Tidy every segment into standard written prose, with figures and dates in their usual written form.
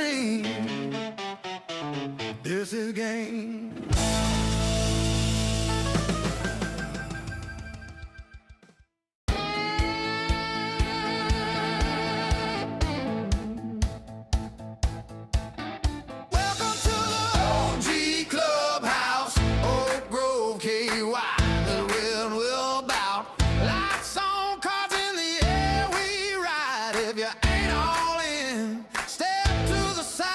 stream. This is game. Welcome to the OG Clubhouse, Oak Grove, KY. The wind will bout. Lights on, cards in the air, we ride. If you ain't all in, step to the side.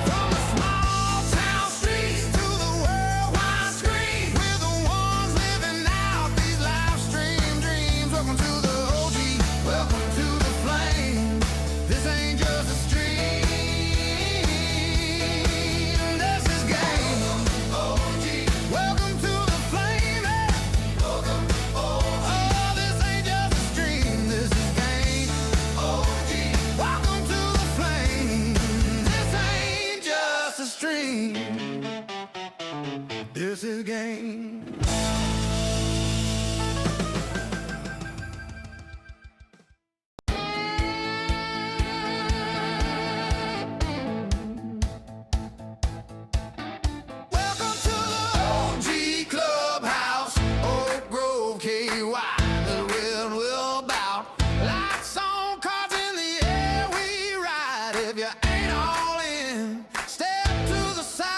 From the small town streets to the worldwide screen, we're the ones living out these live stream dreams. Welcome to the OG, welcome to the flame. This ain't just a stream, this is game. OG, welcome to the flame. Welcome, oh, this ain't just a stream, this is game. OG, welcome to the flame. This ain't just a stream, this is game. Welcome to the OG Clubhouse, Oak Grove, KY. The wind will bout. Lights on, cards in the air, we ride. If you ain't all in, step to the side.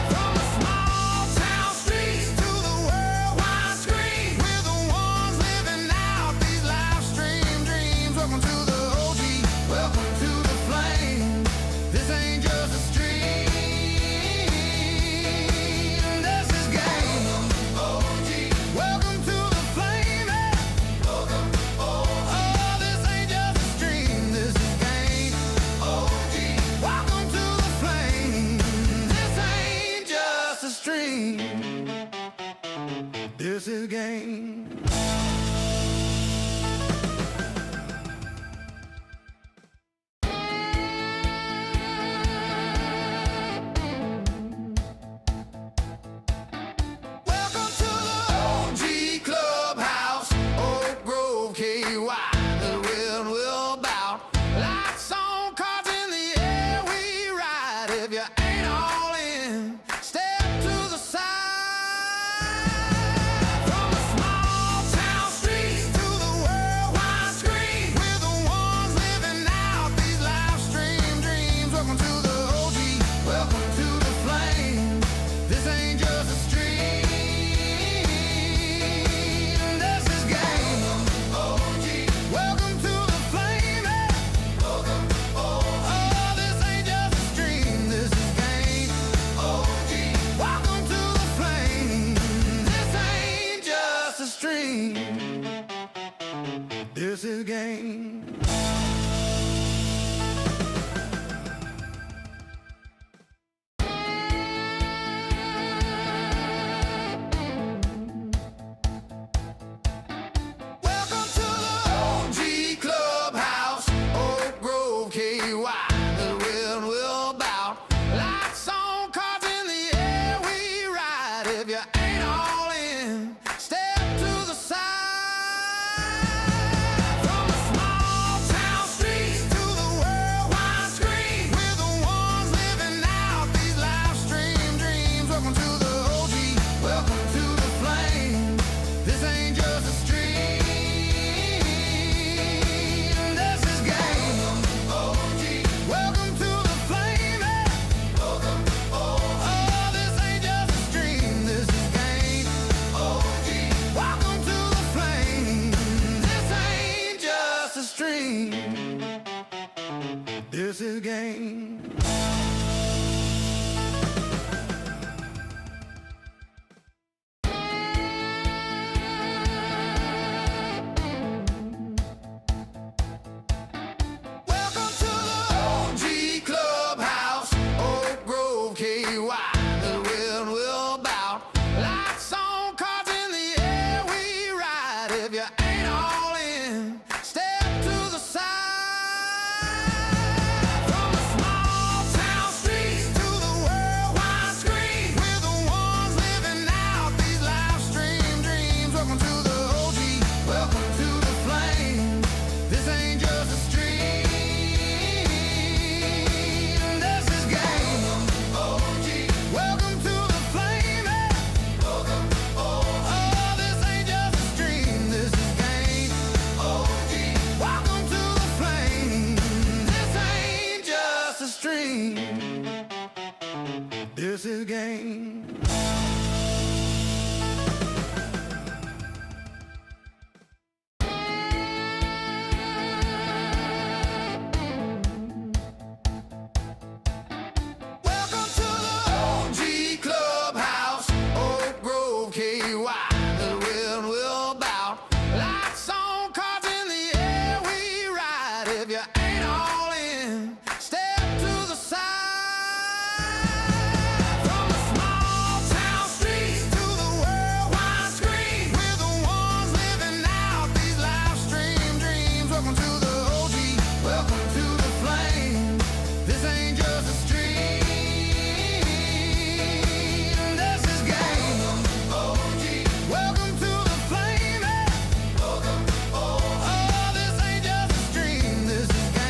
From the small town streets to the worldwide screen, we're the ones living out these live stream dreams. Welcome to the OG, welcome to the flame. This ain't just a stream, this is game. OG, welcome to the flame. Welcome, oh, this ain't just a stream, this is game. OG, welcome to the flame. This ain't just a stream, this is game. Welcome to the OG Clubhouse, Oak Grove, KY. The wind will bout. Lights on, cards in the air, we ride. If you ain't all in, step to the side. From the small town streets to the worldwide screen, we're the ones living out these live stream dreams. Welcome to the OG, welcome to the flame. This ain't just a stream, this is game. OG, welcome to the flame. Welcome, oh, this ain't just a stream, this is game. OG, welcome to the flame. This ain't just a stream, this is game. Welcome to the OG Clubhouse, Oak Grove, KY. The wind will bout. Lights on, cards in the air, we ride. If you ain't all in, step to the side. From the small town streets to the worldwide screen, we're the ones living out these live stream dreams. Welcome to the OG, welcome to the flame. This ain't just a stream, this is game. OG, welcome to the flame. Welcome, oh, this ain't just a stream, this is game. OG, welcome to the flame. This ain't just a stream, this is game. Welcome to the OG Clubhouse, Oak Grove, KY. The wind will bout. Lights on, cards in the air, we ride. If you ain't all in, step to the side. From the small you ain't all in, step to the side. From the small town streets to the worldwide screen, we're the ones living out these live stream dreams. Welcome to the OG, welcome to the flame. This ain't just a stream, this is game. OG, welcome to the flame. Oh, this ain't just a stream, this is game.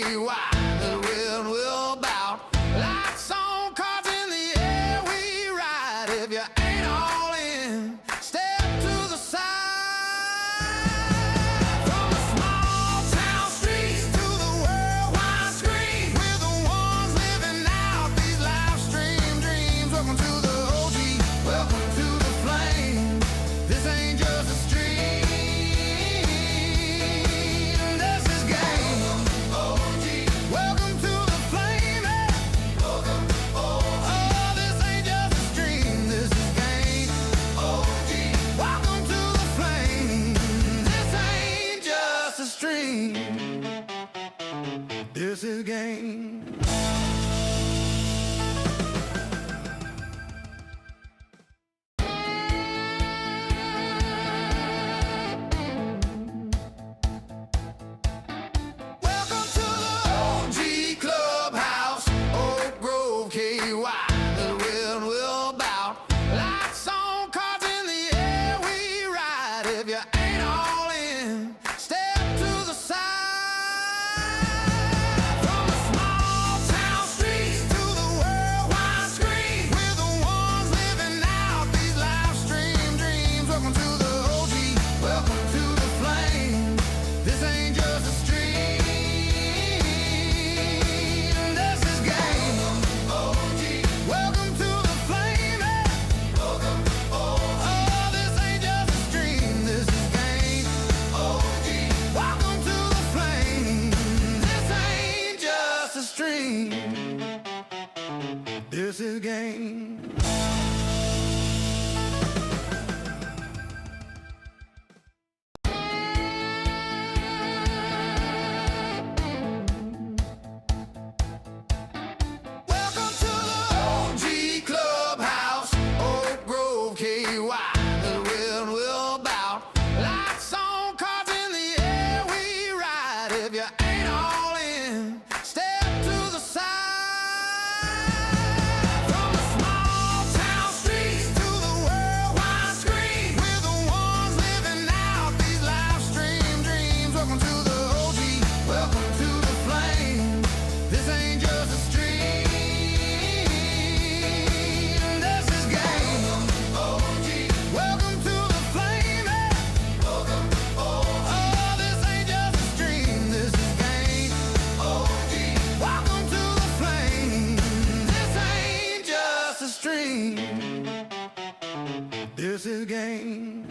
The wind will bout. Lights on, cards in the air, we ride. If you ain't all in, step to the side. From the small town streets to the worldwide screen, we're the ones living out these live stream dreams. Welcome to the OG, welcome to the flame. This ain't just a stream. This is game. Welcome to the OG Clubhouse, Oak Grove, KY. The wind will bout. Lights on, cards in the air, we ride. If you ain't all in, step to the side. This is game. Welcome to the OG Clubhouse, Oak Grove, KY. The wind will bout. Lights on, cards in the air, we ride. If you ain't all in, step to the side. This is game.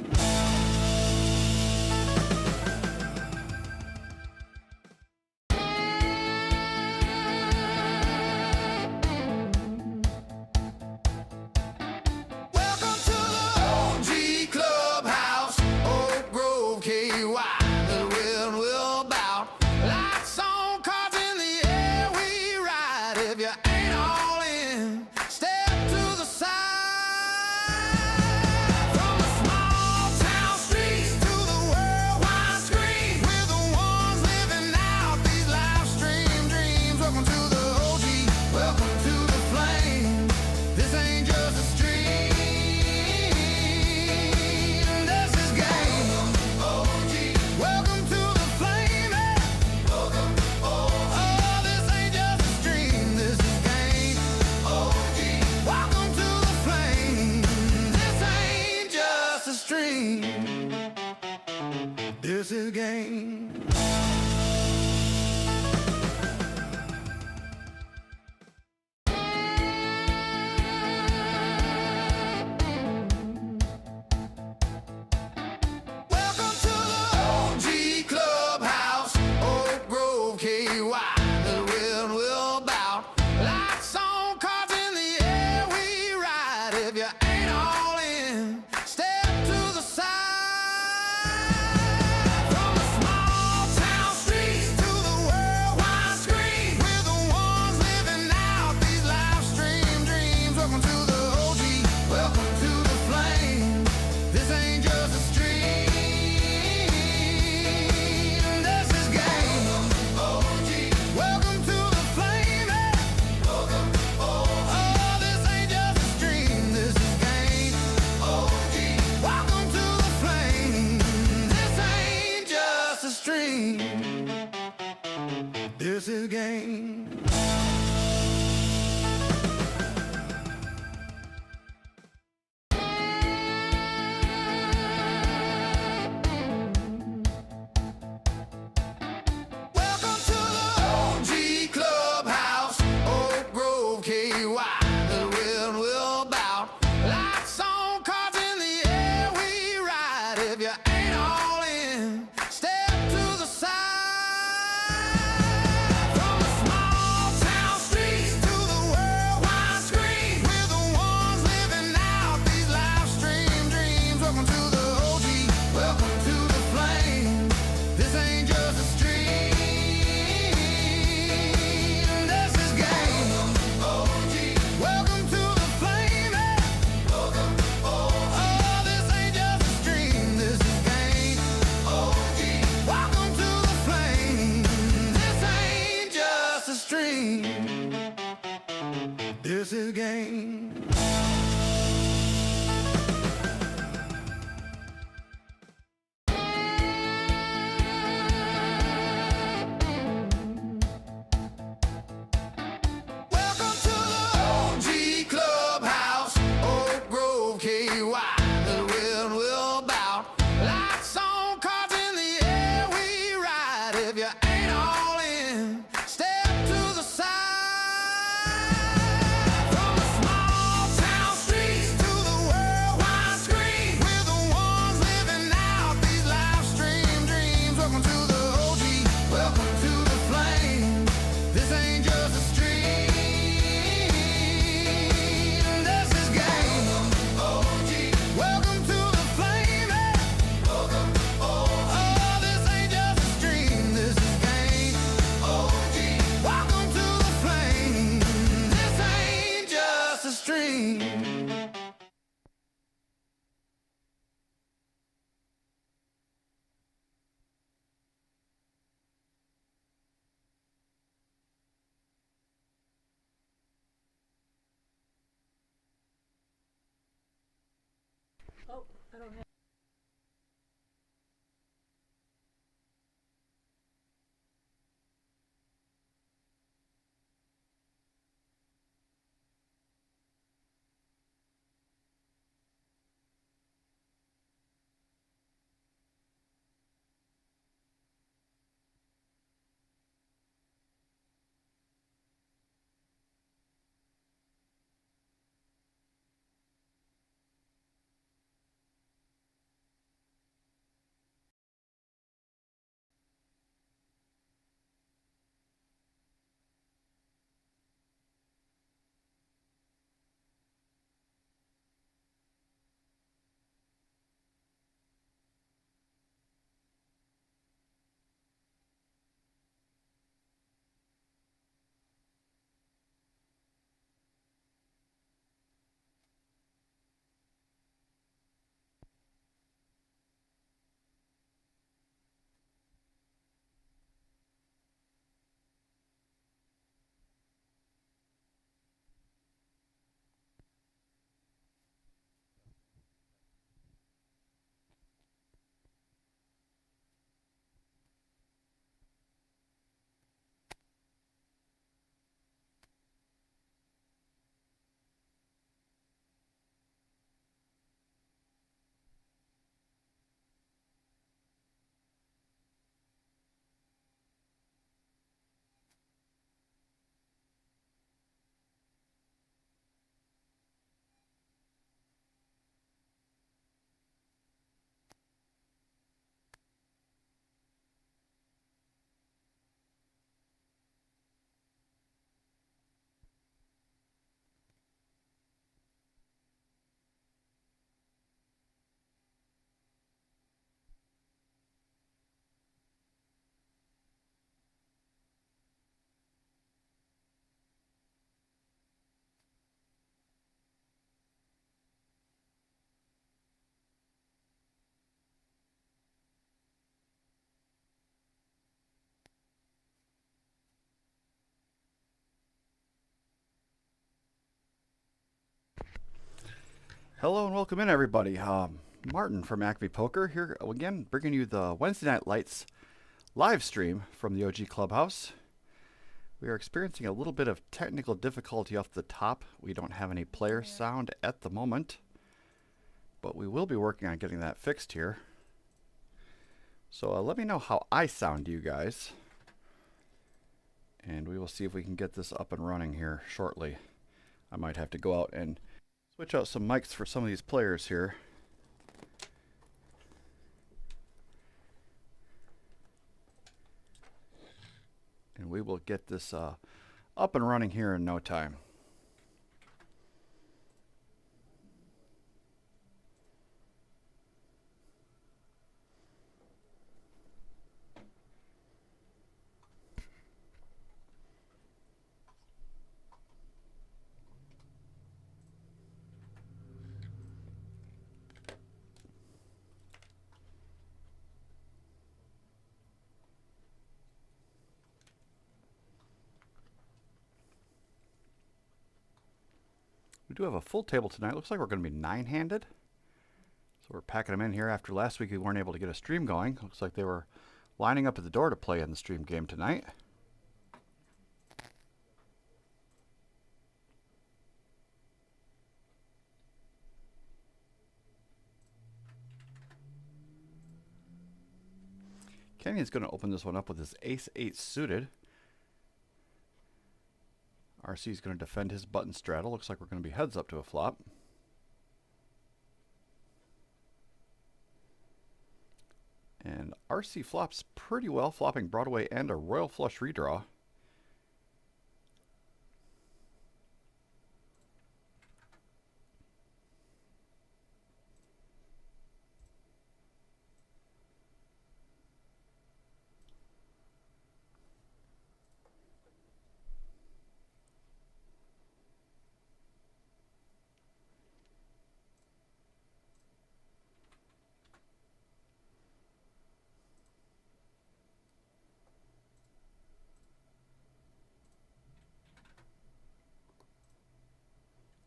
Welcome to the OG Clubhouse, Oak Grove, KY. The wind will bout. Lights on, cards in the air, we ride. If you ain't all in, step to the side. From the small game. Welcome to the OG Clubhouse, Oak Grove, KY. The wind will bout. Lights on, cards in the air, we ride. If you ain't all in, step to the side. From the small town streets to the worldwide screen, we're the ones living out these live stream dreams. Welcome to the OG, welcome to the flame. This ain't just a stream, this is game. OG, welcome to the flame. Welcome, oh, this ain't just a stream, this is game. OG, welcome to the flame. This ain't just a stream, this is game. Welcome to the OG Clubhouse, Oak Grove, KY. The wind will bout. Lights on, cards in the air, we ride. If you ain't all in, step to the side. From the small town streets to the worldwide screen, we're the ones living out these live stream dreams. Welcome to the OG, welcome to the flame. This ain't just a stream, this is game. OG, welcome to the flame. Welcome, oh, this ain't just a stream, this is game. OG, welcome to the flame. This ain't just a stream. Hello and welcome in, everybody. Martin from Acme Poker here again, bringing you the Wednesday Night Lights live stream from the OG Clubhouse. We are experiencing a little bit of technical difficulty off the top. We don't have any player sound at the moment, but we will be working on getting that fixed here. So let me know how I sound to you guys, and we will see if we can get this up and running here shortly. I might have to go out and switch out some mics for some of these players here. And we will get this up and running here in no time. We do have a full table tonight. Looks like we're going to be 9-handed. So we're packing them in here. After last week we weren't able to get a stream going. Looks like they were lining up at the door to play in the stream game tonight. Kenyon's going to open this one up with his ace-8 suited. RC is going to defend his button straddle. Looks like we're going to be heads up to a flop. And RC flops pretty well, flopping Broadway and a royal flush redraw.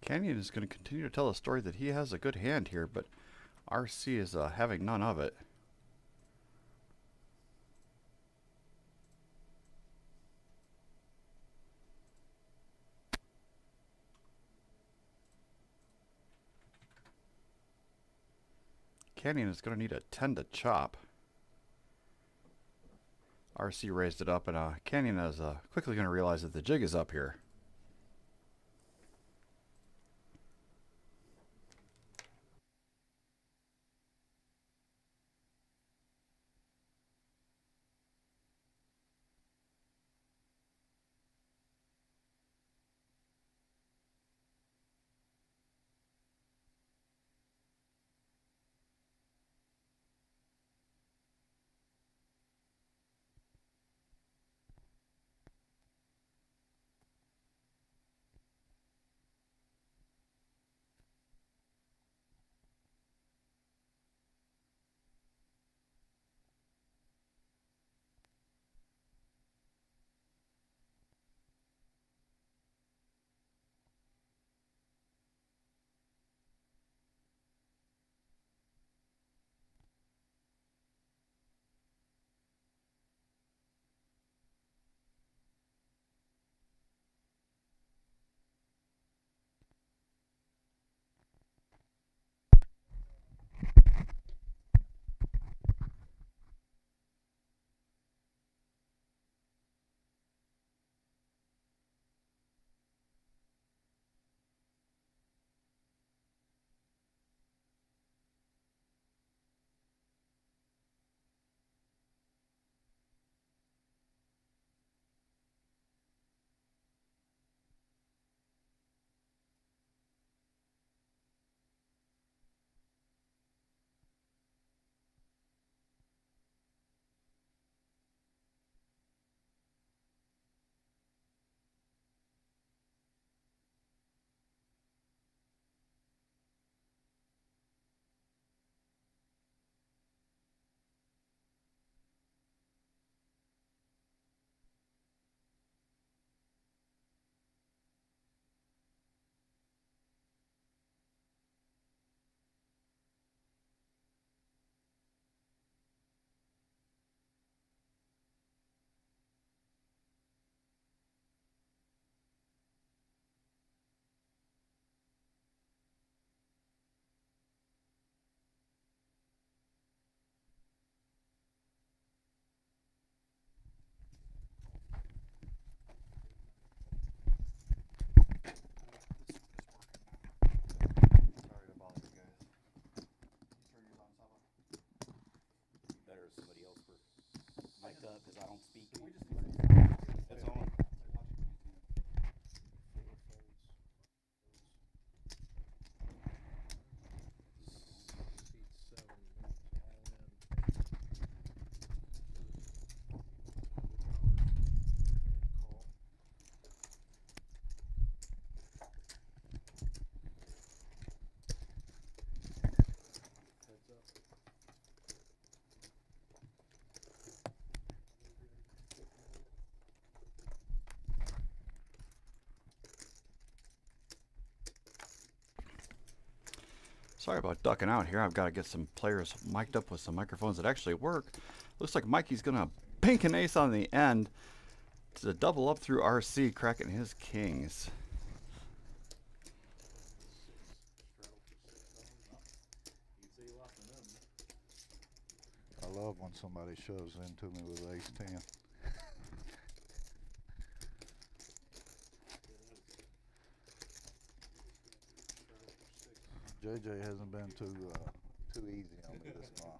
Canyon is going to continue to tell a story that he has a good hand here, but RC is having none of it. Canyon is going to need a 10 to chop. RC raised it up, and Canyon is quickly going to realize that the jig is up here. Sorry about ducking out here. I've got to get some players mic'd up with some microphones that actually work. Looks like Mikey's going to pink an ace on the end to double up through RC, cracking his kings. I love when somebody shoves into me with ace 10. JJ hasn't been too easy on me this month.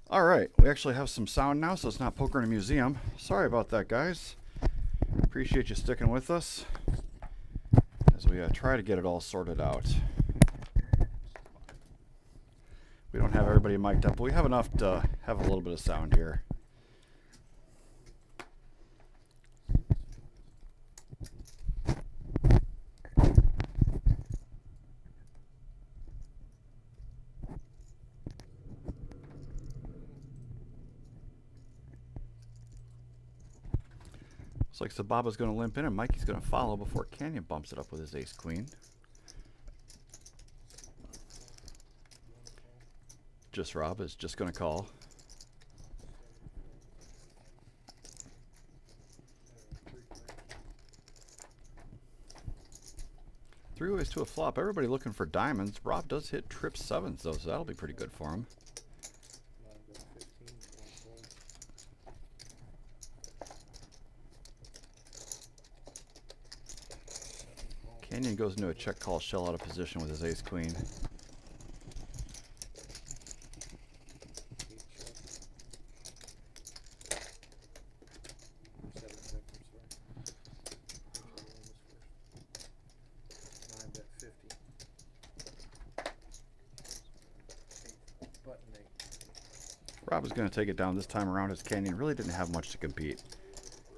All right, we actually have some sound now, so it's not poker in a museum. Sorry about that, guys. Appreciate you sticking with us as we try to get it all sorted out. We don't have everybody mic'd up, but we have enough to have a little bit of sound here. Looks like Sababa's going to limp in and Mikey's going to follow before Canyon bumps it up with his ace-queen. Just Rob is just going to call. Three ways to a flop. Everybody looking for diamonds. Rob does hit trip sevens though, so that'll be pretty good for him. Canyon goes into a check call shell out of position with his ace-queen. Rob is going to take it down this time around as Canyon really didn't have much to compete.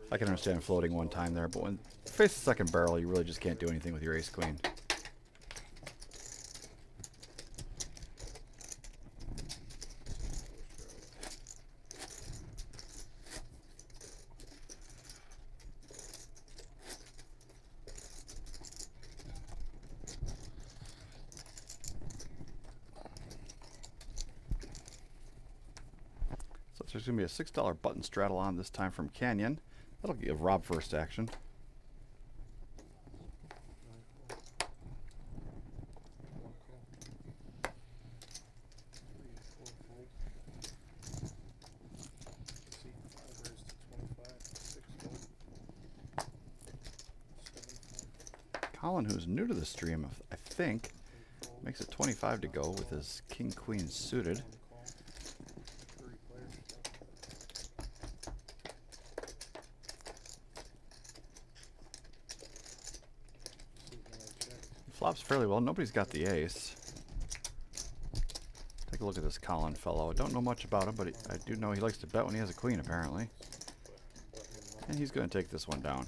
I can understand floating one time there, but when you face the second barrel, you really just can't do anything with your ace-queen. So there's going to be a $6 button straddle on this time from Canyon. That'll give Rob first action. Colin, who's new to the stream, I think, makes it 25 to go with his king-queen suited. Flops fairly well. Nobody's got the ace. Take a look at this Colin fellow. I don't know much about him, but I do know he likes to bet when he has a queen, apparently. And he's going to take this one down.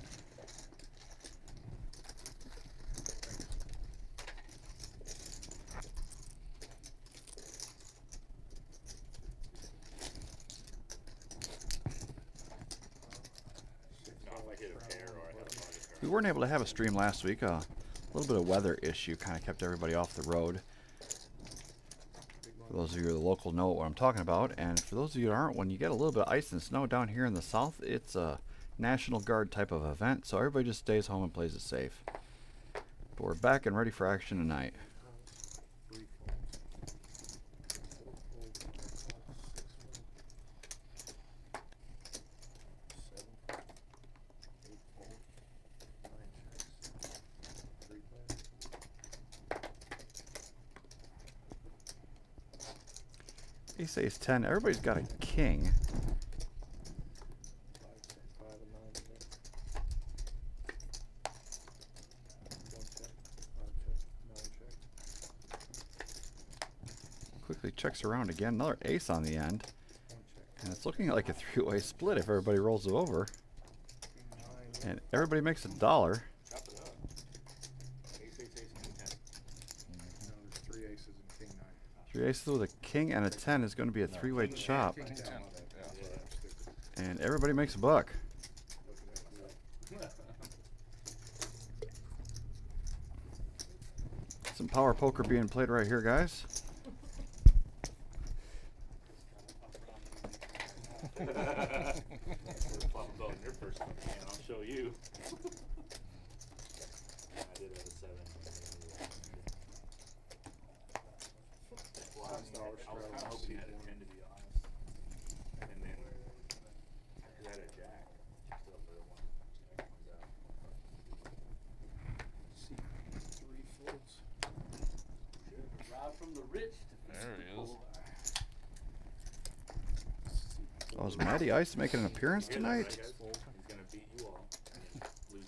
We weren't able to have a stream last week. A little bit of weather issue kind of kept everybody off the road. For those of you who are the local know what I'm talking about. And for those of you who aren't, when you get a little bit of ice and snow down here in the south, it's a National Guard type of event. So everybody just stays home and plays it safe. But we're back and ready for action tonight. Ace, ace, 10. Everybody's got a king. Quickly checks around again. Another ace on the end. And it's looking like a three-way split if everybody rolls it over. And everybody makes $1. Three aces with a king and a 10 is going to be a three-way chop. And everybody makes $1. Some power poker being played right here, guys. I'll show you. I did have a 7. Well, I was kind of hoping you had a 10 to be honest. And then I had a jack. So for the one that comes out. See, 3 floats. Rob from the rich. There he is. Oh, is Matty Ice making an appearance tonight? He's gonna beat you all and lose to me.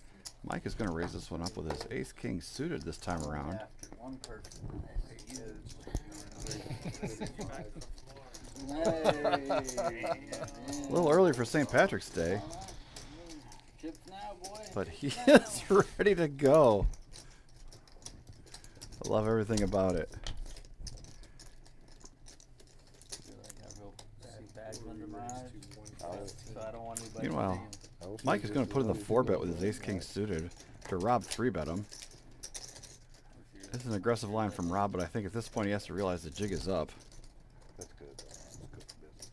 Mike is going to raise this one up with his ace-king suited this time around. One person. A little early for St. Patrick's Day, Chips now, boy. but he is ready to go. I love everything about it. So I don't want anybody Meanwhile, Mike is going to put in the 4-bet with his ace-king suited to Rob 3-bet him. This is an aggressive line from Rob, but I think at this point he has to realize the jig is up. That's good. That's good for business.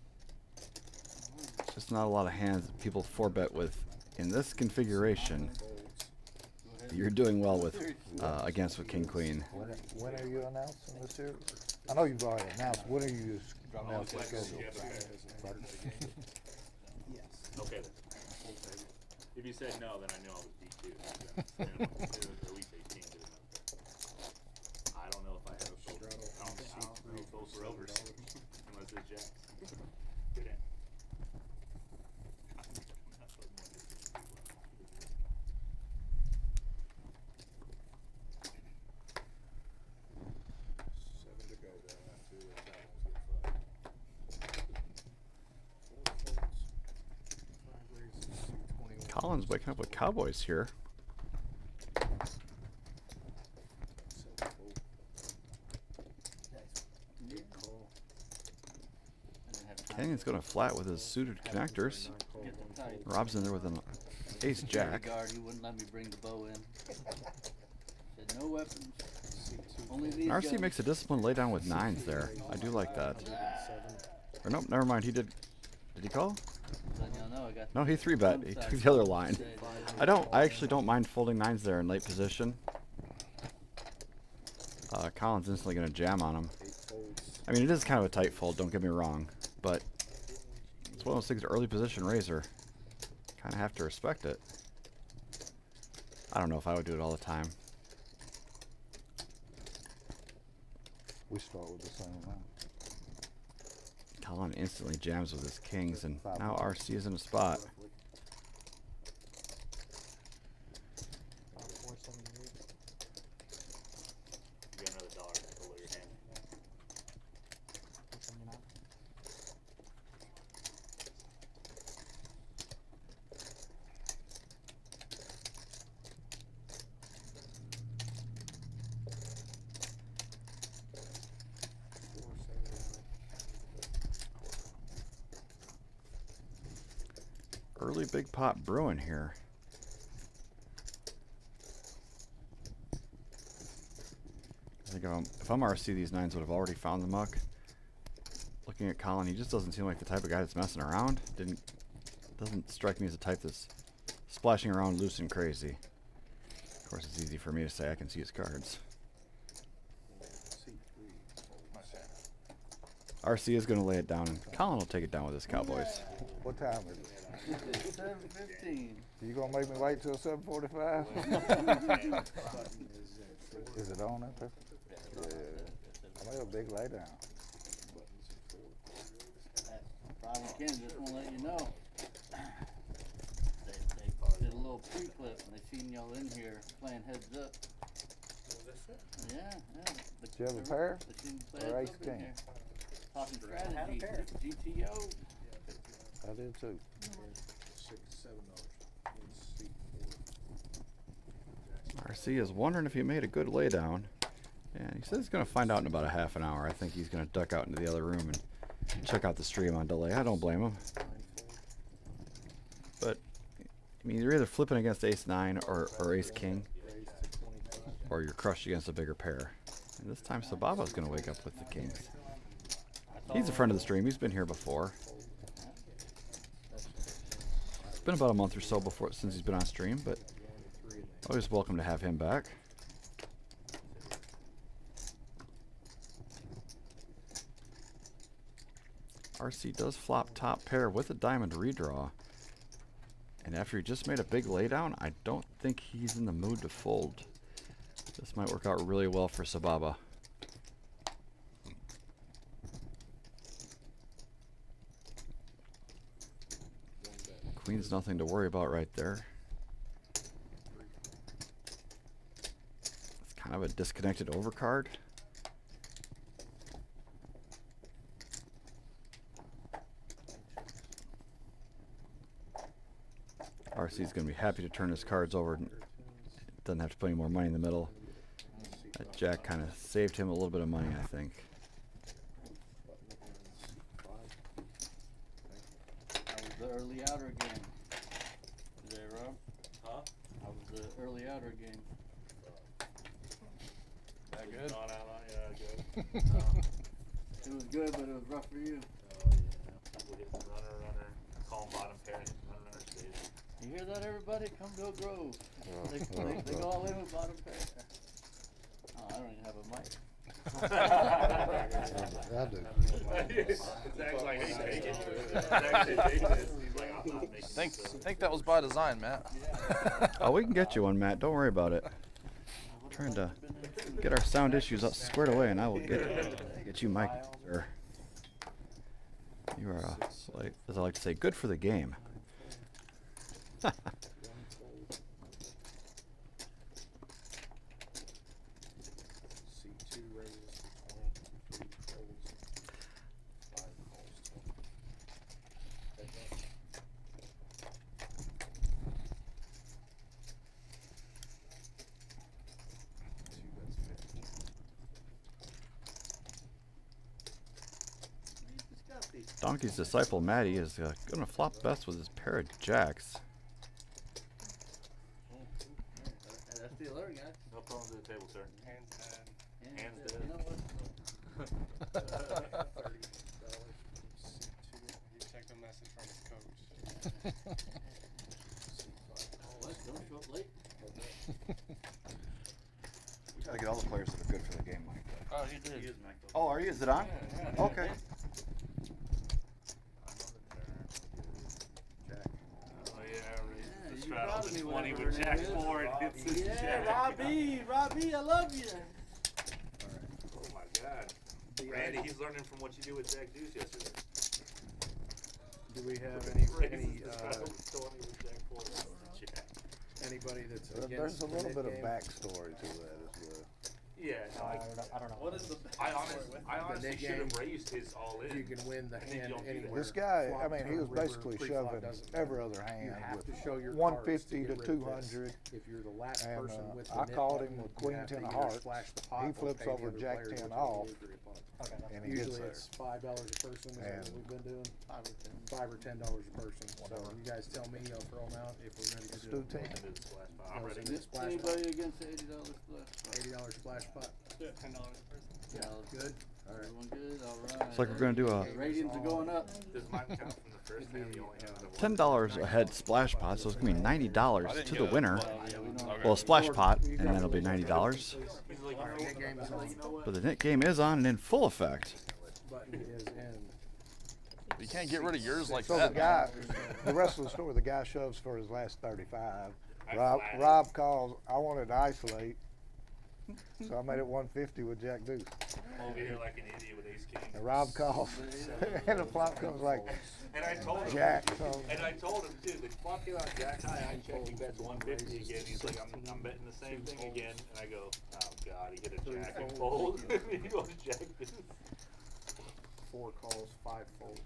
It's just not a lot of hands that people 4-bet with in this configuration. You're doing well with against with King Queen. When are you announcing this year? I know you've already announced. When are you announcing the schedule? Okay then. If you said no, then I knew I was beat too. At least 18 did enough. I don't know if I have a full. I don't know full for overs unless it's jacks. Good end. Colin's waking up with Cowboys here. Canyon's going to flat with his suited connectors. Rob's in there with an ace jack. Guard, he wouldn't let me bring the bow in. Said no weapons. Only these RC guns. makes a disciplined lay down with 9s there. I do like that. Or nope, never mind. He did. Did he call? No, he 3-bet. He took the other line. I actually don't mind folding 9s there in late position. Colin's instantly going to jam on him. I mean, it is kind of a tight fold, don't get me wrong. But it's one of those things, early position raiser. Kind of have to respect it. I don't know if I would do it all the time. We start with the same amount. Colin instantly jams with his kings, and now RC is in a spot. early big pot brewing here. I think if I'm RC, these nines would have already found the muck. Looking at Colin, he just doesn't seem like the type of guy that's messing around. Doesn't strike me as the type that's splashing around loose and crazy. Of course, it's easy for me to say. I can see his cards. RC is going to lay it down, and Colin will take it down with his Cowboys. What time is it? 7:15. You gonna make me wait till 7:45? Is it on up there? Yeah. I made a big lay down. Probably can, just wanna let you know. They did a little pre-clip and they seen y'all in here playing heads up. Yeah. Did you have a pair? They seen you play Or heads ace up in king? here. Talking strategy, GTO. I did too. RC is wondering if he made a good lay down. And he says he's going to find out in about a half an hour. I think he's going to duck out into the other room and check out the stream on delay. I don't blame him. But, I mean, you're either flipping against ace-9 or ace-king, or you're crushed against a bigger pair. And this time Sababa's going to wake up with the kings. He's a friend of the stream. He's been here before. It's been about a month or so since he's been on stream, but always welcome to have him back. RC does flop top pair with a diamond redraw. And after he just made a big laydown, I don't think he's in the mood to fold. This might work out really well for Sababa. Queen's nothing to worry about right there. It's kind of a disconnected overcard. RC's going to be happy to turn his cards over and doesn't have to put any more money in the middle. That jack kind of saved him a little bit of money, I think. That was the early outer game. Is that Rob? Huh? That was the early outer game. That good? Not out, yeah, good. It was good, but it was rough for you. Oh yeah. People hit runner, calm bottom pair, hit runner stage. You hear that, everybody? Come to a Grove. They go all in with bottom pair. Oh, I don't even have a mic. I do. Zach's like, hey, take it. Zach said, take this. He's like, I'm not making I this. think that was by design, Matt. Oh, we can get you one, Matt. Don't worry about it. Trying to get our sound issues up squared away, and I will get you Mike, sir. You are, like, as I like to say, good for the game. C2 raises 20, 3 folds, 5 calls 20. Donkey's disciple Matty is going to flop best with his pair of jacks. That's the alert, guy. No problems at the table, sir. Hands Hands You dead. know what? $30 from C2. He checked a message from his coach. What? Don't show up late. We got to get all the players that are good for the game like that. Oh, he did. He is Mac. Oh, are you? Is it on? Yeah. Okay. Oh yeah, Yeah, the you straddle proud of the me 20 whenever with it jack is. 4 and hits his Yeah, jack. Robbie, I love you. Oh my god. Randy, he's learning from what you did with Jack Deuce yesterday. Do we have any Raises the straddle with 20 with jack 4 and hits the jack. anybody that's There's against a little the bit of mid-game? backstory to that as well. Yeah, no, I don't know. What is the I honestly net should have game, raised his all in. You can win the I think hand you don't do that. anywhere. This guy, I Flop, mean, he turn, was river, basically pre-flop, shoving doesn't every matter. other hand You have with to show your 150 cards to get rid of this. 200. If you're the last And, person with the I net called button, him with you queen have to 10 of either hearts. splash the pot He or flips pay the over other jack player, 10 which off. is your opponent. Okay, that's And he gets Usually there. it's $5 a person is what And- we've been doing. $5 or $10? $5 or $10 a person. So you guys tell me, I'll throw them out if we're ready to Let's do do it. 10. Into the splash pile. I'm Goes ready. into the splash pot. Anybody against the $80 splash? $80 splash pot. $10 a person. Yeah. Good. All right. Everyone good? All right. Looks like we're gonna do a Ratings are going up. Does mine count from the first hand? You only have the $10 a head splash pot, so it's gonna be $90 to the winner. Yeah, we don't. Well, a splash pot, and then it'll be $90. He's like, All right, net game is on. But the net game is on and in full effect. Button is in. You can't get rid of yours like So that. the guy, the rest of the story, the guy shoves for his last 35. I Rob, flatted. Rob calls, I wanted to isolate. So I made it 150 with Jack Deuce. I'm over here like an idiot with ace king. And Rob calls, and the flop comes like And I told him. Jack. So And I told him, dude, the flop came out Jack high. I checked, he bets 150 again. He's like, I'm betting the same thing again. And I go, oh god, he hit a Jack and fold. He goes Jack deuce. 4 calls, 5 folds.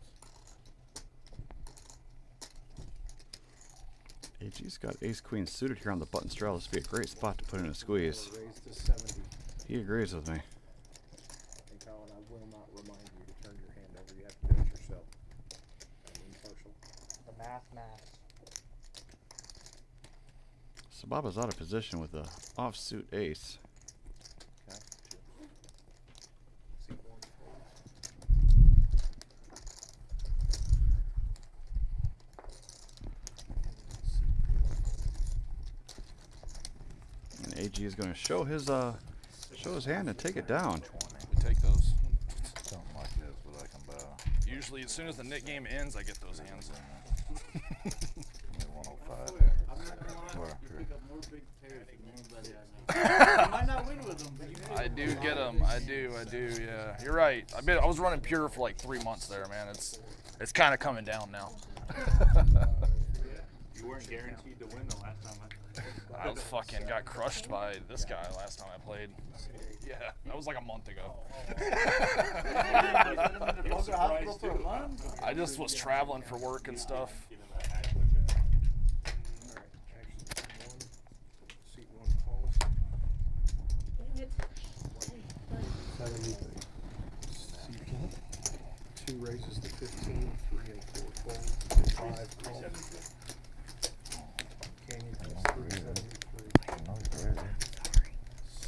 AG's got ace queen suited here on the button straddle. This would be a great spot to put in a squeeze. Raise to 70. He agrees with me. And Colin, I will not remind you to turn your hand over. You have to do it yourself. I'm impartial. The math. So Baba's out of position with the offsuit ace. Okay. See one fold. And AG is going to show his hand and take it down. We take those. something like this, but I can buy Usually, as soon as the net game ends, I get those hands. 105. I'm not gonna lie, Where? you pick up more big pairs than anybody I know. You might not win with them, but you pick I up do a lot get of them. big I pairs. do. Yeah, you're right. I was running pure for like 3 months there, man. It's kind of coming down now. You weren't guaranteed to win the last time I was fucking got crushed by this guy last time I played. Yeah, that was like a month ago. You sent them in the poker hospital for a month? I just was traveling for work and stuff. Alright, action 1. Seat 1 calls. 73. Seat 2 raises to 15. 3 and 4 folds. 5 calls. Canyon has 373.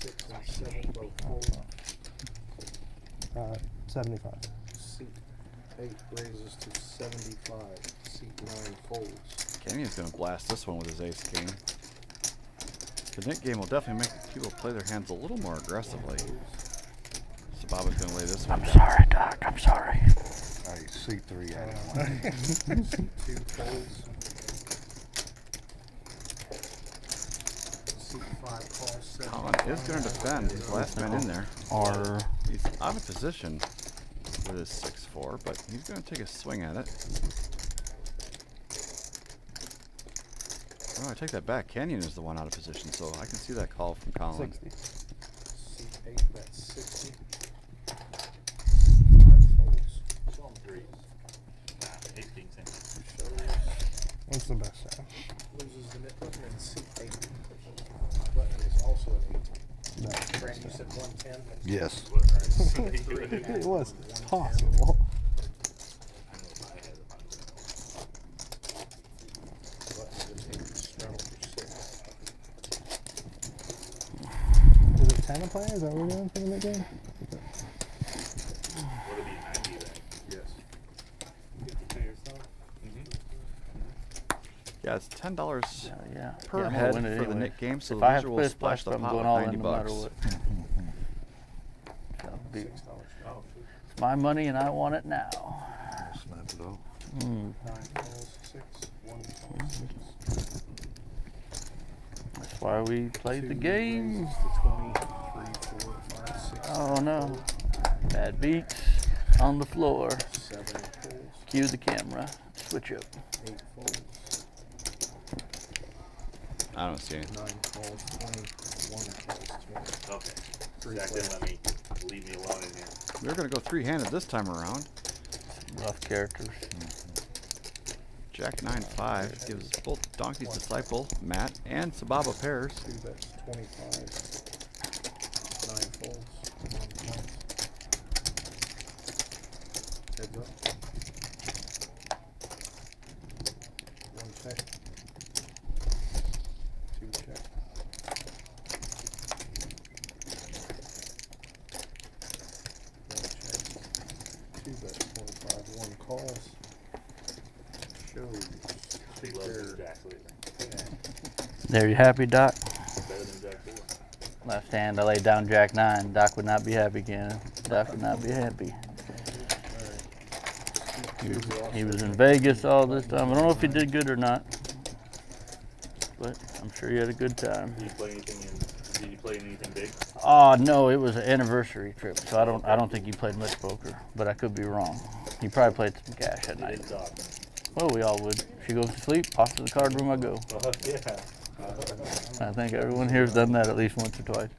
6 and 7 both fold. 75. Seat 8 raises to 75. Seat 9 folds. Canyon's going to blast this one with his ace king. The net game will definitely make people play their hands a little more aggressively. So Baba's going to lay this one down. Sorry, Doc, I'm sorry. Alright, C3 out of one. Seat 2 folds. Seat 5 calls. Colin is going to defend. His last man in there. R. He's out of position with his 6-4, but he's going to take a swing at it. Oh, I take that back. Canyon is the one out of position, so I can see that call from Colin. 60. Seat 8, that's 60. 5 folds. Show him threes. Ace king same. Shows. What's the best side? Loses the net button and seat 8. Button is also an 8. Brandon, you said 110? Yes. It was possible. Button is 8. Straddle for 6. Is it 10 to play? Is that what we're doing for the mid game? Would it be 90 then? Yes. Yeah, it's $10 Yeah. per I'm gonna head win it for the anyway. net game, so If the I have loser to will play a splash splash, the I'm pot going with all 90 in no matter bucks. what. That'll be- $6. It's my money and I want it now. Snap it off. 9 calls 6. 1 calls 6. That's why we played the 2 game. raises to 20. 3, 4, 5, 6. Oh no. Bad beats on the floor. 7 folds. Cue the camera. Switch up. 8 folds. I don't see any. 9 calls 20. 1 calls 20. Okay. Zach didn't let me leave me alone in here. We're going to go three-handed this time around. Rough characters. Jack 9-5 gives both Donkey's Disciple, Matt, and Sababa pairs. 2-bets 25. 9 folds. 1 calls. Heads up. 1 check. 2 check. 1 check. 2-bets 25. 1 calls. Shows. He loves them Jacks lately. There, you happy, Doc? Better than Jack 4. Left hand, I laid down Jack 9. Doc would not be happy, Cannon. Doc would not be happy. He was in Vegas all this time. I don't know if he did good or not, but I'm sure he had a good time. Did you play anything big? Oh no, it was an anniversary trip, so I don't think he played much poker, but I could be wrong. He probably played some cash at He night. didn't talk. Well, we all would. She goes to sleep, off to the card room I go. Yeah. I think everyone here has done that at least once or twice.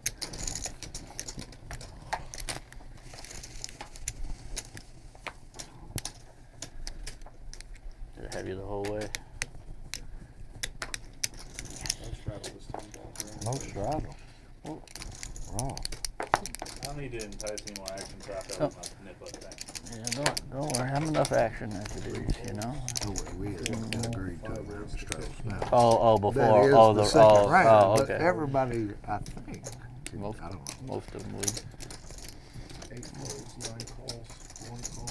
Did it have you the whole way? No straddle. Wrong. I don't need to entice any more action trap out with my nip up thing. Yeah, don't worry. Have enough action as it is, you know. We agreed to around the straddles now. Oh, That before. is Oh, the the second oh, round, oh, but okay. everybody, I think, Most, I don't know. most of them would. 8 folds, 9 calls, 1 call,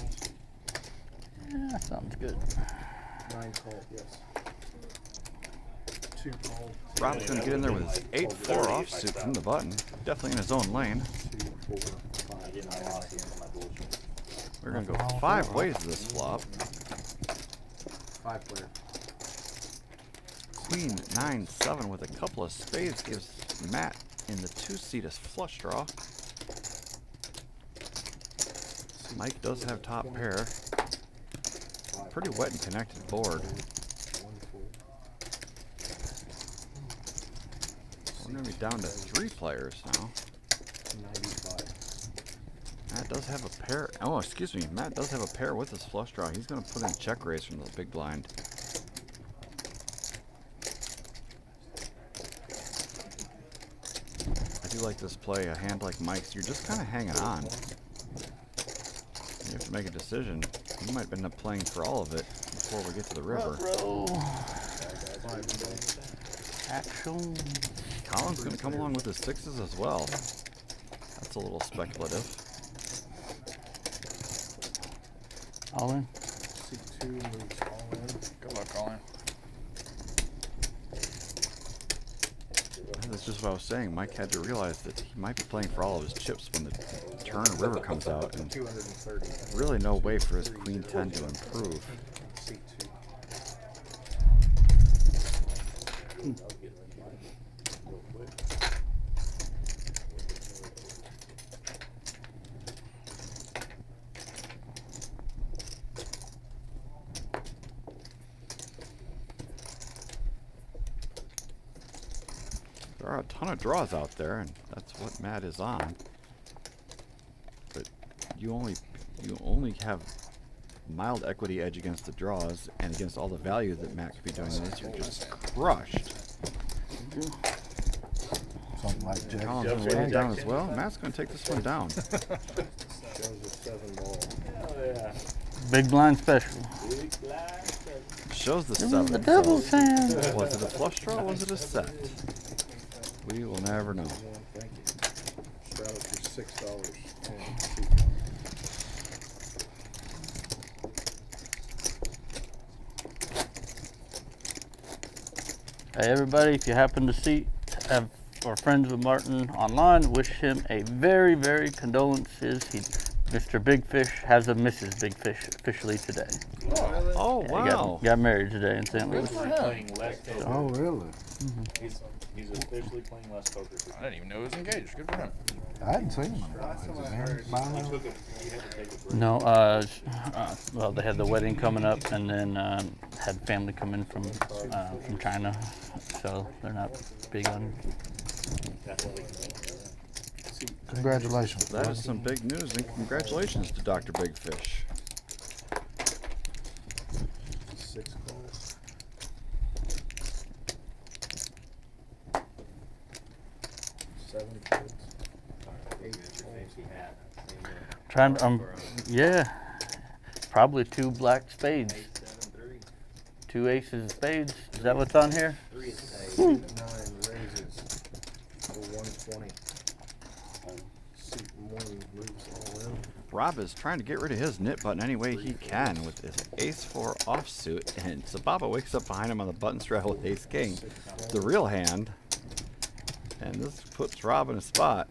Yeah, sounds good. 9 calls, yes. 2 calls, Rob's going to get in there with his 8-4 offsuit from the button. Definitely in his own lane. 2, 4, 5. I didn't know I lost it on my bullshit. We're going to go 5 ways this flop. 5 player. Queen 9-7 with a couple of spades gives Matt in the 2-seat a flush draw. Mike does have top pair. Pretty wet and connected board. 1 fold. We're going to be down to 3 players now. 95. Matt does have a pair. Oh, excuse me. Matt does have a pair with his flush draw. He's going to put in check raise from the big blind. I do like this play. A hand like Mike's, you're just kind of hanging on. You have to make a decision. You might end up playing for all of it before we get to the river. Action. Colin's going to come along with his 6s as well. That's a little speculative. All in. C2 moves all in. Good luck, Colin. That's just what I was saying. Mike had to realize that he might be playing for all of his chips when the turn river comes out, and 230. really no way for his queen 10 to improve. C2. There are a ton of draws out there, and that's what Matt is on. But you only have mild equity edge against the draws, and against all the value that Matt could be doing this, you're just crushed. Something like Jack. Colin's going to weigh it down as well. Matt's going to take this one down. Shows a 7 ball. Hell yeah. Big blind special. Big black. Shows the It was 7. the devil's hand. Was it a flush draw or was it a set? We will never know. Thank you. Straddle for $6. Hey everybody, if you happen to see or friends with Martin online, wish him a very, very condolences. Mr. Big Fish has a Mrs. Big Fish officially today. Oh, Yeah, he wow. got married today in St. Louis. Playing less poker. Oh, really? He's officially playing less poker. I didn't even know he was engaged. Good for him. I hadn't seen him. He took a, he had to take a break. No, well, they had the wedding coming up, and then had family come in from China, so they're not big on. That's why we can Congratulations. That is some big news, and congratulations to Dr. Big Fish. 6 calls. 7 kids. 8 Trying, yeah, probably 2 black spades, 2 aces of spades. Is that what's on here? 9 raises for 120. Seat 1 moves all in. Rob is trying to get rid of his nit button any way he can with his ace-4 offsuit, and Sababa wakes up behind him on the button straddle with ace-king, the real hand, and this puts Rob in a spot.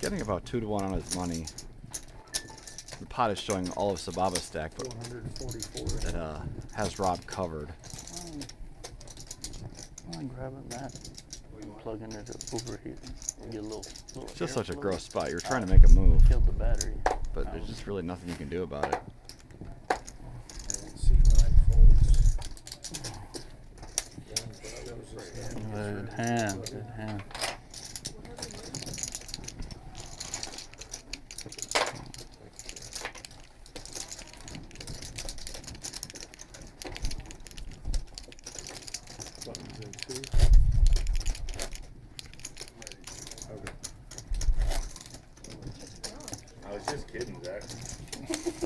Getting about 2 to 1 on his money. The pot is showing all of Sababa's stack, but 444. it has Rob covered. I'm grabbing that. Plug in it overheat. Get a little It's just such a airflow. gross spot. You're trying to make a move, Killed the battery. but there's just really nothing you can do about it. Seat 9 folds. Good hand. Good hand. Buttons in 2. Okay. I was just kidding, Zach.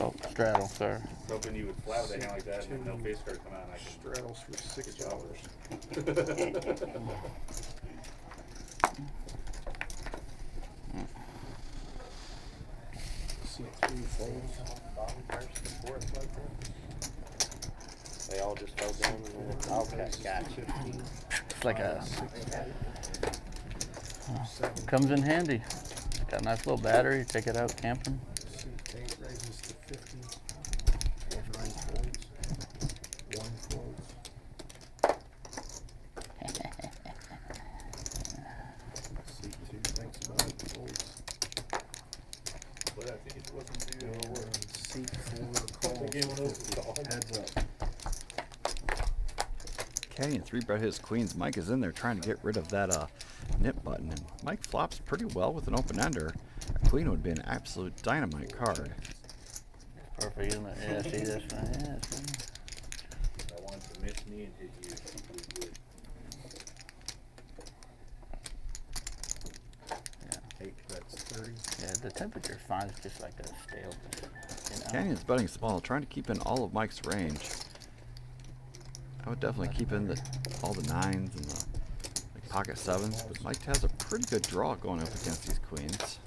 Oh, straddle, sir. Hoping you would flat with a hand like that and no face card come out and I can Straddles for $6. Seat 3 folds. They all just fell down. Okay, gotcha. It's like a, 7. comes in handy. Got a nice little battery. Take it out camping. Seat 8 raises to 50. 9 folds. 1 folds. Seat 2 thinks about it. Folds. But I think it wasn't due. Seat 4 calls. 50. Heads up. Canyon 3-bet his queens. Mike is in there trying to get rid of that nip button, and Mike flops pretty well with an open ender. A queen would be an absolute dynamite card. Perfect, isn't it? Yeah, see this one? Yeah, see? I wanted to miss me and hit you. It was good. 8 bets 30. Yeah, the temperature's fine. It's just like a stale. You know? Canyon's betting small, trying to keep in all of Mike's range. I would definitely keep in all the 9s and the pocket 7s, but Mike has a pretty good draw going up against these queens.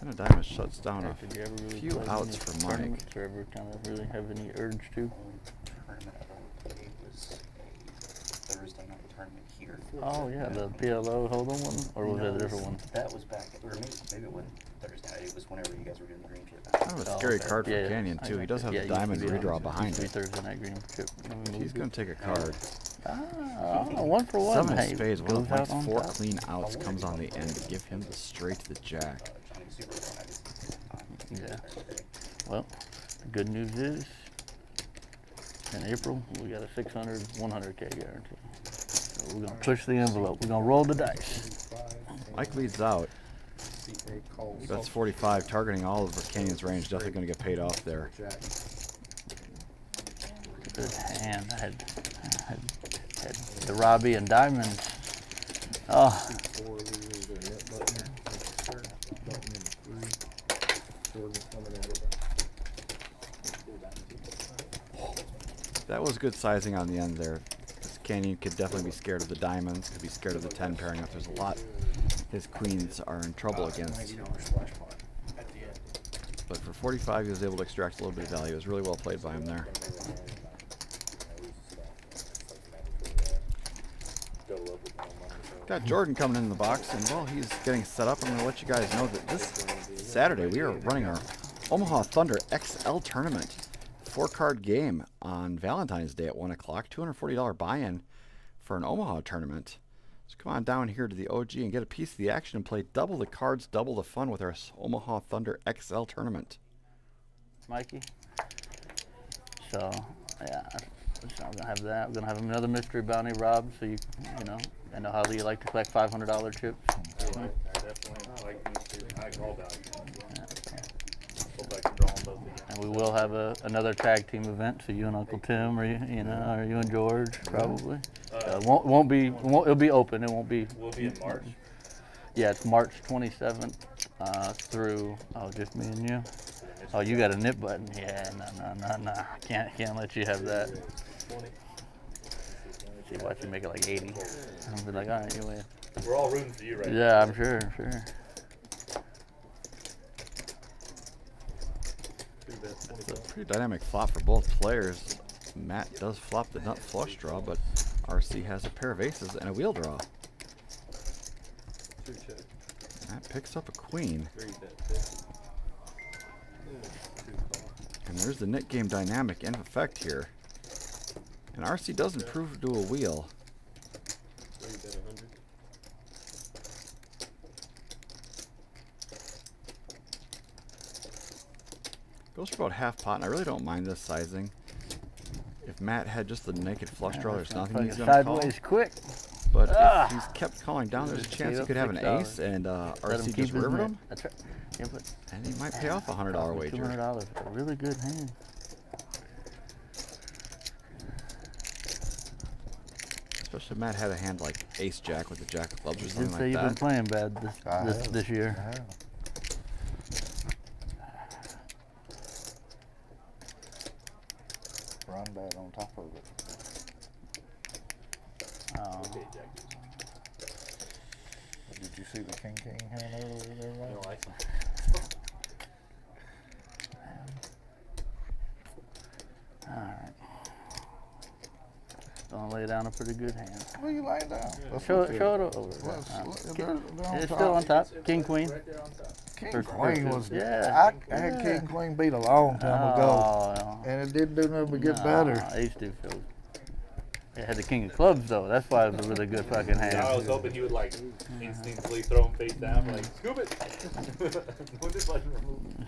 And a diamond shuts down a Did you ever really few play outs any for Mike. tournaments or ever kind of really have any urge to? Tournament I played was a Thursday night tournament here. Oh yeah, the PLO Hold'em one, or was that a different one? That was back, or maybe it wasn't Thursday night. It was whenever you guys were doing the green chip. Kind of a scary okay. card for Yeah, Canyon I too. He got does have you. the Yeah, it used diamond to be on redraw behind Tuesday, it. Thursday night green chip. He's going to take a card. Ah, 1 for 1. 7 of Hey, spades, one goes of Mike's out on 4 top. clean outs comes on the end to give him the straight to the jack. Johnny Super Bowl night is Yeah. Well, the good news is, in April, we got a 600, 100K guarantee. So we're going to push the envelope. We're going to roll the dice. 45. Mike leads out. Seat 8 calls. That's 45, targeting all of Canyon's range. Definitely going to get paid off there. Jack. Good hand. I had the Robbie and diamonds. Oh, Seat 4 loses their net button. Sir. Button in 3. Jordan coming out of it. That was good sizing on the end there. This Canyon could definitely be scared of the diamonds, could be scared of the 10 pairing up. There's a lot his queens are in trouble against. At the end. But for 45, he was able to extract a little bit of value. It was really well played by him there. Got Jordan coming in the box, and while he's getting set up, I'm going to let you guys know that this Saturday we are running our Omaha Thunder XL tournament. 4-card game on Valentine's Day at 1 o'clock. $240 buy-in for an Omaha tournament. So come on down here to the OG and get a piece of the action and play double the cards, double the fun with our Omaha Thunder XL tournament. Mikey. So, Yeah, so I'm gonna have that. We're gonna have another mystery bounty, Rob. So you know, I know how you like to collect $500 chips. I definitely like these two. I call value. Hope I can draw them both again. And we will have another tag team event. So you and Uncle Tim, or or you and George, probably. It'll be open. It won't be. Will be in March. Yeah, it's March 27th through. Oh, just me and you. Oh, you got a nip button? Yeah, no. Can't let you have that. See, watch you make it like 80. I'll be like, all right, you win. We're all rooting for you right now. Yeah, I'm sure. It's a pretty dynamic flop for both players. Matt does flop the nut flush draw, but RC has a pair of aces and a wheel draw. Matt picks up a queen. And there's the net game dynamic in effect here. And RC does improve to a wheel. Goes for about half pot, and I really don't mind this sizing. If Matt had just the naked flush draw, there's nothing he's gonna call. Sideways quick. But if he's kept calling down, there's a chance he could have an $6. ace, and Let him RC keep just his rivered net. him. That's right. Yeah, but And he might pay off a $100 wager. $200. A really good hand. Especially if Matt had a hand like ace jack with the jack of clubs or You something did say like you've been that. playing bad this year. I have. Run bad on top of it. Oh. Did you see the king hand over there? You don't like them? All right. Don't lay down a pretty good hand. What are you laying down? Let's Show look it at over. They're It's still on top. King, queen. King First- queen was. yeah. I had king queen beat a long time ago, Oh, and it didn't do nothing but get better. Ace do feel. It had the king of clubs though. That's why it was a really good fucking hand. I was hoping he would like instinctively throw him face down, like scoop it. We'll just let him remove it.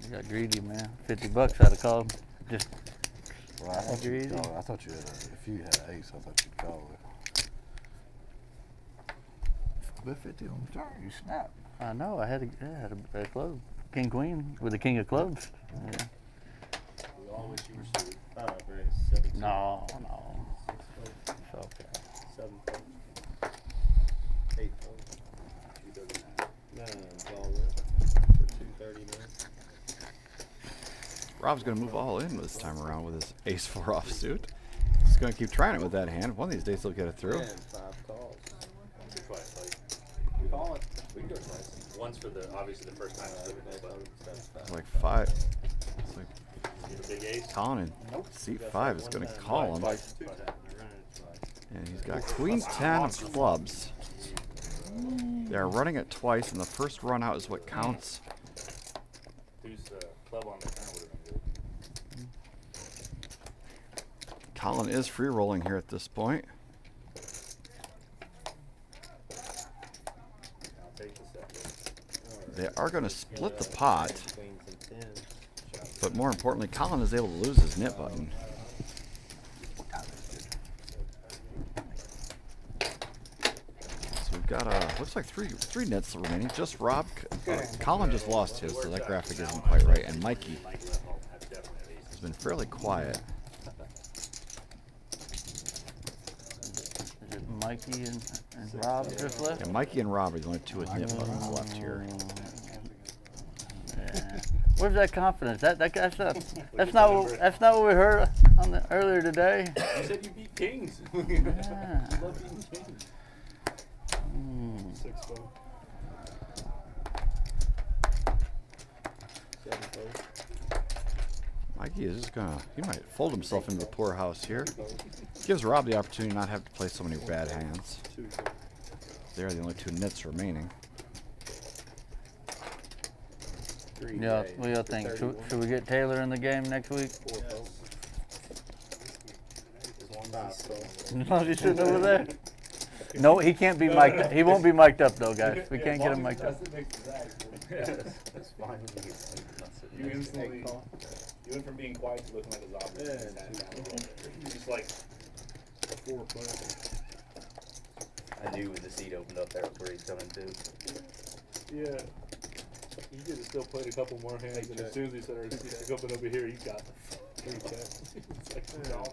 You got greedy, man. $50 I'd have called. Just Well, I thought Greedy. you'd call it. I thought you had if you had ace, I thought you'd call it. Bet 50 on the turn, you snap. I know. I had a club. King queen with the king of clubs. Yeah. We all wish you were suited. No. It's okay. 7 folks. 8 folks. 239. No, it's all in for 239. Rob's going to move all in this time around with his ace-4 offsuit. He's going to keep trying it with that hand. One of these days he'll get it through. And 5 calls. Once or twice, like Call it. We can do it twice. once for the obviously the first time. It's like 5. It's like The big ace. Colin in seat 5 is going to call him. And he's got queen 10 of clubs. They're running it twice, and the first run out is what counts. Who's the club on the turn would have been good. Colin is free rolling here at this point. I'll take the second. They are going to split the pot, Queens and 10s. but more importantly, Colin is able to lose his nit button. So we've got looks like three nits remaining. Just Rob. Colin just lost his, so that graphic isn't quite right. And Mikey has been fairly quiet. Is it Mikey and Rob just left? And Mikey and Rob are the only two with nit buttons left here. Yeah. Where's that confidence? That's not what we heard on earlier today. You said you beat kings. Yeah. You love beating kings. 6 folks. 7 folks. Mikey is just he might fold himself into the poorhouse here. Gives Rob the opportunity to not have to play so many bad hands. 2 folks. They're the only two nits remaining. 3 Yeah, days. what do y'all think? Should we get Taylor in the game next week? 4 folks. 5 folks. As long as he's sitting over there. No, he can't be mic'd up. He won't be mic'd up though, guys. We can't get him mic'd up. That's fine with me. You instantly, you went from being quiet to looking like a zombie. Yeah, Sat down a little bit. You're just like, I knew when the seat opened up, that was where he's coming to. yeah. He could have still played a couple more hands, and as soon as he said our seats open over here, he got three checks. It's like, no,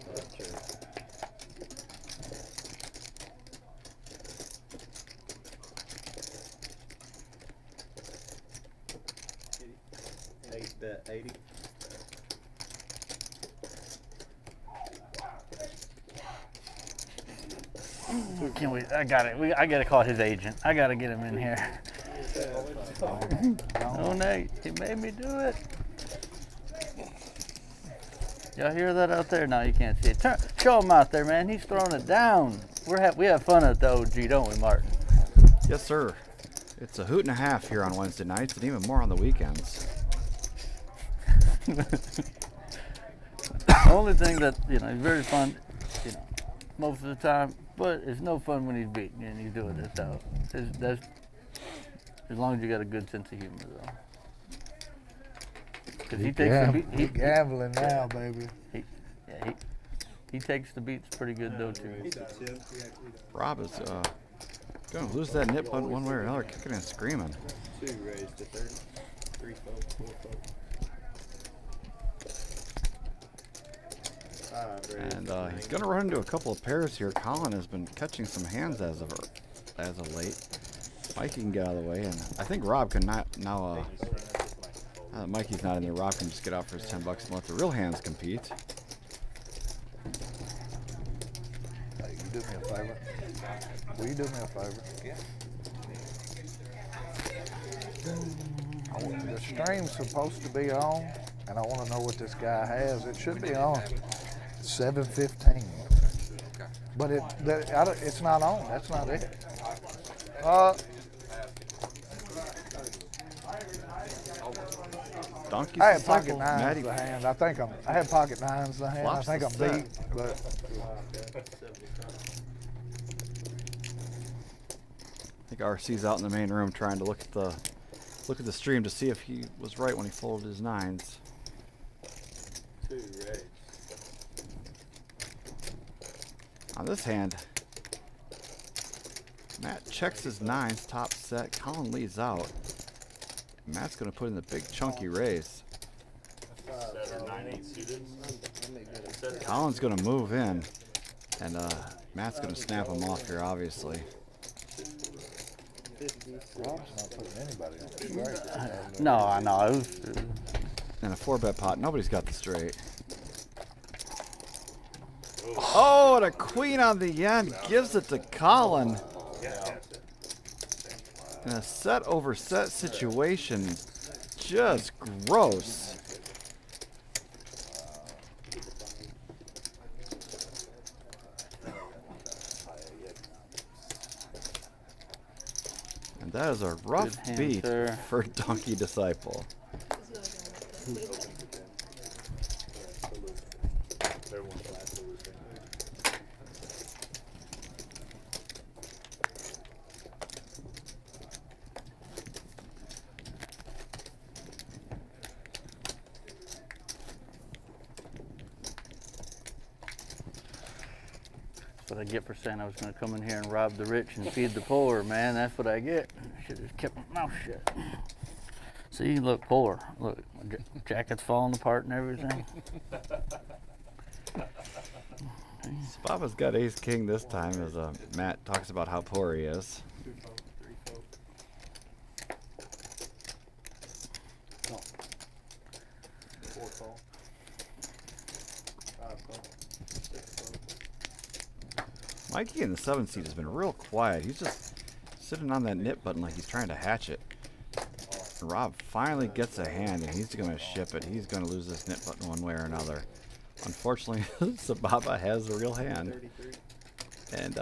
Eight bet 80. Can we? I got it. I gotta call his agent. I gotta get him in here. Oh, Nate, he made me do it. Y'all hear that out there? No, you can't see it. Show him out there, man. He's throwing it down. We have fun at the OG, don't we, Martin? Yes, sir. It's a hoot and a half here on Wednesday nights, and even more on the weekends. The only thing that he's very fun, most of the time, but it's no fun when he's beating you and he's doing this out. That's as long as you got a good sense of humor, though. Because he takes the beat. He gambling now, baby. He takes the beats pretty good though too. Rob is gonna lose that nip button one way or another, kicking and screaming. 2 raised to 30. 3 fold, 4 fold. 5 raised. And he's gonna run into a couple of pairs here. Colin has been catching some hands as of late. Mikey can get out of the way, and I think Rob can now that Mikey's not in there, Rob can just get out for his $10 and let the real hands compete. Hey, you do me a favor? Will you do me a favor? Yeah. The stream's supposed to be on, and I want to know what this guy has. It should be on 7:15. But it's not on. That's not it. Donkey I had pocket Matty. nines the hand. I had pocket nines the hand. Flops I think the I'm set. beat, but I think RC's out in the main room trying to look at the stream to see if he was right when he folded his nines. 2 raised. On this hand, Matt checks his nines, top set. Colin leads out. Matt's going to put in the big chunky raise. 7, 9, 8 suited. Colin's going to move in, and Matt's going to snap him off here, obviously. Rob's not putting anybody on the straight. No, I know. And a 4-bet pot. Nobody's got the straight. Oh, and a queen on the end gives it to Colin. In a set over set situation, just gross. And that is a rough hand, beat sir. for Donkey Disciple. That's what I get for saying I was going to come in here and rob the rich and feed the poor, man. That's what I get. Should have kept my mouth shut. See, look, poor. Look, my jacket's falling apart and everything. Baba's got ace king this time as Matt talks about how poor he is. 2 fold, 3 fold. 4 fold. 5 fold. 6 fold. Mikey in the 7th seat has been real quiet. He's just sitting on that nip button like he's trying to hatch it. And Rob finally gets a hand and he's going to ship it. He's going to lose this nip button one way or another. Unfortunately, Sababa has a real hand. 33. And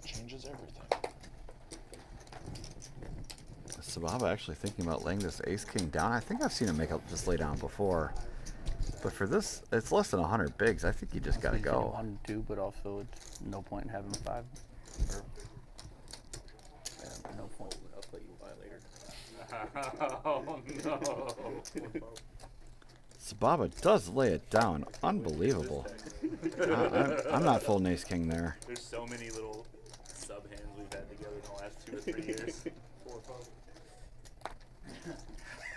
Changes everything. Sababa actually thinking about laying this ace king down. I think I've seen him make this lay down before. But for this, it's less than 100 bigs. I think you just gotta go. 102, but also it's no point in having 5. Or, no point. I'll play you by later. Oh no. Sababa does lay it down. Unbelievable. I'm not full ace king there. There's so many little sub hands we've had together in the last 2 or 3 years.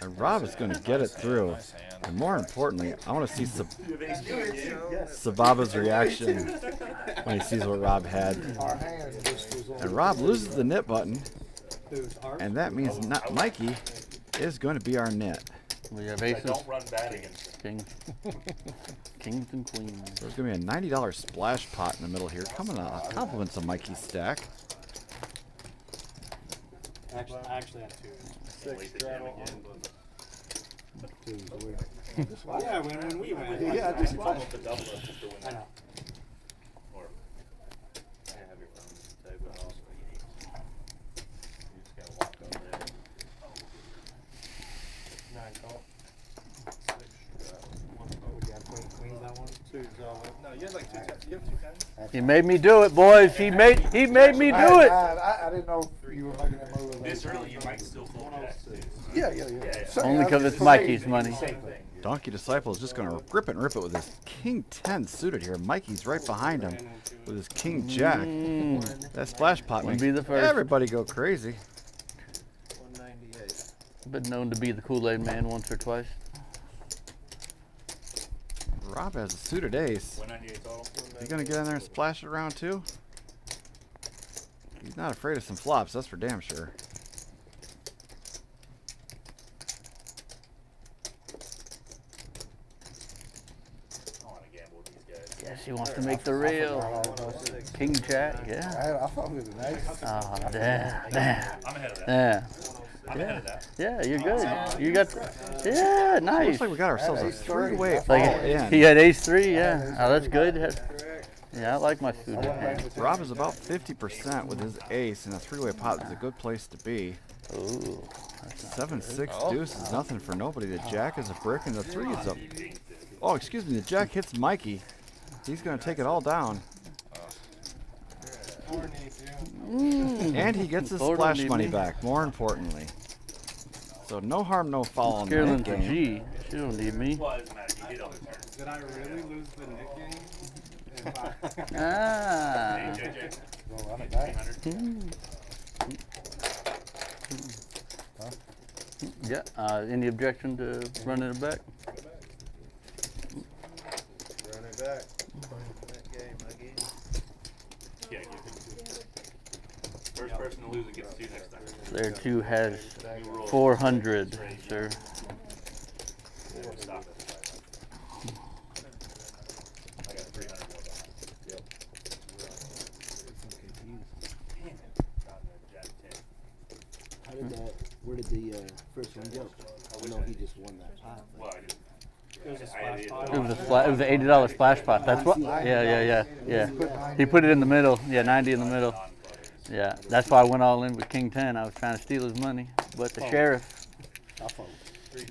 And Rob is going to get it through. Nice hand. And more importantly, I want to see Sababa's reaction when he sees what Rob had. Our hand just was on. And Rob loses the knit button. And that means Mikey is going to be our knit. We have I aces, don't run bad against him. kings and queens. So there's going to be a $90 splash pot in the middle here. Coming out compliments of Mikey's stack. Actually, I actually had 2. Can't wait to jam again. Yeah, when we went. Yeah, I just It's almost a double up just to win I that. know. Or I have your phone too, but also you just gotta walk over there. 9 call. 6. Would you have queens that one? 2's all up. No, you had like 2 times. You have 2 times? He made me do it, boys. He made me do it. I didn't know if you were making that move. this early, you might still fold jack too. Yeah. Only because it's Mikey's money. Same thing. Donkey Disciple is just going to grip it and rip it with his King 10 suited here. Mikey's right behind him with his King Jack. That splash pot Wouldn't makes be the first. everybody go crazy. 198. Been known to be the Kool-Aid man once or twice. Rob has a suited ace. 198 total. He's going to get in there and splash it around too? He's not afraid of some flops, that's for damn sure. I want to gamble with these guys. Yes, he wants to make the real. King Jack, yeah. I thought it was an ace. Oh, damn. I'm ahead of that. Yeah. I'm ahead of that. Yeah, you're good. You got, yeah, nice. Looks like we got ourselves a three-way all Like in. he had ace 3, yeah. Oh, that's good. Yeah, I like my suited hand. Rob is about 50% with his ace, and a three-way pot is a good place to be. Ooh. 7-6 deuce is nothing for nobody. The jack is a brick, and the 3 is up. Oh, excuse me. The jack hits Mikey. He's going to take it all down. And he gets his Lord splash don't need money me. back, more importantly. So no harm, no foul on that Carolyn's a game. G. She don't need me. Well, it doesn't matter. You did all the turns. Did I really lose the nickname? Ah. Hey, JJ. Well, run it back. 300. Yeah. Any objection to running it back? Run it back. That game again. Yeah, give him 2. First person to lose it gets 2 next time. Their 2 has You roll 400, sir. Stop it. I got 300 more dollars. Yep. Damn it. Got a jack 10. How did that? Where did the first one go? I know he just won that pot. Well, I did. It was a I splash had pot. It was an $80 splash pot. That's what. Yeah. He put it in the middle. Yeah, 90 in the middle. Yeah, that's why I went all in with King 10. I was trying to steal his money, but the sheriff, I fold.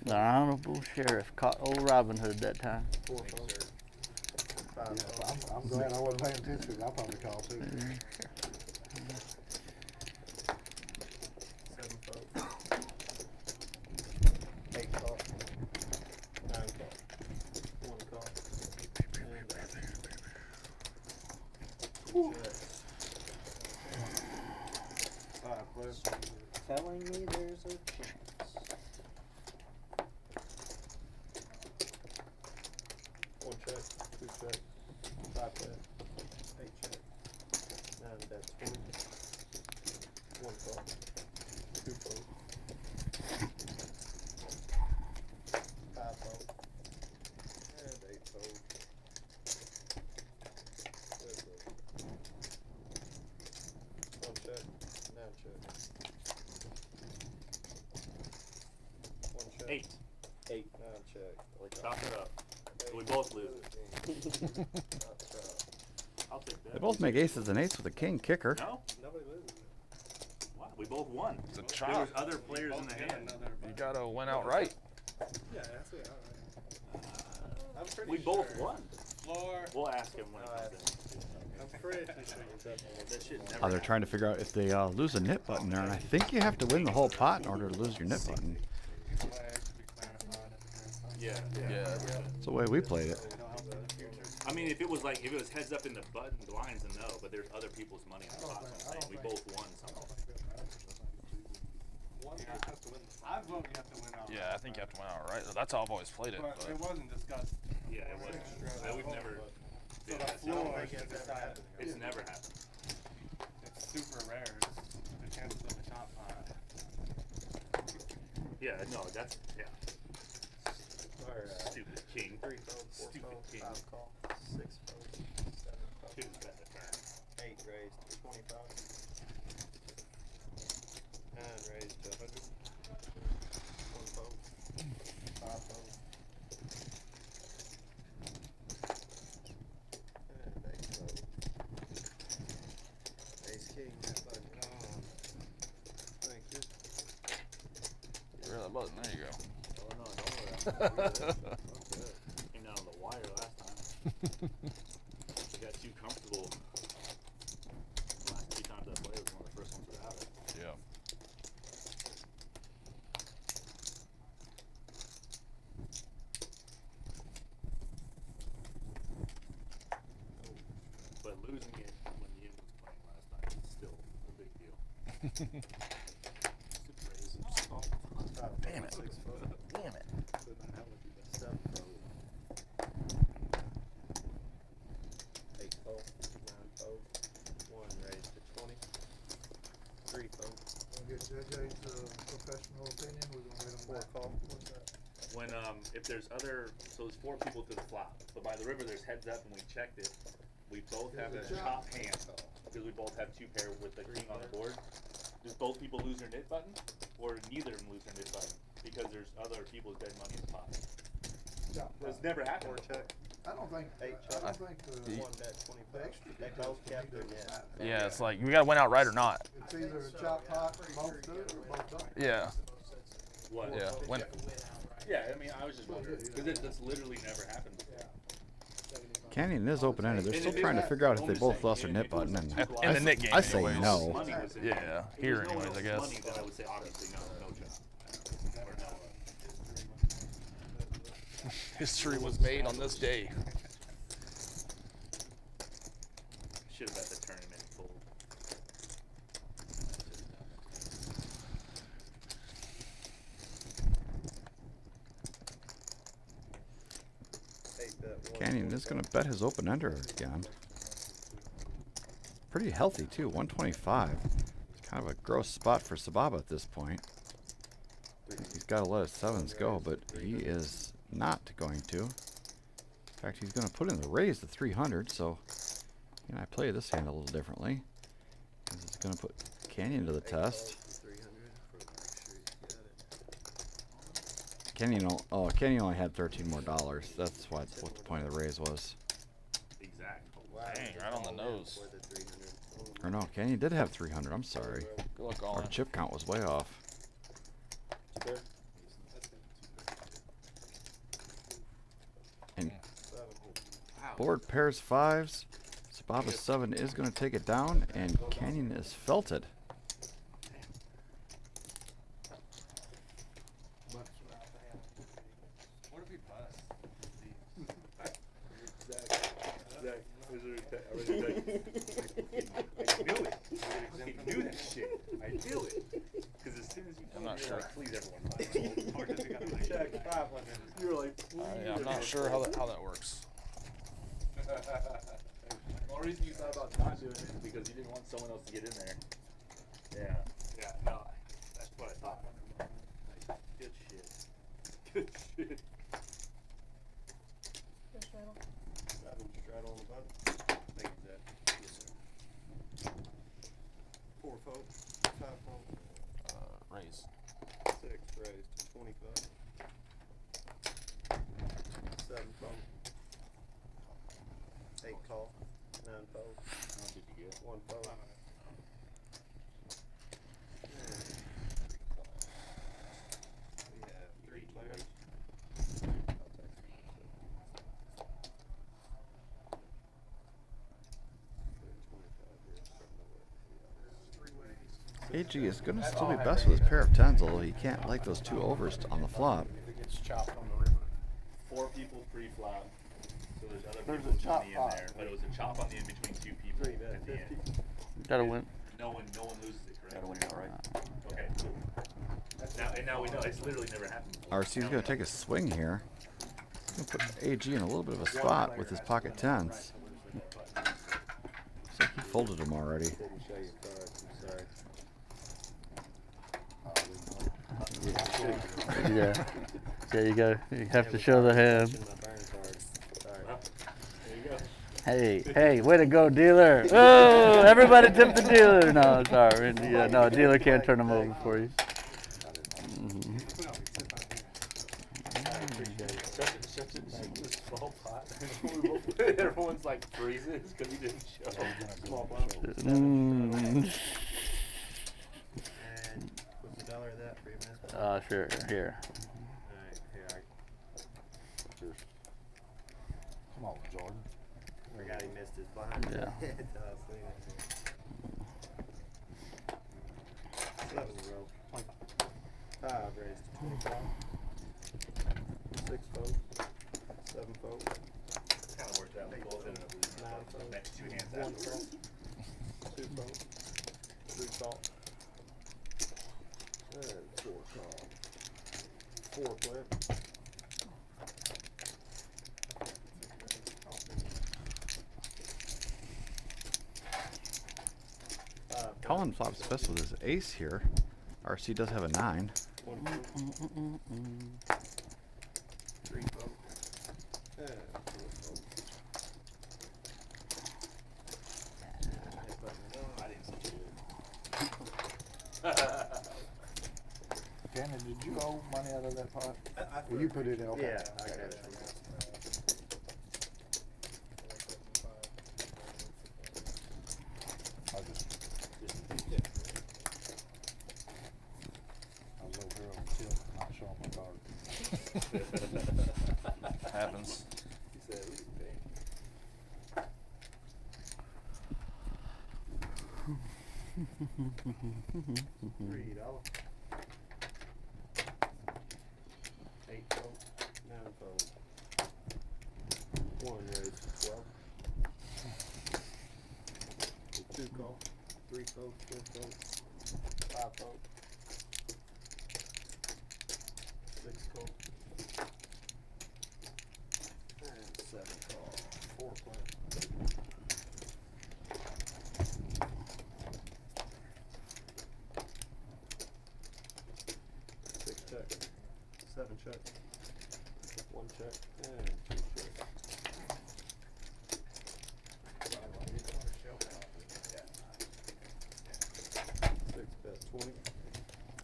the honorable sheriff, caught old Robin Hood that time. 4 folds. 5 folds. I'm glad I wasn't paying attention. I probably called too. 7 folds. 8 call. 9 call. 1 call. And 5 player. Telling me there's a chance. 1 check. 2 check. 5 player. 8 check. 9 bet. 20. 1 call. 2 fold. 5 fold. And 8 fold. 1 check. 9 check. 1 check. 8. 8. 9 check. Chop it up. So we both lose. I'll take that. They both make aces and eights with a king kicker. No? Nobody loses. Wow, we both won. It's a There was chop. other players in the hand. You gotta win outright. Yeah, that's it. All right. I'm pretty We sure. both won. Floor. We'll ask him when he comes in. I'm pretty sure. That shit never Oh, they're trying to figure out if they lose a nit button there, and I think you have to win the whole pot in order to lose your nit button. Yeah. That's the way we played it. I mean, if it was heads up in the button blinds, then no. But there's other people's money on the pot. So I'm saying we both won something. I vote you have to win out. Yeah, I think you have to win outright. That's how I've always played it. But But it wasn't discussed. Yeah, it was. We've never. So the floor gets decided. It's never happened. It's super rare. It's the chances of a top pot. Yeah, no, that's Or, stupid king. 3 fold, 4 Stupid fold, king. 5 call, 6 fold, 7 fold, Two bet the turn. 8 raised to 25, 9 raised to 100, 1 fold, 5 fold, and 8 fold. Ace king, that button gone. Thank you. Get rid of that button. There you go. Oh no, don't worry. Came down on the wire last time. I got too comfortable. The last 3 times I played was one of the first ones without it. Yeah. But losing it when Ian was playing last night is still a big deal. Damn it. 6 fold. Damn it. 7 fold. 8 fold. 9 fold. 1 raised to 20. 3 fold. We'll get JJ's professional opinion. We're gonna wait on 4 that. call. When if there's so there's 4 people to the flop. So by the river there's heads up and we checked it. We both have a top hand because we both have 2 pair with the king on the board. Does both people lose their nit button, or neither of them lose their nit button because there's other people's dead money in the pot? Yeah, It's never happened. 4 check. I don't think, 8 I check. don't think the 1 bet 25. extra They details both to me kept doesn't it, matter. Yeah, it's like you gotta win outright or not. It's either a chop pot, both do it, or both don't. Yeah. What? Yeah. When Yeah, I mean, I was just wondering because that's literally never happened before. Canyon is open-ended. They're still trying to figure out if they both lost their nit button, and in the nit game, I say anyways. no. Money was in Yeah, If here there's no one anyways, I else's guess. Money, then I would say obviously no chop. Or no. History was made on this day. Should have bet the tournament full. Canyon is going to bet his open-ender again. Pretty healthy, too, 125. It's kind of a gross spot for Sababa at this point. He's got to let his 7s go, but he is not going to. In fact, he's going to put in the raise to 300, so I play this hand a little differently. He's going to put Canyon to the test. Canyon only had $13 more. That's what the point of the raise was. Exactly. Dang, right on the nose. Or no, Canyon did have 300. I'm sorry. Good luck, Our Colin. chip count was way off. And board pairs 5s. Sababa's 7 is going to take it down, and Canyon is felted. What if he busts? I knew that shit. I knew it. Because as soon as you I'm not you're sure. like, please everyone. Or does he gotta make check 500? You're like, Yeah, I'm not sure how that works. The only reason you thought about not doing it is because you didn't want someone else to get in there. Yeah. Yeah, no. That's what I thought. Like, good shit. Good shit. Straddle on the button. Thank you, Zach. Yes, sir. 4 fold. 5 fold. Raise. 6 raised to 25. 7 fold. 8 call. 9 fold. How much did you get? 1 fold. We have 3 players. I'll text AG is going to still be best with his pair of tens, although he can't like those two overs on the flop. If it gets chopped on the river. 4 people pre-flop. So there's other people's money in there, but it was a chop on the in between 2 people at the end. Gotta win. No one loses it, correct? Gotta win outright. Okay, cool. Now we know it's literally never happened before. RC's going to take a swing here. He's going to put AG in a little bit of a spot with his pocket tens. Looks like he folded them already. Didn't show your cards, I'm sorry. Yeah. Yeah, you have to show the hand. My burn cards. Sorry. There you go. Hey, way to go, dealer. Oh, everybody tip the dealer. No, sorry. Yeah, no, dealer can't turn them over for you. Such a small pot. Everyone's like freezes because he didn't show. Small pot. Mm. And what's the dollar of that for your mess? Sure, here. Alright, here, Come on, Jordan. I forgot he missed his blind. Yeah. Seven roll. 5 raised to 25. 6 folds. 7 folds. Kind of worked out. They both ended up losing 9 the folds. next 2 hands 1 afterwards. fold. 2 folds. 3 salt. And 4 call. 4 flip. Colin flops best with his ace here. RC does have a 9. 1 fold. 3 fold. And 4 fold. Shannon, did you owe money out of that pot? Well, you put it in. Okay. Yeah, I got it. I was over here on the tilt, not showing my card. Happens. He said we can pay. $3. 8 fold. 9 fold. 1 raise to 12. 2 call. 3 fold. 4 fold. 5 fold. 6 call. And 7 call. 4 play. Check. 7 check. 1 check. And 2 check. 6 bet 20.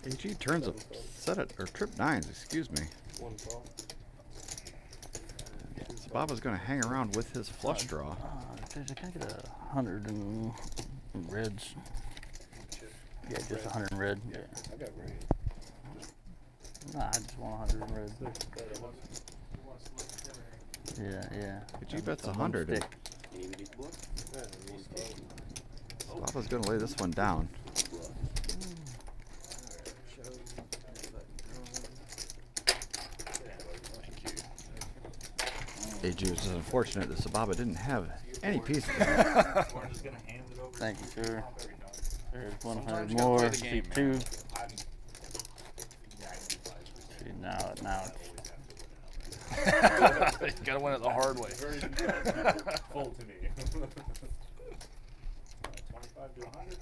AG turns a set it, or trip 9s, excuse me. 1 call. So Baba's going to hang around with his flush draw. Can I get 100 in reds? Yeah, just 100 in red. Yeah. I got red. Nah, I just want 100 in red. Yeah. AG bets 100. and Baba's going to lay this one down. AG was unfortunate that Sababa didn't have any pieces. Thank you, sir. There's 100 you gotta more. play the game, See 2. man. See, now You gotta win it the hard way. Full to me. 25 to 100.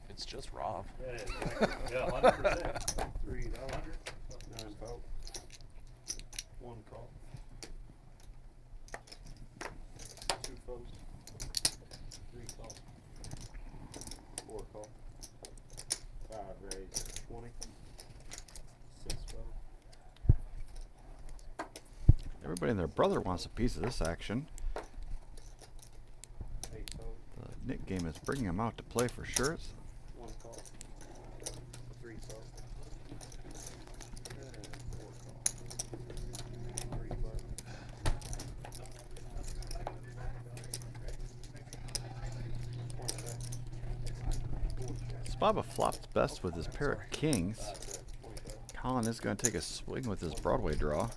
It's just Rob. Yeah, exactly. Yeah, 100%. $3. 9 fold. 1 call. 2 folds. 3 call. 4 call. 5 raise. 20. 6 fold. Everybody and their brother wants a piece of this action. 8 fold. The Nick game is bringing him out to play for sure. 1 call. 3 fold. And 4 call. 3 fold. 1 check. Baba flops best with his pair of kings. Colin is going to take a swing with his Broadway draw.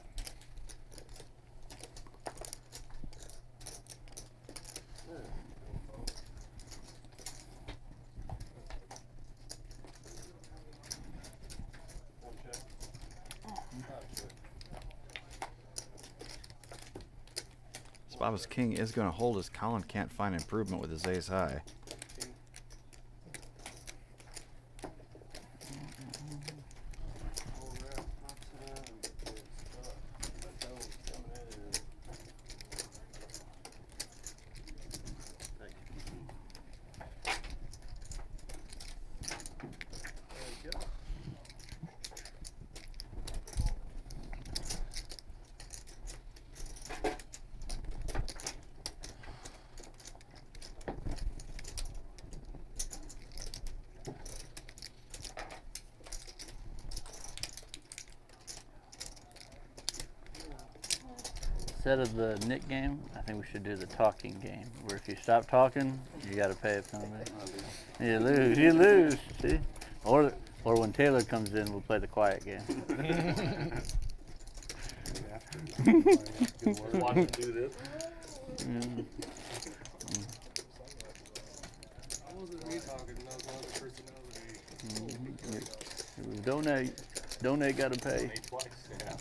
Baba's king is going to hold as Colin can't find improvement with his ace high. Instead of the Nick game, I think we should do the talking game, where if you stop talking, you got to pay a penalty. You lose, you lose. See, or when Taylor comes in, we'll play the quiet game. Watch him do this. That wasn't me talking, that was one of the personalities. Donate, got to pay. Twice, yeah.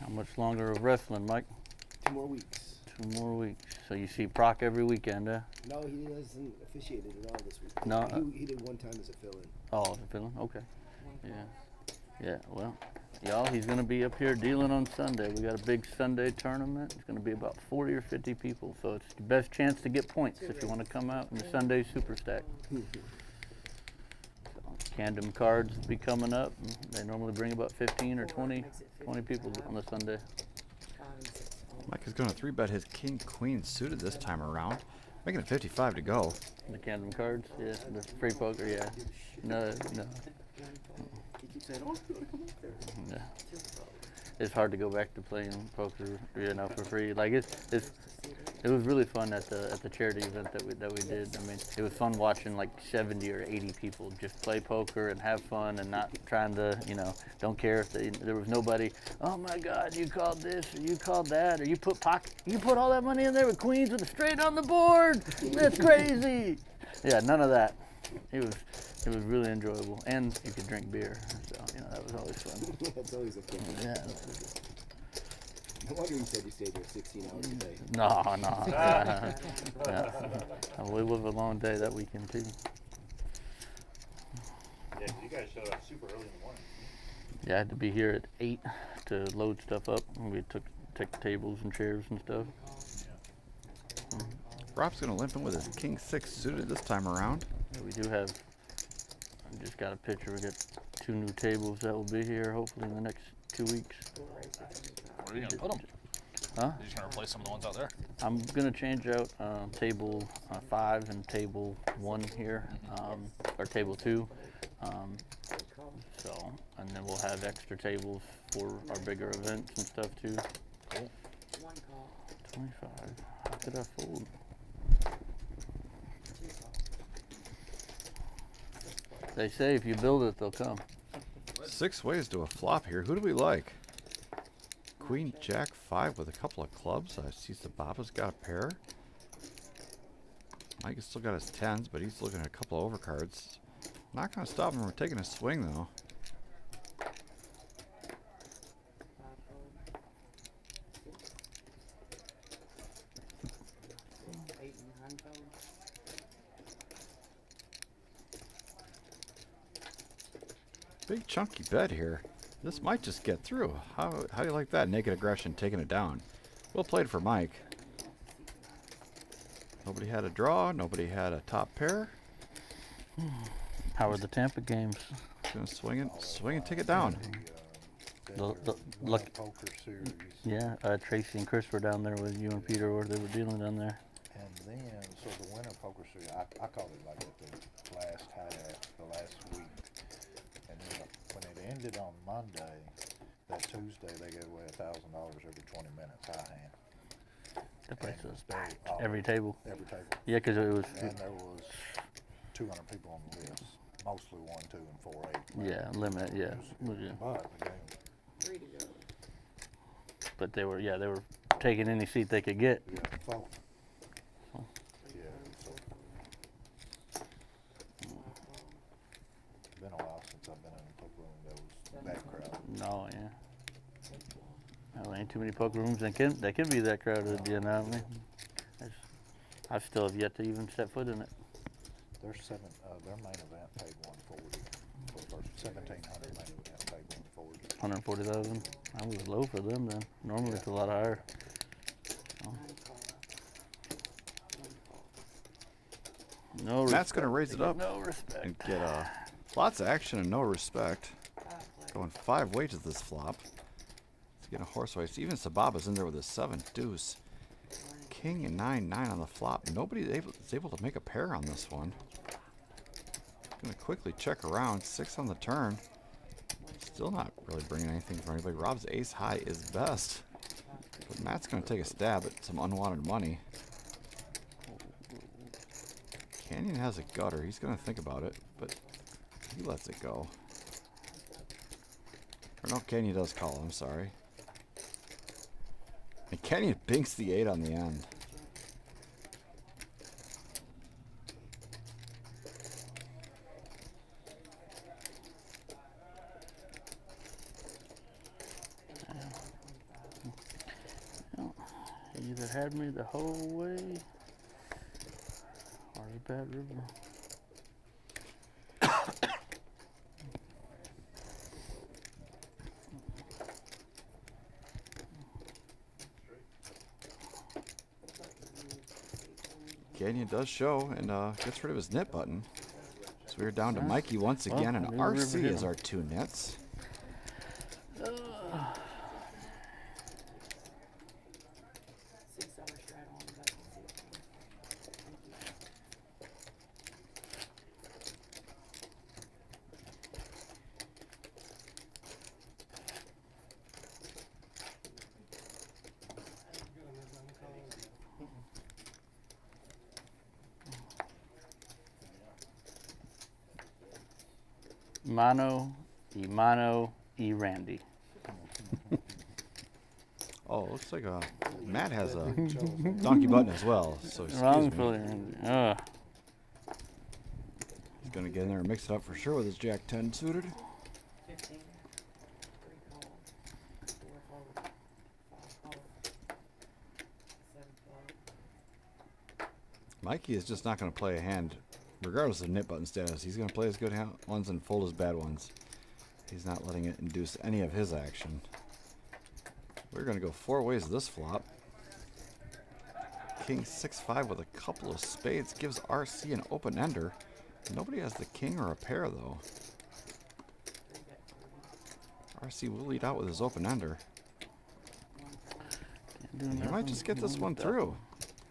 How much longer of wrestling, Mike? 2 more weeks. 2 more weeks. So you see Proc every weekend, huh? No, he hasn't officiated at all this week. No, He did one time as a fill-in. Oh, the feeling? Okay. Yeah. Yeah, well, y'all, he's going to be up here dealing on Sunday. We got a big Sunday tournament. It's going to be about 40 or 50 people. So it's the best chance to get points if you want to come out in the Sunday Super Stack. Candom cards will be coming up. They normally bring about 15 or 20 people on the Sunday. Mike is going to 3-bet his king queen suited this time around, making it 55 to go. The Candom cards, yeah, the free poker, yeah. No. He keeps saying, "Oh, I'm gonna come up there." Yeah. It's hard to go back to playing poker, for free. Like it was really fun at the charity event that we did. I mean, it was fun watching like 70 or 80 people just play poker and have fun and not trying to, don't care if there was nobody. Oh my God, you called this or you called that or you put all that money in there with queens with a straight on the board. That's crazy. Yeah, none of that. It was really enjoyable, and you could drink beer, so that was always fun. That's always a thing. Yeah. No wonder you said you stayed there 16 hours a day. No. Yeah. We live a long day that weekend too. Yeah, 'cause you guys showed up super early in the morning. Yeah, I had to be here at 8 to load stuff up. We took tables and chairs and stuff. Rob's going to limp in with his king 6 suited this time around. Yeah, we do have. I just got a picture. We got 2 new tables that will be here hopefully in the next 2 weeks. Where are you gonna put them? Huh? You're just gonna replace some of the ones out there? I'm gonna change out table 5 and table 1 here, or table 2. And then we'll have extra tables for our bigger events and stuff too. Cool. 25. How could I fold? They say if you build it, they'll come. 6 ways to a flop here. Who do we like? Queen Jack 5 with a couple of clubs. I see Sababa's got a pair. Mike has still got his 10s, but he's looking at a couple of overcards. Not going to stop him from taking a swing though. Big chunky bet here. This might just get through. How do you like that? Naked aggression taking it down. Well played for Mike. Nobody had a draw. Nobody had a top pair. How are the Tampa games? Gonna swing and take it down. Look. Poker series. Yeah, Tracy and Chris were down there with you and Peter, or they were dealing down there. And then, so the winner poker series. I called it like at the last half, the last week. And then when it ended on Monday, that Tuesday they gave away $1,000 every 20 minutes, high hand. That place And was they packed. all- Every table. Every table. Yeah, 'cause it was. And there was 200 people on the list, mostly 1, 2, and 4, 8. Yeah, limit. Yeah. Yeah. But the game, Free to go. But they were taking any seat they could get. yeah, 4. Yeah, so. Been a while since I've been in a poker room that was that crowded. No, yeah. Well, ain't too many poker rooms that can be that crowded, you know what I mean? I still have yet to even set foot in it. Their main event paid 140 for the first 1,700 main event paid 140. 140,000. I was low for them then. Normally it's a lot higher. Oh. No Matt's going to raise it up No respect. and get lots of action and no respect. Going 5 wages this flop. He's getting a horse race. Even Sababa's in there with his 7 deuce. King and 9-9 on the flop. Nobody is able to make a pair on this one. Going to quickly check around. 6 on the turn. Still not really bringing anything for anybody. Rob's ace high is best. But Matt's going to take a stab at some unwanted money. Canyon has a gutter. He's going to think about it, but he lets it go. Or no, Canyon does call. I'm sorry. And Canyon binks the 8 on the end. He either had me the whole way or the bad river. Canyon does show and gets rid of his knit button. So we're down to Mikey once again, and Well, RC is our 2 nits. Imano, Randy. Oh, looks like Matt has a donkey button as well. So excuse me. Wrongfully Randy. He's gonna get in there and mix it up for sure with his Jack 10 suited. 15. 3 call. 4 call. 5 call. 7 call. Mikey is just not gonna play a hand, regardless of knit button status. He's gonna play his good ones and fold his bad ones. He's not letting it induce any of his action. We're gonna go 4 ways this flop. King 6-5 with a couple of spades gives RC an open ender. Nobody has the king or a pair though. RC will lead out with his open ender. And he might just get this one through.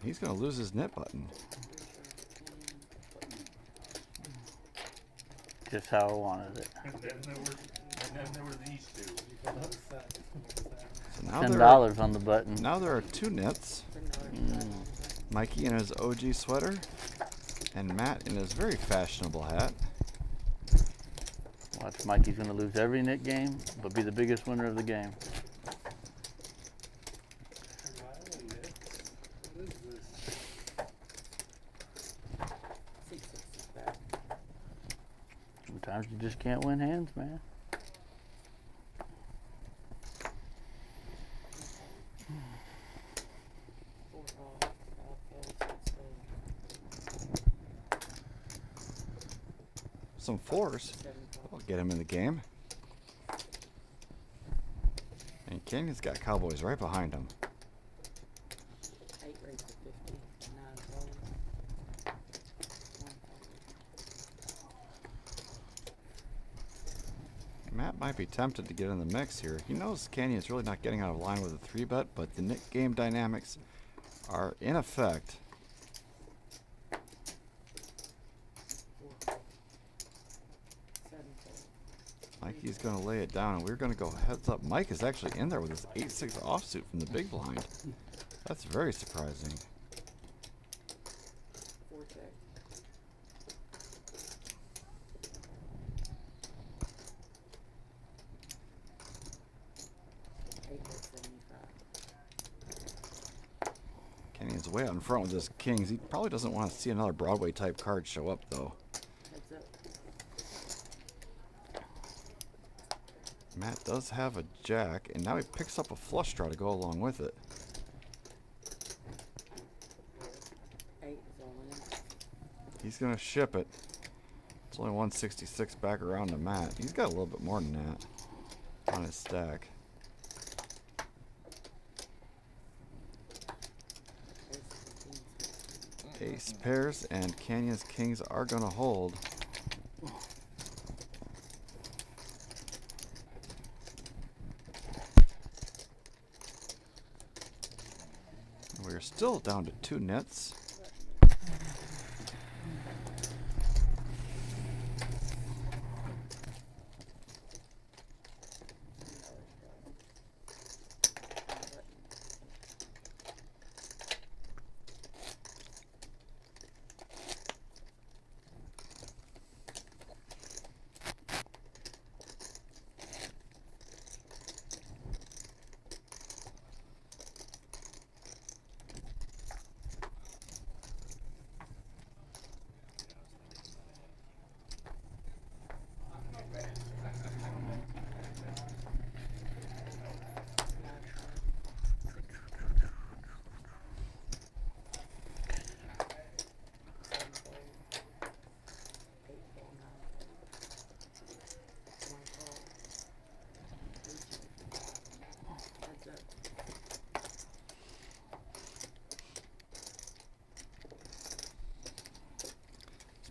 He's gonna lose his knit button. Just how I wanted it. And then there were these 2. So now $10 on the button. Now there are 2 nits. Mikey in his OG sweater, and Matt in his very fashionable hat. Watch, Mikey's gonna lose every knit game, but be the biggest winner of the game. Sometimes you just can't win hands, man. Some 4s. I'll get him in the game. And Canyon's got Cowboys right behind him. 8 rates of 50. 9 fold. 1 fold. Matt might be tempted to get in the mix here. He knows Canyon's really not getting out of line with a 3-bet, but the knit game dynamics are in effect. Mikey's going to lay it down, and we're going to go heads up. Mike is actually in there with his 8-6 offsuit from the big blind. That's very surprising. 4 check. 8.75. Kenny's way out in front with his kings. He probably doesn't want to see another Broadway type card show up, though. Heads up. Matt does have a jack, and now he picks up a flush draw to go along with it. 8 is all in. He's going to ship it. It's only 166 back around to Matt. He's got a little bit more than that on his stack. Ace pairs and Canyon's kings are going to hold. We're still down to 2 nets.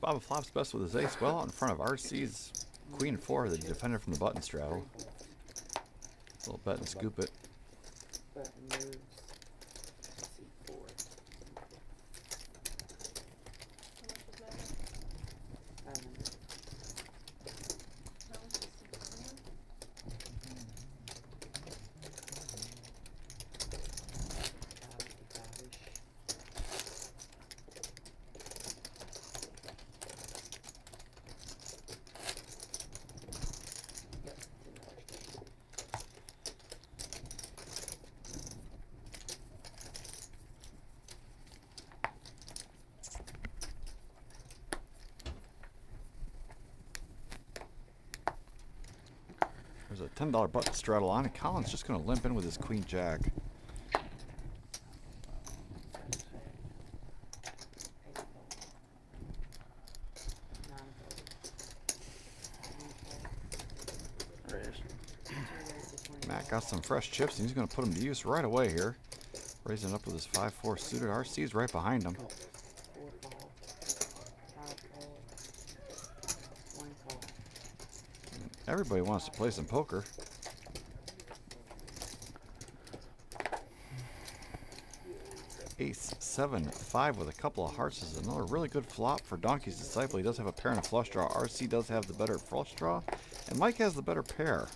Baba flops best with his ace well out in front of RC's queen 4, the defender from the button straddle. Little bet and scoop it. Button moves. C4. How much was that? 500. There's a $10 button straddle on, and Colin's just going to limp in with his queen jack. Matt got some fresh chips, and he's going to put them to use right away here. Raising up with his 5-4 suited. RC's right behind him. 4 call. 5 call. 1 call. Everybody wants to play some poker. Ace 7-5 with a couple of hearts is another really good flop for Donkey's Disciple. He does have a pair and a flush draw. RC does have the better flush draw, and Mike has the better pair.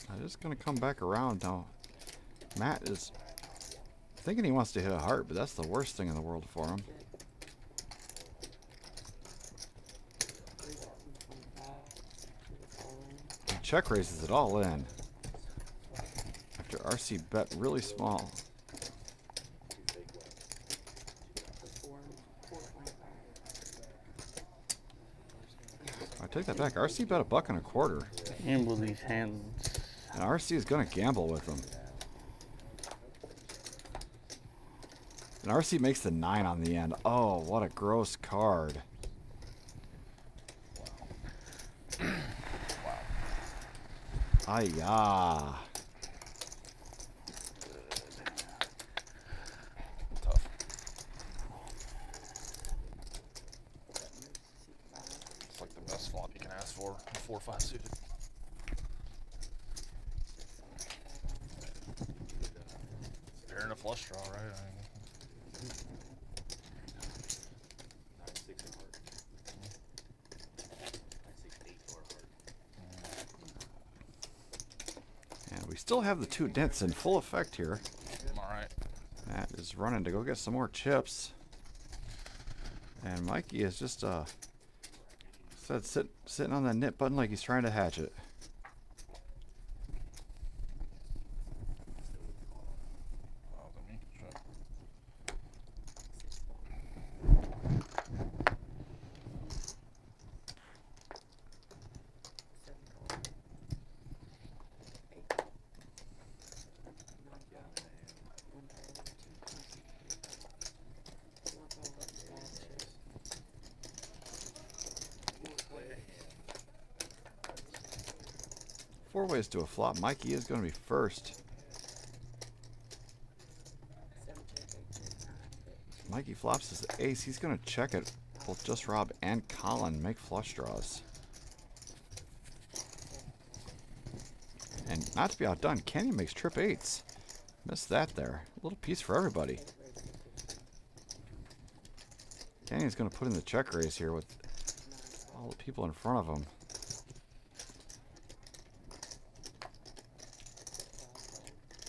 I'm just going to come back around now. Matt is thinking he wants to hit a heart, but that's the worst thing in the world for him. He check raises it all in. After RC bet really small. I take that back. RC bet $1.25. And with these hands. And RC is going to gamble with him. And RC makes the 9 on the end. Oh, what a gross card. Ay-ya. Tough. It's like the best flop you can ask for. 4-5 suited. in a flush draw, right? I mean, 9-6 and heart. 9-6-8 or heart. And we still have the 2 dents in full effect here. alright. Matt is running to go get some more chips. And Mikey is just sitting on that knit button like he's trying to hatch it. Oh, is that me? Shit. Four ways to a flop. Mikey is going to be first. Mikey flops his ace. He's going to check it. Both Just Rob and Colin make flush draws. And not to be outdone, Kenny makes trip eights. Missed that there. A little piece for everybody. Kenny's going to put in the check raise here with all the people in front of him.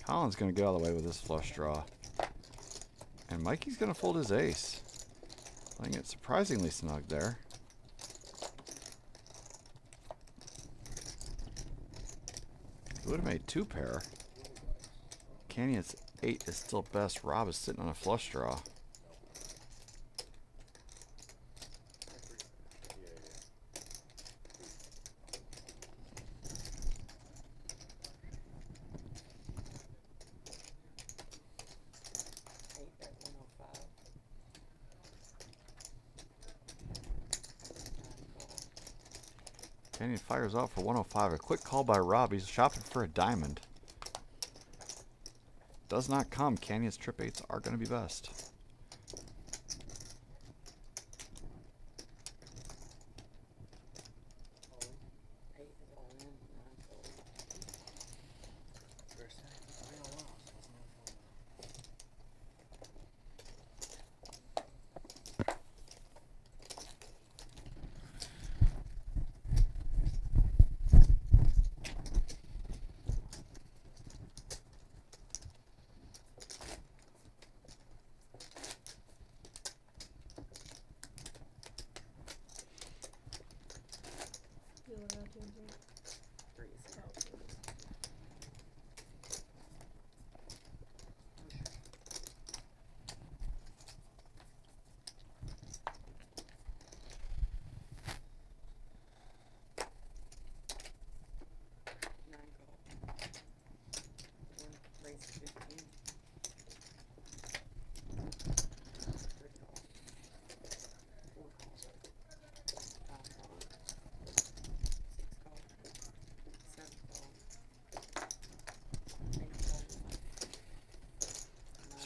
Colin's going to get out of the way with this flush draw. And Mikey's going to fold his ace. Playing it surprisingly snug there. He would have made 2 pair. Canyon's 8 is still best. Rob is sitting on a flush draw. Canyon fires out for 105. A quick call by Rob. He's shopping for a diamond. Does not come. Canyon's trip eights are going to be best.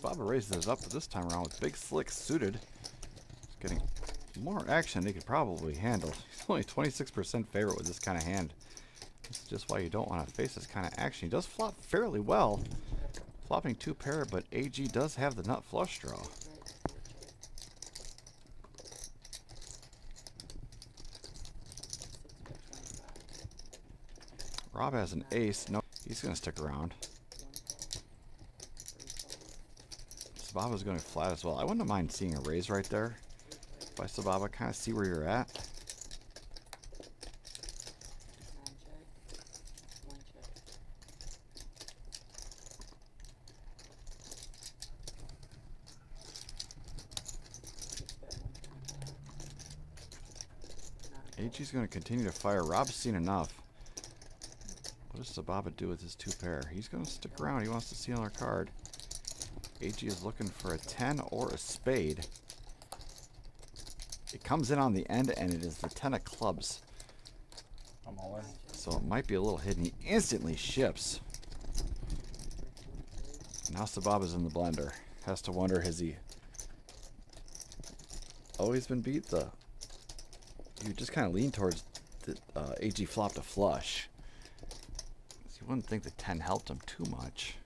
Baba raises it up, but this time around with big slick suited. He's getting more action than he could probably handle. He's only 26% favorite with this kind of hand. This is just why you don't want to face this kind of action. He does flop fairly well. Flopping 2 pair, but AG does have the nut flush draw. Rob has an ace. No, he's going to stick around. Sababa's going flat as well. I wouldn't mind seeing a raise right there by Sababa. Kind of see where you're at. AG's going to continue to fire. Rob's seen enough. What does Sababa do with his 2 pair? He's going to stick around. He wants to see another card. AG is looking for a 10 or a spade. It comes in on the end, and it is the 10 of clubs. I'm all in. So it might be a little hidden. He instantly ships. Now Sababa's in the blender. Has to wonder, has he always been beat? You just kind of lean towards the AG flopped a flush. So you wouldn't think the 10 helped him too much.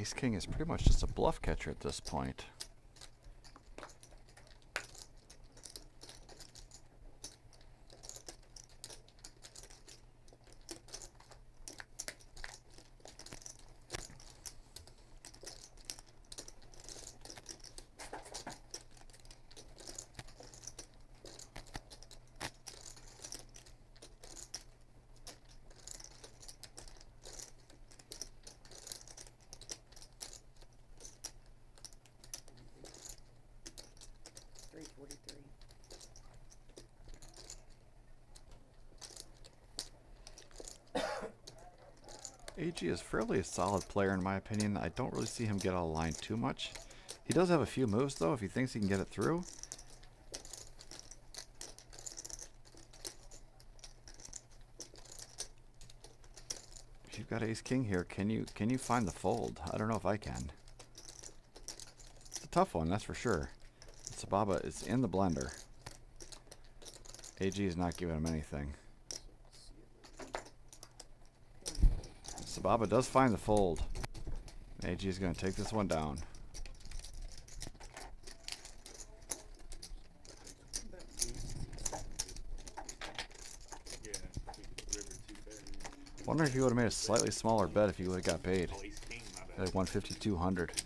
Ace King is pretty much just a bluff catcher at this point. AG is fairly a solid player in my opinion. I don't really see him get out of line too much. He does have a few moves though if he thinks he can get it through. If you've got Ace King here, can you find the fold? I don't know if I can. It's a tough one, that's for sure. Sababa is in the blender. AG is not giving him anything. Sababa does find the fold. AG is going to take this one down. Wonder if he would have made a slightly smaller bet if he would have got paid. Like 150, 200.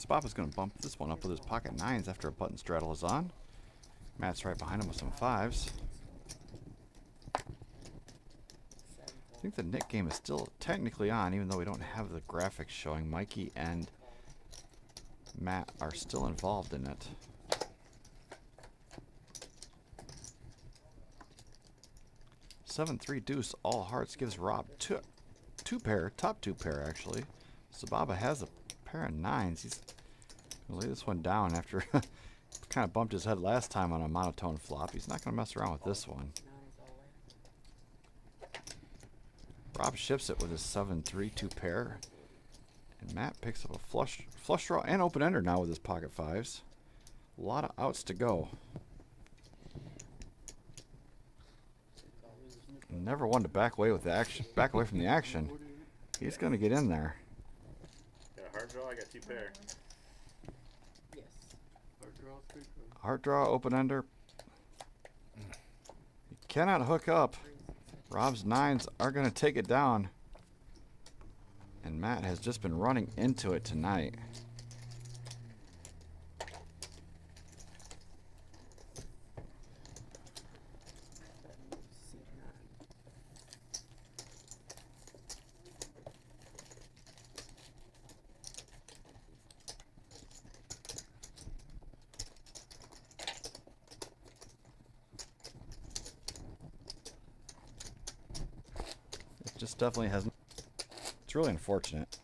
Sababa's going to bump this one up with his pocket nines after a button straddle is on. Matt's right behind him with some fives. I think the Nick game is still technically on, even though we don't have the graphics showing. Mikey and Matt are still involved in it. Seven, three, deuce, all hearts gives Rob two pair, top two pair actually. Sababa has a pair of nines. He's gonna lay this one down after kind of bumped his head last time on a monotone flop. He's not gonna mess around with this one. Rob shifts it with his 7-3 two pair, and Matt picks up a flush draw and open ender now with his pocket fives. A lot of outs to go. Never one to back away with the action. Back away from the action. He's gonna get in there. Got a hard draw. I got two pair. Yes. Hard draw, open ender. cannot hook up. Rob's nines are going to take it down. And Matt has just been running into it tonight. Just definitely hasn't. It's really unfortunate.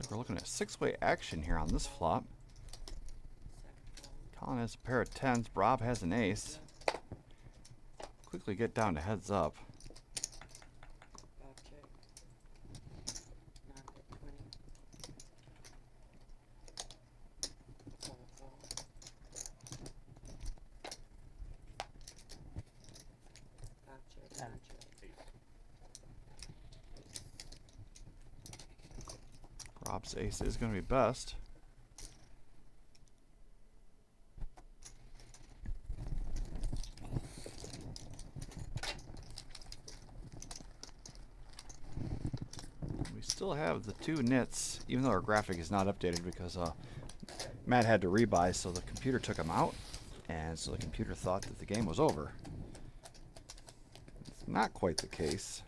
So we're looking at six-way action here on this flop. Colin has a pair of tens. Rob has an ace. Quickly get down to heads up. Rob's ace is going to be best. We still have the two nits, even though our graphic is not updated because Matt had to rebuy, so the computer took him out, and so the computer thought that the game was over. It's not quite the case.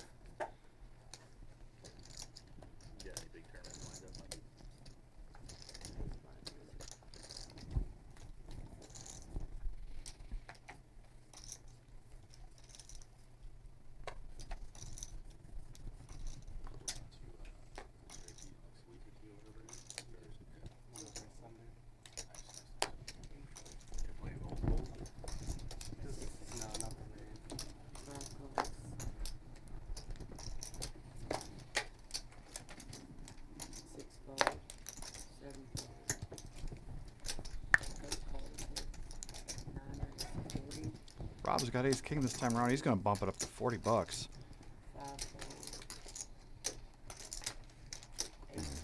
Rob's got ace king this time around. He's going to bump it up to 40 bucks.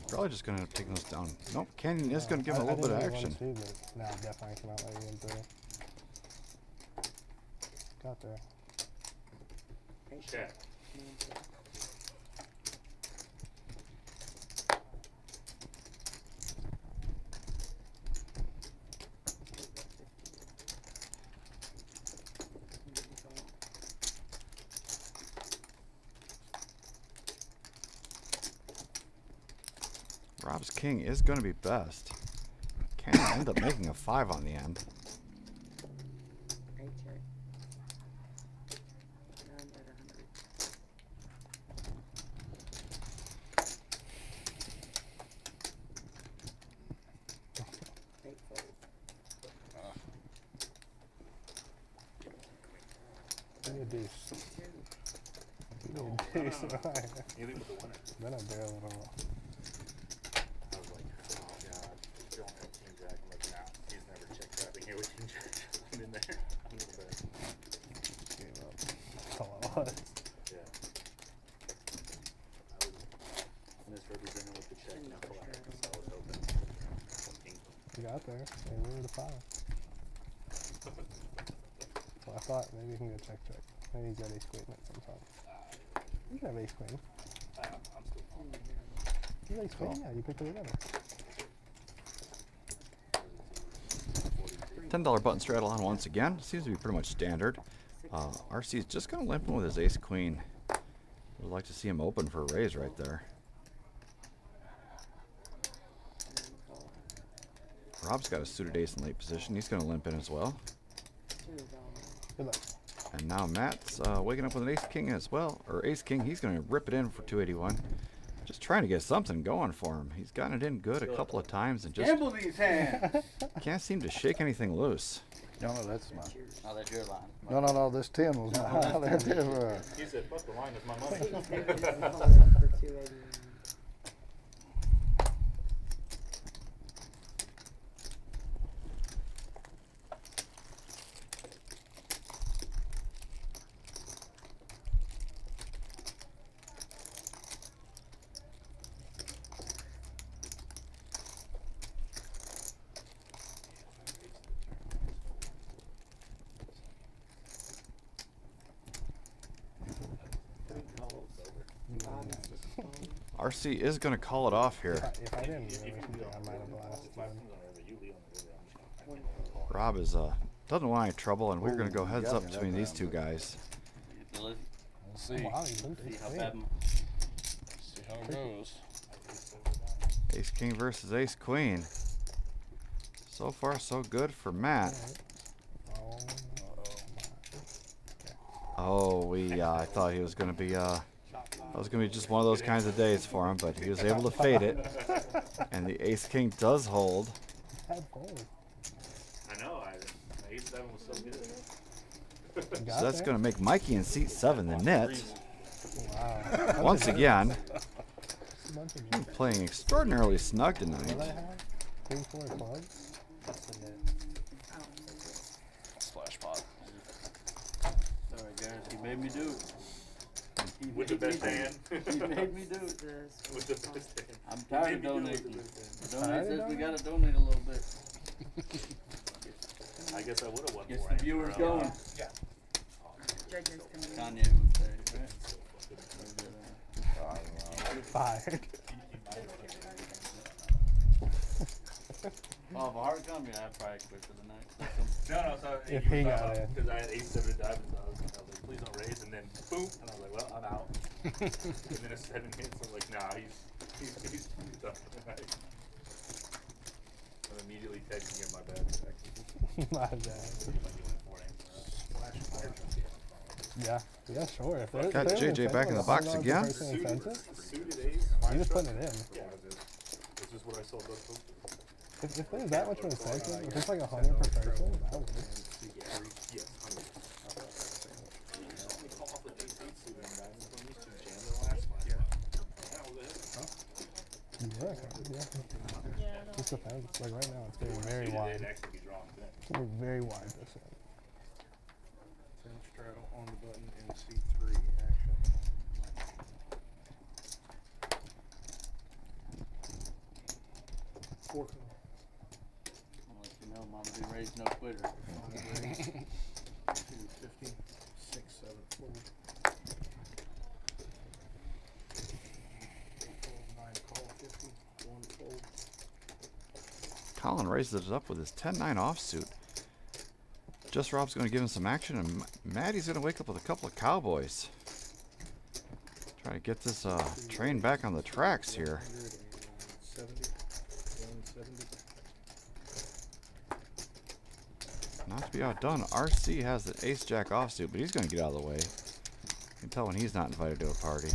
Probably just going to take those down. Nope, Canyon is going to give him a little bit of action. Too, but no, definitely cannot let you in through. Got there. Check. Rob's king is going to be best. Canyon end up making a 5 on the end. Give me a deuce. Give me a deuce. Anything with the winner. Then I barely know. I was like, oh god, don't have king jack. I'm like, nah, he's never check tapping here with king jack. I'm in there. I'm in the back. Gave up. That's all I was. Yeah. I was misrepresenting with the check, not flat, because I was hoping king. You got there. They were the 5. So I thought maybe you can go check. Maybe he's got ace queen at some time. You can have ace queen. I'm still falling. You have ace queen? Yeah, you picked it together. $10 button straddle on once again. Seems to be pretty much standard. RC is just going to limp in with his ace queen. Would like to see him open for a raise right there. Rob's got a suited ace in late position. He's going to limp in as well. Good luck. And now Matt's waking up with an ace king as well, or ace king. He's going to rip it in for 281. Just trying to get something going for him. He's gotten it in good a couple of times and just Gamble these hands. can't seem to shake anything loose. No, that's mine. Oh, that's your line. No, this 10 was mine. That's it. He said, fuck the line is my money. For 289. RC is going to call it off here. If I didn't really think I might have blasted. Rob is doesn't want any trouble, and we're going to go heads up between these two guys. We'll see. Wow, you limped See ace how queen. bad. See how it goes. Ace king versus ace queen. So far, so good for Matt. Oh, I thought he was going to be that was going to be just one of those kinds of days for him, but he was able to fade it. And the ace king does hold. bad fold. I know. My ace 7 was so good. So that's going to make Mikey in seat 7 the net. Wow. Once again, Bunch of juice. playing extraordinarily snug What tonight. do I have? King 4 of clubs? That's the net. Splash pot. Sorry, guys. He made me do it. He With the made best me hand. do it. He made me do it. With the best hand. I'm He tired made of me do it with donating. the best The hand. donate Tired says of we donating? gotta donate a little bit. I guess I would have won Gets more. the viewers going. JJ's coming in. Kanye would say, right? Fired. Oh, if a heart come, yeah, I'd probably quit for the night. No, so If he got it. because I had ace 7 of diamonds, I was like, please don't raise, and then boom, and I was like, well, I'm out. And then a 7 hits, I'm like, nah, he's done tonight. I'm immediately texting him my bad. My bad. Yeah, yeah, sure. If there's, Got if there's JJ back in the box $100 per again. person incentive, Suited ace. you're just putting it in. Yeah, it's just what I saw both posts. If there's that much of an incentive, if it's like 100 per person, that would. Yes, 100. Call off with ace 8 suited and diamonds when these two jammed the last one. Yeah. That was it. Yeah. Just depends. Like right now, it's getting very Suited, wide. it'd actually be drawn thin. It's getting very wide this end. 10 straddle on the button in C3 action. Four. I'll let you know, Mama be raised no quitter. 250, 6, 7, fold. 9 call, 50, 1 fold. Colin raises it up with his 10-9 offsuit. Just Rob's going to give him some action, and Matty's going to wake up with a couple of cowboys. Try to get this train back on the tracks here. 170, 170. Not to be outdone, RC has the ace-jack offsuit, but he's going to get out of the way. You can tell when he's not invited to a party.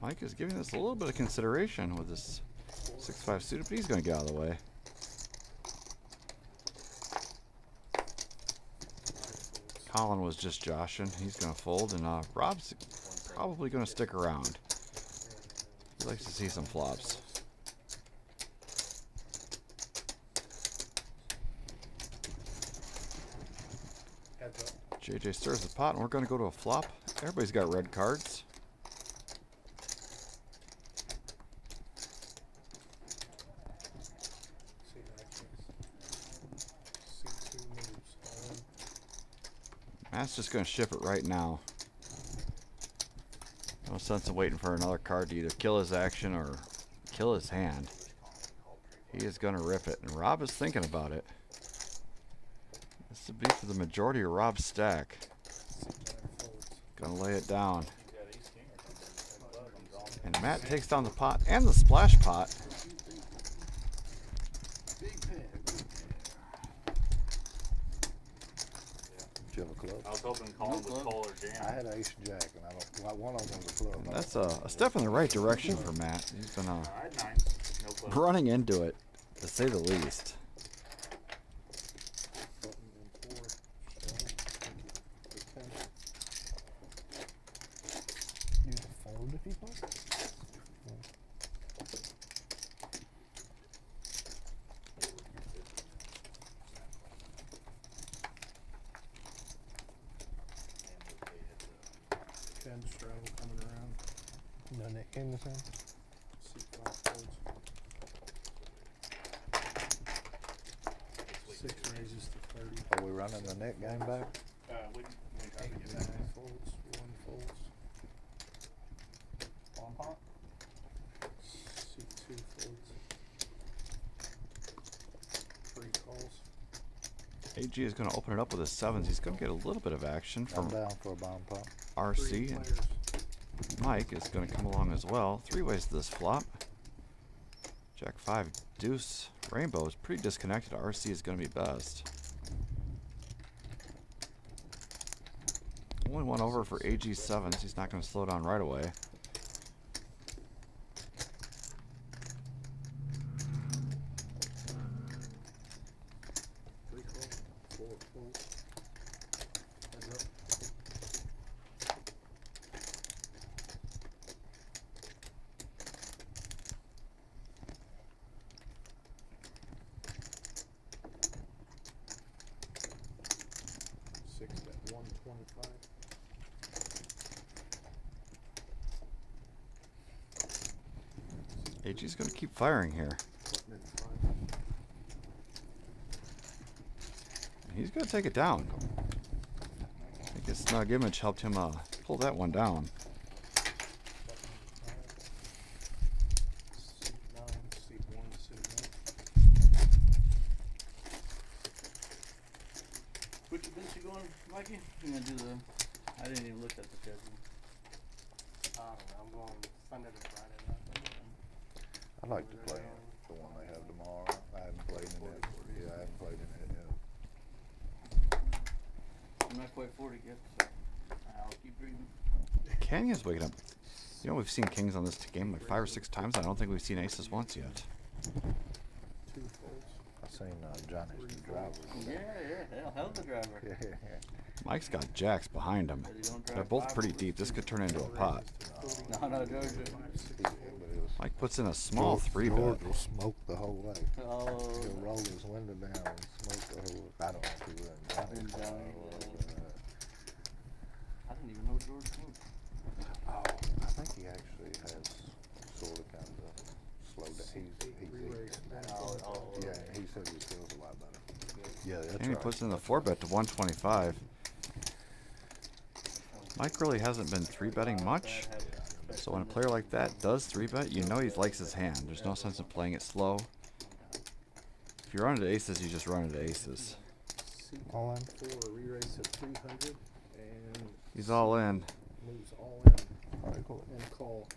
Mike is giving this a little bit of consideration with this 6-5 suited, but he's going to get out of the way. Colin was just joshing. He's going to fold, and Rob's probably going to stick around. He likes to see some flops. Heads up. JJ stirs the pot, and we're going to go to a flop. Everybody's got red cards. See that case. C2 moves. All in. Matt's just going to ship it right now. No sense in waiting for another card to either kill his action or kill his hand. He is going to rip it, and Rob is thinking about it. This would be for the majority of Rob's stack. Gonna lay it down. And Matt takes down the pot and the splash pot. Do you have a club? I was hoping Colin would call or jam. I had ace jack, and I don't. Well, one of them was a club. That's a step in the right direction for Matt. He's been I had 9. No club. running into it, to say the least. Use a fold if you want. Straddle coming around. No Nick game this round. C5 folds. 6 raises to 30. Are we running the net game back? We try to get 9 that. folds, 1 folds. On pot? C2 folds. 3 calls. AG is going to open it up with his 7s. He's going to get a little bit of action I'm from down for a bomb pop. 3 RC, and players. Mike is going to come along as well. 3 ways to this flop. Jack 5, deuce, rainbow is pretty disconnected. RC is going to be best. Only one over for AG 7s. He's not going to slow down right away. Three calls. 4 folds. Heads up. Six at 125. AG's going to keep firing here. Button in 5. He's going to take it down. I think his snug image helped him pull that one down. C9, C1, C1. Which events you going, Mikey? You gonna do the? I didn't even look at the schedule. I don't know. I'm going Sunday to Friday night. I'd like to play the one they have tomorrow. I haven't played in it. Yeah, I haven't played in it yet. I'm not quite 40 yet, so I'll keep reading. Canyon's waking up. You know, we've seen kings on this game like 5 or 6 times. I don't think we've seen aces once yet. 2 folds. I seen Johnny's new driver. Yeah, hell of a driver. Yeah. Mike's got jacks behind him. They're both pretty deep. This could turn into a pot. No, George. Mike puts in a small 3-bet. George will smoke the whole way. Oh. He'll roll his window down and smoke the whole. I don't know if he will. And Johnny, I didn't even know George moved. Oh, I think he actually has sort of kind of slowed down. Yeah, he said he feels a lot better. Yeah, that's And he right. puts in the 4-bet to 125. Mike really hasn't been 3-betting much. So when a player like that does 3-bet, you know he likes his hand. There's no sense in playing it slow. If you run into aces, you just run into aces. All in. 4 re-raise at 300 and He's all in. moves all in Alright, cool. and call.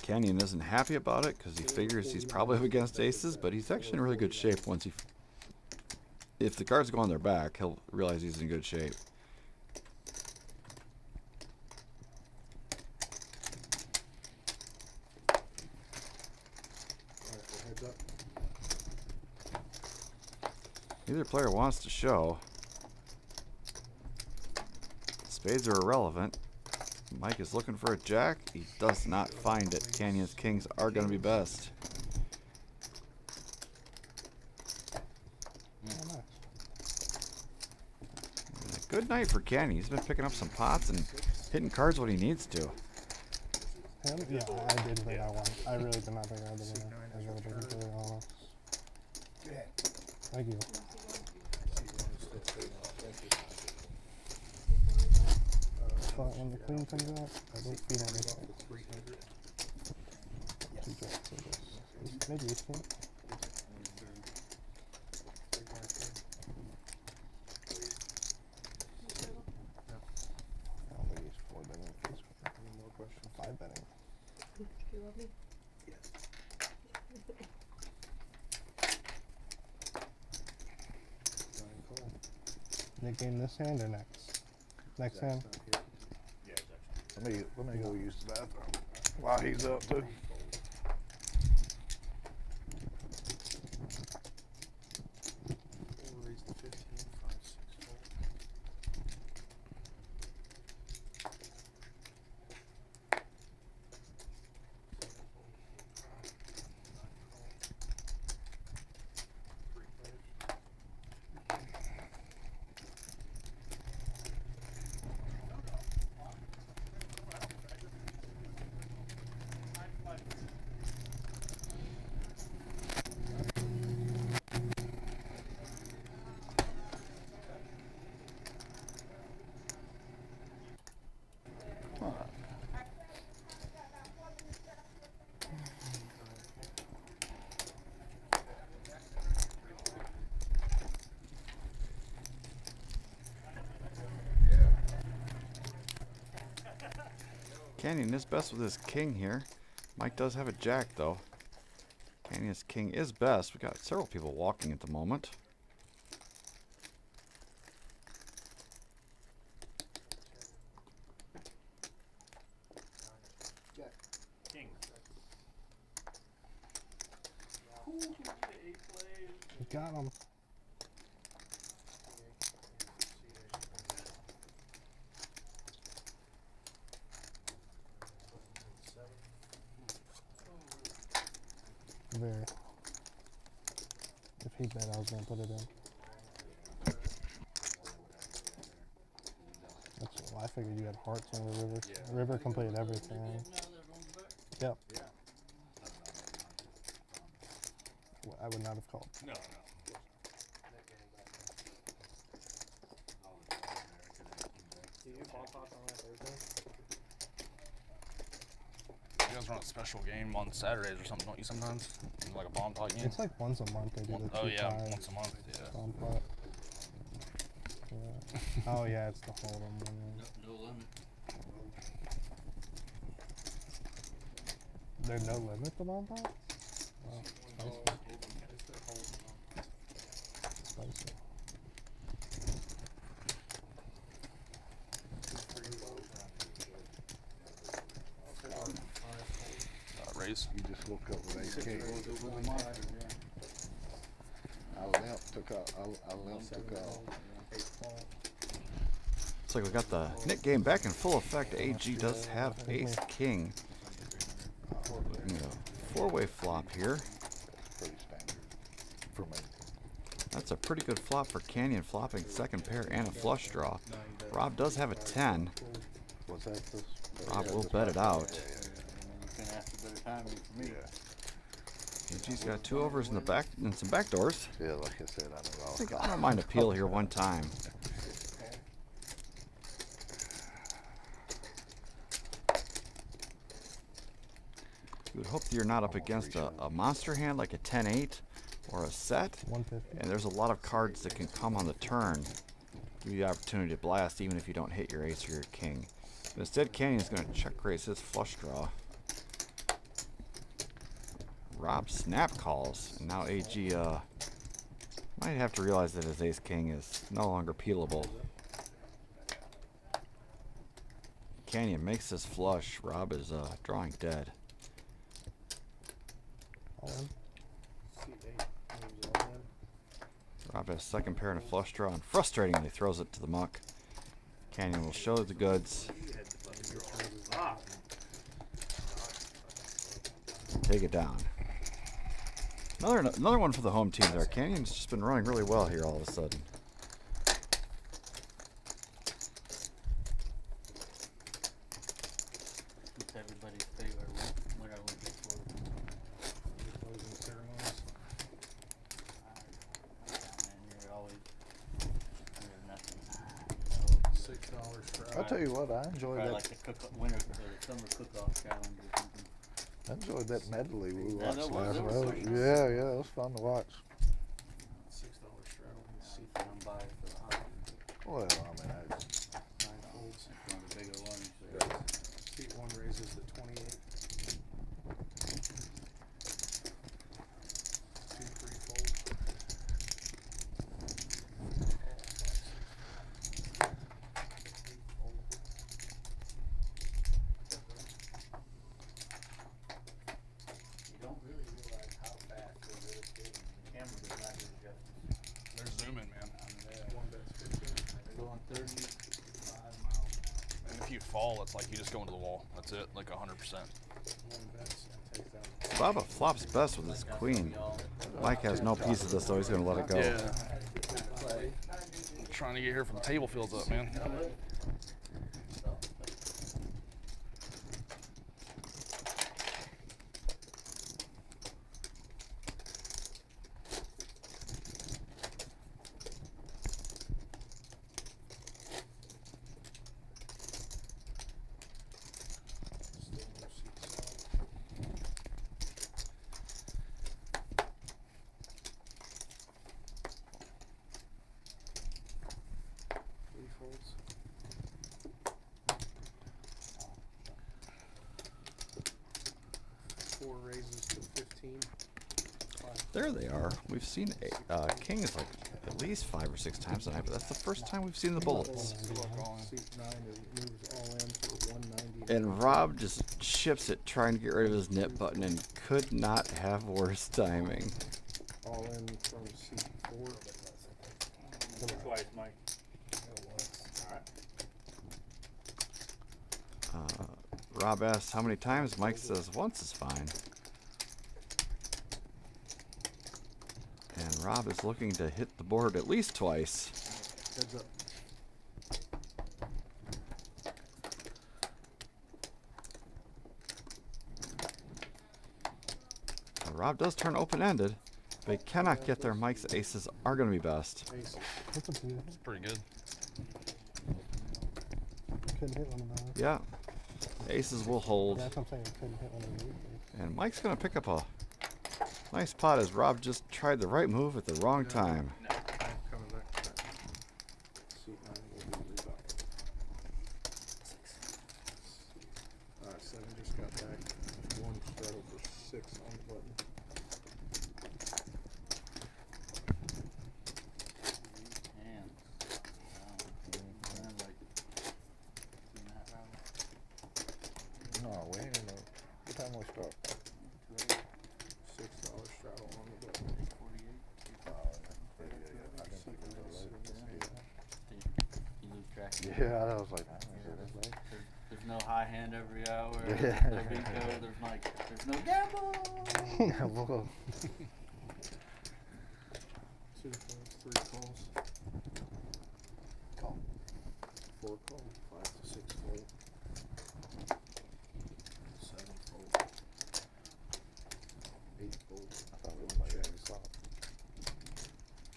Canyon isn't happy about it because he figures he's probably up against aces, but he's actually in really good shape once he... If the cards go on their back, he'll realize he's in good shape. Alright, so heads up. Neither player wants to show. Spades are irrelevant. Mike is looking for a jack. He does not find it. Canyon's kings are going to be best. Good night for Canyon. He's been picking up some pots and hitting cards when he needs to. Him? Yeah, I did think I won. I really did not think I had the winner. I was really completely honest. Thank you. C1 is still 3. Thank you. Fine. when the queen comes out, I don't feed anything. Two jacks, I guess. Maybe ace king. I don't think he's 4 betting with ace queen. Any more questions? 5 betting. Do you love me? Nick game this hand or next? Next hand? Yeah, exactly. Let me go use the bathroom while he's up too. Canyon is best with his king here. Mike does have a jack though. Canyon's king is best. We got several people walking at the moment. King. You got him. Very. If he bet, I was gonna put it in. That's well, I figured you had hearts on the river. Yeah. River completed everything. Yep. Yeah. Well, I would not have called. No, no. Do you ball toss on that Thursday? You guys run a special game on Saturdays or something, don't you sometimes? Like a bomb pot game? It's like once a month they do the 2 Oh yeah, fives, once a month, yeah. bomb pot. Yeah. Oh yeah, it's the hold'em one. No limit. There's no limit to bomb pot? Wow. Spicy. Raise. You just woke up with ace king. I limp took off. Looks like we got the Nick game back in full effect. AG does have ace king. Looking at a 4-way flop here. Pretty standard for me. That's a pretty good flop for Canyon, flopping second pair and a flush draw. Rob does have a 10. Was that this? Rob will bet it out. Gonna have to better timing for me. AG's got 2 overs in the back and some back doors. Yeah, like I said, I don't mind a peel here one time. You would hope that you're not up against a monster hand like a 10-8 or a set. 150. And there's a lot of cards that can come on the turn. Give you the opportunity to blast even if you don't hit your ace or your king. But instead, Canyon's going to check raise his flush draw. Rob snap calls, and now AG might have to realize that his ace king is no longer peelable. Canyon makes this flush. Rob is drawing dead. All in. Rob has second pair and a flush draw, and frustratingly throws it to the muck. Canyon will show the goods. Take it down. Another one for the home team there. Canyon's just been running really well here all of a sudden. It's everybody's favorite winner we get for Closing ceremonies. man, you're always you're nothing. $6 for That's tell you what, I enjoyed Probably that. like the winter or the summer cook-off challenge or something. I enjoyed that medley we Yeah, watched that last was night. pretty nice. Yeah, yeah, it was fun to watch. $6 straddle. See if I'm by for the hot Well, I mean, that's 9 folds. one of the bigger ones. Seat 1 raises to 28. 2 free folds. You don't really realize how fast they're really skating. The camera does not do justice. They're zooming, man. One bet's 15. They're going 35 miles an hour. And if you fall, it's like you just go into the wall. That's it, like 100%. One bet's and takes down. Baba flops best with his queen. Mike has no piece of this, so he's going to let it go. Yeah. Trying to get here from table fields up, man. Still no seats on. Three folds. Four raises to 15. There they are. We've seen kings like at least 5 or 6 times tonight, but that's the first time we've seen the bullets. Seat 9 moves all in for 190. And Rob just ships it trying to get rid of his knit button and could not have worse timing. All in from seat 4. Twice, Mike. Rob asks how many times. Mike says once is fine. And Rob is looking to hit the board at least twice. Heads up. Rob does turn open-ended, but he cannot get there. Mike's aces are going to be best. Aces. That's a beautiful. It's pretty good. Couldn't hit one of those. Yeah, aces will hold. Yeah, that's what I'm saying. Couldn't hit one of those. And Mike's going to pick up a nice pot as Rob just tried the right move at the wrong time. Coming back to that. Seat 9 will be rebound. 7 just got back. 1 straddle for 6 on the button. And no, we ain't in the. What time we start? $6 straddle on the button. I didn't think it was that late. you lose track. Yeah, I was like, is it this late? There's no high hand every hour. Yeah. There's no bingo. There's no gamble. Well, 2 folds, 3 calls. call. 4 call. 5 to 6 fold. 7 fold. 8 fold. I thought we were like Check. 8 o'clock.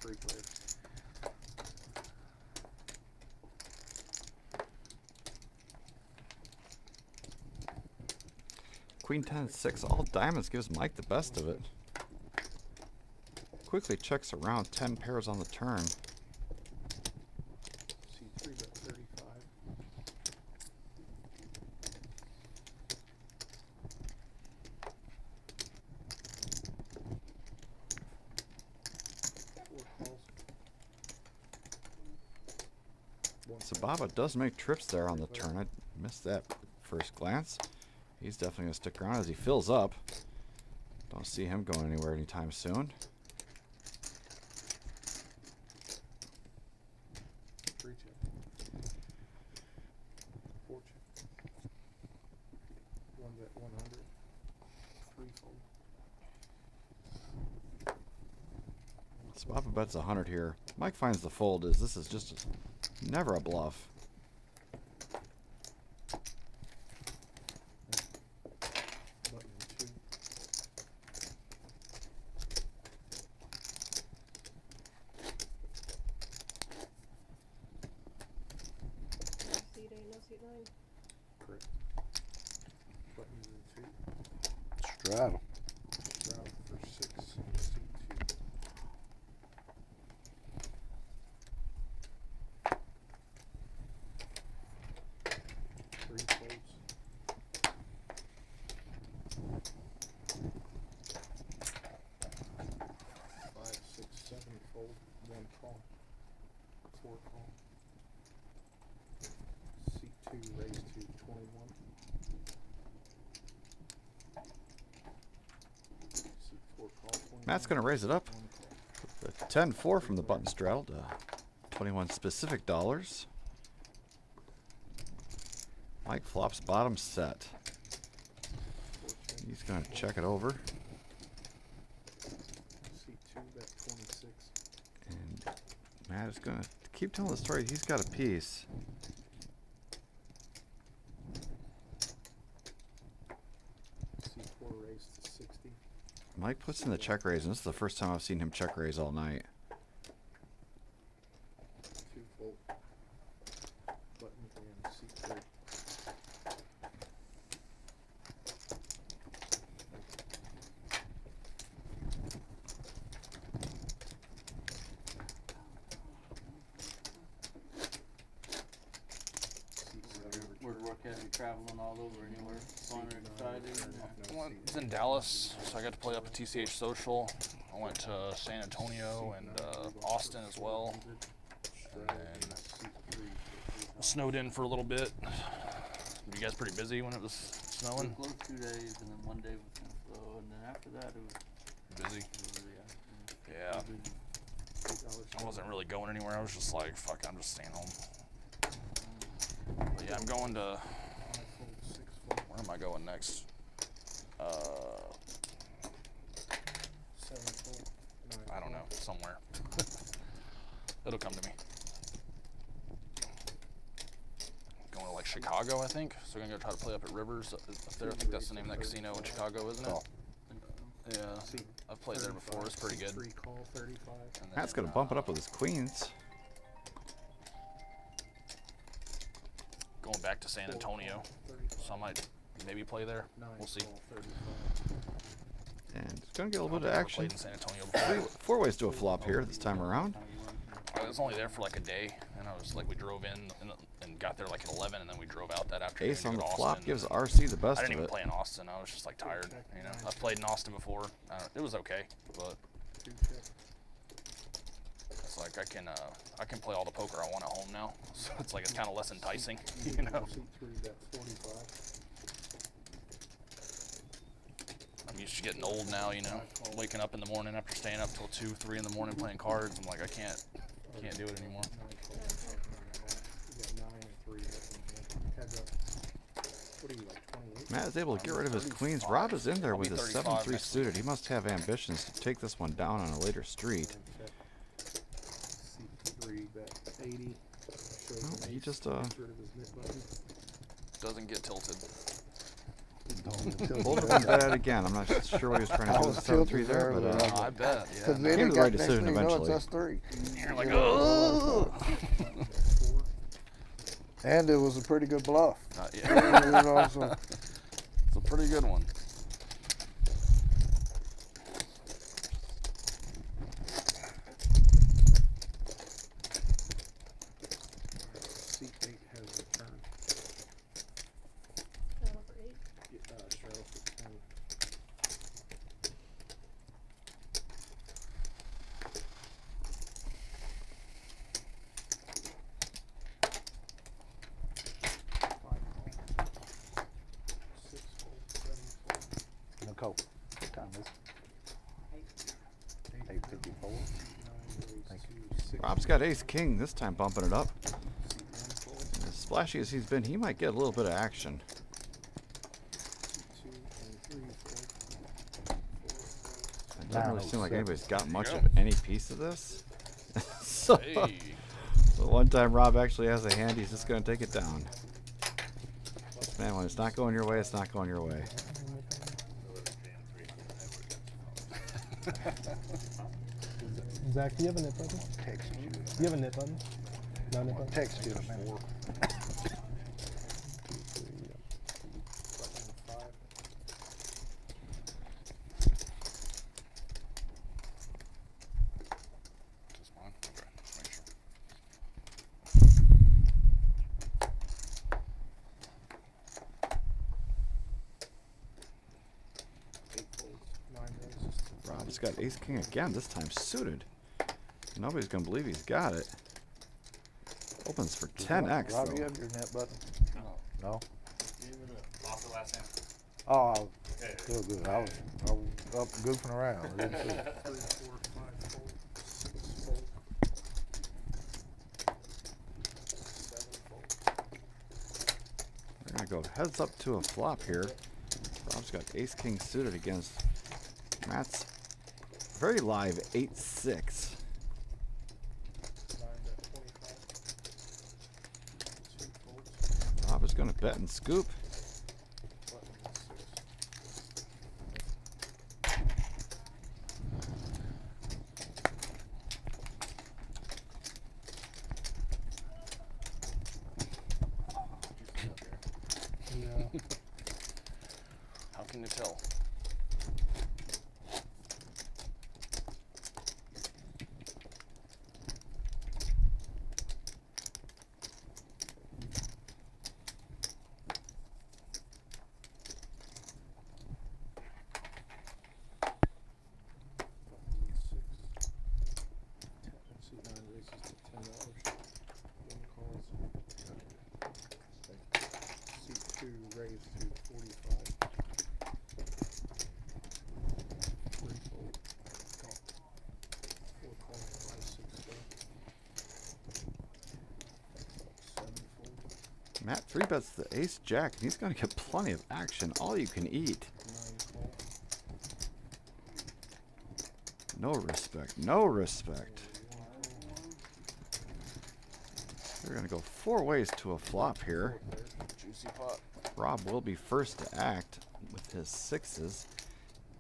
3 players. Queen 10-6, all diamonds gives Mike the best of it. Quickly checks around 10 pairs on the turn. C3's at 35. So Baba does make trips there on the turn. I missed that first glance. He's definitely going to stick around as he fills up. Don't see him going anywhere anytime soon. 3 check. 4 check. 1's at 100. 3 fold. So Baba bets 100 here. Mike finds the fold is this is just never a bluff. Button 2. Seat ain't seat 9. Correct. Button 2. Straddle. Straddle for 6, seat 2. Three folds. 5, 6, 7 fold. 1 call. 4 call. Seat 2 raised to 21. Seat 4 call 21. Matt's going to raise it up. 1 call. The 10-4 from the button straddle to 21 specific dollars. Mike flops bottom set. He's going to check it over. Seat 2 bet 26. And Matt is going to keep telling the story. He's got a piece. Seat 4 raised to 60. Mike puts in the check raise, and this is the first time I've seen him check raise all night. 2 fold. Button and seat 3. Where'd work have you traveling all over anywhere? Fun or exciting? I was in Dallas, so I got to play up at TCH Social. I went to San Antonio and Austin as well. And then snowed in for a little bit. Were you guys pretty busy when it was snowing? Close 2 days, and then 1 day was kind of slow, and then after that it was Busy? really Yeah. I wasn't really going anywhere. I was just like, fuck, I'm just staying home. But yeah, I'm going to, where am I going next? 7 fold. 9 I don't know, somewhere. It'll come to me. Going to like Chicago, I think. So we're gonna go try to play up at Rivers up there. I think that's the name of that casino in Chicago, isn't it? Yeah, I've played there before. It's pretty good. 3 call 35. And Matt's then, going to bump it up with his queens. going back to San Antonio, so I might maybe play there. 9 We'll see. call 35. And it's going to get a little bit of Never action. played in San Antonio before. Four ways to a flop here this time around. I was only there for like a day, and I was like, we drove in and got there like at 11, and then we drove out that afternoon. Ace to on go the to flop Austin. gives RC the best I didn't of even it. play in Austin. I was just like tired, you know. I've played in Austin before. It was okay, but 2 check. it's like I can play all the poker I want at home now. So it's like it's kind of less enticing, you know. Seat 3 bet 45. I'm used to getting old now, you know. Waking up in the morning after staying up till 2, 3 in the morning playing cards. I'm like, I can't do it anymore. 9 call. You got 9 and 3 heads up. What are you, like 28? Matt is able to get rid of his queens. Rob is in there with his 7-3 suited. He must have ambitions to take this one down on a later street. Seat 3 bet 80. Shows No, an he ace. just Gets rid of his nip button. Doesn't get tilted. pulled up and bet it again. I'm not sure what he was trying to do with the 7-3 there, but I bet, yeah. Because then Came it to the got right next decision thing you know, eventually. it's us 3. You're like, oh. 4. And it was a pretty good bluff. Yeah. You know, so It's a pretty good one. Seat 8 has returned. Straddle for 8. Straddle for 10. Nicole, what time is it? 8:54. Thank you. Rob's got ace-king this time, bumping it up. And as splashy as he's been, he might get a little bit of action. It doesn't really seem like anybody's got much of any piece of this. So, Hey. the one time Rob actually has a hand, he's just going to take it down. Man, when it's not going your way, it's not going your way. Zach, do you have a nip button? Text you. Do you have a nip button? No nip button? Text you in a minute. got ace king again, this time suited. Nobody's gonna believe he's got it. Opens for 10x Rob, you though. have your net button? No. Lost the last hand. Oh, still good. I was up goofing around. I didn't see it. 3, 4, 5 fold, 6 fold, 7 fold. We're gonna go heads up to a flop here. Rob's got ace king suited against Matt's very live 8-6. 9 bet 25. 2 folds. Rob is gonna bet and scoop. Button 6. No. How can you tell? Seat 9 raises to $10. 1 calls. Seat 2 raised to 45. 3 fold. 4 call. 5, 6 go. 7 fold. Matt 3-bets the ace jack, and he's gonna get plenty of action. All you can eat. 9 call. No respect. No respect. We're gonna go 4 ways to a flop here. Juicy pot. Rob will be first to act with his 6s.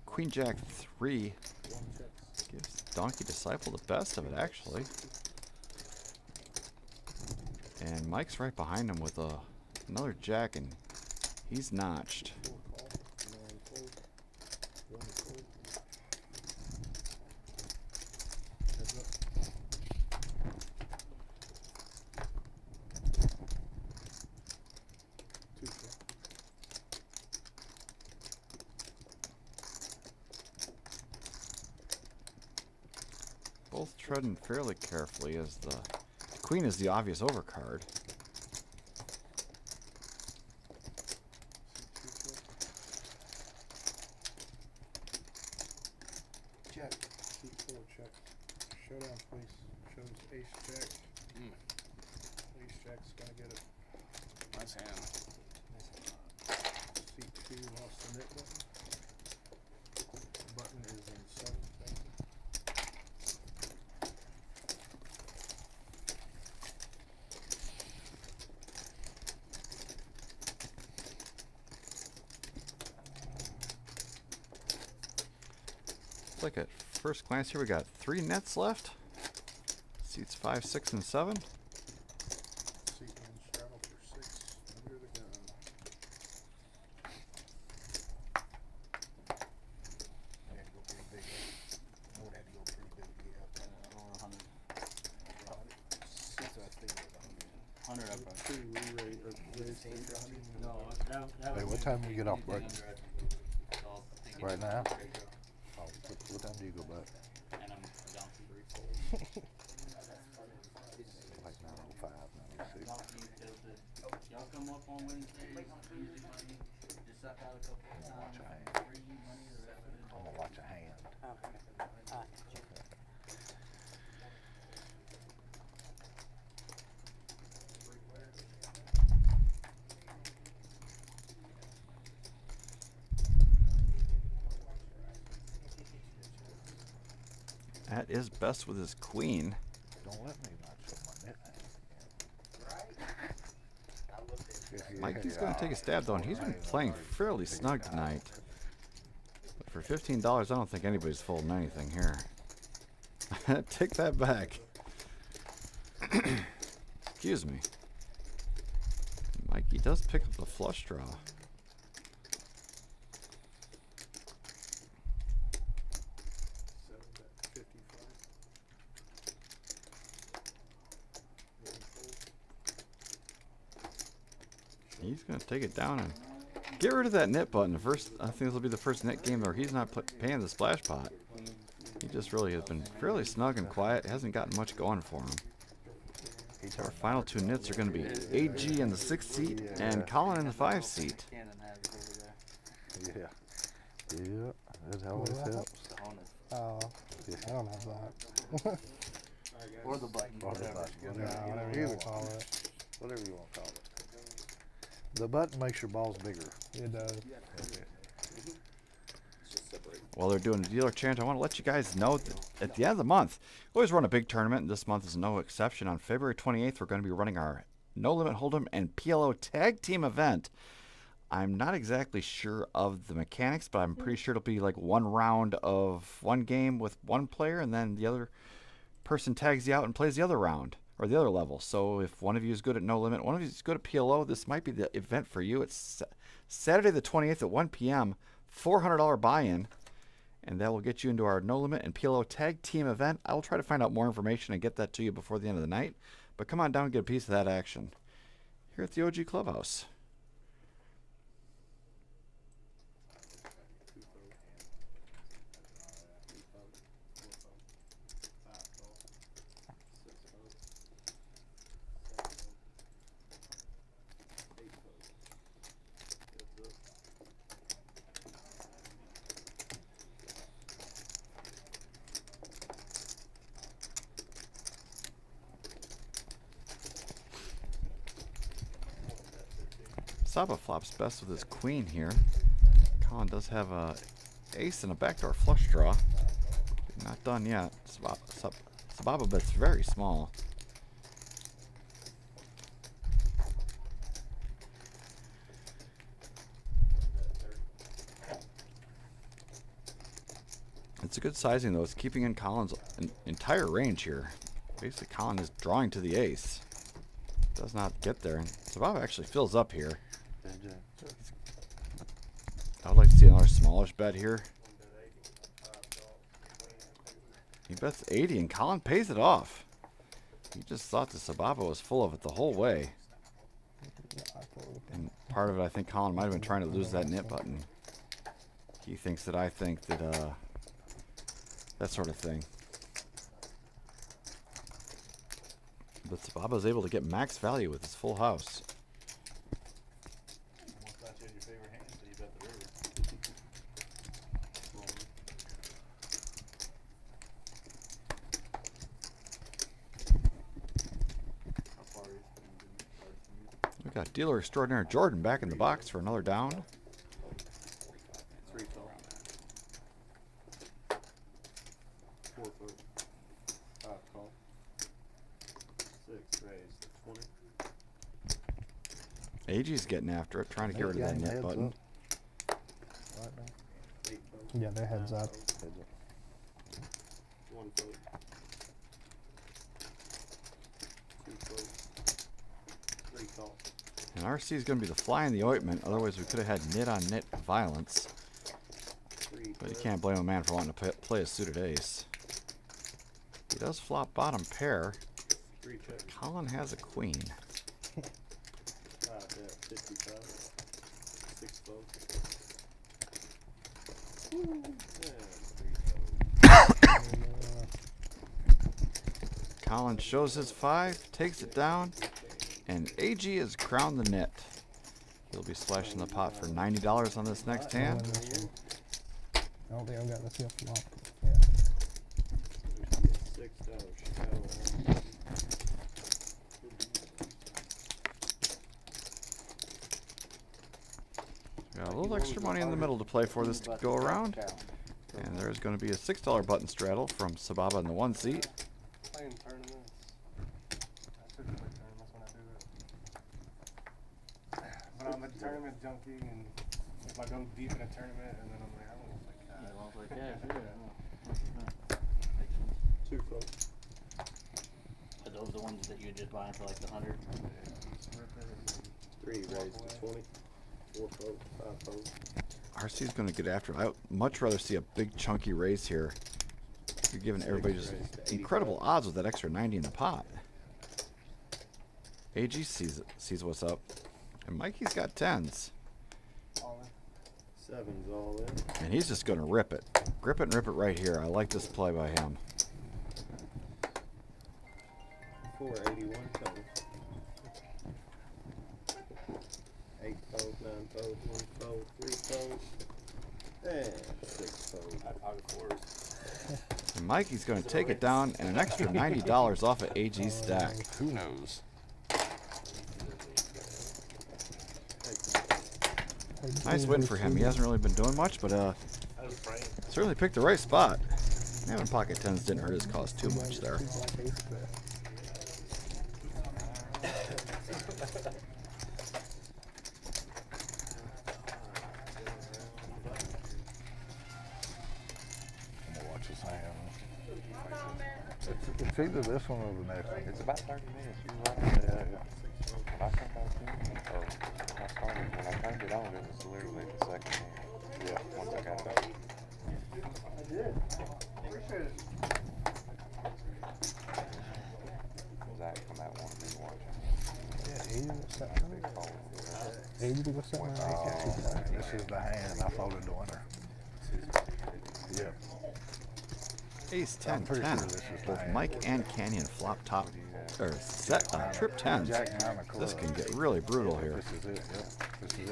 Queen Jack 3 1 checks. gives Donkey Disciple the best of it, actually. And Mike's right behind him with another jack, and he's notched. 4 call. 9 fold. 1 fold. Heads up. 2 check. Both treading fairly carefully as the queen is the obvious overcard. Check. Seat 4 check. Showdown, please. Shows ace jack. Ace jack's gonna get it. Nice hand. Seat 2 lost the net button. Button is in 7. Thank you. Looks like at first glance here we got 3 nets left. Seats 5, 6, and 7. Seat 1 straddle for 6. Under the gun. I had to go pretty big. Would have to go pretty big to get up there. Six, I think, was 100. 100 up. 2 re-raise or raise to 18. Hey, what time we get off break? Right now? Oh, what time do you go back? And I'm down to 3 fold. Like 9:05, 9:06. Y'all come up on Wednesday, easy money, just suck out a couple I'm of gonna watch times, a hand. free money, the rest of it. I'm gonna watch a hand. That is best with his queen. Don't let me not show my net hand. Mikey's going to take a stab though, and he's been playing fairly snug tonight. But for $15, I don't think anybody's folding anything here. Take that back. Excuse me. Mikey does pick up the flush draw. 7 bet 55. 1 fold. He's going to take it down and get rid of that net button. First, I think this will be the first net game where he's not paying the splash pot. just really has been fairly snug and quiet. Hasn't gotten much going for him. Our final two nits are going to be AG in the 6th seat and Colin in the 5th seat. Yeah. Yeah, that always helps. Oh, I don't have that. Or the button. Or the button. Yeah, whatever you want to call it. Whatever you want to call it. The button makes your balls bigger. It does. While they're doing the dealer chant, I want to let you guys know that at the end of the month, we always run a big tournament, and this month is no exception. On February 28th, we're going to be running our No Limit Hold'em and PLO Tag Team event. I'm not exactly sure of the mechanics, but I'm pretty sure it'll be like one round of one game with one player, and then the other person tags you out and plays the other round, or the other level. So if one of you is good at No Limit, one of you is good at PLO, this might be the event for you. It's Saturday the 28th at 1 p.m., $400 buy-in. And that will get you into our No Limit and PLO Tag Team event. I will try to find out more information and get that to you before the end of the night. But come on down and get a piece of that action here at the OG Clubhouse. Saba flops best with his queen here. Colin does have a ace and a backdoor flush draw. Not done yet. Sababa bet's very small. It's a good sizing though. It's keeping in Colin's entire range here. Basically, Colin is drawing to the ace. Does not get there. And Sababa actually fills up here. I would like to see another smallish bet here. He bets 80 and Colin pays it off. He just thought the Sababa was full of it the whole way. And part of it, I think Colin might have been trying to lose that nit button. He thinks that I think that, that sort of thing. But Sababa is able to get max value with his full house. We got dealer extraordinaire Jordan back in the box for another down. 3 call. 4 foot. 5 call. 6 raise. 20. AG's getting after it, trying to get rid of that net button. Yeah, they're heads up. 1 foot. 2 foot. 3 call. And RC is going to be the fly in the ointment. Otherwise, we could have had nit on nit violence. But you can't blame a man for wanting to play a suited ace. He does flop bottom pair. 3 check. Colin has a queen. 5 bet. 55. 6 fold. Colin shows his 5, takes it down, and AG has crowned the net. He'll be splashing the pot for $90 on this next hand. I don't think I've got this yet. Flop. Yeah. Got a little extra money in the middle to play for this to go around. And there's going to be a $6 button straddle from Sababa in the 1 seat. Playing tournaments. I should play tournaments when I do it. But I'm a tournament junkie, and if I go deep in a tournament, and then I'm like, I want to play cash. 2 fold. Are those the ones that you're just buying for like the 100? 3 raised to 20. 4 fold. 5 fold. RC is going to get after it. I would much rather see a big chunky raise here. You're giving everybody just incredible odds with that extra 90 in the pot. AG sees what's up. And Mikey's got 10s. All in. Seven's all in. And he's just going to rip it. Grip it and rip it right here. I like this play by him. 481 total. 8 fold, 9 fold, 1 fold, 3 fold, and 6 fold. And Mikey's going to take it down and an extra $90 off of AG's stack. Who knows? Nice win for him. He hasn't really been doing much, but certainly picked the right spot. Having pocket tens didn't hurt his cause too much there. I'm gonna watch his hand. It's either this one or the next one. It's about 30 minutes. You're right. Yeah. When I come back in, or when I turned it on, it was literally the second hand. Yeah. Once I got it up. I did. Appreciate it. Zach from that one we watching. Yeah, 80 was something. 80 was something. This is the hand. I folded the winner. Yep. Ace I'm 10 pretty 10. sure this is Both the hand. Mike and Canyon flop top or set trip tens. Jack nine of This clubs. can get really brutal here. This is it. Yep. This is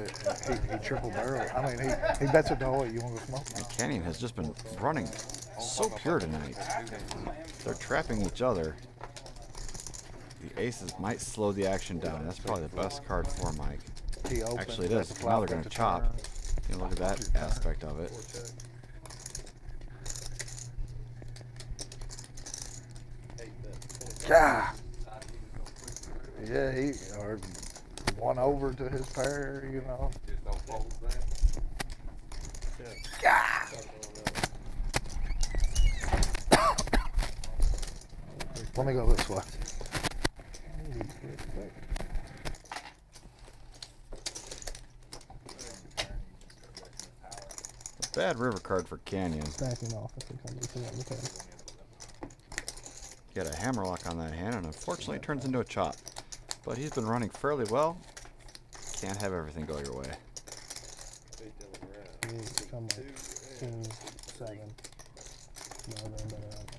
it. He triple barrel. I mean, he bets it the whole way. You want to go smoke? And Canyon has just been running so pure tonight. They're trapping each other. The aces might slow the action down. That's probably the best card for Mike. He opens, Actually, it lets is. the Now flop they're going bet to the chop. turn. You look at that aspect of it. Yeah. Yeah, he or one over to his pair, you know. Let me go this way. A bad river card for Canyon. Stacking off at 600. He had a hammerlock on that hand, and unfortunately it turns into a chop. But he's been running fairly well. Can't have everything go your way. Come like 2, 7. No, they're better on it.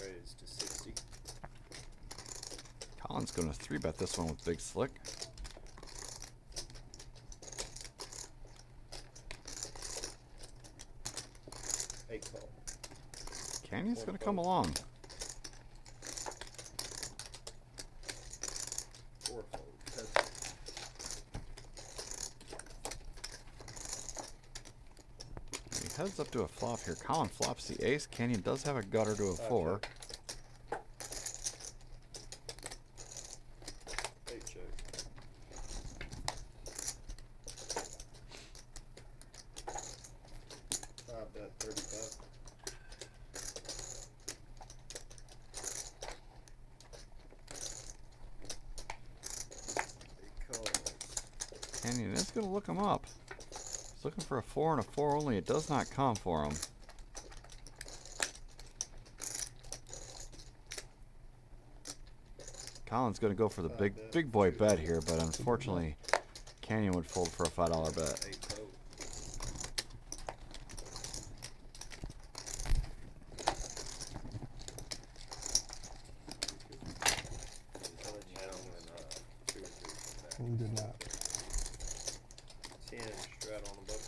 Raised to 60. Colin's going to 3-bet this one with Big Slick. Canyon's going to come along. 4 fold. He heads up to a flop here. Colin flops the ace. Canyon does have a gutter to a 4. Bet 35. Canyon is going to look him up. He's looking for a 4 and a 4 only. It does not come for him. Colin's going to go for the big boy bet here, but unfortunately Canyon would fold for a $5 bet. You did not. 10 strat on the button.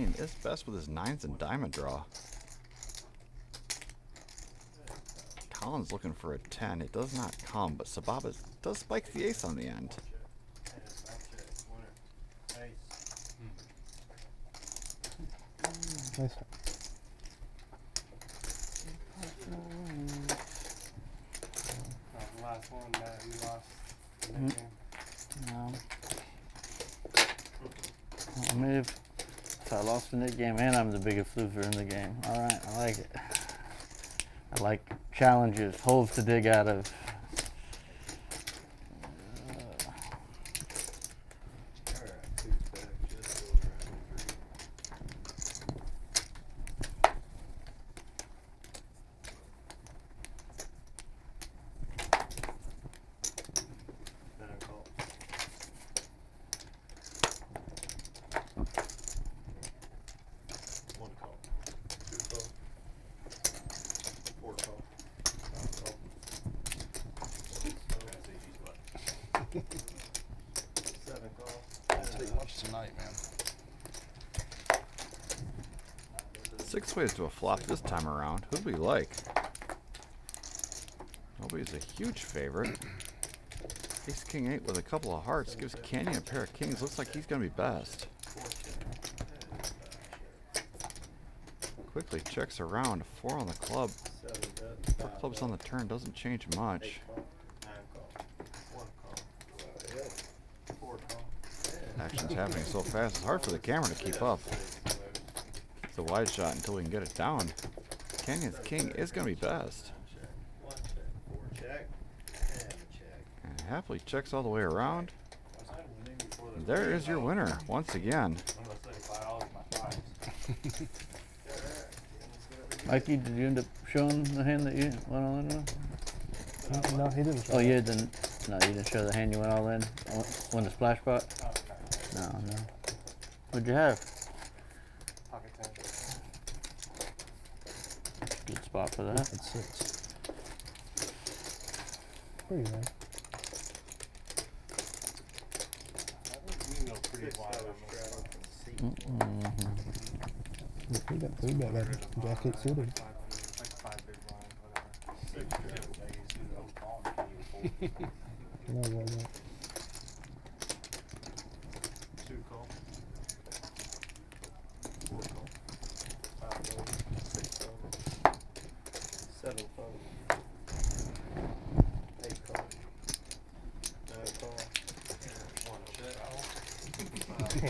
game is best with his 9s and diamond draw. Colin's looking for a 10. It does not come, but Sababa does spike the ace on the end. Nice. The last one that we lost in that game. No. I mean, if I lost in that game and I'm the biggest loser in the game. All right, I like it. I like challenges, holes to dig out of. Tonight, man. 6 ways to a flop this time around. Who do we like? Nobody's a huge favorite. Ace King 8 with a couple of hearts gives Canyon a pair of kings. Looks like he's going to be best. Quickly checks around. 4 on the club. 4 clubs on the turn doesn't change much. Action's happening so fast, it's hard for the camera to keep up. It's a wide shot until we can get it down. Canyon's king is going to be best. And happily checks all the way around. And there is your winner, once again. Mikey, did you end up showing the hand that you went all in with? No, he didn't. Oh, you didn't. No, you didn't show the hand you went all in. Won the splash pot. No. What'd you have? Pocket 10. Good spot for that. That's 6. Pretty man. You know pretty wide. We got that jacket suited. Like 5 big blinds, whatever. No, why not? 2 call. 4 call. 5 fold. 6 fold. 7 fold. 8 call. 9 call. 1 check.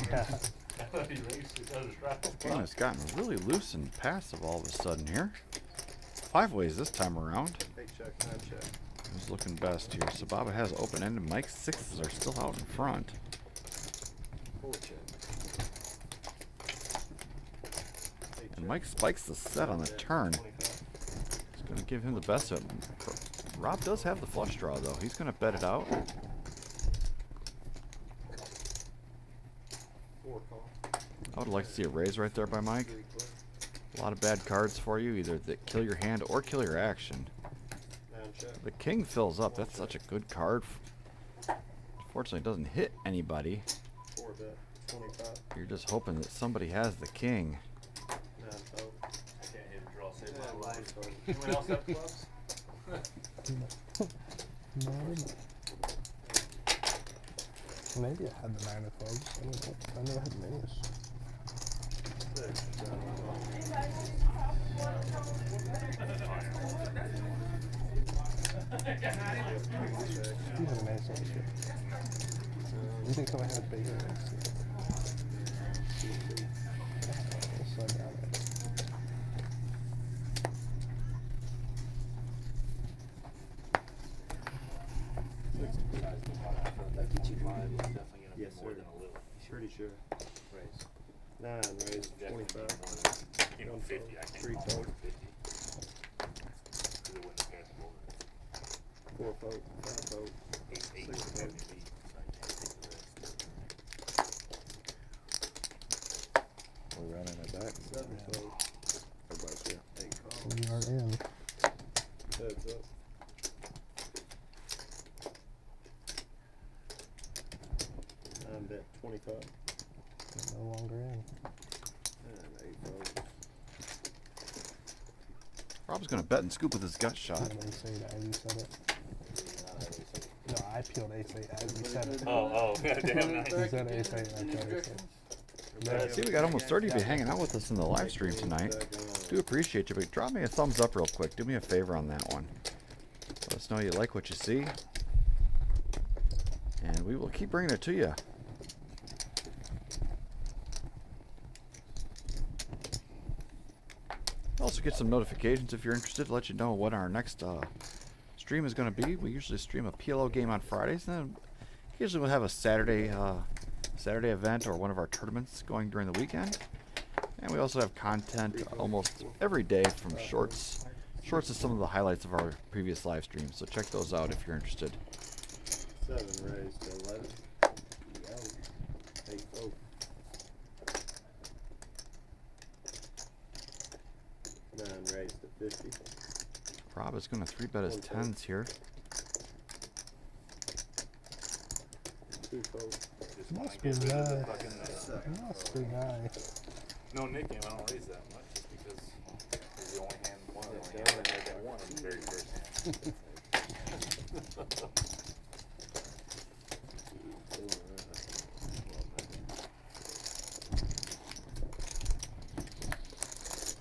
Yeah. Game has gotten really loose and passive all of a sudden here. 5 ways this time around. 8 check, 9 check. Who's looking best here? Sababa has open-ended. Mike's 6s are still out in front. 4 check. And Mike spikes the set on the turn. It's going to give him the best of him. Rob does have the flush draw, though. He's going to bet it out. 4 call. I would like to see a raise right there by Mike. A lot of bad cards for you, either that kill your hand or kill your action. 9 check. The king fills up. That's such a good card. Unfortunately, it doesn't hit anybody. 4 bet. 25. You're just hoping that somebody has the king. 9 fold. Can't hit a draw, save Yeah, my 9 life. fold. Anyone else have clubs? No, I didn't. Maybe I had the 9 of clubs. I don't know. I never had many. 6. 7 call. You had an ace on this shit. You think someone had a bigger ace? We'll slide down there. Yes, sir. Pretty sure. 9 raise. 25. You know, 50, I can't 3 call fold. more than 50. 'Cause it wouldn't have passed over. 4 fold. 5 fold. 8 6 would fold. have to be, so I can't take the rest. We're running it back. 7 fold. Everybody's here. 8 call. We are in. Heads up. 9 bet. 25. We're no longer in. Rob's gonna bet and scoop with his gut shot. Ace 8 as you said it. No, I peeled ace 8 as you said it. Oh, damn nice. You said ace 8, I peeled ace 8. See, we got almost 30 of you hanging out with us in the live stream tonight. Do appreciate you, but drop me a thumbs up real quick. Do me a favor on that one. Let us know you like what you see. And we will keep bringing it to you. Also get some notifications if you're interested to let you know what our next stream is going to be. We usually stream a PLO game on Fridays, and then usually we'll have a Saturday event or one of our tournaments going during the weekend. And we also have content almost every day from shorts to some of the highlights of our previous live streams. So check those out if you're interested. 7 raised to 11. 8 fold. 9 raised to 50. Rob is going to 3-bet his 10s here. 2 fold. Must be nice. Must be nice. No nickname, I don't raise that much just because it's the only hand one of the only hand I had one in the very first hand.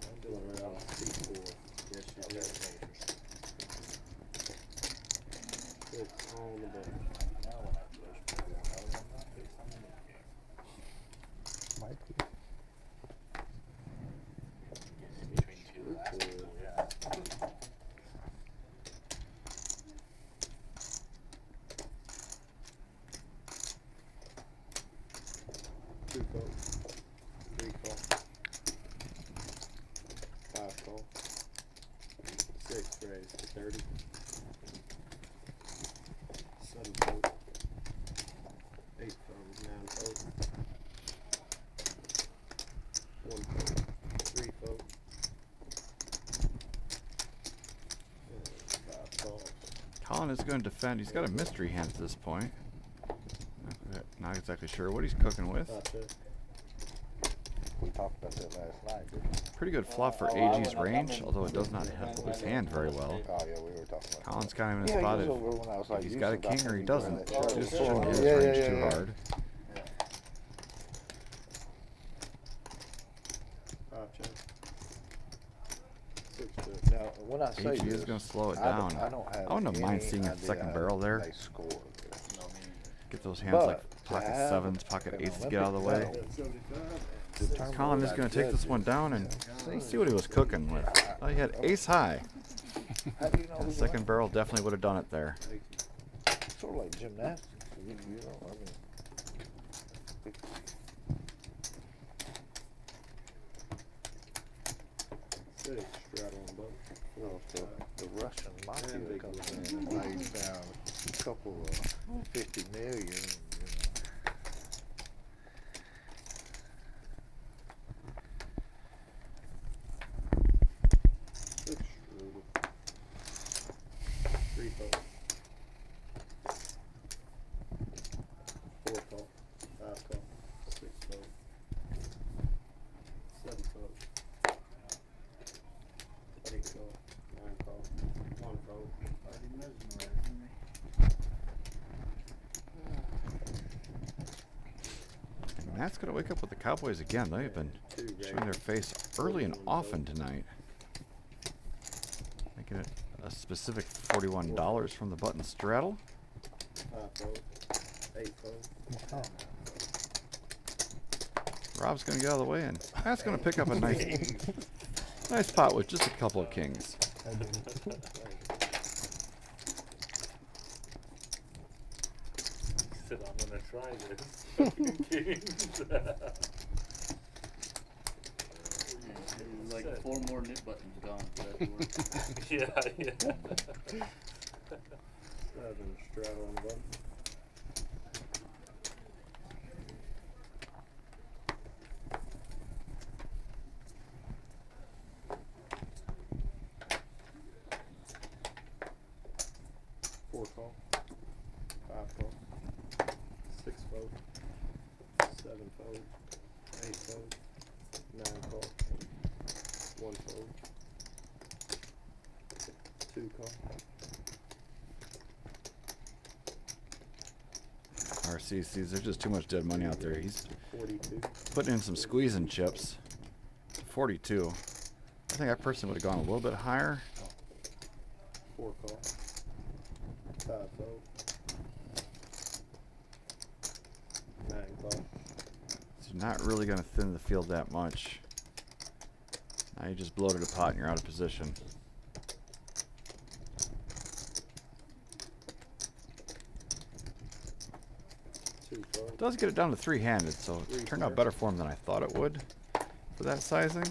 I'm doing around C4. Yes, you do. 6 on the bench. Mikey. Between two last two, yeah. 2 fold. 3 call. 5 call. 6 raised to 30. 7 fold. 8 fold. 9 fold. 1 fold. 3 fold. 5 calls. Colin is going to defend. He's got a mystery hand at this point. Not exactly sure what he's cooking with. We talked about that last night, didn't we? Pretty good flop for AG's range, although it does not handle his hand very well. Oh yeah, we were talking about Colin's kind of in a Yeah, spot he was over when I was if like, he's you got a said king that's or he when you brought doesn't. that shot. Just Yeah, showing his yeah, range yeah, too yeah. hard. 5 check. 6 check. Now, when I say AG is this, going to slow it I down. don't have I wouldn't mind any seeing a idea second how barrel there. They score this. Get those hands But like to pocket have sevens, pocket an eights to get out of the way. Olympic medal, determine Colin is by going to take this one judges. down and see what he was cooking with. Oh, he had ace high. How do you know The who second won? barrel definitely would have done it there. Sort of like gymnastics. You know, I mean. Six, straddle on button. Well, the Russian mafia And big comes one. in and lays down a couple of 50 million. You know. Six, strudel. 3 fold. 4 call. 5 call. 6 fold. 7 fold. 8 call. 9 call. 1 fold. And Matt's going to wake up with the Cowboys again. They've been 2 showing their face early and often tonight. Making it a specific $41 from the button straddle. 5 fold. 8 fold. Wow. Rob's going to get out of the way, and Matt's going to pick up a nice pot with just a couple of kings. I did. Said I'm gonna try this. Kings. Like 4 more knit buttons gone for that to work. Yeah. 7, straddle on button. Four call. 5 call. 6 fold. 7 fold. 8 fold. 9 call. RCCs, there's just too much dead money out there. He's 42. putting in some squeezing chips. 42. I think I personally would have gone a little bit higher. 4 call. 5 fold. 9 call. So you're not really going to thin the field that much. Now you just bloated a pot and you're out of position. It does get it down to 3-handed, so it turned out better for him than I thought it would for that sizing.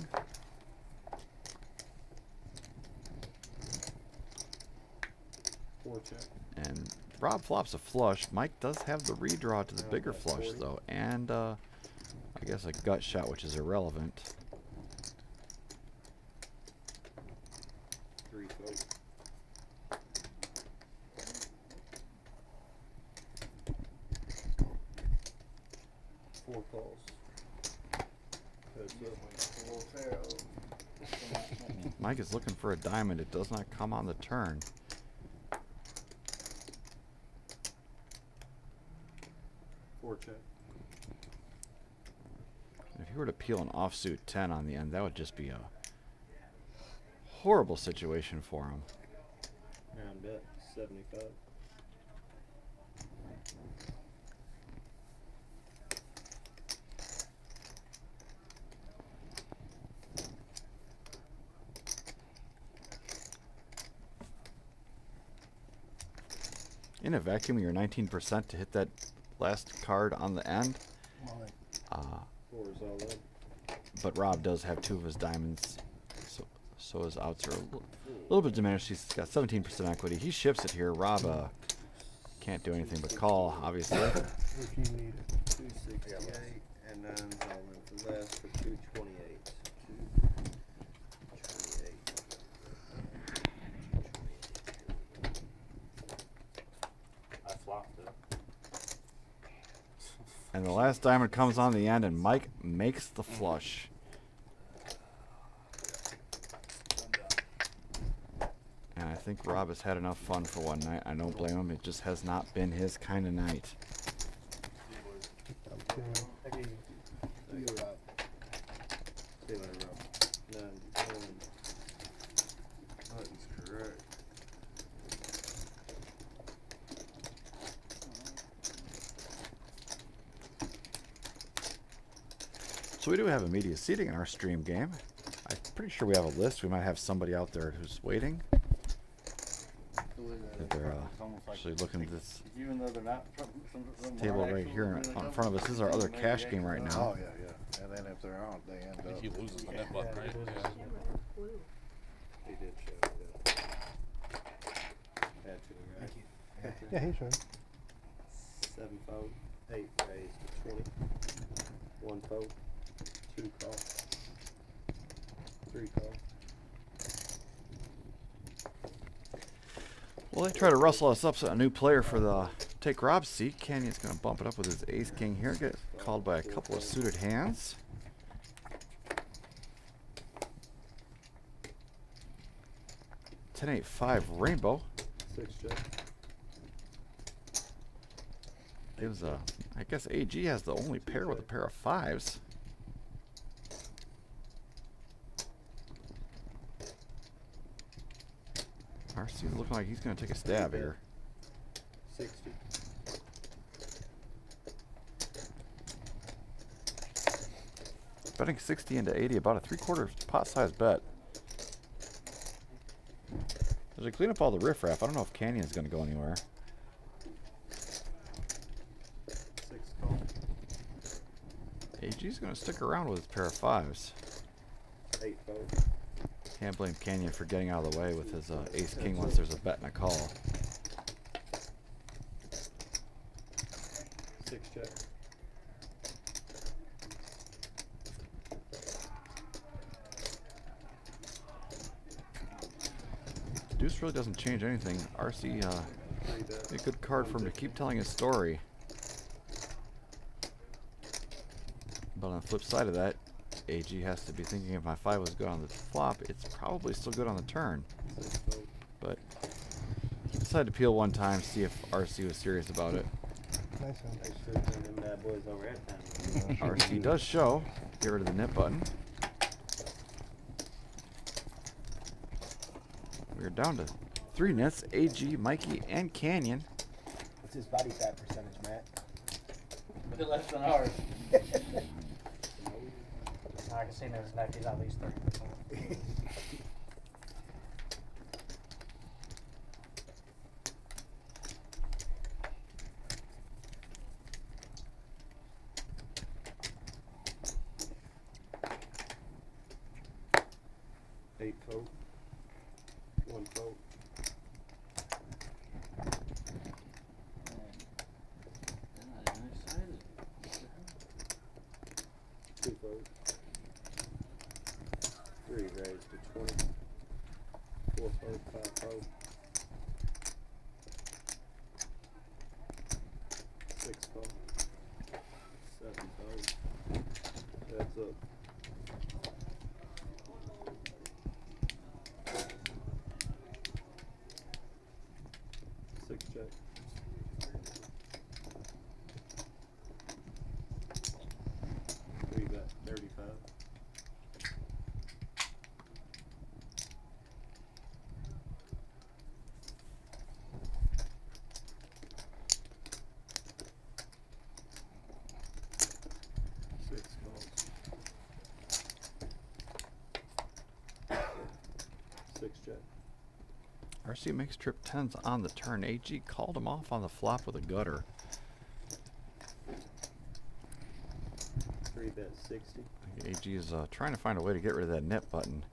And Rob flops a flush. Mike does have the redraw to the bigger flush, though, and I guess a gut shot, which is irrelevant. 3 fold. 4 calls. Mike is looking for a diamond. It does not come on the turn. Check. If he were to peel an offsuit 10 on the end, that would just be a horrible situation for him. Round bet 75. In a vacuum, you're 19% to hit that last card on the end. Four is all up. But Rob does have 2 of his diamonds, so his outs are a little bit diminished. He's got 17% equity. He shifts it here. Rob can't do anything but call, obviously. If you need it. 268, and then all in for last for 228. 228. I flopped it. And the last diamond comes on the end, and Mike makes the flush. And I think Rob has had enough fun for one night. I don't blame him. It just has not been his kind of night. You're right. See what I wrote. 91. That is correct. So we do have immediate seating in our stream game. I'm pretty sure we have a list. We might have somebody out there who's waiting. They're actually looking at this table right here in front of us. This is our other cash game right now. Oh, yeah. And then if there aren't, they end up. He loses the net button, right? Yeah. He did show it. Had to, right? Yeah, he's right. 7 fold, 8 raised to 20. 1 fold, 2 call, 3 call. Well, they try to rustle us up, so a new player for the take Rob's seat. Canyon's going to bump it up with his ace king here. Get called by a couple of suited hands. Ten, 8, 5 rainbow. 6 check. Gives a, I guess AG has the only pair with a pair of 5s. RC's looking like he's going to take a stab here. 60. Betting 60 into 80, about a 3/4 pot size bet. As we clean up all the riffraff, I don't know if Canyon's going to go anywhere. 6 call. AG's going to stick around with his pair of 5s. 8 fold. Can't blame Canyon for getting out of the way with his ace king once there's a bet and a call. 6 check. Deuce really doesn't change anything. RC, a good card for him to keep telling his story. But on the flip side of that, AG has to be thinking if my 5 was good on the flop, it's probably still good on the turn. but decided to peel one time, see if RC was serious about it. Nice one. They should send them bad boys over at time. RC does show. Get rid of the nip button. We're down to 3 nits. AG, Mikey, and Canyon. What's his body fat percentage, Matt? Less than ours. I can see in his neck, he's at least 30%. Eight fold. One fold. Two fold. Three raised to 20. Four fold, five fold. Six fold. Seven fold. That's up. Six check. Three bet 35. Six calls. Six check. RC makes trip 10s on the turn. AG called him off on the flop with a gutter. Three bet 60. AG is trying to find a way to get rid of that nip button.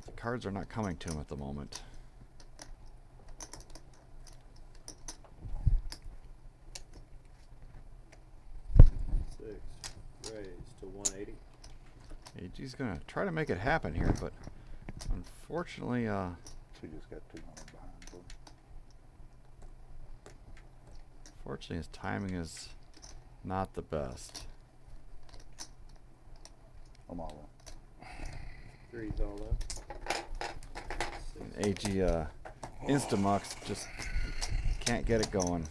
The cards are not coming to him at the moment. Six raised to 180. AG's gonna try to make it happen here, but unfortunately, He just got 200 behind. So fortunately his timing is not the best. I'm all Three's all up. And AG Instamux just can't get it going.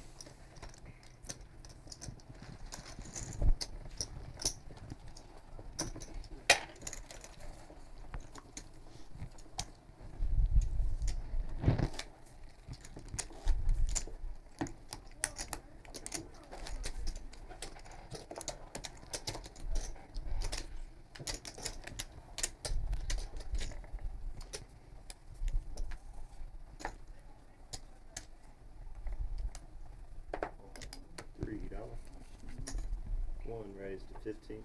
One raised to 15.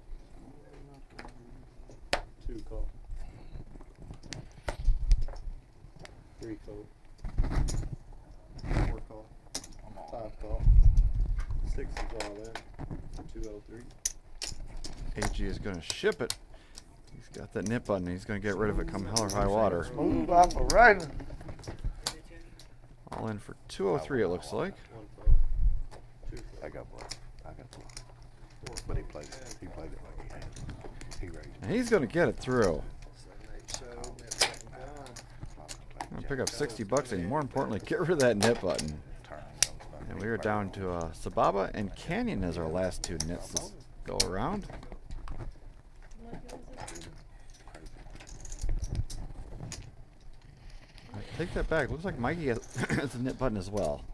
Two call. Three fold. Four call. Five call. Six is all in. 203. AG is going to ship it. He's got that nip button. He's going to get rid of it come hell or high water. Smooth operator. All in for 203 it looks like. One fold. Two fold. I got one. I got one. But he played it like he had. He raised. And he's going to get it through. Gonna pick up 60 bucks and more importantly, get rid of that nip button. And we are down to Sababa and Canyon as our last two nits this go around. I take that back. Looks like Mikey has, has a nip button as well.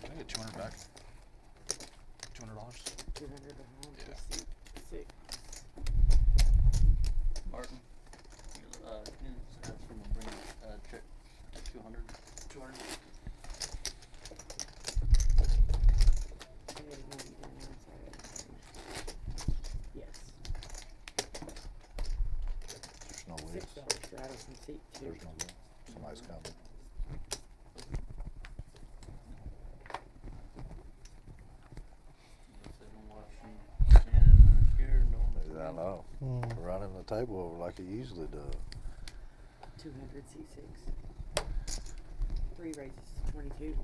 Can I get 200 back? $200? 200 Yeah. Six. Martin, can you have someone bring check 200? 200? Yes. There's no $6 wheels. straddle from seat two. There's no wheels. Somebody's coming. I know. I know. table over like he usually does. 200 C6. 3 raises to 22.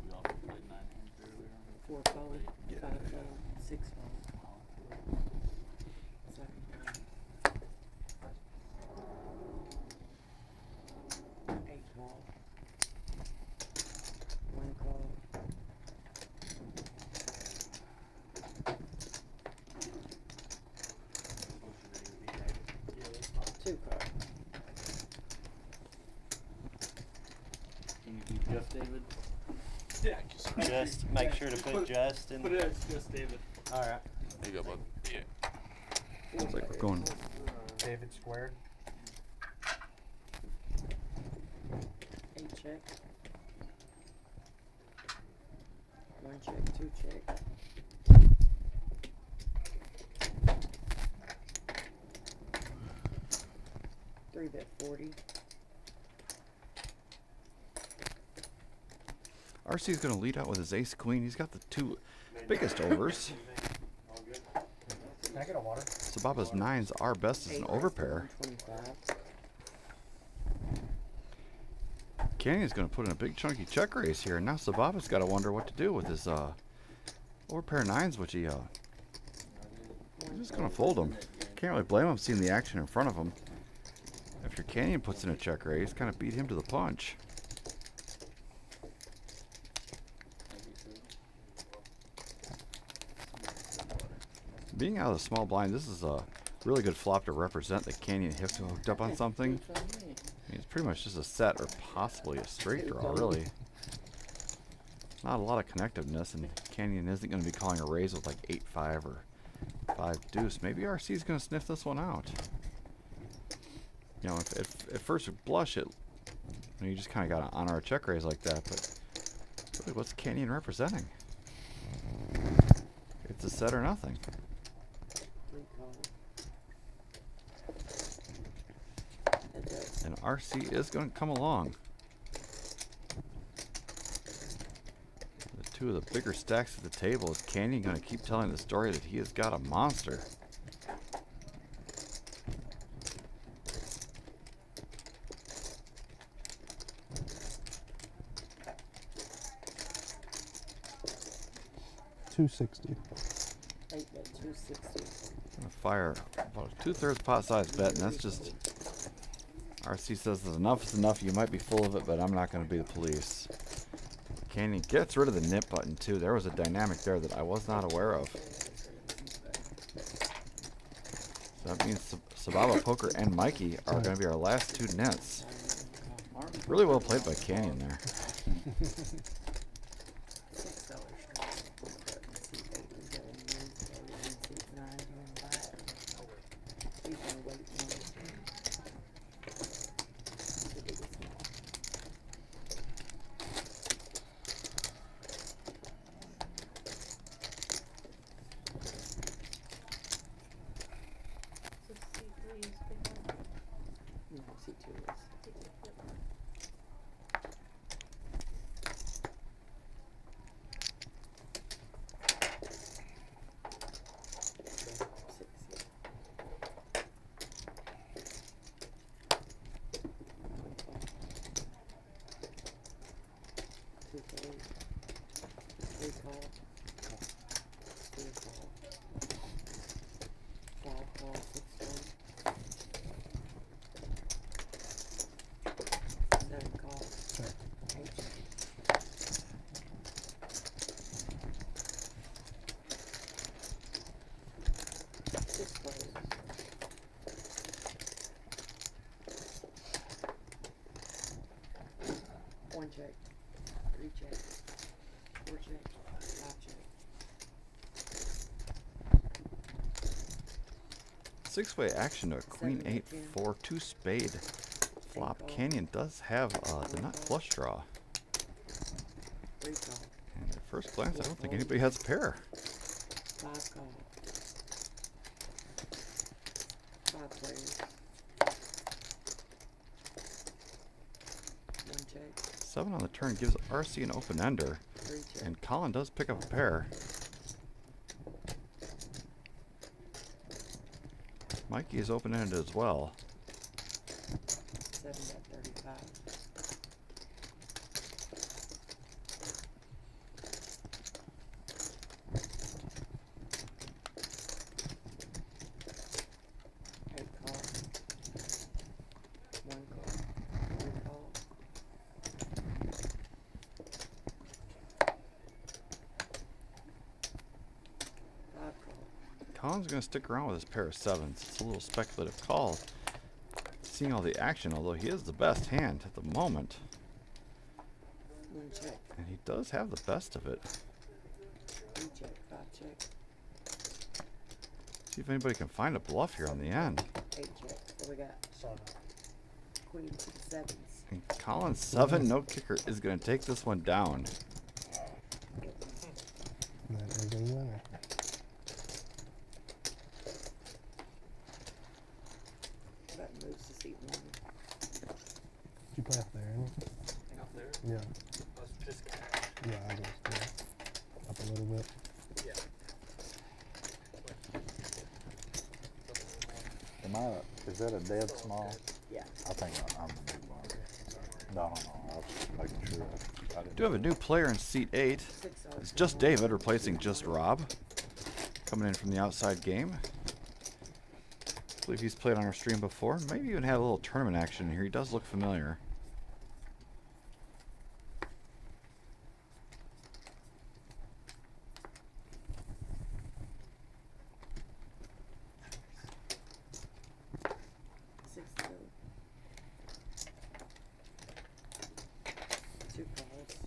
4 fold, 5 fold, 6 fold. 7 fold. 8 call. 1 call. 2 call. Can you do just David? Yeah, Just make sure to put just in. Put it as just David. All right. There you go, bud. Yeah. Looks like we're going. David squared. 8 check. 1 check, 2 check. 3 bet 40. RC's going to lead out with his ace queen. He's got the 2 biggest overs. Can I get a water? Sababa's 9s are best as an overpair. 125. Canyon's going to put in a big chunky check raise here. And now Sababa's got to wonder what to do with his overpair 9s, which he's just going to fold them. Can't really blame him seeing the action in front of him. After Canyon puts in a check raise, kind of beat him to the punch. Being out of the small blind, this is a really good flop to represent that Canyon hooked up on something. I mean, it's pretty much just a set or possibly a straight draw, really. Not a lot of connectiveness, and Canyon isn't going to be calling a raise with like 8-5 or 5 deuce. Maybe RC's going to sniff this one out. You know, if at first blush it, you just kind of got to honor a check raise like that, but really, what's Canyon representing? It's a set or nothing. 3 call. And RC is going to come along. The 2 of the bigger stacks at the table. Is Canyon going to keep telling the story that he has got a monster? $260. 8 bet 260. Gonna fire about a 2/3 pot size bet, and that's just RC says that enough is enough. You might be full of it, but I'm not going to be the police. Canyon gets rid of the nip button too. There was a dynamic there that I was not aware of. So that means Sababa, Poker, and Mikey are going to be our last 2 nets. Really well played by Canyon there. One check, 3 check, 4 check, 5 check. 6-way action to a queen 8-4 2 spade flop. Canyon does have the nut flush draw. 3 call. And at first glance, I don't think anybody has a pair. 5 call. 5 players. 1 check. 7 on the turn gives RC an open ender, 3 check. and Colin does pick up a pair. Mikey is open-ended as well. 7.35. Eight call. One call. Three call. Five call. Colin's going to stick around with his pair of sevens. It's a little speculative call. Seeing all the action, although he is the best hand at the moment. One check. And he does have the best of it. Three check. Five check. See if anybody can find a bluff here on the end. Eight check. What we got? Queen, six, sevens. And Colin's 7 no kicker is going to take this one down. That is a winner. Button moves to seat one. Did you play up there, Andy? Up there? Yeah. Let's just Yeah, I just yeah. Up a little bit. yeah. Is that a dead small? Yeah. I think I'm the big one. No, I was just making sure. I didn't. Do have a new player in seat 8. It's just David replacing just Rob. Coming in from the outside game. I believe he's played on our stream before. Maybe even had a little tournament action here. He does look familiar. Six, two. Two calls.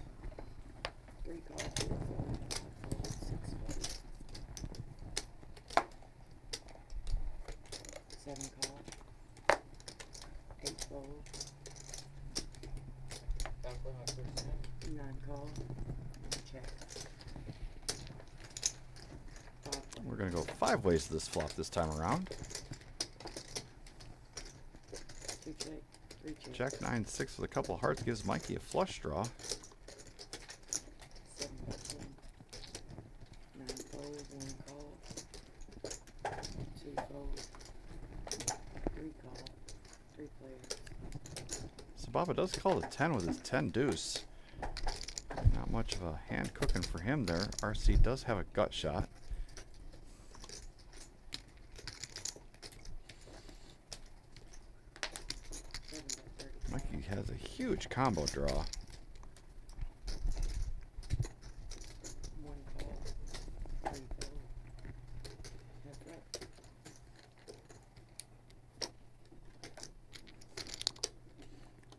Three calls. Four, five calls. Six calls. Seven call. Eight fold. Nine call. Check. Five fold. We're going to go 5 ways to this flop this time around. Two check. Three check. Jack 9-6 with a couple hearts gives Mikey a flush draw. Seven fold. Nine fold. One call. Two fold. Three call. Three players. So Baba does call the 10 with his 10 deuce. Not much of a hand cooking for him there. RC does have a gut shot. Mikey has a huge combo draw. One call. Three fold. That's right.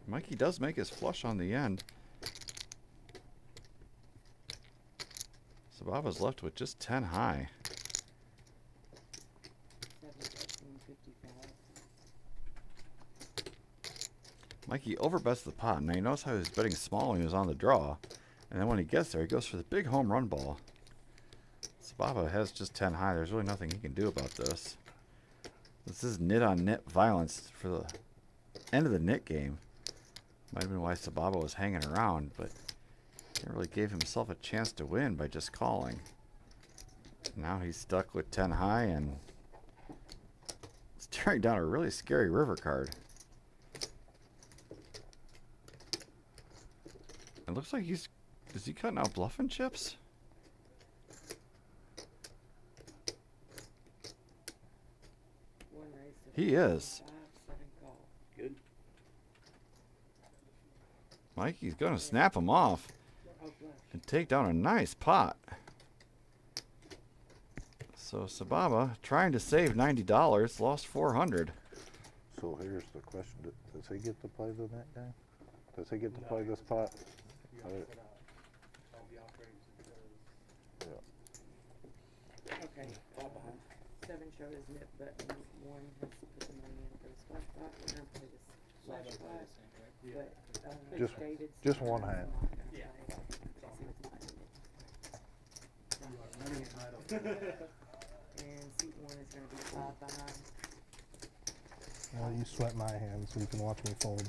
Mikey does make his flush on the end. So Baba's left with just 10 high. 155. Mikey overbets the pot. Now you notice how he was betting small when he was on the draw. And then when he gets there, he goes for the big home run ball. So Baba has just 10 high. There's really nothing he can do about this. This is nit-on-nit violence for the end of the nit game. Might have been why Sababa was hanging around, but he really gave himself a chance to win by just calling. Now he's stuck with 10 high and staring down a really scary river card. It looks like is he cutting out bluffing chips? One raise to He is. 5, 7 call. Good. Mikey's gonna snap him off Oh, bluff. and take down a nice pot. So Sababa, trying to save $90, lost $400. So here's the question: does he get to play the net game? Does he get to play this pot? Okay. All behind. 7 showed his nip button. 1 has put the money in for the splash pot. We're going to play this splash pot. But David's Just one hand. Yeah. And seat 1 is going to be 5 behind. Well, you sweat my hand so you can watch me fold.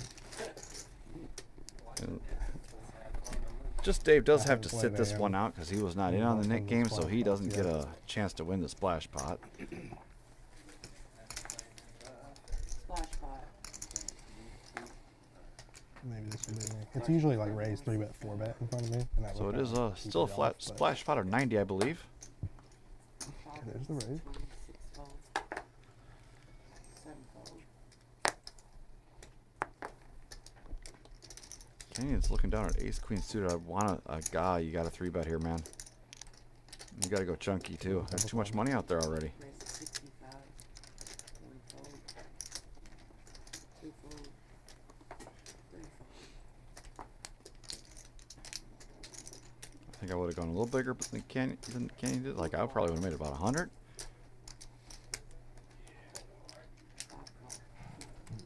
Just Dave does I have to haven't sit played this AM. one out because he was not in on the Nick game, so he doesn't get a chance to win the splash pot. Maybe this will be me. It's usually like raised 3-bet, 4-bet in front of me. And I So look it is at it, still a keep it flat off, but- splash pot of 90, I believe. Okay, there's the raise. 26 fold. 7 fold. Canyon's looking down at ace queen suited. I want a guy. You got a 3-bet here, man. You got to go chunky too. There's too much money out there already. Raise to 65. 1 fold. 2 fold. 3 fold. I think I would have gone a little bigger than Canyon did. Like I probably would have made it about 100.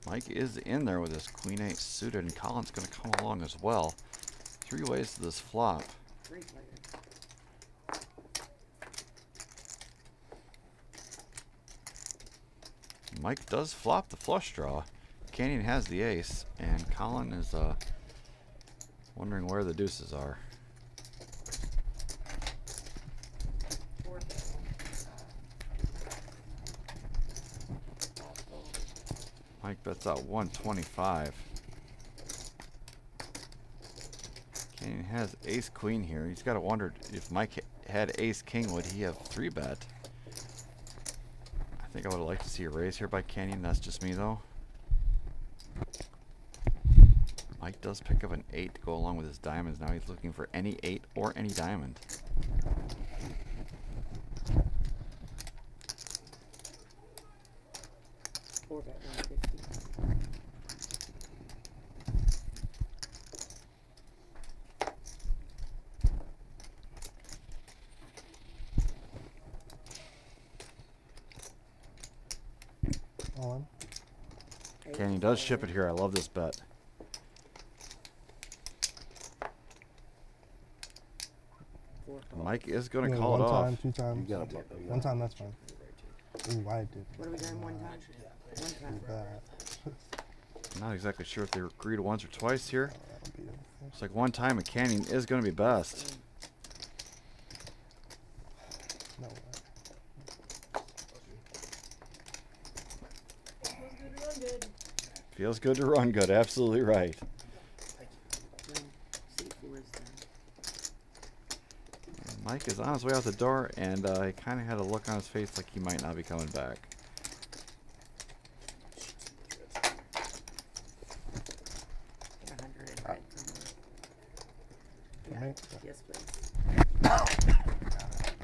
Mike is in there with his queen 8 suited, and Colin's going to come along as well. 3 ways to this flop. 3 players. Mike does flop the flush draw. Canyon has the ace, and Colin is wondering where the deuces are. 4 bet. Mike bets out 125. Canyon has ace queen here. He's got to wonder if Mike had ace king, would he have 3-bet? I think I would have liked to see a raise here by Canyon. That's just me though. Mike does pick up an 8 to go along with his diamonds. Now he's looking for any 8 or any diamond. Four bet 150. On. Canyon does ship it here. I love this bet. Mike is going to call it one off. time, 2 times. You got One time, that's fine. Ooh, I did. What are we doing 1 time? 1 time. That. Not exactly sure if they agreed once or twice here. That'll be it. It's like 1 time, and Canyon is going to be best. No way. Feels good to run good. Absolutely right. Seat 4 is done. Mike is on his way out the door, and he kind of had a look on his face like he might not be coming back. Get 100 in right somewhere. Yeah. Me? Yes, please.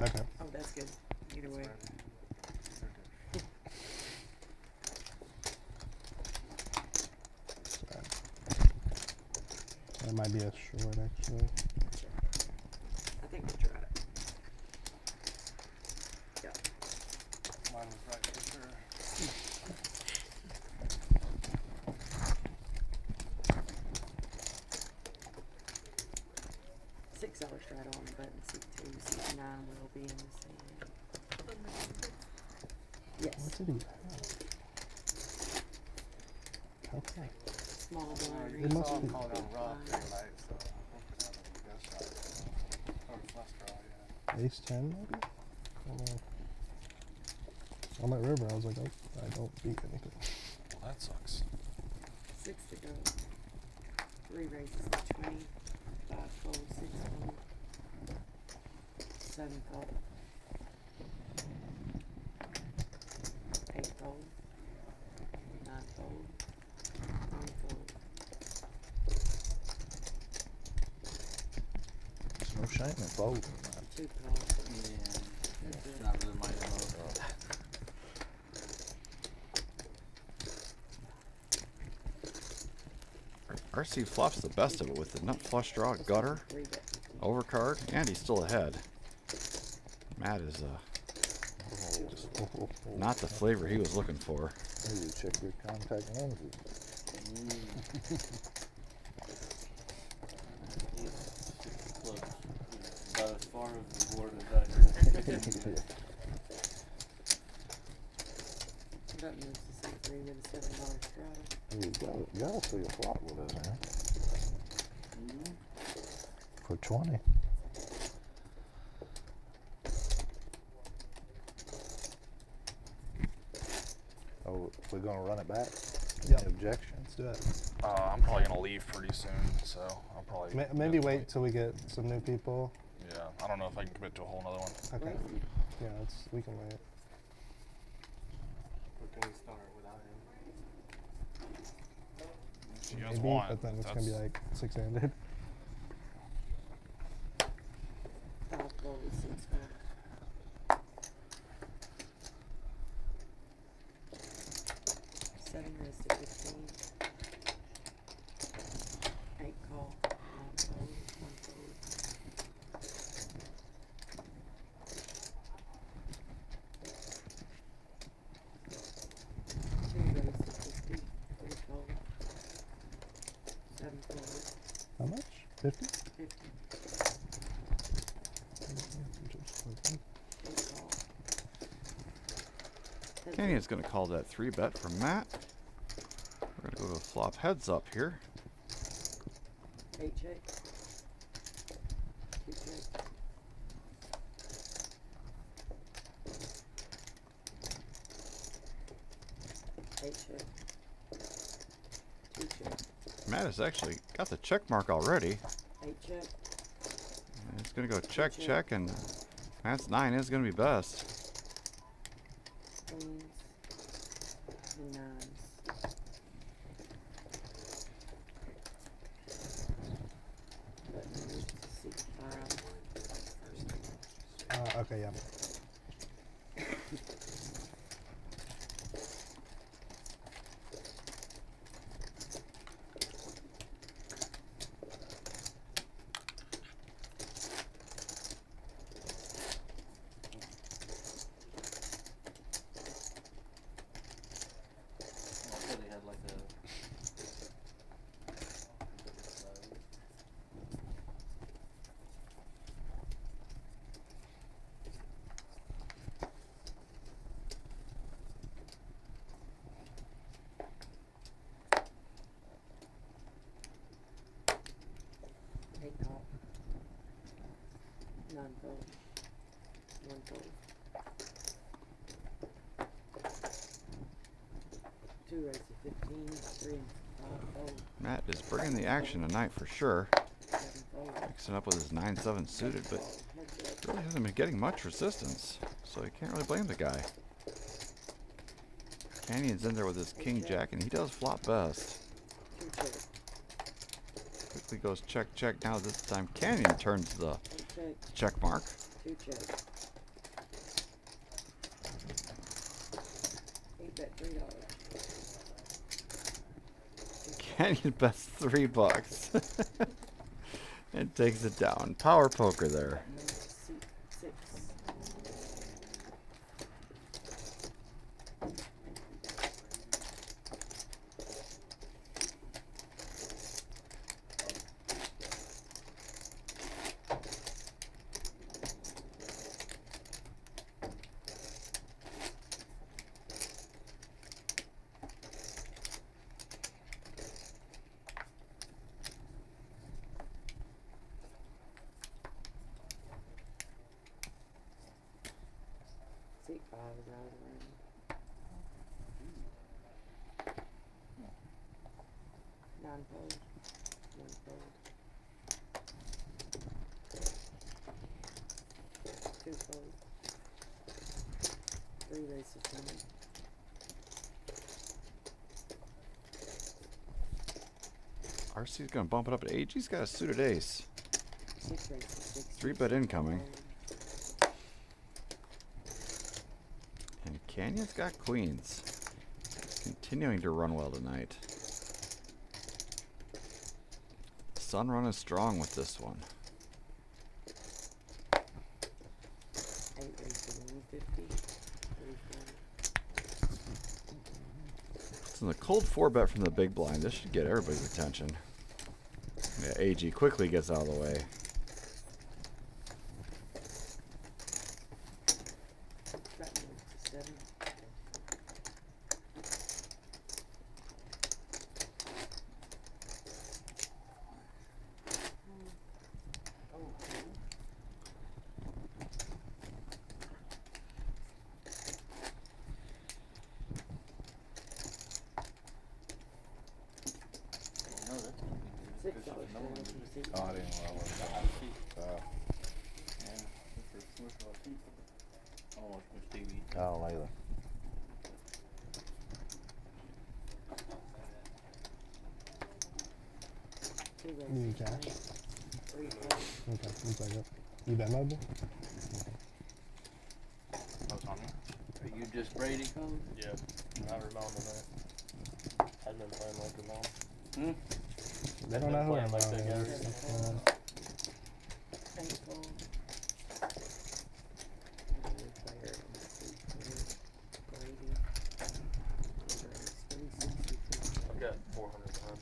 Okay. Oh, that's good. Either way. That might be a short, actually. I think we'll try it. Yeah. Mine was right for sure. $6 straight on the button. Seat 2, seat 9 will be in the same. Yes. What did he have? Okay. Small blind. It must be. Called on Rob the other night, so hoping that will be best shot. Or flush draw, yeah. Ace 10, maybe? I don't know. On that river, I was like, oh, I don't beat anything. Well, that sucks. 6 to go. 3 raises to 20. 5 fold, 6 fold. 7 fold. 8 fold. 9 fold. 1 fold. There's no shame in folding. 2 fold. It's not really my MO. RC flops the best of it with the nut flush draw, gutter, 3 bet. overcard, and he's still ahead. Matt is not the flavor he was looking for. Maybe you check your contact lenses. Close. About as far as the board as I could. Button moves to seat 3 with a $7 strata. You gotta see a flop with us, man. For 20. Oh, we're gonna run it back? Yep. Any objection? Let's do it. I'm probably gonna leave pretty soon, so I'll probably Maybe wait till we get some new people. Yeah, I don't know if I can commit to a whole nother one. Okay. Yeah, we can wait. Or can we start without him? If you guys Maybe, want, but then it's gonna be like 6-handed. 5 fold, 6 fold. 7 raised to 15. 8 call, 9 fold, 1 fold. 2 raised to 50. 3 fold. 7 fold. How much? 50? 50. 8 call. Canyon is going to call that 3-bet from Matt. We're going to go to flop heads up here. 8 check. 2 check. 8 check. 2 check. Matt has actually got the check mark already. 8 check. And it's going to go check, check, and Matt's 9 is going to be best. Queens. And 9s. Button moves to 6, 5. Okay, yeah. Call. 9 fold. 1 fold. 2 raised to 15. 3 and 5 fold. Matt is bringing the action tonight for sure. 7 fold. Mixing up with his 9-7 suited, but really hasn't been getting much resistance, so you can't really blame the guy. Canyon's in there with his king jack, and he does flop best. 2 check. Quickly goes check, check. Now this time Canyon turns the check mark. 2 check. 8 bet $3. Canyon bets $3 and takes it down. Power poker there. 6. Seat 5 is out of the room. 9 fold. 1 fold. 2 fold. 3 raised to 20. RC's gonna bump it up to 8. He's got a suited ace. 6 raised to 60. 3-bet incoming. And Canyon's got queens. Continuing to run well tonight. Sun run is strong with this one. 8 raised to 150. 3 fold. So the cold 4-bet from the big blind. This should get everybody's attention. Yeah, AG quickly gets out of the way. Button moves to 7. know that's gonna be good. $6 Especially for no one one would from do seat. Oh, I didn't know what it. it See, was. yeah, that's a commercial seat. Oh, watch my TV. Oh, Layla. Two You need races, cash? right? 3 fold. Okay, one second. You bet mobile? What's on me? Are you just ready to come? Yeah, I remember that. I've been playing like a long. They don't know who I'm Like on. that guy. 7 fold. 8 fold. New player in 320. Grady. Race 362. I've got 400 behind.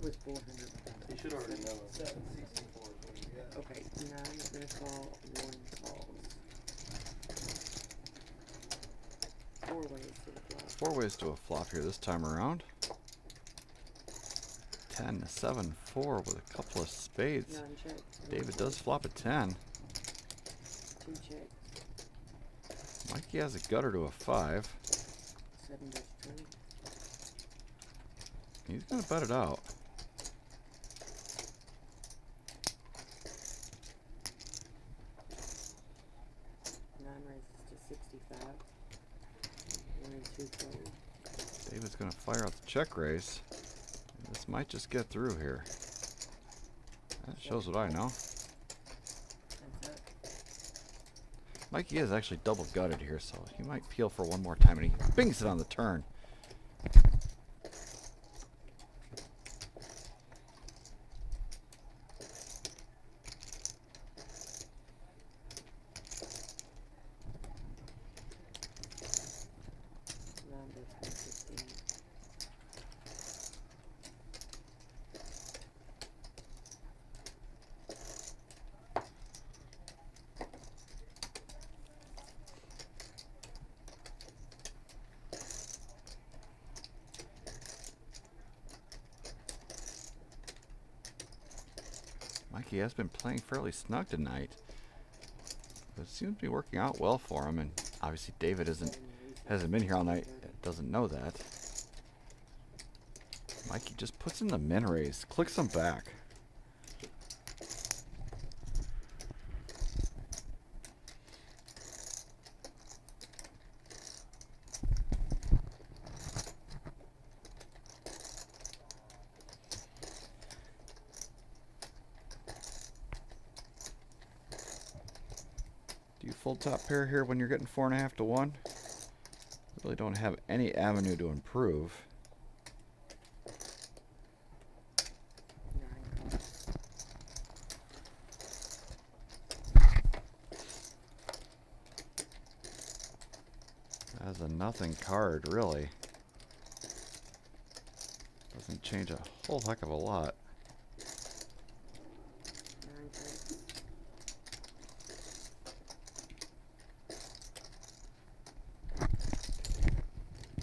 With 400 behind. He should already know it. 764 is what he got. Okay, 9 is gonna call, 1 calls. 4 ways to the flop. 4 ways to a flop here this time around. 10, 7, 4 with a couple of spades. 9 checks. David does flop a 10. 2 checks. Mikey has a gutter to a 5. 7 bets 20. He's gonna bet it out. Raises to 65. 1 and 2 fold. David's gonna fire out the check raise. This might just get through here. That shows what I know. That's it. Mikey is actually double gutted here, so he might peel for one more time, and he bings it on the turn. Mikey has been playing fairly snug tonight, but it seems to be working out well for him. And obviously, David hasn't been here all night. Doesn't know that. Mikey just puts in the min raise, clicks him back. Do you full top pair here when you're getting 4.5 to 1? Really don't have any avenue to improve. That's a nothing card, really. Doesn't change a whole heck of a lot.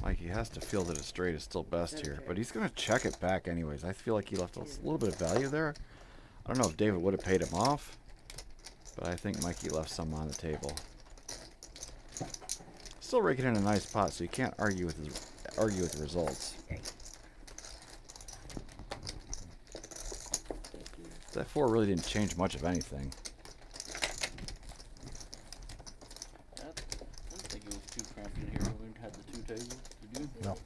Mikey has to feel that a straight is still best here, but he's going to check it back anyways. I feel like he left a little bit of value there. I don't know if David would have paid him off, but I think Mikey left some on the table. Still raking in a nice pot, so you can't argue with the results. That 4 really didn't change much of anything. I didn't think it was too cramped in here when we had the 2 tables. Did you? No.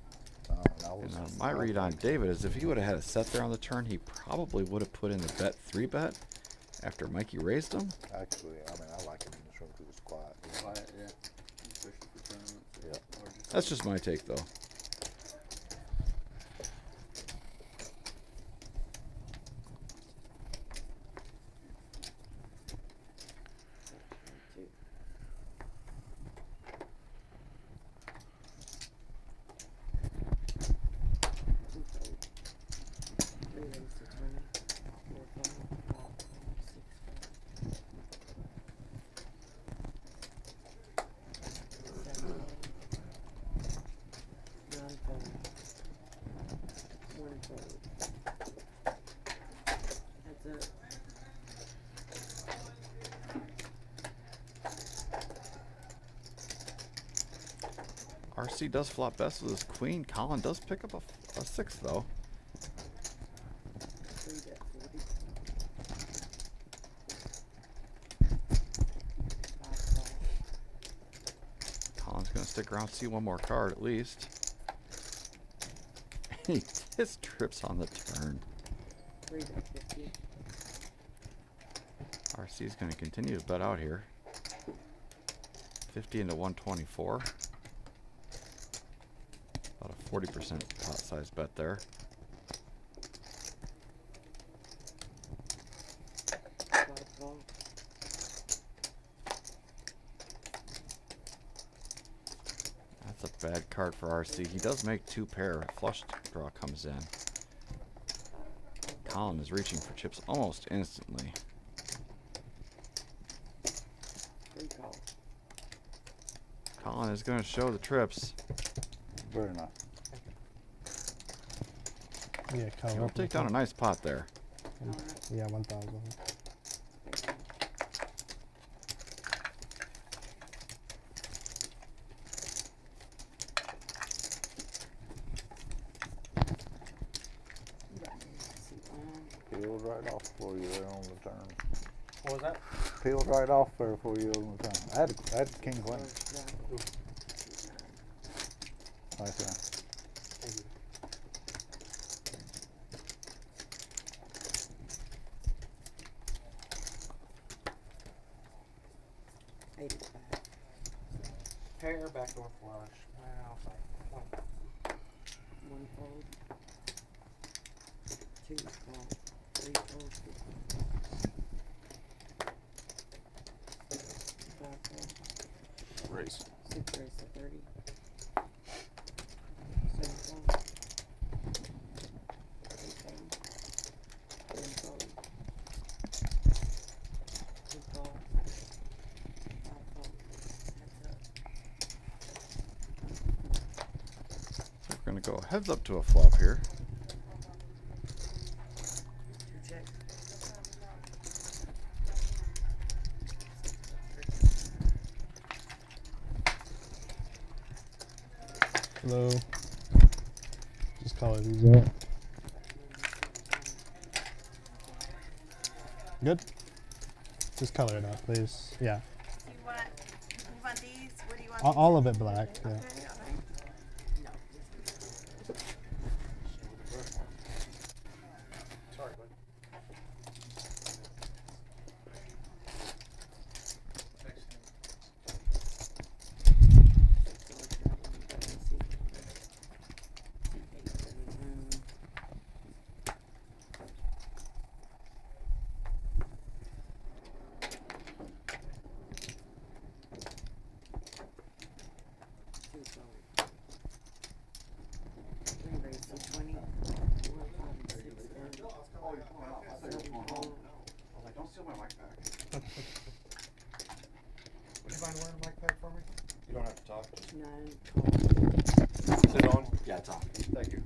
And my read on David is if he would have had a set there on the turn, he probably would have put in the bet 3 bet after Mikey raised him. Actually, I mean, I like him in this room because it's quiet. Quiet, yeah. Especially for tournaments. Yeah. That's just my take, though. RC does flop best with his queen. Colin does pick up a 6, though. Three bet 40. 5 call. Colin's gonna stick around, see one more card at least. He just trips on the turn. 3 bet 50. RC is gonna continue to bet out here. 50 into 124. About a 40% pot size bet there. Call. That's a bad card for RC. He does make 2 pair. Flush draw comes in. Colin is reaching for chips almost instantly. 3 call. Colin is going to show the trips. Very nice. Yeah, cover He'll up. take down a nice pot there. Yeah, 1,000. Peeled right off for you there on the turn. What was that? Peeled right off there for you on the turn. I had king queen. Nice there. Thank you. Pair, backdoor flush. Well, One fold. 2 call. 3 fold. 5 call. Raise. 6 raise to 30. 7 call. 8 fold. 10 fold. 2 call. 5 fold. Heads up. So we're going to go heads up to a flop here. 2 check. Hello. Just color these out. Good? Just color it out, please. Yeah. Do you want these? What do you want? All of it black. Yeah. Okay, all right. No. sorry, bud. Would you mind wearing a mic pack for me? You don't have to talk. Just 9, 12. is it on? Yeah, it's on. Thank you.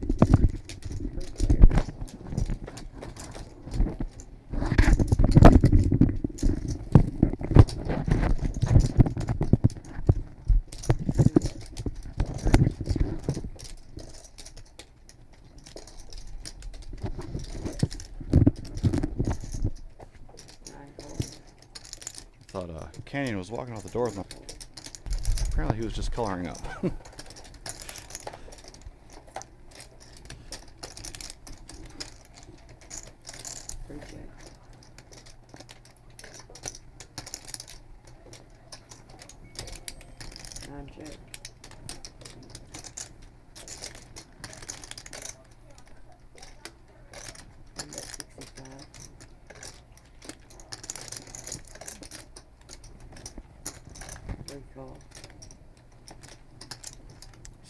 Thought Canyon was walking out the door with my... Apparently he was just coloring up. Free check. Nine check. I'm at 65. Free call.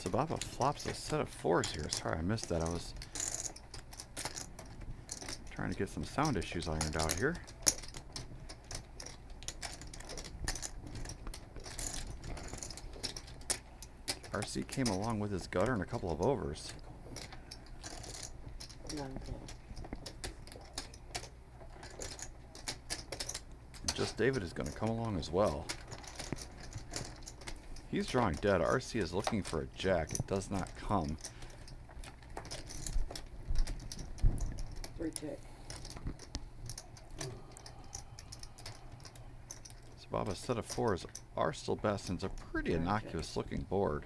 Sababa flops a set of 4s here. Sorry, I missed that. I was trying to get some sound issues ironed out here. RC came along with his gutter and a couple of overs. 9 call. Just David is going to come along as well. He's drawing dead. RC is looking for a jack. It does not come. Free check. Sababa's set of fours are still best, and it's a pretty innocuous looking board.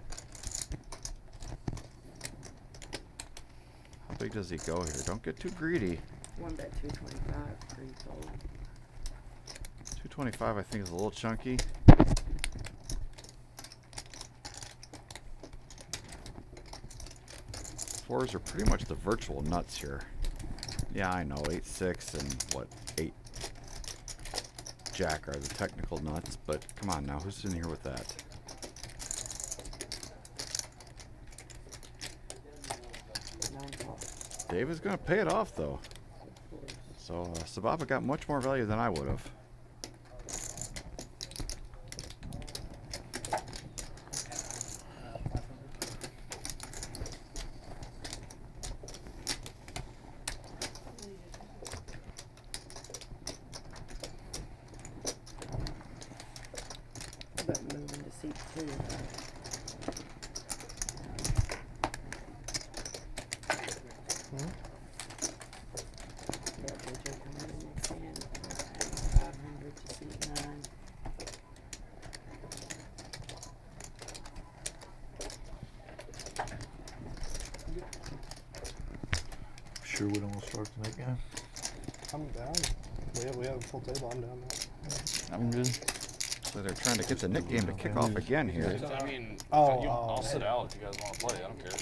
How big does he go here? Don't get too greedy. One bet 225, green fold. 225 I think is a little chunky. Fours are pretty much the virtual nuts here. Yeah, I know, 8-6 and what, 8 Jack are the technical nuts, but come on now, who's in here with that? Dave is going to pay it off though. So Sababa got much more value than I would have. But moving to seat 2. Yeah, JJ coming in next hand. 500 to seat 9. Sure we don't want to start the next game? I'm down. We have a full table. I'm down now. I'm good. So they're trying to get the Nick game to kick off again here. I mean, I'll sit out if you guys want to play. I don't care. I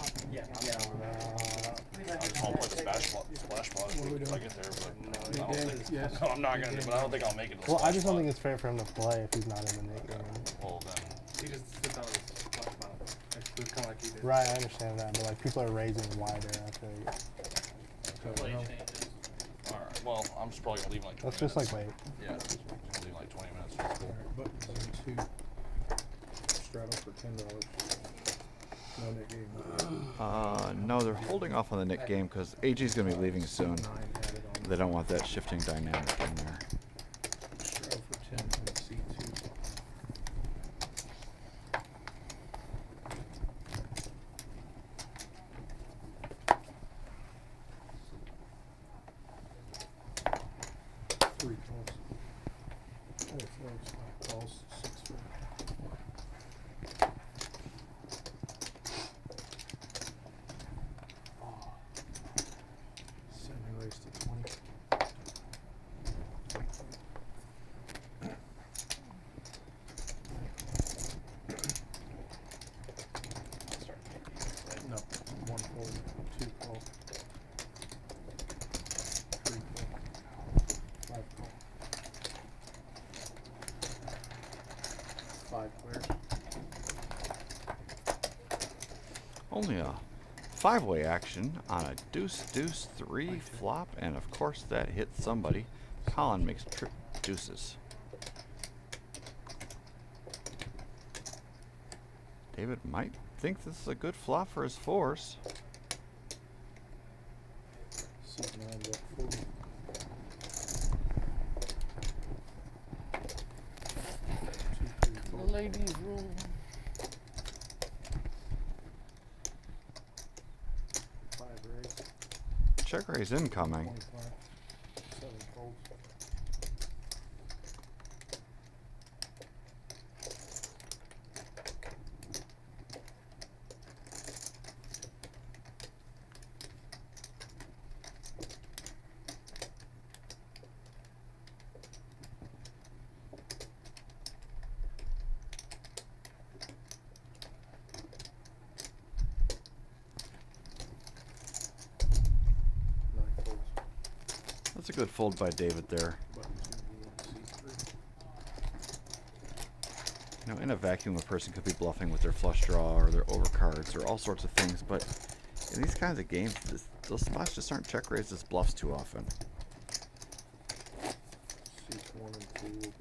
just want to play the splash spot if I get there, but I don't think, no, I'm not going to, but I don't think I'll make it to the Well, I splash just don't spot. think it's fair for him to play if he's not in the Nick game. Well, then. He just sits on his splash bottom. It's kind of like he did. Right, I understand that, but like people are raising wider. I feel like. Alright, well, I'm just probably going to leave in like 20 Let's just like minutes. wait. Yeah, just gonna leave in like 20 minutes. It's cool. Button 2 straddle for $10. No Nick game. No, they're holding off on the Nick game because AG's going to be leaving soon. They don't want that shifting dynamic in there. Straddle for 10 on C2. Three calls. 4 floats, 5 calls, 6 4. Raise to 20. No, 1 fold, 2 call, 3 call, 5 call, 5 clears. Only a 5-way action on a deuce 3 flop, and of course that hits somebody. Colin makes trip deuces. David might think this is a good flop for his fours. C9 bet 40. The ladies' room. Check raise incoming. 25. 7 folds. That's a good fold by David there. You know, in a vacuum, a person could be bluffing with their flush draw or their overcards or all sorts of things, but in these kinds of games, those spots just aren't check raised as bluffs too often.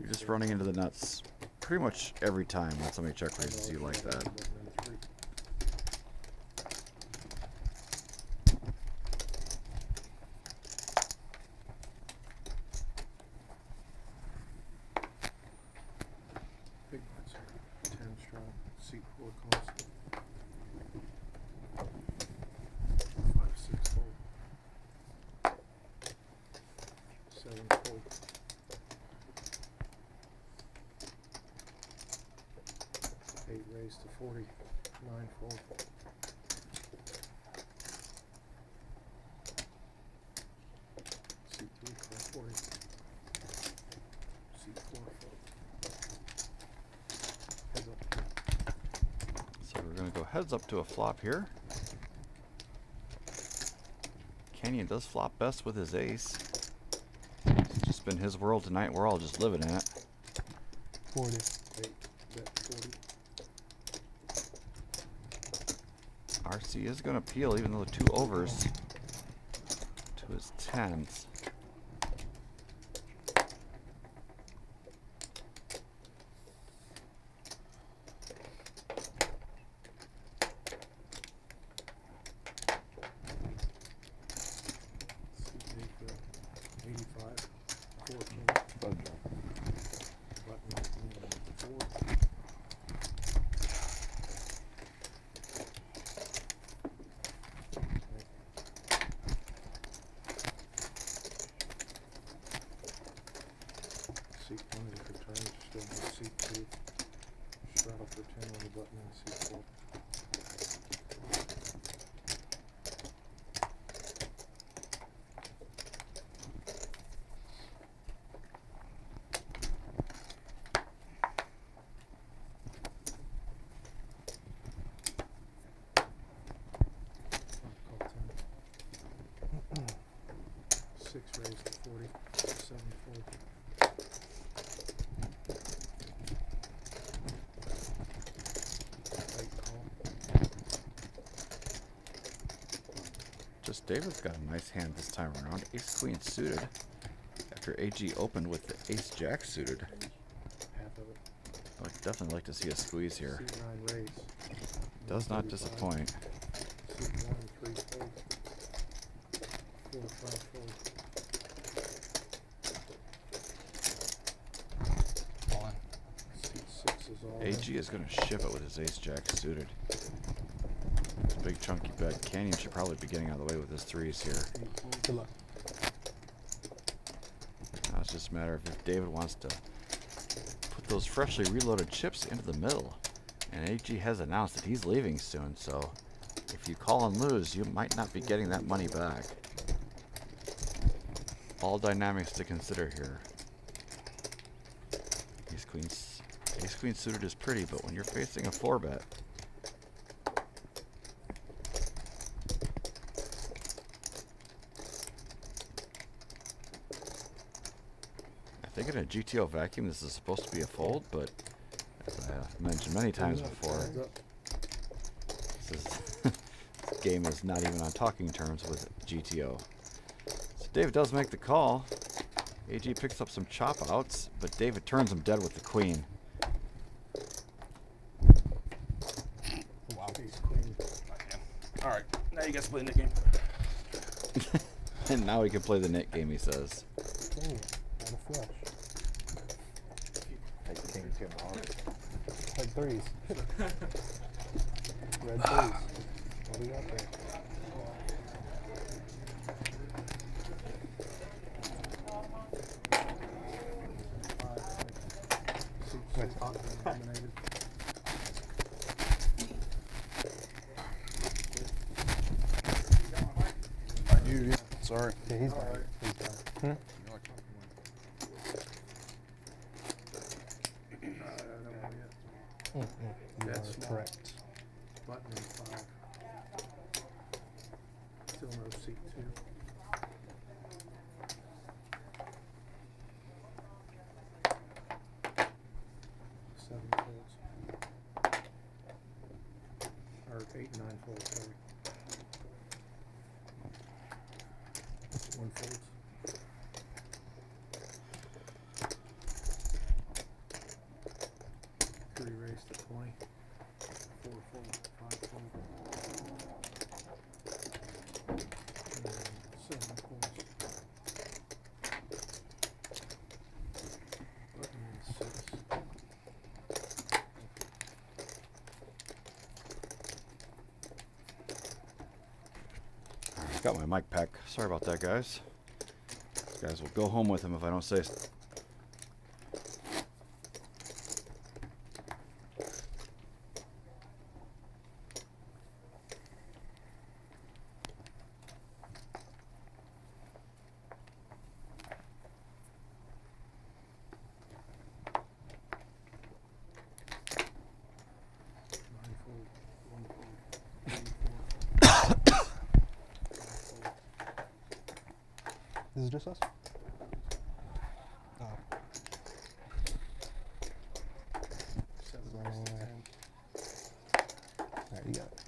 You're just running into the nuts pretty much every time when somebody check raises you like that. Big bets here. 10 strong, seat 4 calls. 5 6 fold. 7 fold. 40, 9 fold. C3 call 40. C4 fold. Heads up. So we're going to go heads up to a flop here. Canyon does flop best with his ace. It's just been his world tonight. We're all just living in it. 40. 8, bet 40. RC is going to peel even though 2 overs to his 10s. C8 bet 85, 14. Button 4. Seat 1 is returned, still no seat 2. Straddle for 10 on the button and seat 4. Call 10. 6 raised to 40, 7 fold. Just David's got a nice hand this time around. Ace Queen suited. After AG opened with the Ace Jack suited. Half of it. I'd definitely like to see a squeeze here. Seat 9 raise. Does not 35. disappoint. Seat 1, 3 fold. 4, 5 fold. All in. Seat 6 is all AG in. is going to ship it with his Ace Jack suited. It's a big chunky bet. Canyon should probably be getting out of the way with his 3s here. 8 fold. Good luck. Now it's just a matter of if David wants to put those freshly reloaded chips into the middle. And AG has announced that he's leaving soon, so if you call and lose, you might not be getting that money back. All dynamics to consider here. Ace Queen suited is pretty, but when you're facing a 4-bet, I think in a GTO vacuum this is supposed to be a fold, but as I mentioned many times before, this game is not even on talking terms with GTO. So David does make the call. AG picks up some chop outs, but David turns him dead with the queen. Wow. Ace Queen. All right, now you guys play the game. And now we can play the net game, he says. Okay, out of flush. Take king 10 hearts. Like 3s. Red 3s. What do we got there? Seat 6 eliminated. You, yeah. Sorry. Yeah, he's got it. He's got it. Hmm? You That's are small. correct. Button and 5. Still no seat 2. Seven folds. Or 8 and 9 folds, sorry. 1 folds. Three raised to 20. 4 fold, 5 fold. And 7 folds. Button and 6. Got my mic pack. Sorry about that, guys. These guys will go home with him if I don't say so. Is it just us? Oh. Alright, you got it.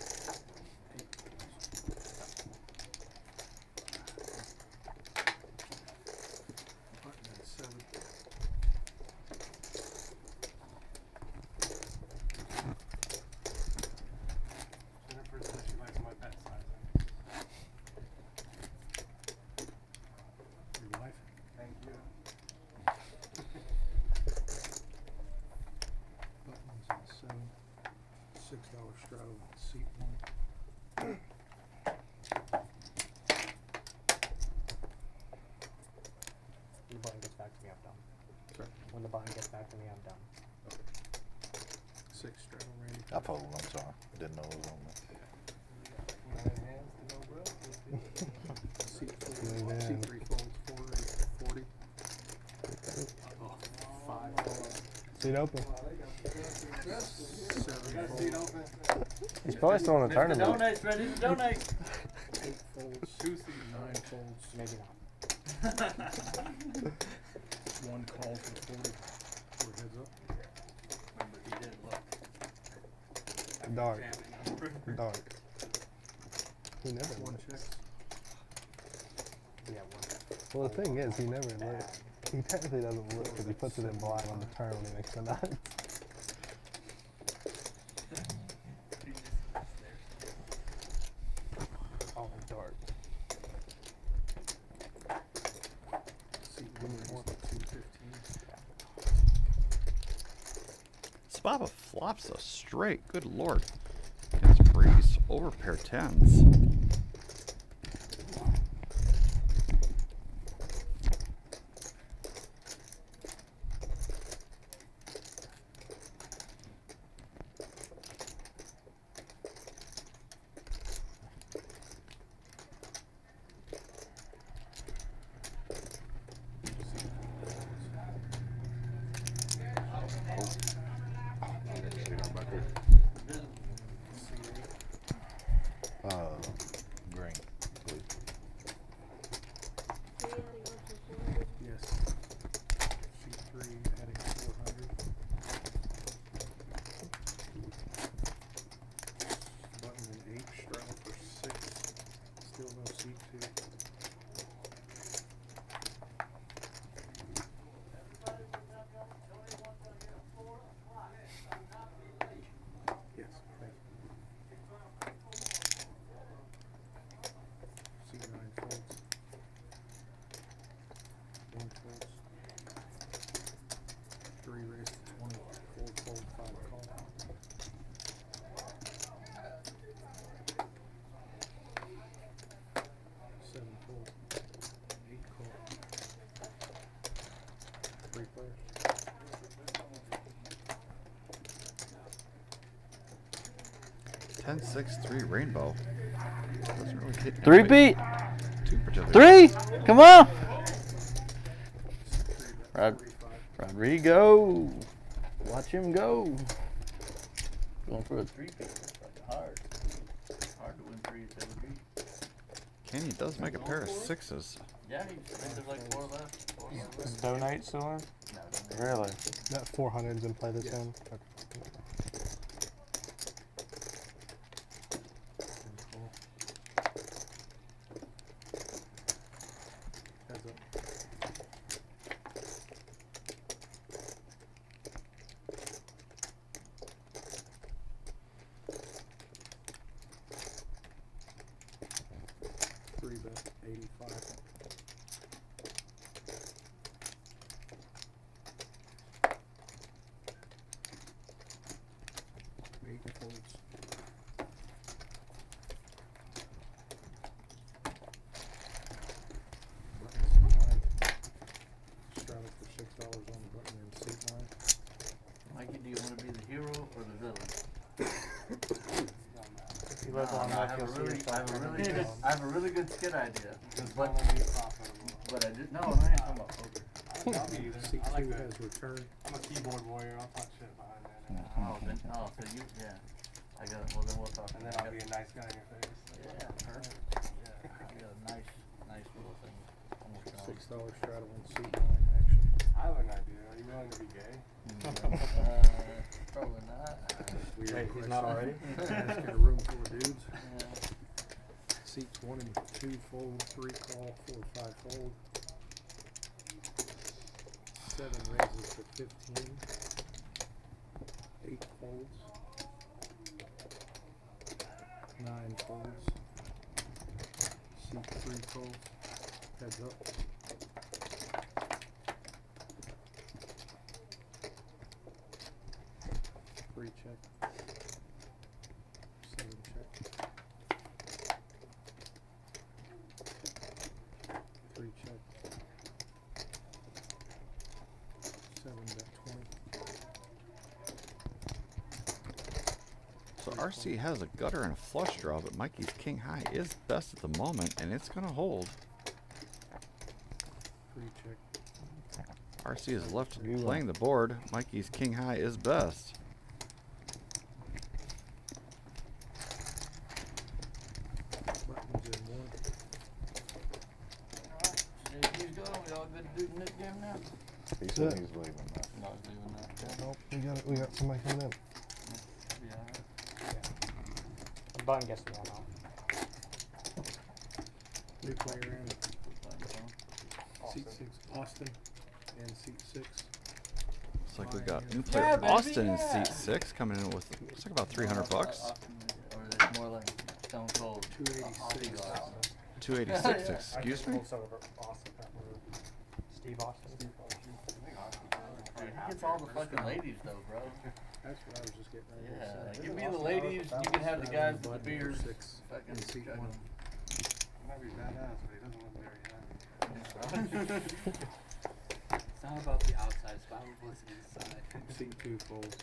Jennifer said she likes my bet size. Your wife? Thank you. Buttons and 7. $6 straddle and seat 1. When the button gets back to me, I'm done. Sorry? When the button gets back to me, I'm done. 6 straddle Randy. I folded, I'm sorry. Didn't know it was on there. 9 hands to go, bro. Seat 4. Yeah. Seat 3 folds. 4 raised to 40. Oh, 5 folds. Seat open. 7 folds. He's probably still in the tournament. Donate, ready to donate. 8 folds. 9 folds. Maybe not. 1 call for 40. 4 heads up. Remember, he did look. Dark. Dark. He never 1 looked. check. Yeah, one. Well, the thing is, he never looked. He technically doesn't look because he puts it in blind on the turn when he makes the nut. Oh, dark. Seat 1 raised to 215. Spaba flops a straight. Good lord. Against Breeze. Over pair tens. Green, please. Yes. Seat 3 heading 400. Button and 8 straddle for 6. Still no seat 2. Yes, thank you. Seat 9 folds. 1 folds. 3 raised to 20. 4 fold, 5 call. 7 fold. 8 call. 3 players. 10-6-3 rainbow. Doesn't really hit Three anybody. beat. Two particularly. 3. Come on. 3 bet Rod, 45. Rodrigo. Watch him go. Going for a 3 beat. That's like hard. Hard to win 3 to 7 beat. Kenny does make a pair of sixes. Yeah, he spent like 4 left. Is donate still in? No, Really? That 400's in play this game. Okay. And call. Heads up. Three bet 85. Eight folds. Buttons 9. Straddle for $6 on the button and seat 9. Mikey, do you want to be the hero or the villain? If you live long I enough, have you'll a see really, yourself. I have a really good skit idea. But, Be profitable. but I did no, I ain't talking about poker. I'll be either. Seat I like 2 that. has returned. I'm a keyboard warrior. I'll talk shit behind that. Oh, then, oh, so you, yeah. I got it. Well, then we'll talk. And then I'll be a nice guy in your face. Yeah, perfect. Yeah, I got a nice little thing. Almost done. $6 straddle and seat 9 action. I have an idea. Are you willing to be gay? Probably not. Weird Wait, he's question. not already? Asking a room full of dudes. Yeah. Seats 1 and 2 fold, 3 call, 4, 5 fold. 7 raises to 15. 8 folds. 9 folds. Seat 3 folds. Heads up. 3 check. 7 check. 3 check. 7 bet 20. So RC has a gutter and a flush draw, but Mikey's king high is best at the moment, and it's gonna hold. 3 check. RC is left playing the board. Mikey's king high is best. Buttons in 1. He's going. We all good to do the next game now? He said he's leaving now. No, he's leaving now. Nope, we got somebody coming in. Yeah. Bun gets the one off. New player in. Seat 6, Austin. And seat 6. Looks like we got new player Austin in seat 6 coming in with looks like about 300 bucks. Or it's more like Stone Cold. 286. 286, excuse me. Steve Austin. Dude, he gets all the fucking ladies though, bro. That's what I was just getting ready to Yeah, say. like, you be the ladies, you can have the guys with the beers. 6 Fucking and seat chugging 1. Might be badass, but he doesn't look very happy. It's not about the outside, it's about what's inside. Seat 2 folds.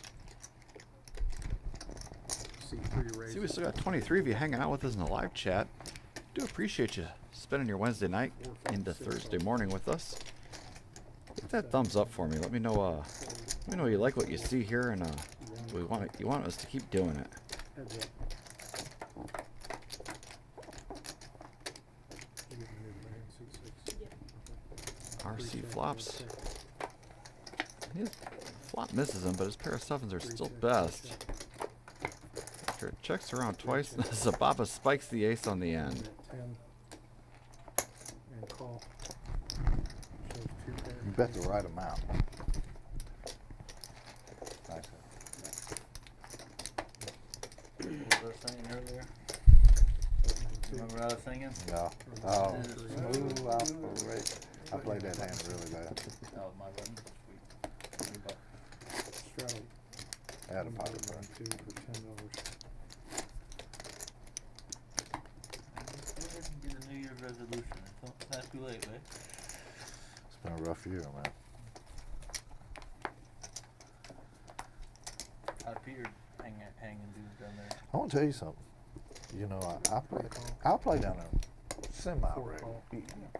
Seat 3 raises. See, we still got 23 of you hanging out with us in the live chat. Do appreciate you spending your Wednesday night into Thursday morning with us. Hit that thumbs up for me. Let me know. Let me know you like what you see here, and do we want it? You want us to keep doing it? Heads up. You get the new player in seat 6. Okay. RC 3 check, flops. 4 check. His flop misses him, but his pair of sevens are still best. After it checks around twice, Zababa spikes the ace on the end. Bet 10. And call. Shows 2 pairs. You bet the right amount. Nice. What was I saying earlier? Remember what I was singing? No. Oh, smooth operation. I played that hand really bad. Oh, my button. Sweet. Straddle. Had a pocket burn. 2 for $10. Get a New Year's resolution. It's not too late, right? It's been a rough year, man. How'd Peter hanging dudes down there? I want to tell you something. You know, I'll play down there semi-regular,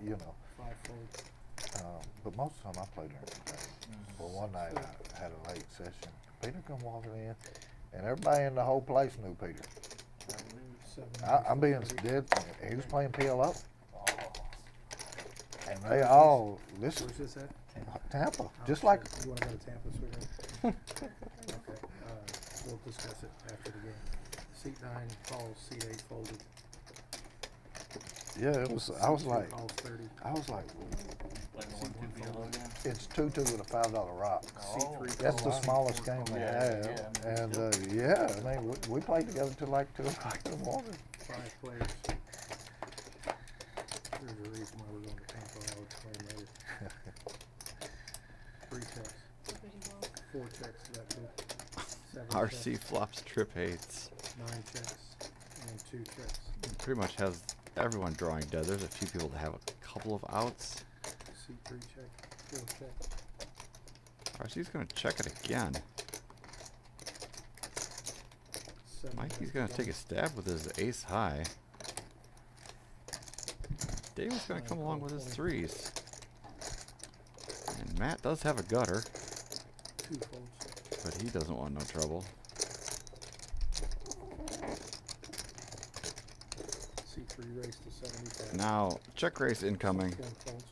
you know. 5 fold. But most of the time I play during the day. Well, one night I had a late session. Peter come walking in, and everybody in the whole place knew Peter. 7. I'm being dead. He was playing PLO. And they all, Where's this at? Tampa, Oh, just shit. like, You want to go to Tampa, sweetheart? Okay, we'll discuss it after the game. Seat 9 calls, seat 8 folded. yeah, it was, Seat I was 2 like, calls 30. Like the 1-2 PLO again? it's 2-2 with a $5 rock. Seat 3 That's the calls. smallest game they Yeah, have. And, yeah, I mean, we played together till like 2 o'clock in the morning. 5 players. There's a reason why we're going to Tampa. I'll explain later. 3 checks. 4 checks to that too. 7 RC checks. flops trip eights. 9 checks. And 2 checks. Pretty much has everyone drawing dead. There's a few people that have a couple of outs. Seat 3 check. 4 check. RC's going to check it again. 7 Mikey's bet going to 20. take a stab with his ace high. David's going to come along with his threes. And Matt does have a gutter, 2 folds. but he doesn't want no trouble. C3 race to 75. Now, check raise incoming. 10 folds.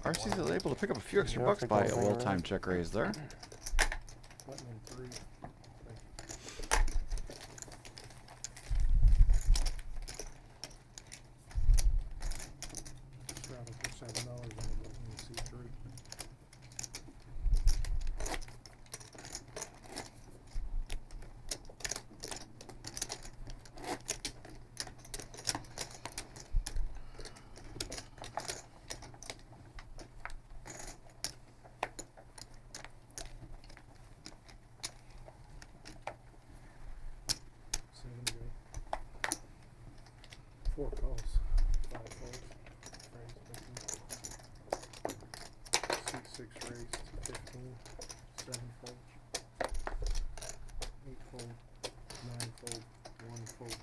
RC's able to pick up a few extra Yeah, bucks pick by one a thing well-timed check raise there. Button in 3. Straddle for $7 on the button in C3. Four calls, 5 folds, raise 15. C6 raised 15, 7 folds, 8 fold, 9 fold, 1 fold,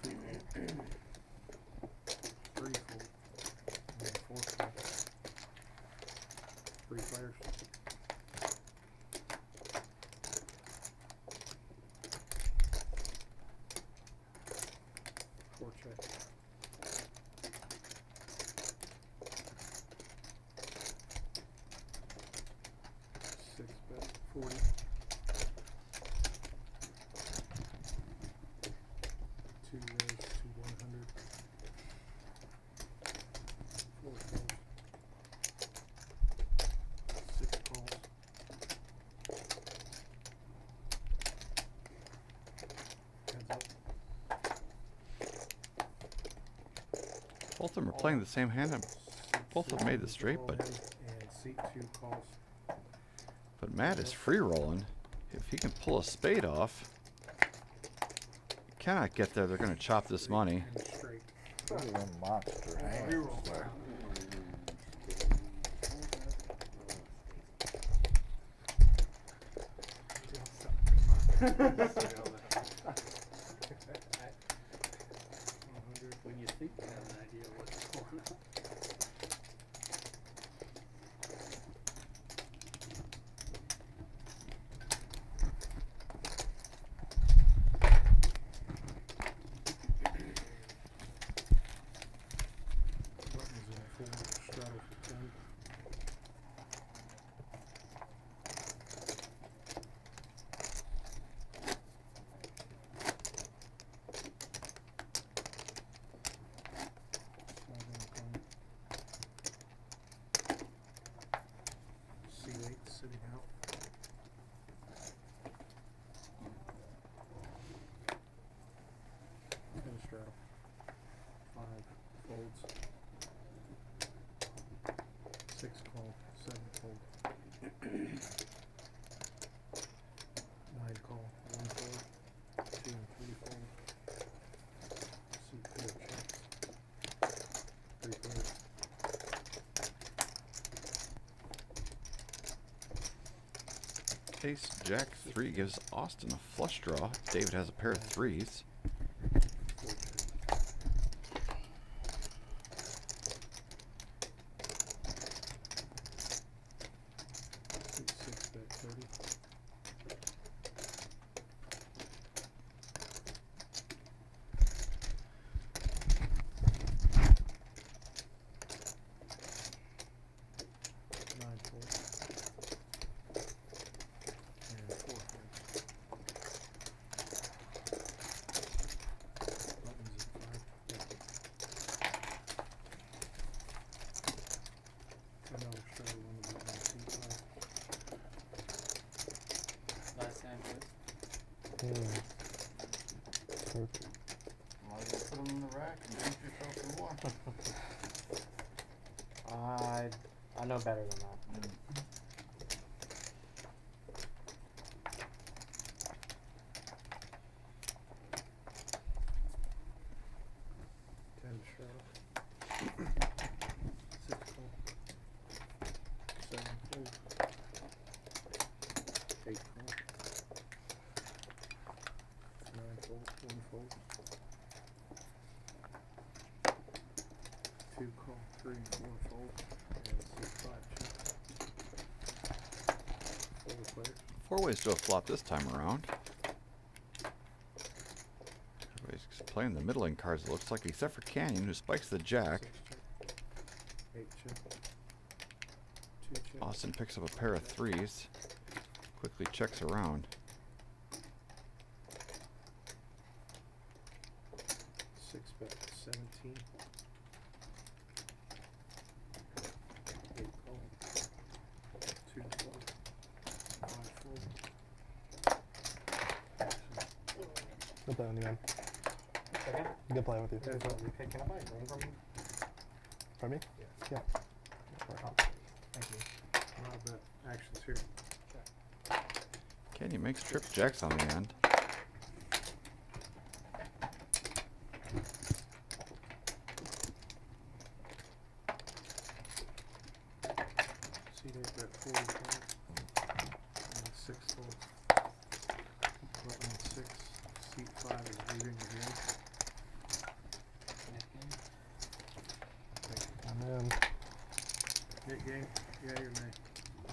2 fold, 3 fold, and 4 fold. 3 players. Four check. 6 bet 40. 2 raise to 100. 4 calls. 6 calls. Heads up. Both of them are playing the same hand, and both have made the straight, but And C2 calls. Matt is free rolling. If he can pull a spade off, he cannot get there. They're going to chop this money. And straight. Look at them monster hands there. When you think you have an idea what's going on. Buttons in 4, straddle for 10. Slide in the coin. C8 sitting out. And straddle. 5 folds. 6 call, 7 fold. 9 call, 1 fold. 2 and 3 fold. C4 checks. 3 players. Ace Jack 3 gives Austin a flush draw. David has a pair of 3s. 4 check. C6 bet 30. 9 folds. And 4 folds. Buttons at 5. $10 straddle on the button at C5. Last time, please. Perfect. Might as well put them in the rack and drink yourself some more. I know better than that. 10 straddle. 6 fold. 7 fold. 8 call. 9 fold, 1 fold. 2 call, 3 and 4 fold. And 6 5 check. 4 players. 4 ways to a flop this time around. Everybody's playing the middling cards, it looks like, except for Canyon, who spikes the jack. 6 check. 8 chip. 2 chip. Austin picks up a pair of threes. Quickly checks around. 6 bet 17. 8 call. 2 call. 5 fold. Good play with you, man. Okay. Good play with you. Can I buy a drone from you? From me? Yeah. Thank you. I'll bet actions here. Kenny makes trip jacks on the end. See, they've got 45. And 6 folds. Button 6. Seat 5 is leaving the game. I'm in. Hit game. Yay or nay?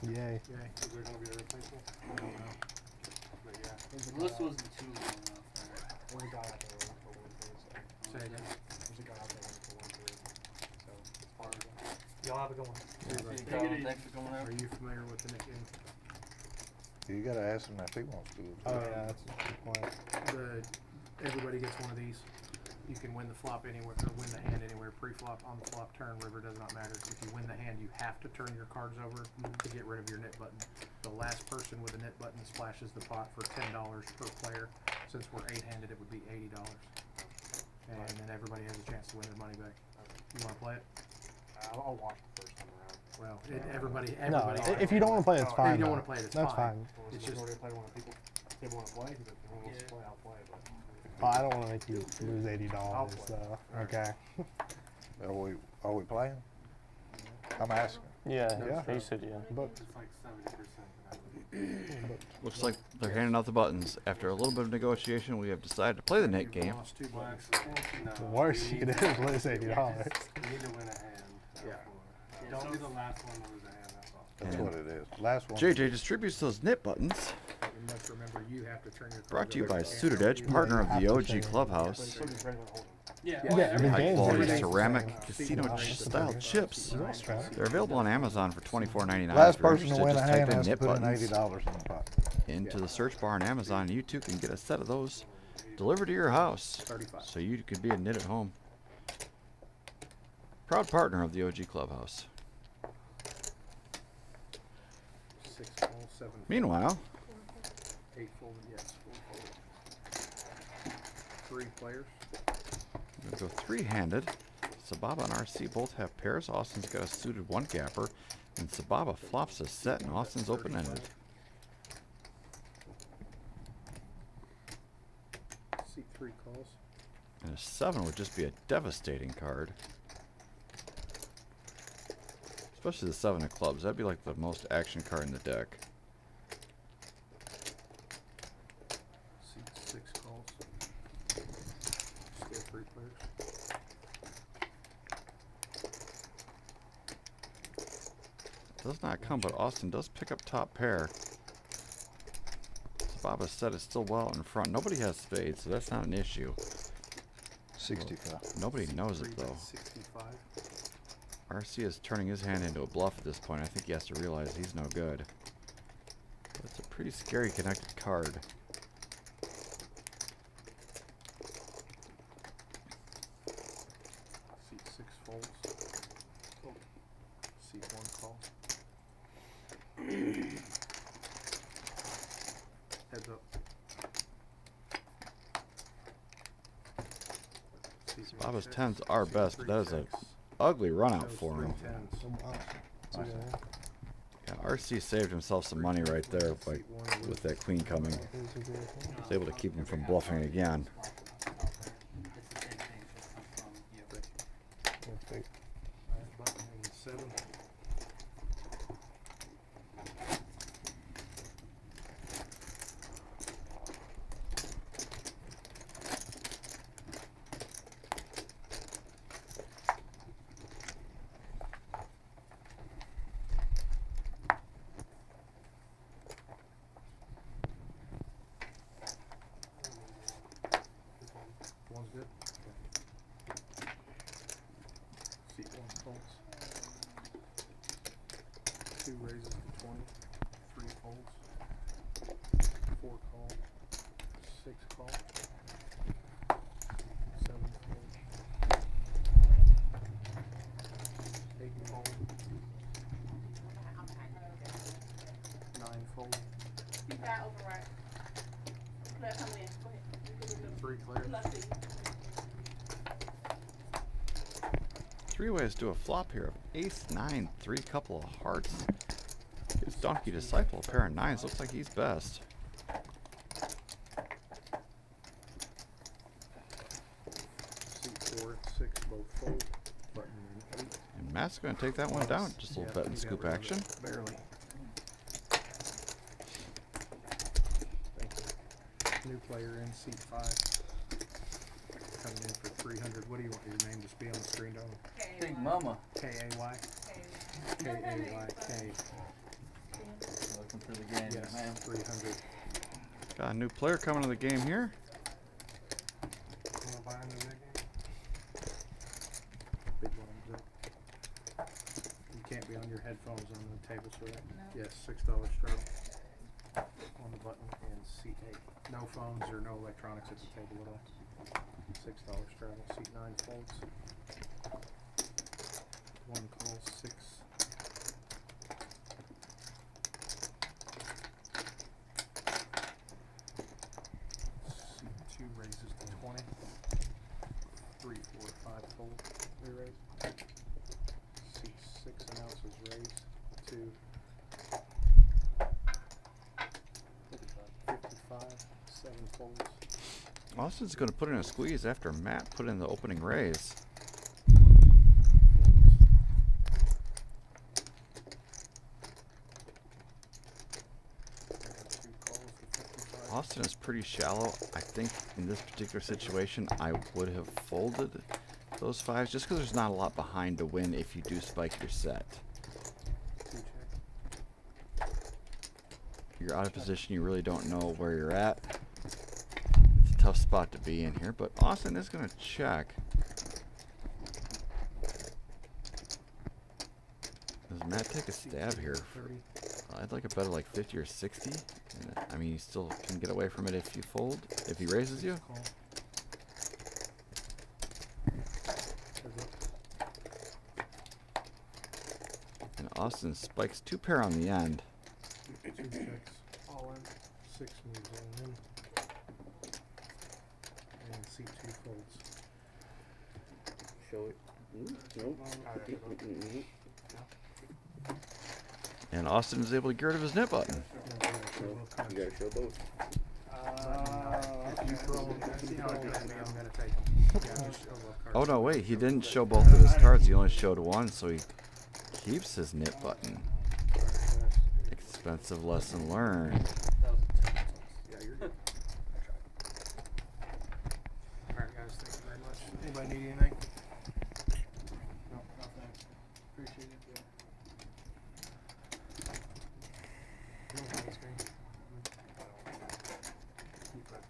Yay. Yay. Is there gonna be a replacement? I don't know. But yeah. The list wasn't too long enough. There's a guy out there running for 1 Say again. There's a guy out there running for 1 So it's hard. Y'all have a good one. Thanks for coming out. Are you familiar with the Nick game? You gotta ask him if he wants to. Oh yeah, that's a good point. Everybody gets one of these. You can win the flop anywhere, or win the hand anywhere. Pre-flop, on the flop, turn, river, does not matter. If you win the hand, you have to turn your cards over to get rid of your nit button. The last person with a nit button splashes the pot for $10 per player. Since we're 8-handed, it would be $80. And then everybody has a chance to win their money back. You wanna play it? I'll watch the first time around. Well, everybody. No, if you don't want to play, it's fine. If you don't though. want to play it, it's That's fine. fine. It's just. Play when people want to play. If anyone wants to play, I'll play. But Well, I don't want to make you lose $80, so okay. Are we playing? I'm asking. Yeah, he said yeah. But it's like 70%. Looks like they're handing out the buttons. After a little bit of negotiation, we have decided to play the Nick game. Lost 2 Well, buttons. actually, no. the worst You it need is lose $80. You need to win a hand. Yeah. Don't be the last one to lose a hand. That's all. That's And what it is. Last one. JJ distributes those nit buttons. You must remember you have to turn your cards Brought to you over. by You can't Suited go Edge, you partner of have the to OG turn it. Clubhouse. So just regular hold'em. Yeah. Yeah, the High game's quality already ceramic the same. casino style chips. Is that strap? They're available on Amazon for $24.99. Last If you're person to interested, win a just type hand in has to nit put in buttons $80 in the pot. into the search bar on Amazon, and you too can get a set of those delivered to your house, 35. so you could be a knit at home. Proud partner of the OG Clubhouse. 6 fold, 7 fold, Meanwhile, 8 fold, yes, 4 fold. 3 players. we're going to go three-handed. Sababa and RC both have pairs. Austin's got a suited one-gapper, and Sababa flops a set, and Austin's open-ended. Seat 3 calls. And a 7 would just be a devastating card. Especially the 7 of clubs. That'd be like the most action card in the deck. Seat 6 calls. Still 3 players. Does not come, but Austin does pick up top pair. Sababa's set is still well in front. Nobody has spades, so that's not an issue. 65. Nobody knows it, though. 65. RC is turning his hand into a bluff at this point. I think he has to realize he's no good. But it's a pretty scary connected card. Seat 6 folds. Seat 1 call. Heads up. Seat 1 Sababa's checks. 10s are Seat best, but 3 that is a checks. ugly run out Those for 3 him. 10s. So, Yeah, RC saved himself some money right there by, with that queen coming. Was able to keep him from bluffing again. Button and 7. One's good. Seat 1 folds. 2 raises to 20, 3 folds, 4 call, 6 call, 7 fold, 8 fold, 9 fold, You got override. Clear coming in. Go ahead. 3 clear. Three ways to a flop here of ace, 9, 3, couple of hearts. His donkey disciple, a pair of 9s. Looks like he's best. Seat 4, 6, both fold, button and 8. And Matt's going to take that one down. Just a little bet and you got scoop rid of action. it, barely. Thank you. New player in seat 5. Coming in for 300. What do you want your name to be on the screen, Donald? Big Mama. K-A-Y? K-A-Y-K. Welcome to the game, Yes, man. 300. Got a new player coming to the game here. Wanna buy into that game? Big ones up. You can't be on your headphones on the table, so that. Yes, $6 stroke on the button and seat 8. No phones or no electronics at the table at all. $6 straddle, seat 9 folds. 1 call, 6. Seat 2 raises to 20. 3, 4, 5 fold, re-raise. Seat 6 announces raise. 2. 55, 7 folds. Austin's going to put in a squeeze after Matt put in the opening raise. Austin is pretty shallow. I think in this particular situation, I would have folded those 5s just because there's not a lot behind to win if you do spike your set. You're out of position. You really don't know where you're at. It's a tough spot to be in here, but Austin is going to check. Does Matt take a stab here? I'd like a bet of like 50 or 60. And, I mean, you still can get away from it if you fold, if he raises you. And Austin spikes 2 pair on the end. 2 checks, all in. 6 moves all in. And seat 2 folds. Show it. Nope. And Austin is able to get rid of his net button. You gotta show both. If you throw them, I'm gonna take them. Oh no, wait, he didn't show both of his cards. He only showed one, so he keeps his knit button. Expensive lesson learned. Yeah, you're good. Alright guys, thank you very much. Anybody need anything? No, thanks. Appreciate it. No, thanks, man. Keep that.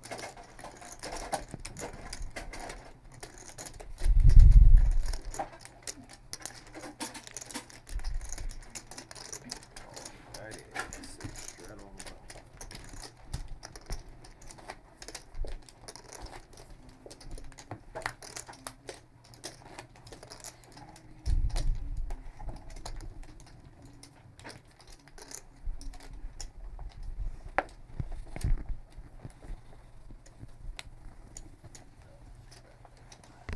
Alrighty, straddle on the button.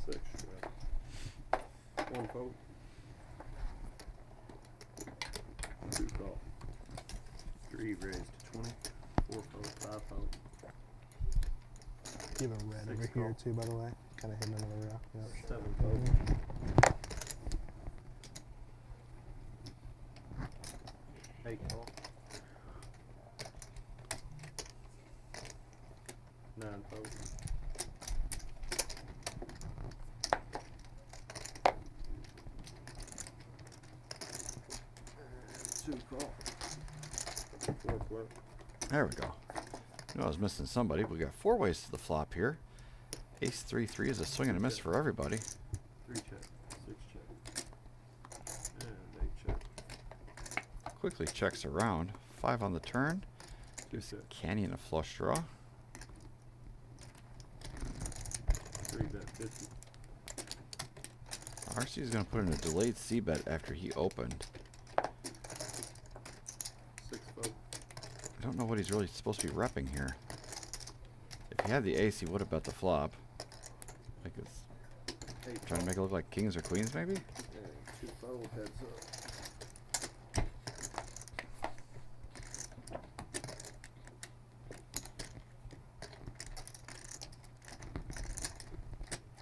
Six, straddle. 1 fold. 2 call. 3 raised to 20. 4 fold, 5 fold. You have a red 6 over call. here too, by the way. Kind of hidden under the rock. Yep. 7 fold. 8 call. 9 fold. 2 call. 4 flip. There we go. I was missing somebody. We got 4 ways to the flop here. Ace 3-3 is a swing and a miss for everybody. 3 check. 6 check. And 8 check. quickly checks around. 5 on the turn. Gives Canyon a flush draw. 3-bet 50. RC is going to put in a delayed C-bet after he opened. 6 fold. I don't know what he's really supposed to be repping here. If he had the ace, he would have bet the flop. Like it's trying to make it look like kings or queens, maybe? Yeah, 2 fold heads up.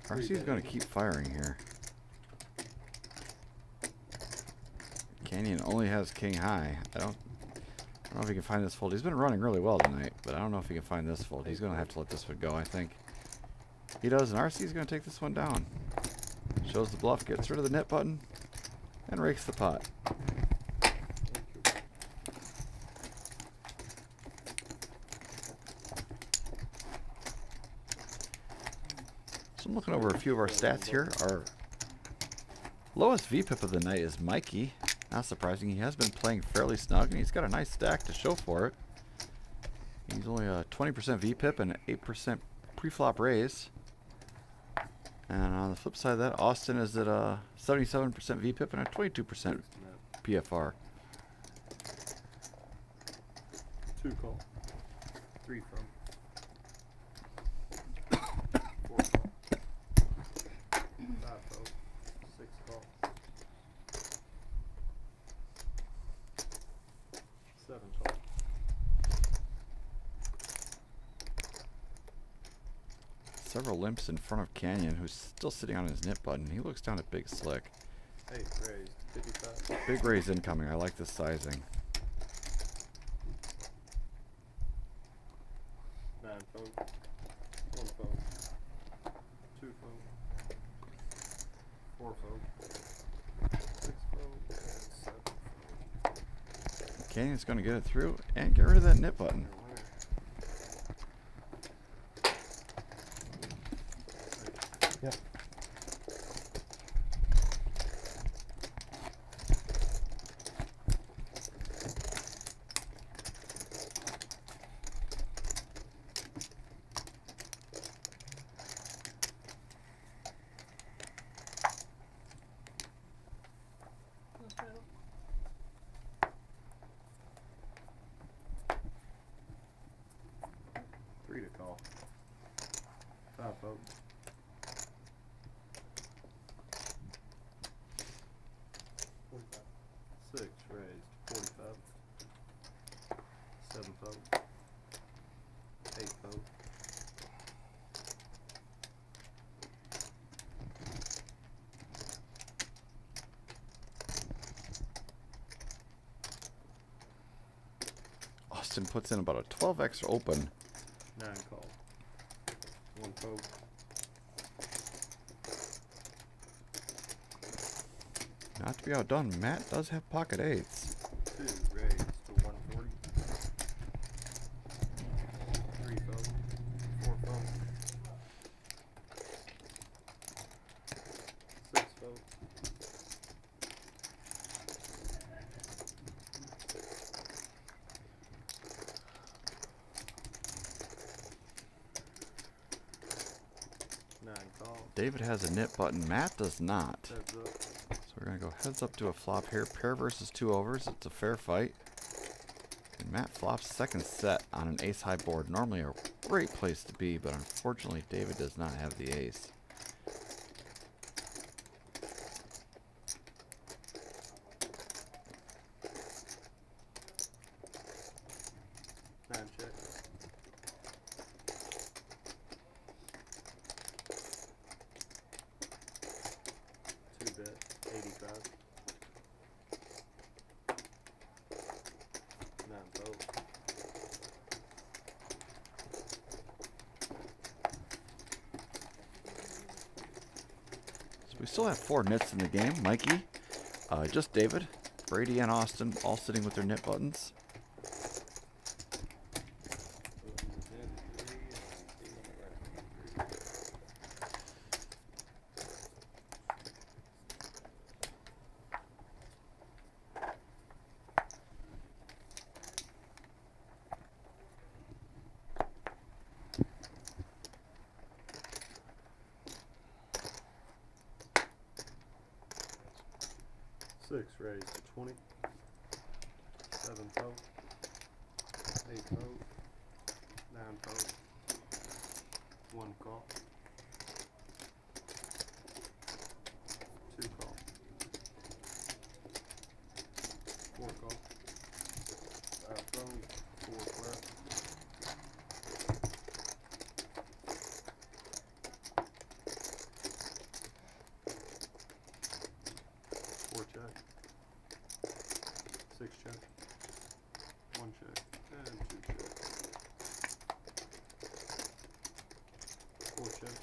RC's going to keep firing here. Canyon only has king high. I don't know if he can find this fold. He's been running really well tonight, but I don't know if he can find this fold. He's going to have to let this one go, I think. He does, and RC's going to take this one down. Shows the bluff, gets rid of the net button, and rakes the pot. So I'm looking over a few of our stats here. Our lowest VPIP of the night is Mikey. Not surprising, he has been playing fairly snug, and he's got a nice stack to show for it. He's only a 20% VPIP and an 8% pre-flop raise. And on the flip side of that, Austin is at a 77% VPIP and a 22% PFR. 2 call. 3 from. 4 call. 5 fold. 6 call. 7 call. Several limps in front of Canyon, who's still sitting on his nip button. He looks down at Big Slick. 8 raised. 55. Big raise incoming. I like this sizing. 9 fold. 1 fold. 2 fold. 4 fold. 6 fold. And 7 fold. Canyon's going to get it through and get rid of that nip button. Yep. Three to call. 5 fold. 6 raised. 45. 7 fold. 8 fold. Austin puts in about a 12x open. 9 call. 1 fold. Not to be outdone, Matt does have pocket eights. 2 raised to 140. 3 fold. 4 fold. 6 fold. 9 call. David has a nip button. Matt does not. Heads up. So we're going to go heads up to a flop here. Pair versus 2 overs. It's a fair fight. And Matt flops second set on an ace high board. Normally a great place to be, but unfortunately David does not have the ace. Nine check. Two bet. 85. 9 fold. So we still have 4 nits in the game. Mikey, just David, Brady, and Austin all sitting with their nit buttons. 6 raised to 20. 7 fold. 8 fold. 9 fold. 1 call. 2 call. 4 call. 5 fold. 4 flat. 4 check. 6 check. 1 check. And 2 check. 4 check.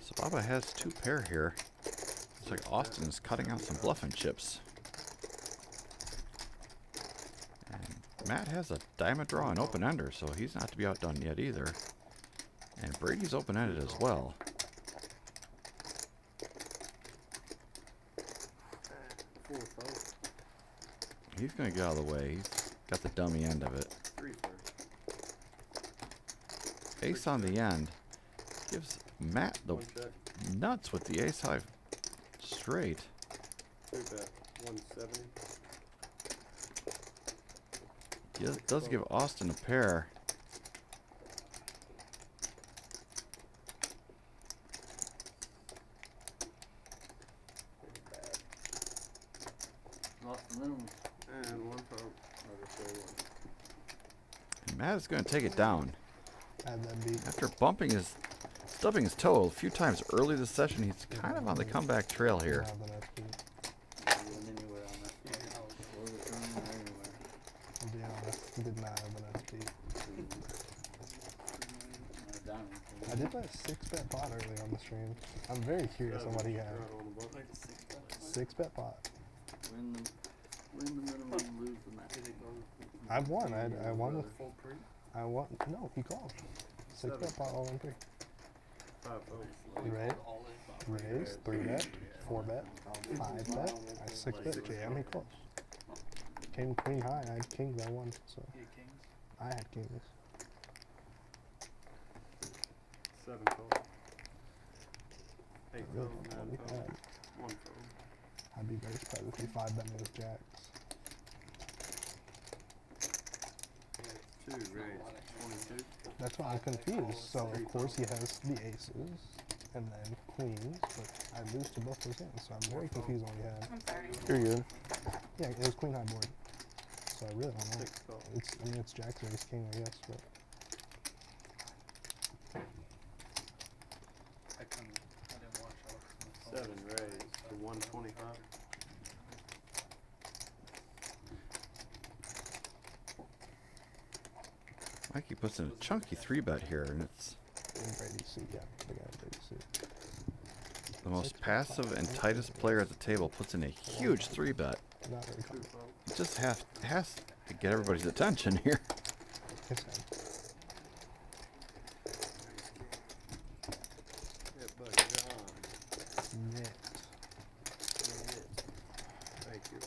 So Baba has 2 pair here. Looks like Austin is cutting out some bluffing chips. And Matt has a diamond draw and open ender, so he's not to be outdone yet either. And Brady's open ended as well. 4 fold. He's going to get out of the way. He's got the dummy end of it. 3 first. Ace on the end gives Matt the 1 check. nuts with the ace high straight. 2 bet. 170. Does give Austin a pair. Lost the minimum. And 1 fold. And Matt is going to take it down. Add that beat. After stubbing his toe a few times early this session, he's kind of on the comeback trail here. Have the next beat. Went anywhere on that. Or the turn or anywhere. I'll be honest, did not have the next beat. I did that 6-bet pot early on the stream. I'm very curious on what he had. 6-bet pot. Win the minimum, lose the max. I won. I won with. Full pre. I won. No, he called. 6-bet pot all in 3. 5 fold. Raise, 3-bet, 4-bet, 5-bet, I 6-bet, jam, he closed. King, queen high, I had kings, I won, so. I had kings. 7 fold. 8 Really, fold. 9 what we fold. had. 1 fold. I'd be very surprised if he 5-bet me with jacks. 2 raised. 22. That's why I'm confused. So of course he has the aces and then queens, but I lose to both those hands, so I'm very confused on what he had. I'm sorry. You're good. Yeah, it was queen high board. So I really don't know. 6 call. It's jacks or ace king, I guess, but I didn't watch all this. 7 raised to 125. Mikey puts in a chunky 3-bet here, and it's in Brady's seat, yeah, the guy in Brady's seat. the most passive and tightest player at the table puts in a huge 3-bet. Not very 2 common. fold. He just has to get everybody's attention here. His hand. Yeah, but John. Net. Thank you.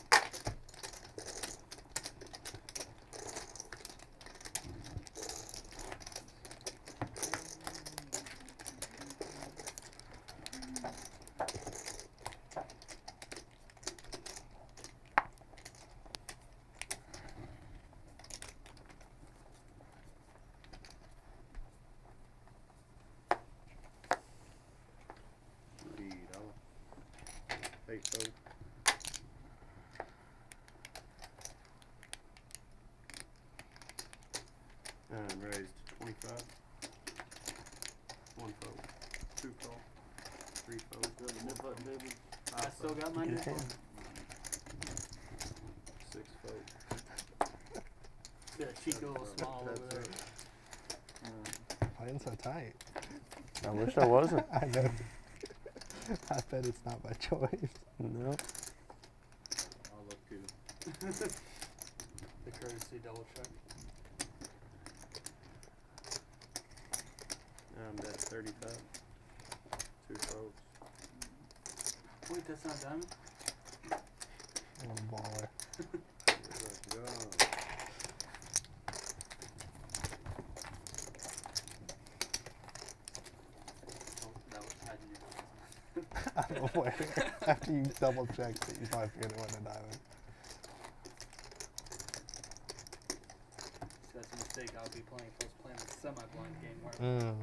$8 fold. 9 raised to 25. 1 fold. 2 call. 3 fold. I still got my new phone. 6 fold. Yeah, Chico was small over there. Playing so tight. I wish I wasn't. I know. I bet it's not by choice. No. I'll look good. The courtesy double check. I'm at 35. 2 folds. Wait, that's not diamond? I'm a baller. Let's go. out of nowhere after you double checked that you probably figured it wasn't a diamond. So that's a mistake. I'll be playing. If I was playing a semi-blind game where Mm.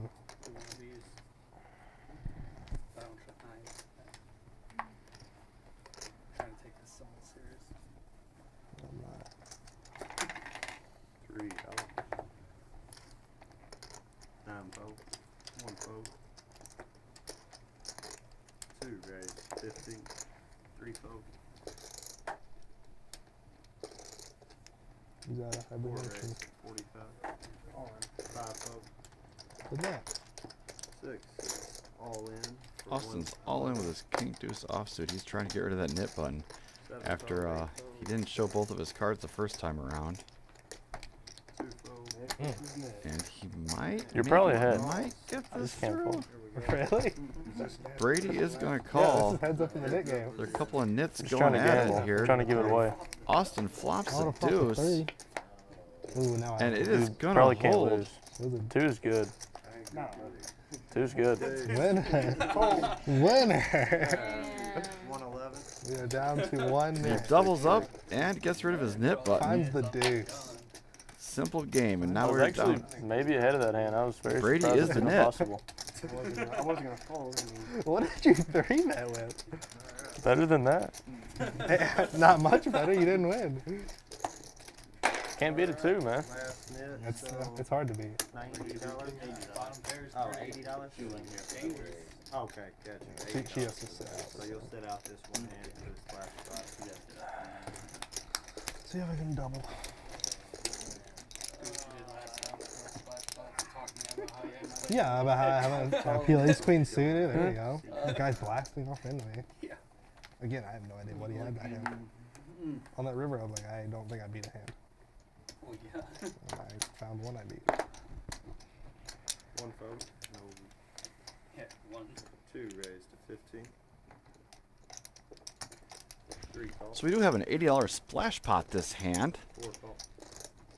we want to use. I don't try. I'm trying to take this somewhat serious. I'm not. 3 out. 9 fold. 1 fold. 2 raised. 50. 3 fold. He's out of 4 hibernation. raised. 45. 5 fold. Good luck. 6. All in. For Austin's 1 all in fold. with his king deuce offsuit. He's trying to get rid of that nit button 7 after fold, 8 he fold, didn't show both of his cards the first time around, 2 fold. and he might. You're probably maybe ahead. Might get I this just can't through. fold. Really? Brady is going to Yeah, call. this is heads up in the net game. There are a couple of nits He's going trying to at gamble. it here. Trying to give it away. Austin flops I a would've flopped a deuce, 3. Ooh, now and I it is Dude, gonna probably can't hold. lose. There's a 2 is good. Two's good. winner. Winner. And 111. We are down to 1 He net. doubles up and gets rid of his nit button. Times the deuce. Simple game, and I now was we're actually down. maybe ahead of that hand. I was very Brady surprised is it the was net. possible. I wasn't gonna fold. What did you 3-bet with? Better than that. Not much better. You didn't win. Can't beat a 2, man. Last net. It's hard to beat. $90. Bottom pair is Oh, great. $80. Dangerous. Okay, gotcha. She has to sit out. So you'll sit out this one hand for this flash spot. See if I can double. Yeah, about how I have a PLA's queen suited. There you go. The guy's blasting off into me. Yeah. Again, I have no idea what he had back hand. On that river, I was like, I don't think I beat a hand. Well, yeah. And I found one I beat. 1 fold. No. Yeah, 1. 2 raised to 15. 3 call. So we do have an $80 splash pot this hand. 4 call.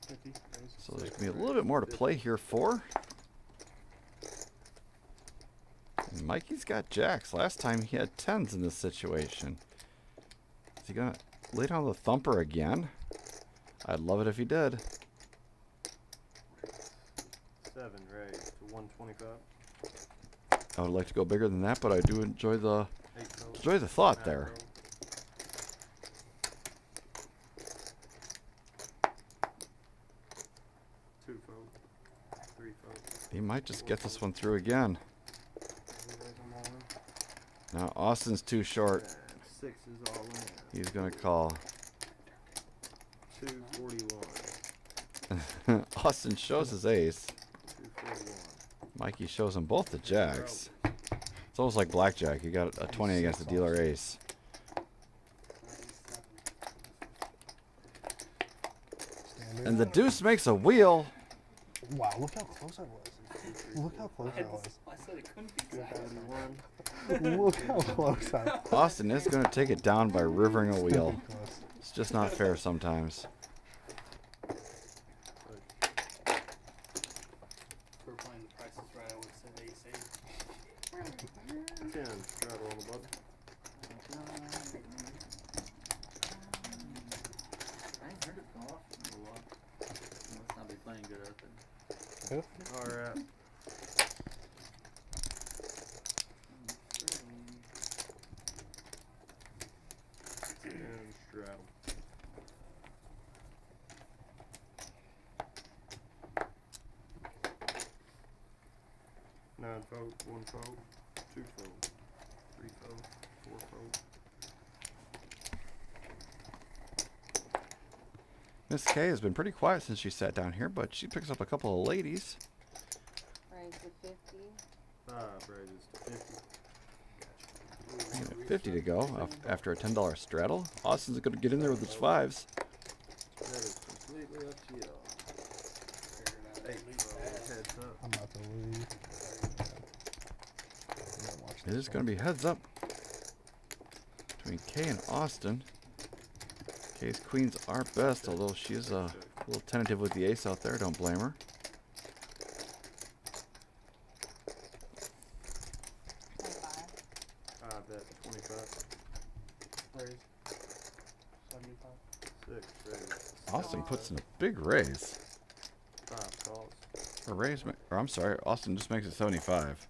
50. So there's gonna be a little bit more to play here for. And Mikey's got jacks. Last time he had 10s in this situation. Is he gonna lay down the thumper again? I'd love it if he did. 7 raised to 125. I would like to go bigger than that, but I do enjoy the 8 fold. thought 9 there. fold. 2 fold. 3 fold. He might just get this one through again. Now Austin's too short. And 6 is all in. He's gonna call. 241. Austin shows his ace. 241. Mikey shows him both the jacks. It's almost like blackjack. You got a 20 against the dealer ace. And the deuce makes a wheel. Wow, look how close I was. Look how close I was. I said it couldn't be exact. 31. Look how close I was. Austin is going to take it down by rivering a wheel. Close. It's just not fair sometimes. If we're playing the prices right, I would say ace 8. 10. Straddle on the button. I ain't heard it go off in a while. Must not be playing good out there. Who? Alright. And straddle. Nine fold, 1 fold, 2 fold, 3 fold, 4 fold. Miss K has been pretty quiet since she sat down here, but she picks up a couple of ladies. raise to 50. 5 raises to 50. And at 50 to go after a $10 straddle. Austin's going to get in there with his 5s. That is completely up to you. 8 fold, heads up. I'm about to lose. It is going to be heads up between Kay and Austin. Kay's queens are best, although she is a little tentative with the ace out there. Don't blame her. 25. 5 bet Raise. 75. 6 raise. Austin puts in a big raise. 5 calls. Or raise, or I'm sorry, Austin just makes it 75.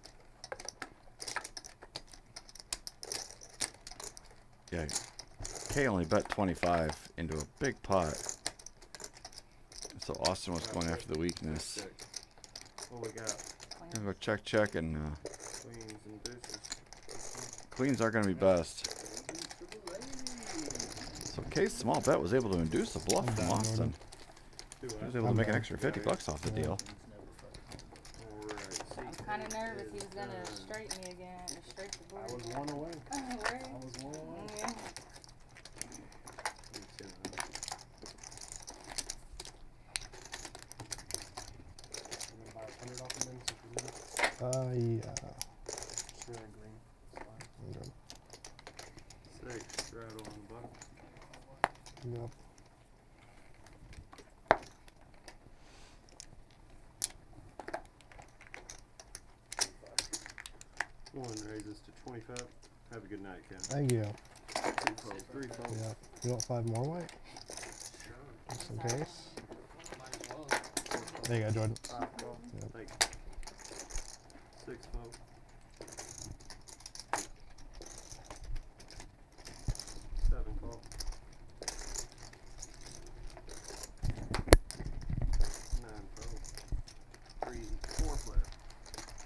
Yeah, Kay only bet 25 into a big pot. So Austin was going after the weakness. What we got? Gonna go check, check, and Queens and deuces. queens are gonna be best. So Kay's small bet was able to induce a bluff from Austin. He was able to make an extra 50 bucks off the deal. I'm kind of nervous he was gonna straighten me again, or straight the board. I was one away. Where? I was one away. Yeah. Yeah. It's red and green. It's fine. Okay. 6 straddle on the button. Yep. One raises to 25. Have a good night, Ken. Thank you. 2 fold, 3 fold. Yeah. You want 5 more white? Just in case. There you go, Jordan. 5 fold. Yep. Thank you. 6 fold. 7 call. 9 fold. 3, 4 flip.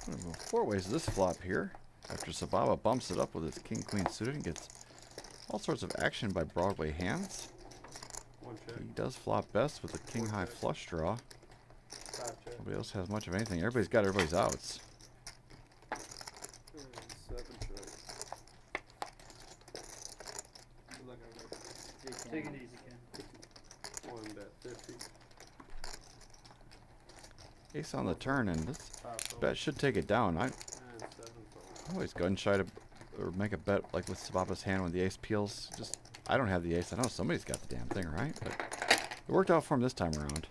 We're gonna go 4 ways this flop here. After Sababa bumps it up with his king queen suited and gets all sorts of action by Broadway hands. 1 check. He does flop best with the king high flush draw. 5 check. Nobody else has much of anything. Everybody's got everybody's outs. 7 check. Take it easy, Ken. 1 bet 50. Ace on the turn, and this 5 fold. bet should take it down. I And 7 fold. always gun shy to or make a bet like with Sababa's hand when the ace peels. Just I don't have the ace. I know somebody's got the damn thing, right? But it worked out for him this time around.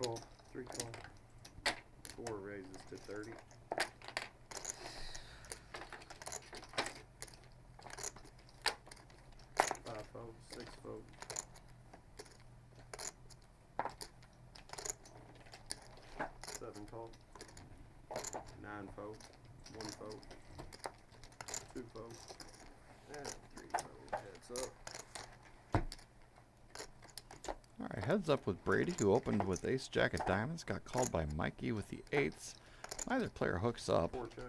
Call, 3 call. 4 raises to 30. 5 fold, 6 fold. 7 call. 9 fold. 1 fold. 2 fold. And 3 fold. Heads up. Alright, heads up with Brady, who opened with ace jack of diamonds, got called by Mikey with the eights. Neither player hooks up. 4 check.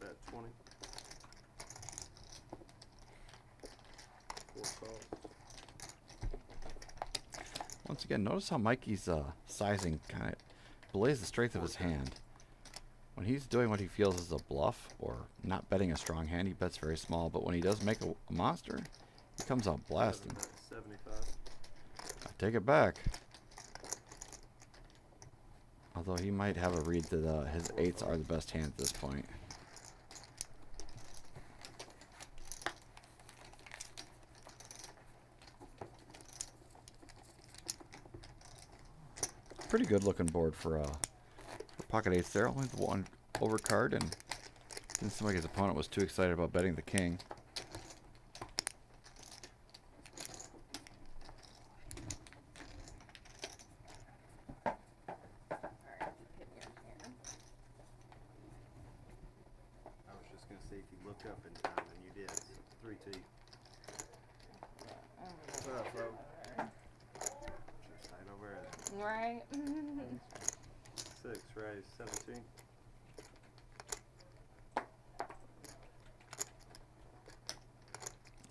Bet 20. 4 calls. Once again, notice how Mikey's sizing kind of belays the strength of his hand. When he's doing what he feels is a bluff or not betting a strong hand, he bets very small. But when he does make a monster, he comes out blasting. 75. I take it back. Although he might have a read that his eights are the best hand at this point. Pretty good looking board for pocket eights there. Only the one overcard, and didn't seem like his opponent was too excited about betting the king. I was just gonna see if you looked up in time, and you did. 3 T. Just right over it. Right. 6 raise 17.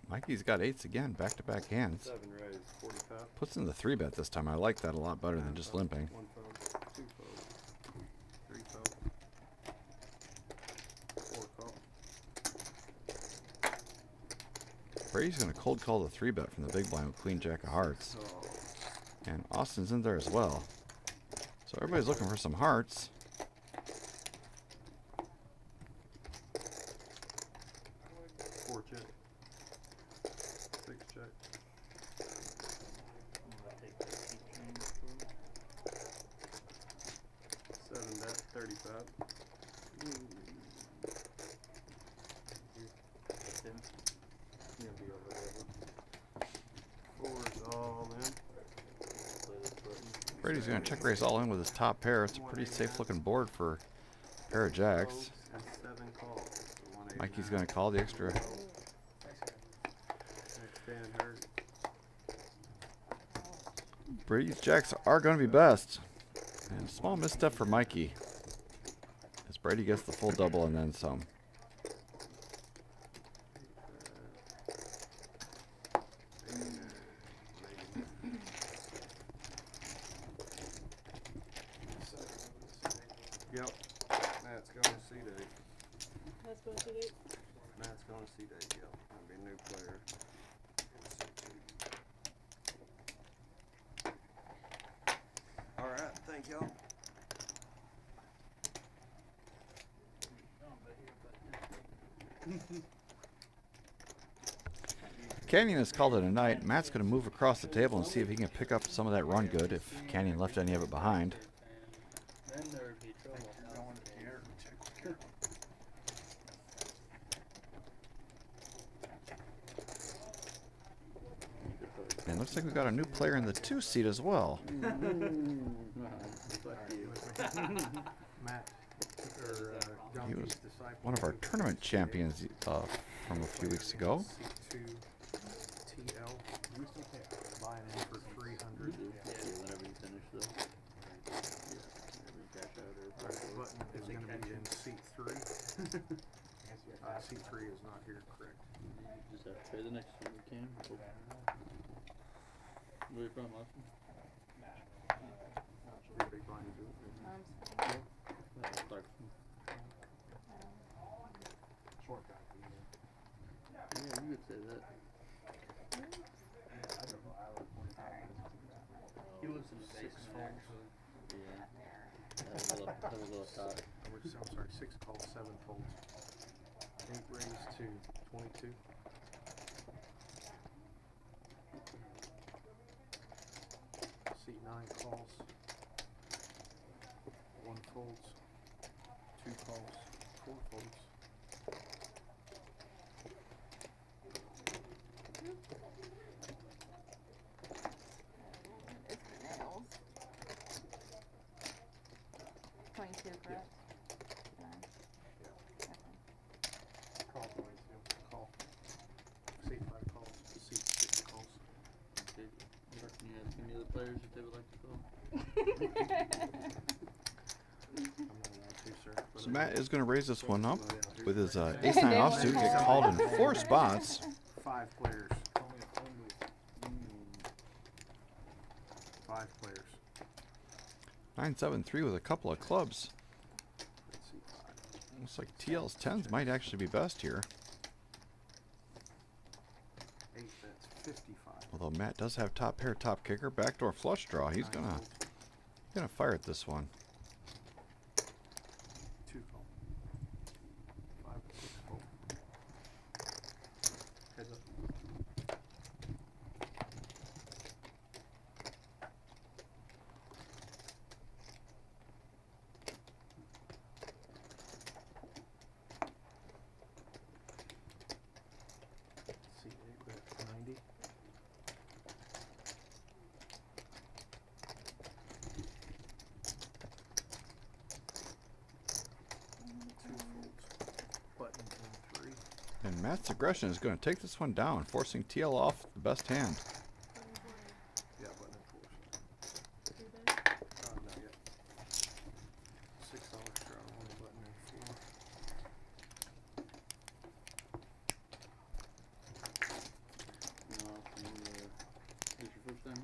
Mikey's got eights again, back-to-back hands. 7 raise 45. 25. Puts in the 3-bet this time. I like that a lot better than just limping. 1 fold, 2 fold, 3 fold, 4 call. Brady's going to cold call the 3-bet from the big blind with Queen Jack of Hearts. And Austin's in there as well. So everybody's looking for some hearts. Four check. 6 check. Seven bet, 35. Four is all in. Brady's going to check raise all in with his top pair. It's a pretty safe looking board for a pair of jacks. And 7 calls. So Mikey's going to call the extra. Next hand hurt. Brady's jacks are going to be best. And a small misstep for Mikey. As Brady gets the full double and then some. Yep. Matt's going to see Dave. Let's go to the Matt's going to see Dave. Yep. That'll be a new player. All right. Thank y'all. Canyon has called it a night. Matt's going to move across the table and see if he can pick up some of that run good if Canyon left any of it behind. Then there would be trouble. And looks like we've got a new player in the 2 seat as well. Matt, or He was one of our tournament champions from a few weeks ago. C2 TL. Buying in for 300. Whenever you finish though. Button is going to be in seat 3. Seat 3 is not here, correct. Just have to pay the next one you can. Where you from, Austin? Big blind is it? Clarkson. Short guy. Yeah, you could say that. He lives in the basement, actually. Yeah. That was a little thought. I'm sorry, 6 calls, 7 folds. 8 raised to 22. Seat 9 calls. 1 folds. 2 calls. 4 folds. It's the nails. 22, correct? Call 22. Call. Seat 5 calls. Seat 6 calls. Okay. Can you ask any other players if they would like to call? I'm not allowed to, sir. So Matt is going to raise this one up with his ace-9 offsuit, get called in 4 spots. 5 players. 5 players. 9-7-3 with a couple of clubs. Let's see, 5. Looks like TL's 10s might actually be best here. 8 bets, 55. Although Matt does have top pair, top kicker, backdoor flush draw. He's gonna fire at this one. 2 fold. 5, 6 fold. Heads up. See, 8 bet, 90. Button in 3. And Matt's aggression is going to take this one down, forcing TL off the best hand. Yeah, button in 4. Not yet. $6 draw, 1 button in 4. This your first time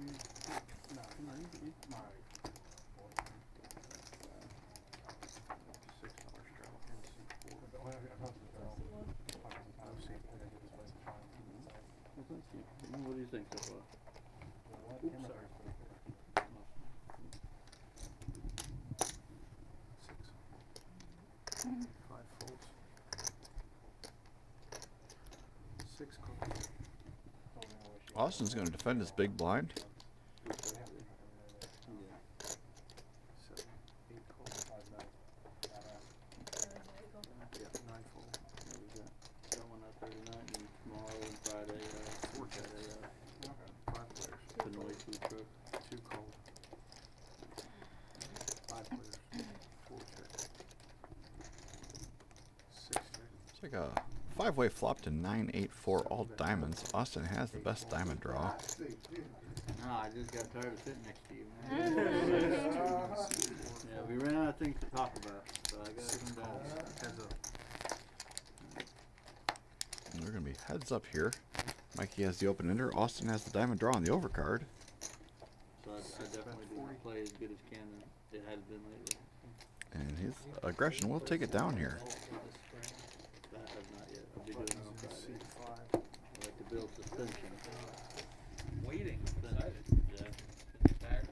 what do you think so far? Oops, sorry. Five folds. Six calls. Austin's going to defend his big blind. Seven, 8 calls. Yeah, 9 fold. Got one out there tonight and tomorrow and Friday. 4 checks. 5 players. Fenway food truck. 2 calls. 5 players. 4 checks. 6 checks. It's like a 5-way flop to 9-8-4 all diamonds. Austin has the best diamond draw. No, I just got tired of sitting next to you, man. Yeah, we ran out of things to talk about, so I gotta come down. Heads up. And we're going to be heads up here. Mikey has the open ender. Austin has the diamond draw on the overcard. So I definitely didn't play as good as Ken it has been lately. And his aggression will take it down here. That I have not yet. I'll be doing it on Friday. I like to build suspension. Waiting. Excited. Yeah. Back.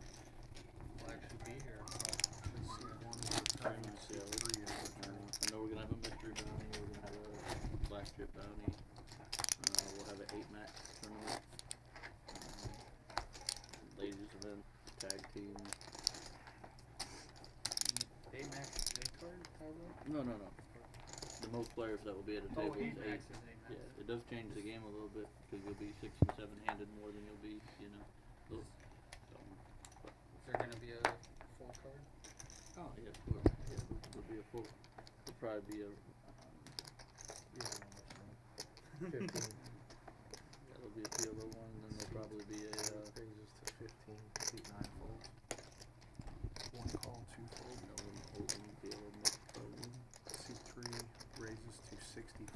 Will actually be here. Very nice, yeah. I know we're gonna have a mystery bounty. We're gonna have a black strip bounty. We'll have an 8-max tournament. Ladies event, tag team. AMAX card, No. The most players that will be at a table is 8. Yeah, it does change the game a little bit because you'll be 6 and 7-handed more than you'll be, you know. So, Is there gonna be a full card? oh yeah, of course. Yeah, there'll be a full. There'll probably be a. 15. That'll be a PLO one, and then there'll probably be a. Raises to 15. 8, 9 folds. 1 call, 2 fold. Open PLO mix fold. C3 raises to 65.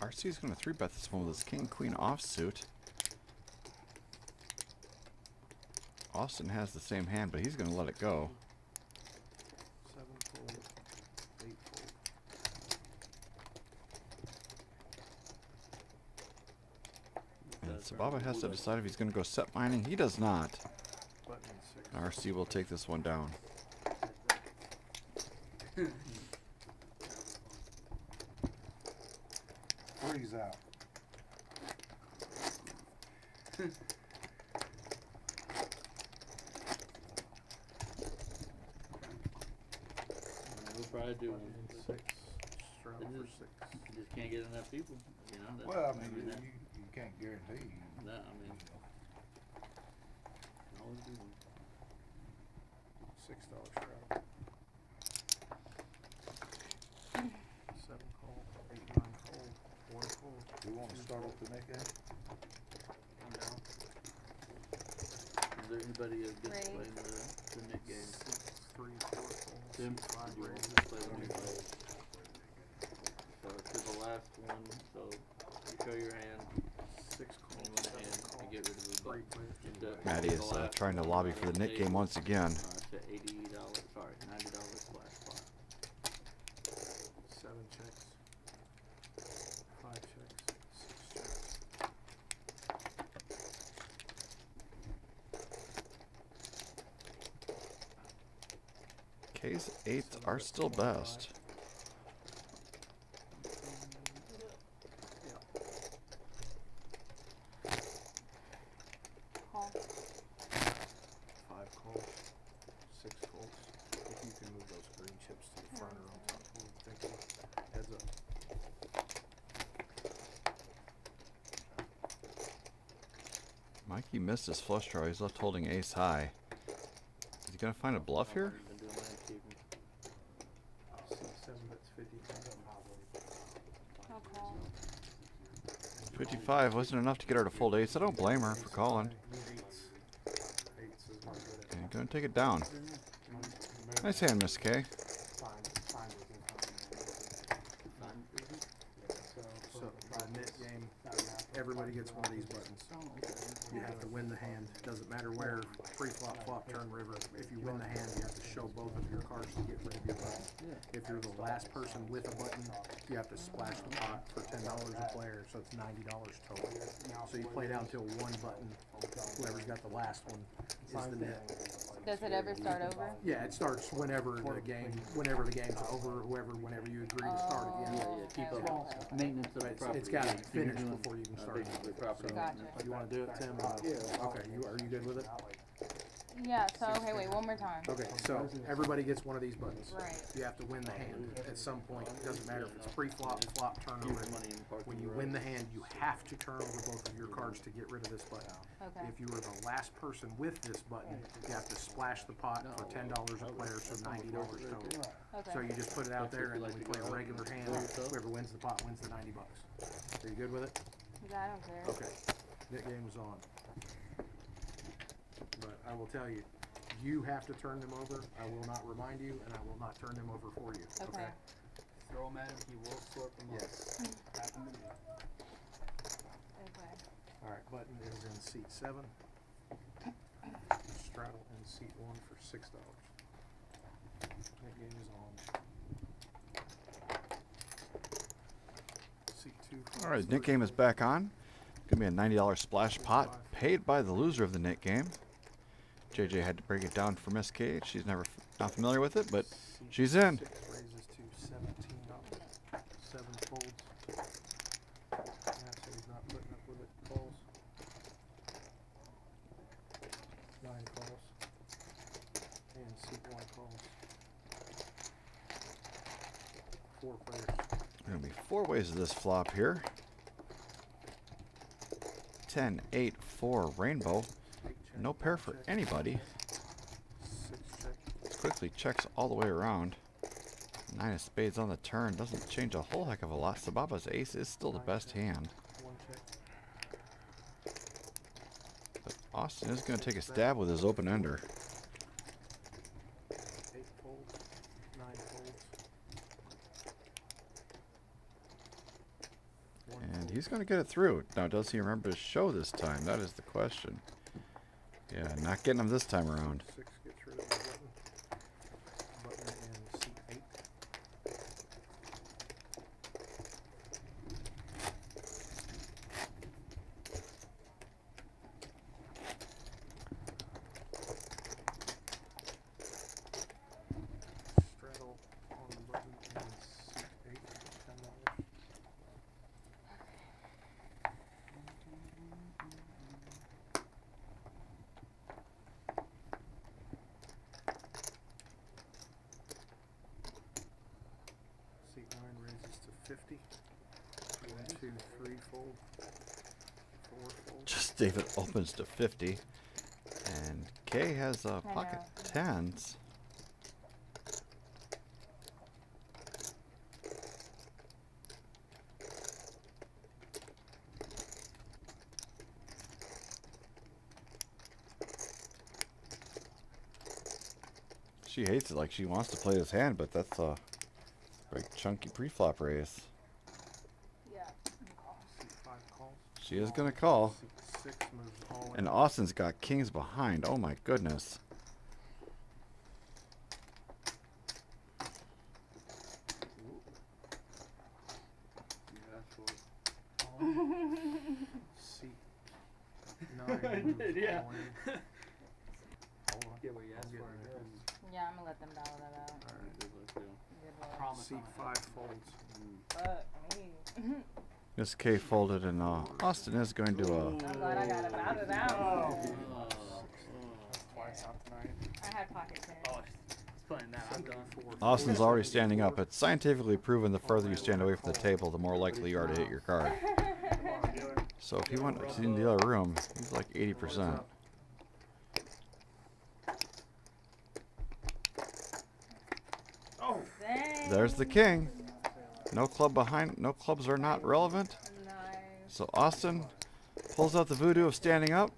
RC is going to 3-bet this one with his king queen offsuit. Austin has the same hand, but he's going to let it go. 7 fold. 8 fold. And Sababa has to decide if he's going to go set mining. He does not. Button 6. RC will take this one down. Freeze out. We'll probably do one. 6. Straddle for 6. You just can't get enough people, you know. That's, Well, I mean, that, you can't guarantee. no, I mean, always do one. $6 straddle. 7 call. 8, 9 fold. 1 fold. We want to start off the next game? I'm down. Is there anybody that gets to play in the Nick game? 6, 3, 4 folds. Tim, 5 you raises. play the Nick game. So to the last one, so you show your hand, 6 you call. win the 7 hand, call. you get rid of the 3 button. players. Just, Matty the is last trying to one lobby on for the Nick table, game once again. It's at $80, sorry, $90 splash spot. 7 checks. 5 checks. 6 checks. K's 8s are still best. Call. 5 calls. 6 folds. If you can move those green chips to the front or on top. Thank you. Heads up. Mikey missed his flush draw. He's left holding ace high. Is he going to find a bluff here? Been doing landscaping. C7 bets 55. I'll call. 55 wasn't enough to get her to fold ace. I don't blame her for calling. 8s. 8s is not good at And going to take it down. Nice hand, Miss K. So the net game, every everybody gets one of these buttons. You have to win the hand. Doesn't matter where, pre-flop, flop, turn, river. If you win the hand, you have to show both of your cards to get rid of your button. If you're the last person with a button, you have to splash the pot for $10 a player, so it's $90 total. So you play down till one button. Whoever's got the last one is the net. Does it ever start over? Yeah, it starts whenever the game's over, whenever you agree to start again. Keep up maintenance of the property. It's got to If you're finish doing before you can start. basically property. Gotcha. You want to do it, Tim? Okay, are you good with it? Yeah, so, okay, wait, one more time. Okay, so everybody gets one of these buttons. Right. You have to win the hand at some point. It doesn't matter if it's pre-flop, flop, turn, or river. When you win the hand, you have to turn over both of your cards to get rid of this button. Okay. If you are the last person with this button, you have to splash the pot for $10 a player, so $90 total. Okay. So you just put it out there, and then we play a regular hand. Whoever wins the pot wins the $90. Are you good with it? Yeah, I don't care. Okay. That game is on. But I will tell you, you have to turn them over. I will not remind you, and I will not turn them over for you. Okay. Throw them at him, he will sort them up. Yes. Okay. All right, button is in seat 7. Straddle in seat 1 for $6. That game is on. Seat 2. All right, knit game is back on. Gonna be a $90 splash pot paid by the loser of the knit game. JJ had to break it down for Miss Kate. She's not familiar with it, but she's in. 6 raises to $17. 7 folds. So he's not putting up with it. Calls. 9 calls. And seat 1 calls. 4 players. There will be 4 ways of this flop here. 10, 8, 4 rainbow. No pair for anybody. 6 check. Quickly checks all the way around. 9 of spades on the turn. Doesn't change a whole heck of a lot. Sababa's ace is still the best hand. 1 check. But Austin is going to take a stab with his open ender. 8 folds. 9 folds. And he's going to get it through. Now, does he remember to show this time? That is the question. Yeah, not getting him this time around. 6 gets rid of the button. Button in seat 8. Straddle on the button in seat 8 for $10. Seat 9 raises to 50. 1, 2, 3 fold. 4 fold. Just David opens to 50. And Kay has pocket tens. She hates it like she wants to play this hand, but that's a big chunky pre-flop raise. Yeah. Seat 5 calls. She is going to call. Seat 6 moves all in. And Austin's got kings behind. Oh my goodness. Seat 9 moves Yeah. all in. Hold on. Yeah, well, you asked I'm for getting it. there. Yeah, I'm gonna let them battle that out. Good luck. Promise Seat on it. 5 folds. Fuck me. Miss K folded, and Austin is going to. I'm glad I got it out of that. Twice out tonight. I had pocket ten. Oh, it's playing that. I'm done. Austin's already standing up. It's scientifically proven the further you stand away from the table, the more likely you are to hit your card. So if he went in the other room, he's like 80%. Oh, dang. There's the king. No club behind. No clubs are not relevant. Nice. So Austin pulls out the voodoo of standing up.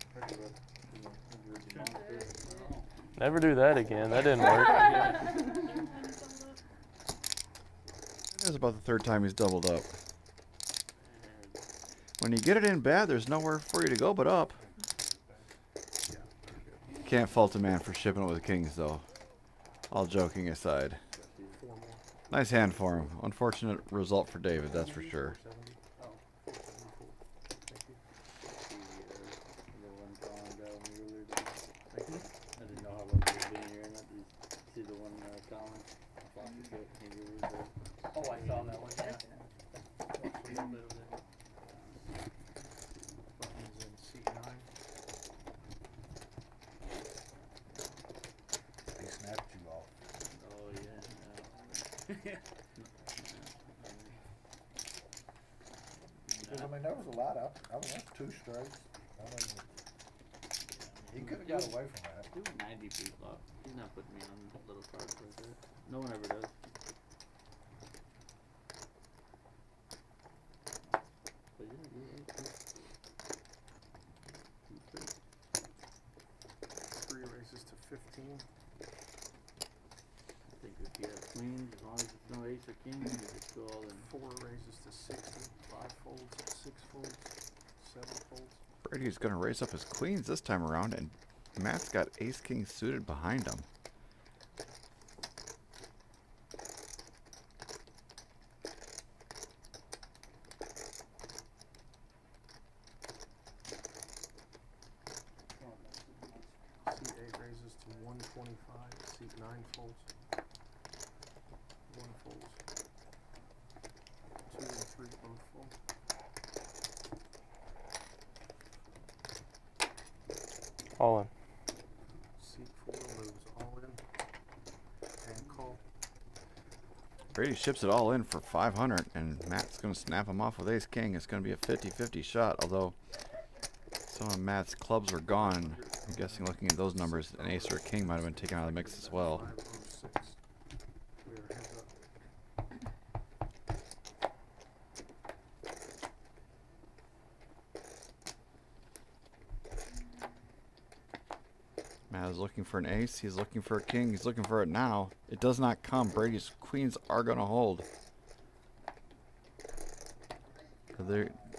Never do that again. That didn't work. It is about the 3rd time he's doubled up. When you get it in bad, there's nowhere for you to go but up. Can't fault a man for shipping it with kings, though. All joking aside. Nice hand for him. Unfortunate result for David, that's for sure. I didn't know how long you were being here, and see the one comment. Oh, I saw that one, yeah. Watched a little bit of it. Buttons in seat 9. He snapped you off. Oh, yeah. Because, I mean, there was a lot out. I mean, that's 2 strikes. I mean, he could have got away from that. He was 90 pre-flop. He's not putting me on little cards like that. No one ever does. But yeah, Three raises to 15. I think if you have queens, as long as it's no ace or king, you just go all in. 4 raises to 60. 5 folds, 6 folds, 7 folds. Brady's going to raise up his queens this time around, and Matt's got ace-king suited behind him. Seat 8 raises to 125. Seat 9 folds. 1 folds. 2 and 3 both fold. All in. Seat 4 moves all in. And call. Brady ships it all in for 500, and Matt's going to snap him off with ace-king. It's going to be a 50-50 shot, although some of Matt's clubs were gone. I'm guessing looking at those numbers, an ace or a king might have been taken out of the mix as well. 506. We are heads up. Matt is looking for an ace. He's looking for a king. He's looking for it now. It does not come. Brady's queens are going to hold.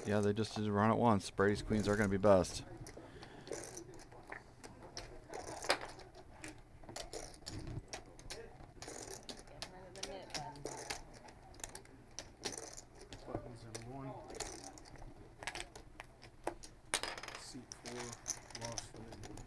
Yeah, they just did run it once. Brady's queens are going to be best. Buttons in 1. Seat 4 lost the mid.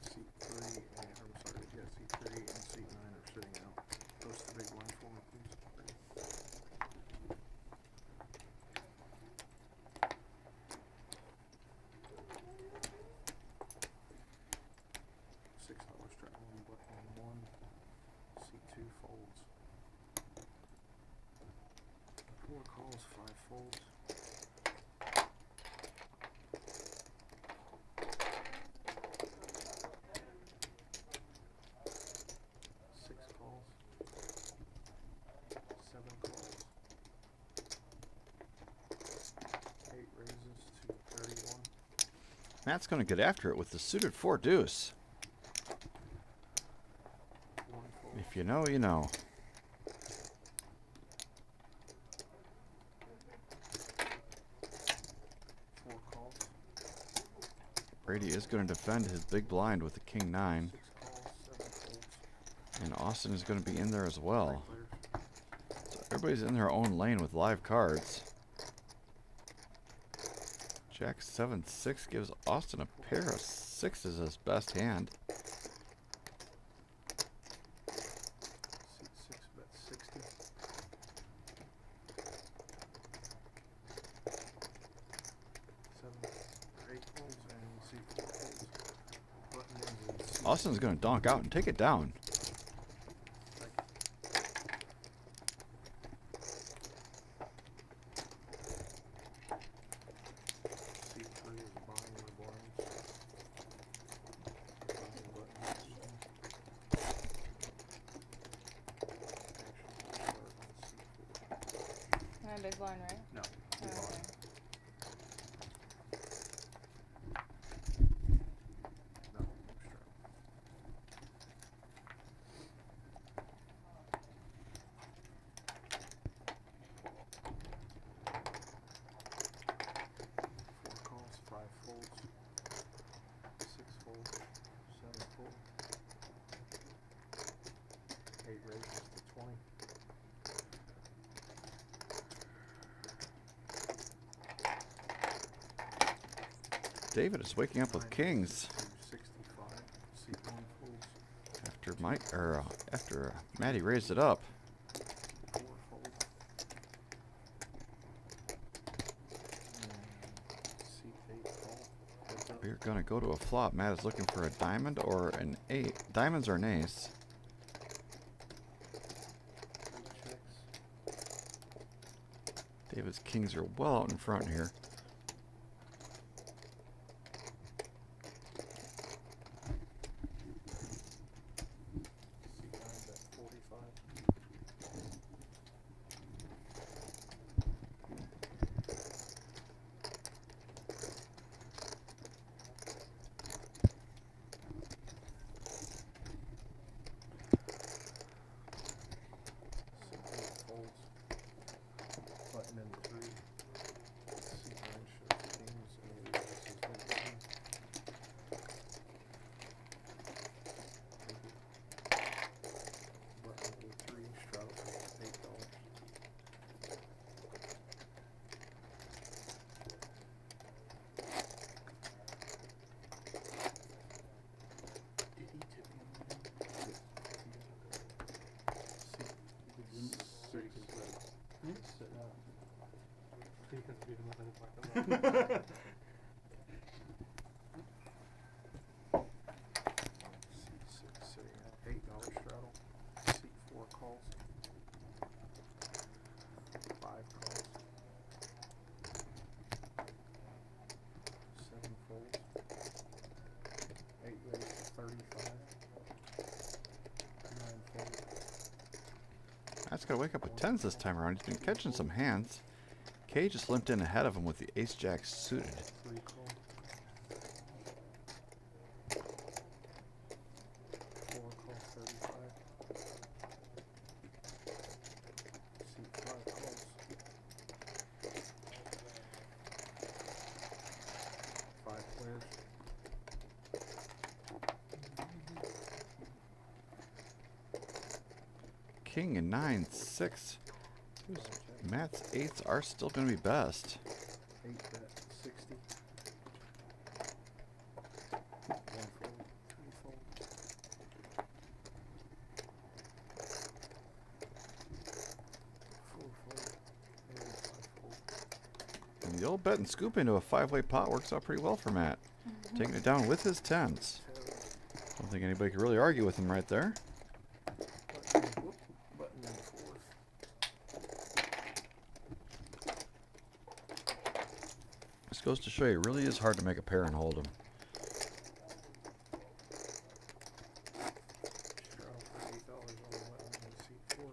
Seat 3 and seat 3 and seat 9 are sitting out. Post the big line for me, please. $6 strap 1 button 1. Seat 2 folds. 4 calls, 5 folds. Six calls. 7 calls. 8 raises to 31. Matt's going to get after it with the suited 4 deuce. 1 fold. If you know, you know. Four calls. Brady is going to defend his big blind with the king 9. 6 calls, 7 folds. And Austin is going to be in there as well. Clears. So everybody's in their own lane with live cards. Jack 7-6 gives Austin a pair of 6s as his best hand. Seat 6 bet 60. 7 or 8 folds and seat 4 folds. Button ends in seat Austin's going to donk out and take it down. Seat 3 is buying the blinds. Buying buttons. Action start on seat 4. Big blind, right? No, Oh, we okay. bought. David is waking up with kings. 65. Seat 1 folds. After Matty raised it up. 4 folds. Seat 8 call. Heads up. We're gonna go to a flop. Matt is looking for a diamond or an eight. Diamonds or an ace. 3 checks. David's kings are well out in front here. Seat 9's at 45. Seat 8 folds. Button in 3. Seat 9 shows kings and aces is their button. Button in 3, straddle for $8. Did he tip you? Seat 6. Sit down. You can beat him with it like that. Seat 6 sitting at $8 straddle. Seat 4 calls. 5 calls. 7 folds. 8 raised to 35. 9 folds. Matt's gotta wake up with tens this time around. He's been catching some hands. K just limped in ahead of him with the ace-jack suited. 3 call. 4 call 35. Seat 5 calls. 5 players. King and 9, 6. Matt's eights are still gonna be best. 8 bet 60. 1 fold. 3 fold. 4 fold. And 5 fold. And the old bet and scoop into a 5-way pot works out pretty well for Matt. Taking it down with his tens. Don't think anybody could really argue with him right there. Button in 4. This goes to show you, it really is hard to make a pair and hold them. Straddle for $8 on the button in seat 4.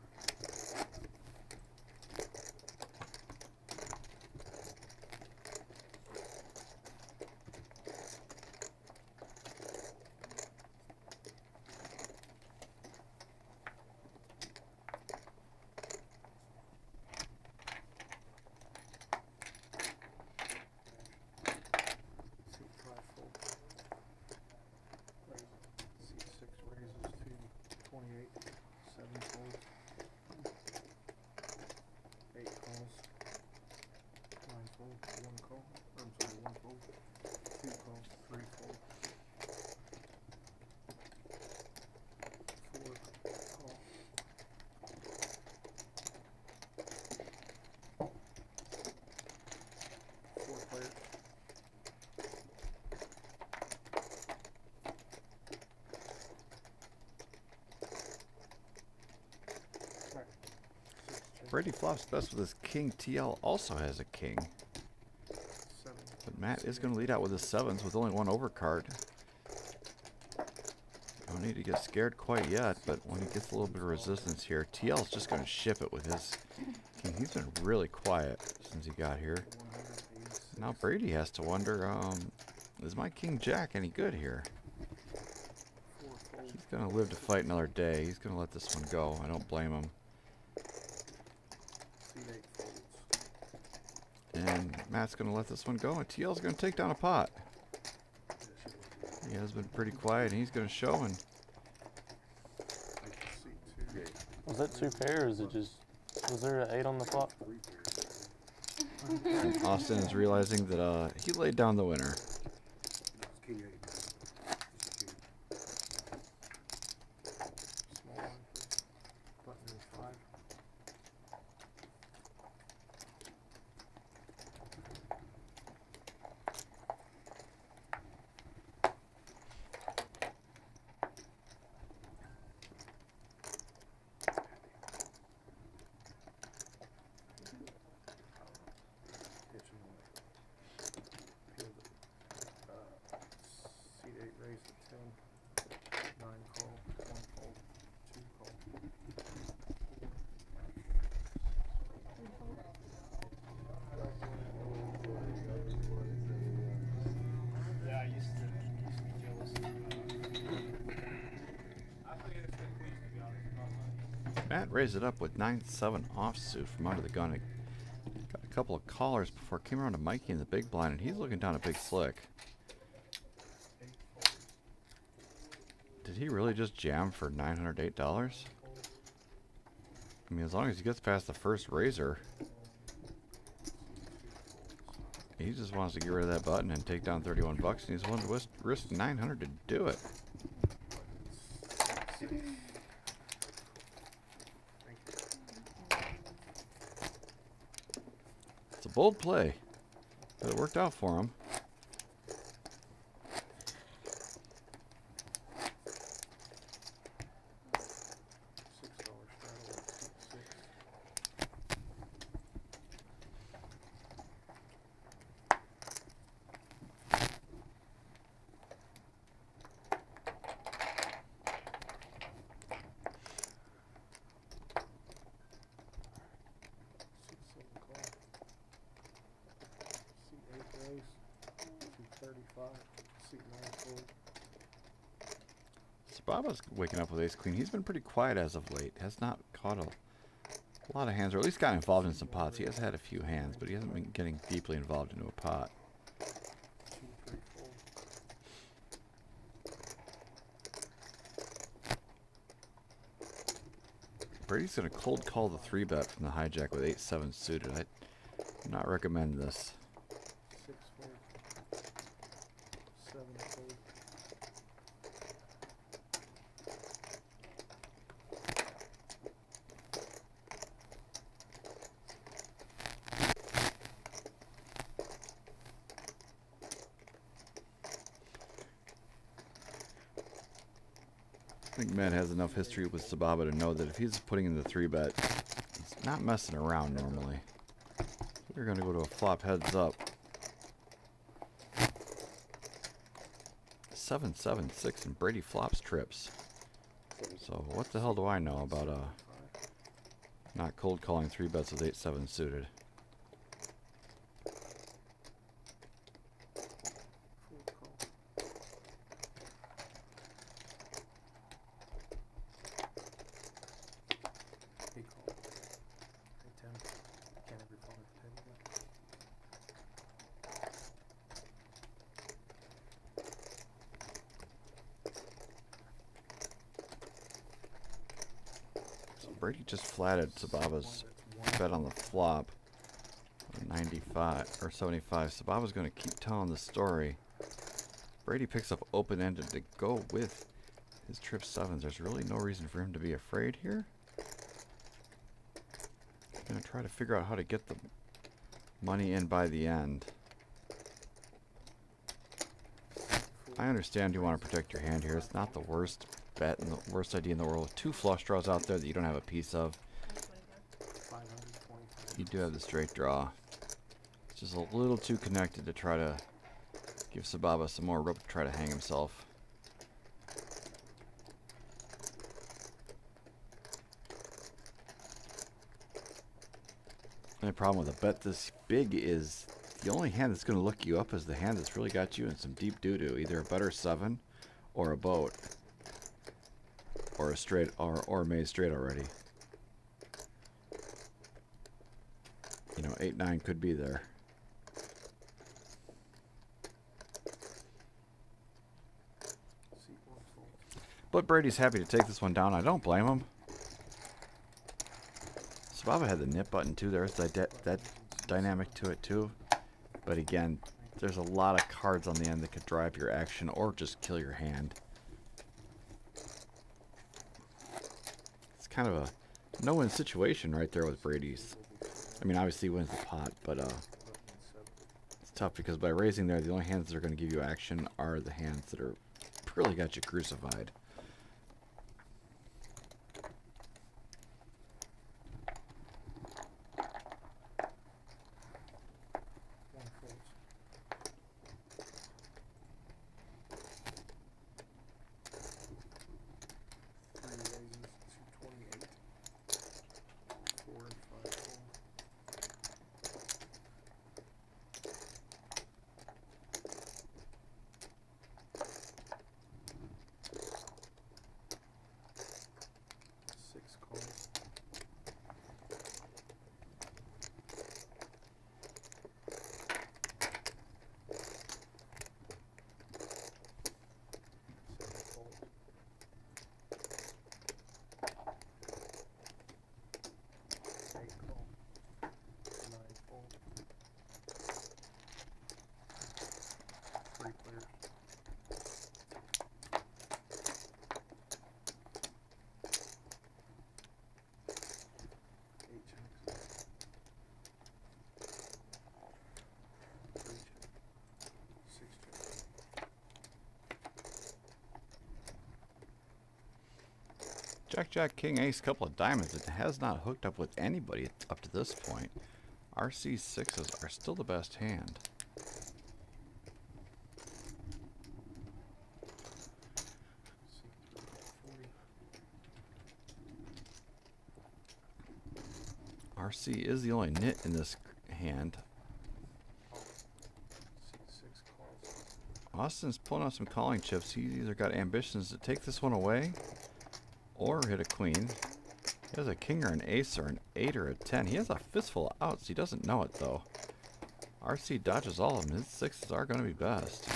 Seat 5 folds. Seat 6 raises to 28. 7 folds. 8 calls. 9 folds. 1 call. I'm sorry, 1 fold. 2 calls. 3 folds. 4 call. 4 players. Brady flops best with his king. TL also has a king. 7. But Matt is going to lead out with his sevens with only one overcard. Don't need to get scared quite yet, but when he gets a little bit of resistance here, TL's just going to ship it with his king. He's been really quiet since he got here. Now Brady has to wonder, is my king jack any good here? He's going to live to fight another day. He's going to let this one go. I don't blame him. Seat 8 folds. And Matt's going to let this one go, and TL's going to take down a pot. He has been pretty quiet, and he's going to show. And Was that 2 pair, or is it just, was there an 8 on the flop? Austin is realizing that he laid down the winner. king eight. Small one, please. Button is 5. Seat 8 raise to 10. 9 call. 1 fold. 2 call. Yeah, I used to be jealous of, I played it for the Queens, to be honest. Matt raised it up with 9-7 offsuit from under the gun. It got a couple of callers before it came around to Mikey in the big blind, and he's looking down a big slick. Did he really just jam for $908? I mean, as long as he gets past the first raiser, he just wants to get rid of that button and take down 31 bucks, and he's willing to risk 900 to do it. It's a bold play, but it worked out for him. Baba's waking up with ace queen. He's been pretty quiet as of late. Has not caught a lot of hands, or at least got involved in some pots. He has had a few hands, but he hasn't been getting deeply involved into a pot. Brady's going to cold call the 3-bet from the hijack with 8-7 suited. I do not recommend this. 6 fold. 7 fold. I think Matt has enough history with Sababa to know that if he's putting in the 3-bet, he's not messing around normally. We're going to go to a flop heads up. 7-7-6 and Brady flops trips. So what the hell do I know about not cold calling 3-bets with 8-7 suited? Brady just flatted Sababa's bet on the flop. 95 or 75. Sababa's going to keep telling the story. Brady picks up open-ended to go with his trip 7s. There's really no reason for him to be afraid here. Going to try to figure out how to get the money in by the end. I understand you want to protect your hand here. It's not the worst bet and the worst idea in the world. With 2 flush draws out there that you don't have a piece of, you do have the straight draw. It's just a little too connected to try to give Sababa some more rope to try to hang himself. The only problem with a bet this big is the only hand that's going to look you up is the hand that's really got you in some deep doo-doo. Either a better 7 or a boat. Or a straight, or made straight already. You know, 8-9 could be there. But Brady's happy to take this one down. I don't blame him. Sababa had the nip button too. There's that dynamic to it too. But again, there's a lot of cards on the end that could drive your action or just kill your hand. It's kind of a no-win situation right there with Brady's. I mean, obviously he wins the pot, but it's tough because by raising there, the only hands that are going to give you action are the hands that are really got you crucified. Jack, Jack, King, Ace, couple of diamonds. It has not hooked up with anybody up to this point. RC sixes are still the best hand. RC is the only nit in this hand. Austin's pulling out some calling chips. He's either got ambitions to take this one away or hit a queen. He has a king or an ace or an 8 or a 10. He has a fistful of outs. He doesn't know it though. RC dodges all of them. His sixes are going to be best.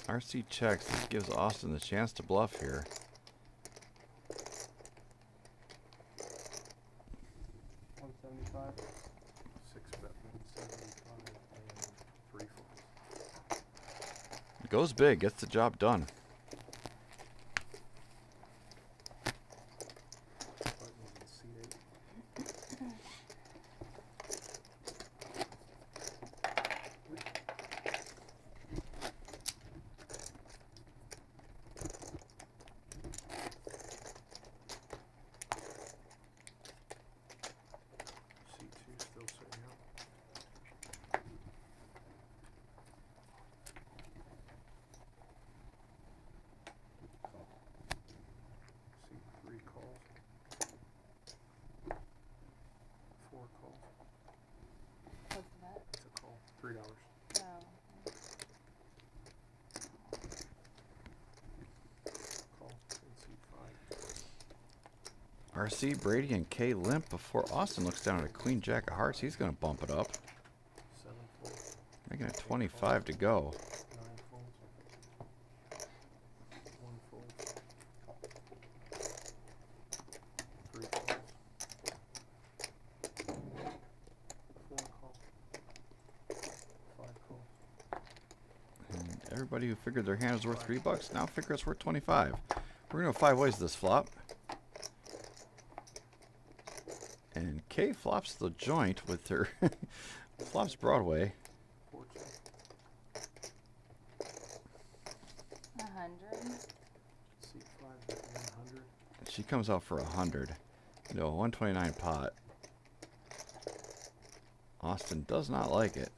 RC checks. This gives Austin the chance to bluff here. Goes big, gets the job done. RC, Brady, and K limp before Austin looks down at a queen jack of hearts. He's going to bump it up. Making it 25 to go. And everybody who figured their hand was worth $3 now figure it's worth 25. We're going to go 5 ways this flop. And Kay flops the joint with her flops Broadway. 100. She comes out for 100. No, 129 pot. Austin does not like it.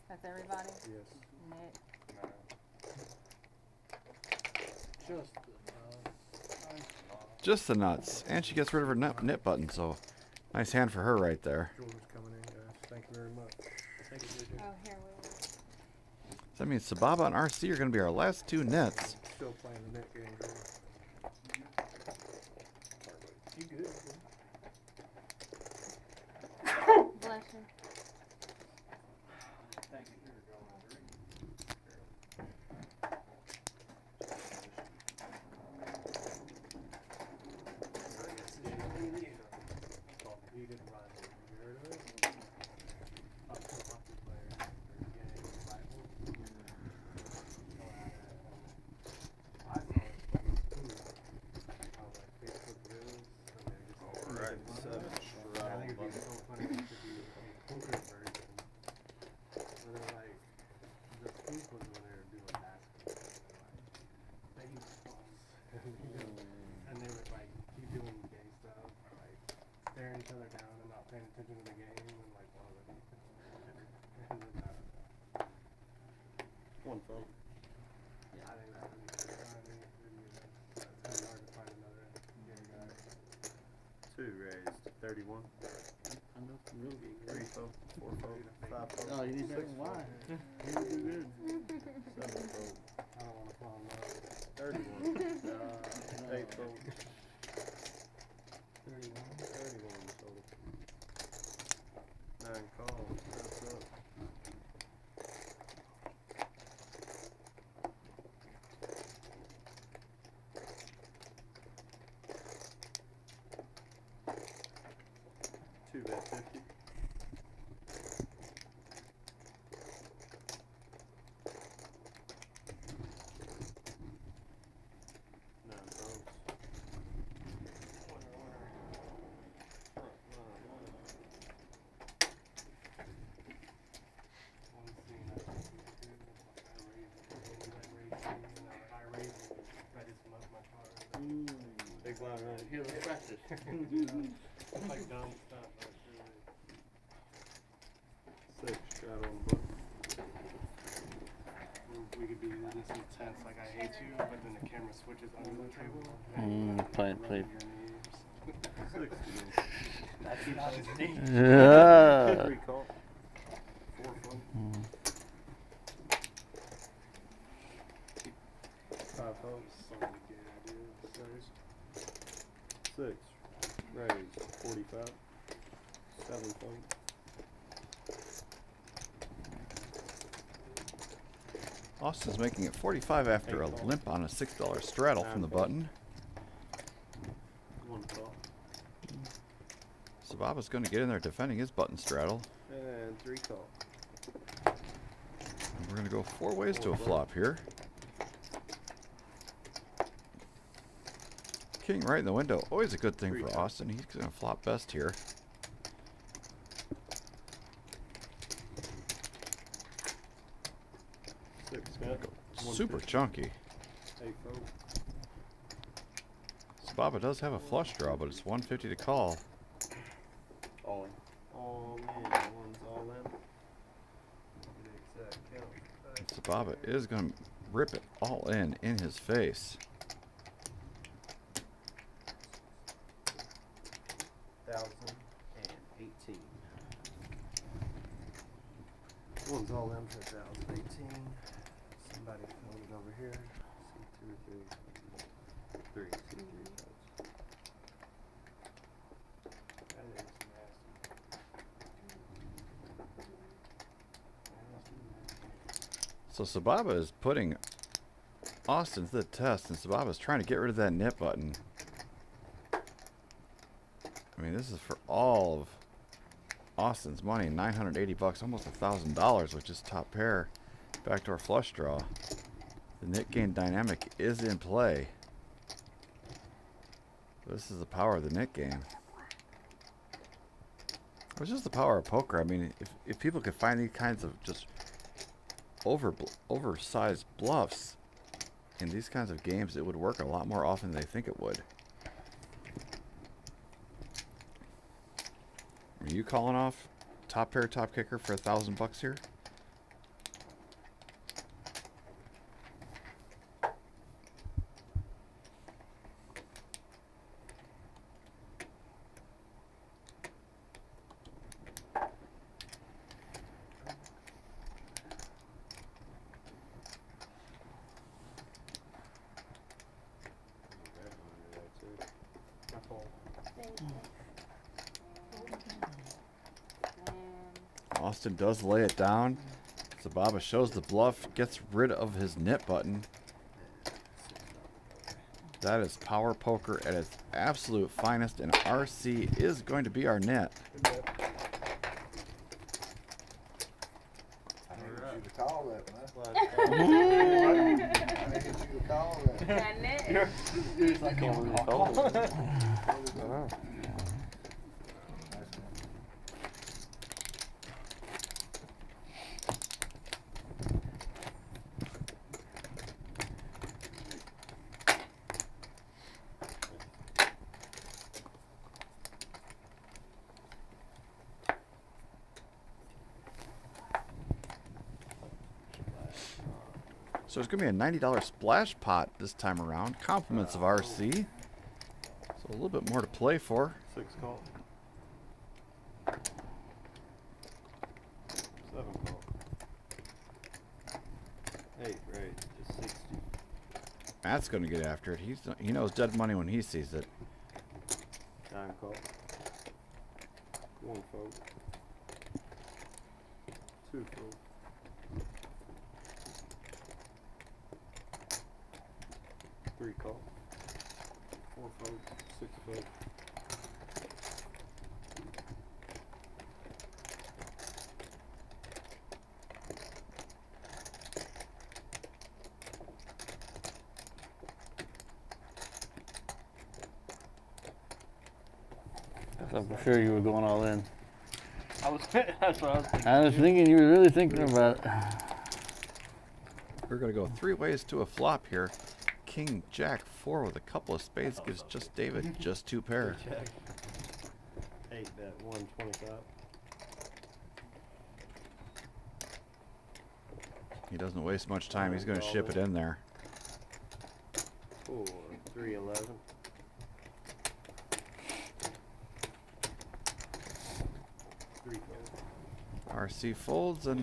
That's everybody? Yes. Nick. Just the nuts. And she gets rid of her nit button, so nice hand for her right there. Jordan's coming in, guys. Thank you very much. Thank you, JJ. Oh, here we So that means Sababa and RC are going to be our last two nets. Still playing the net game, girl. You good? Bless you. Thank you. He didn't run. You heard of it? Hockey player. Rifle. I saw it. I was like, Facebook Reels. Alright, 7 I think it'd be so funny if it could be a poker version. Where they're like, the spook was when they were doing basketball. They're like, and they would like keep doing gay stuff, or like staring each other down and not paying attention to the game, and like one of them. And then, One phone. I think that would be funny. It's kind of hard to find another gay guy. 2 raised. 31. Enough to really be 3 fold. 4 fold. 5 fold. Oh, you need 6 to why? fold. You do good. 7 fold. I don't want to fall in love. 31. 8 fold. 31. 31 total. 9 calls. That's up. Two bet 50. Nine folks. One scene I think we could do is like I raised it, but it's my car. Big blind run. Here, let's practice. It's like dumb stuff. But it's really, 6 shot on the button. we could be this intense, like I hate you, but then the camera switches under the table. Play. 6 again. That's not his name. Yeah. 3 call. 4 fold. 5 fold. So many good ideas. 6. Raised. 45. 7 fold. Austin's making it 45 after a limp on a $6 straddle from the button. 1 call. Sababa's going to get in there defending his button straddle. And 3 call. And we're going to go 4 ways to a flop here. King right in the window. Always a good thing for Austin. He's going to flop best here. Super chunky. 8 fold. Sababa does have a flush draw, but it's 150 to call. All in. All in. One's all in. The exact count. Sababa is going to rip it all in his face. 1,018. One's all in for 1,018. Somebody filled it over here. See 2 or 3. 3. See 3 votes. That is nasty. So Sababa is putting Austin to the test, and Sababa is trying to get rid of that nip button. I mean, this is for all of Austin's money, 980 bucks, almost $1,000, which is top pair, backdoor flush draw. The net gain dynamic is in play. This is the power of the net game. It's just the power of poker. I mean, if people could find these kinds of just oversized bluffs in these kinds of games, it would work a lot more often than they think it would. Are you calling off top pair, top kicker for $1,000 here? Austin does lay it down. Sababa shows the bluff, gets rid of his nit button. That is power poker at its absolute finest, and RC is going to be our net. I needed you to call that, man. I needed you to call that. That net. It's like So it's going to be a $90 splash pot this time around. Compliments of RC. So a little bit more to play for. 6 call. 7 call. 8 right, just 60. Matt's going to get after it. He knows dead money when he sees it. 9 call. 1 fold. 2 fold. 3 call. 4 fold. 6 fold. I'm sure you were going all in. That's what I was thinking. I was thinking you were really thinking about it. We're going to go 3 ways to a flop here. King, Jack, 4 with a couple of spades gives just David just 2 pair. Check. 8 bet 125. He doesn't waste much time. He's going to ship it in there. 4 311. 3 fold. RC folds, and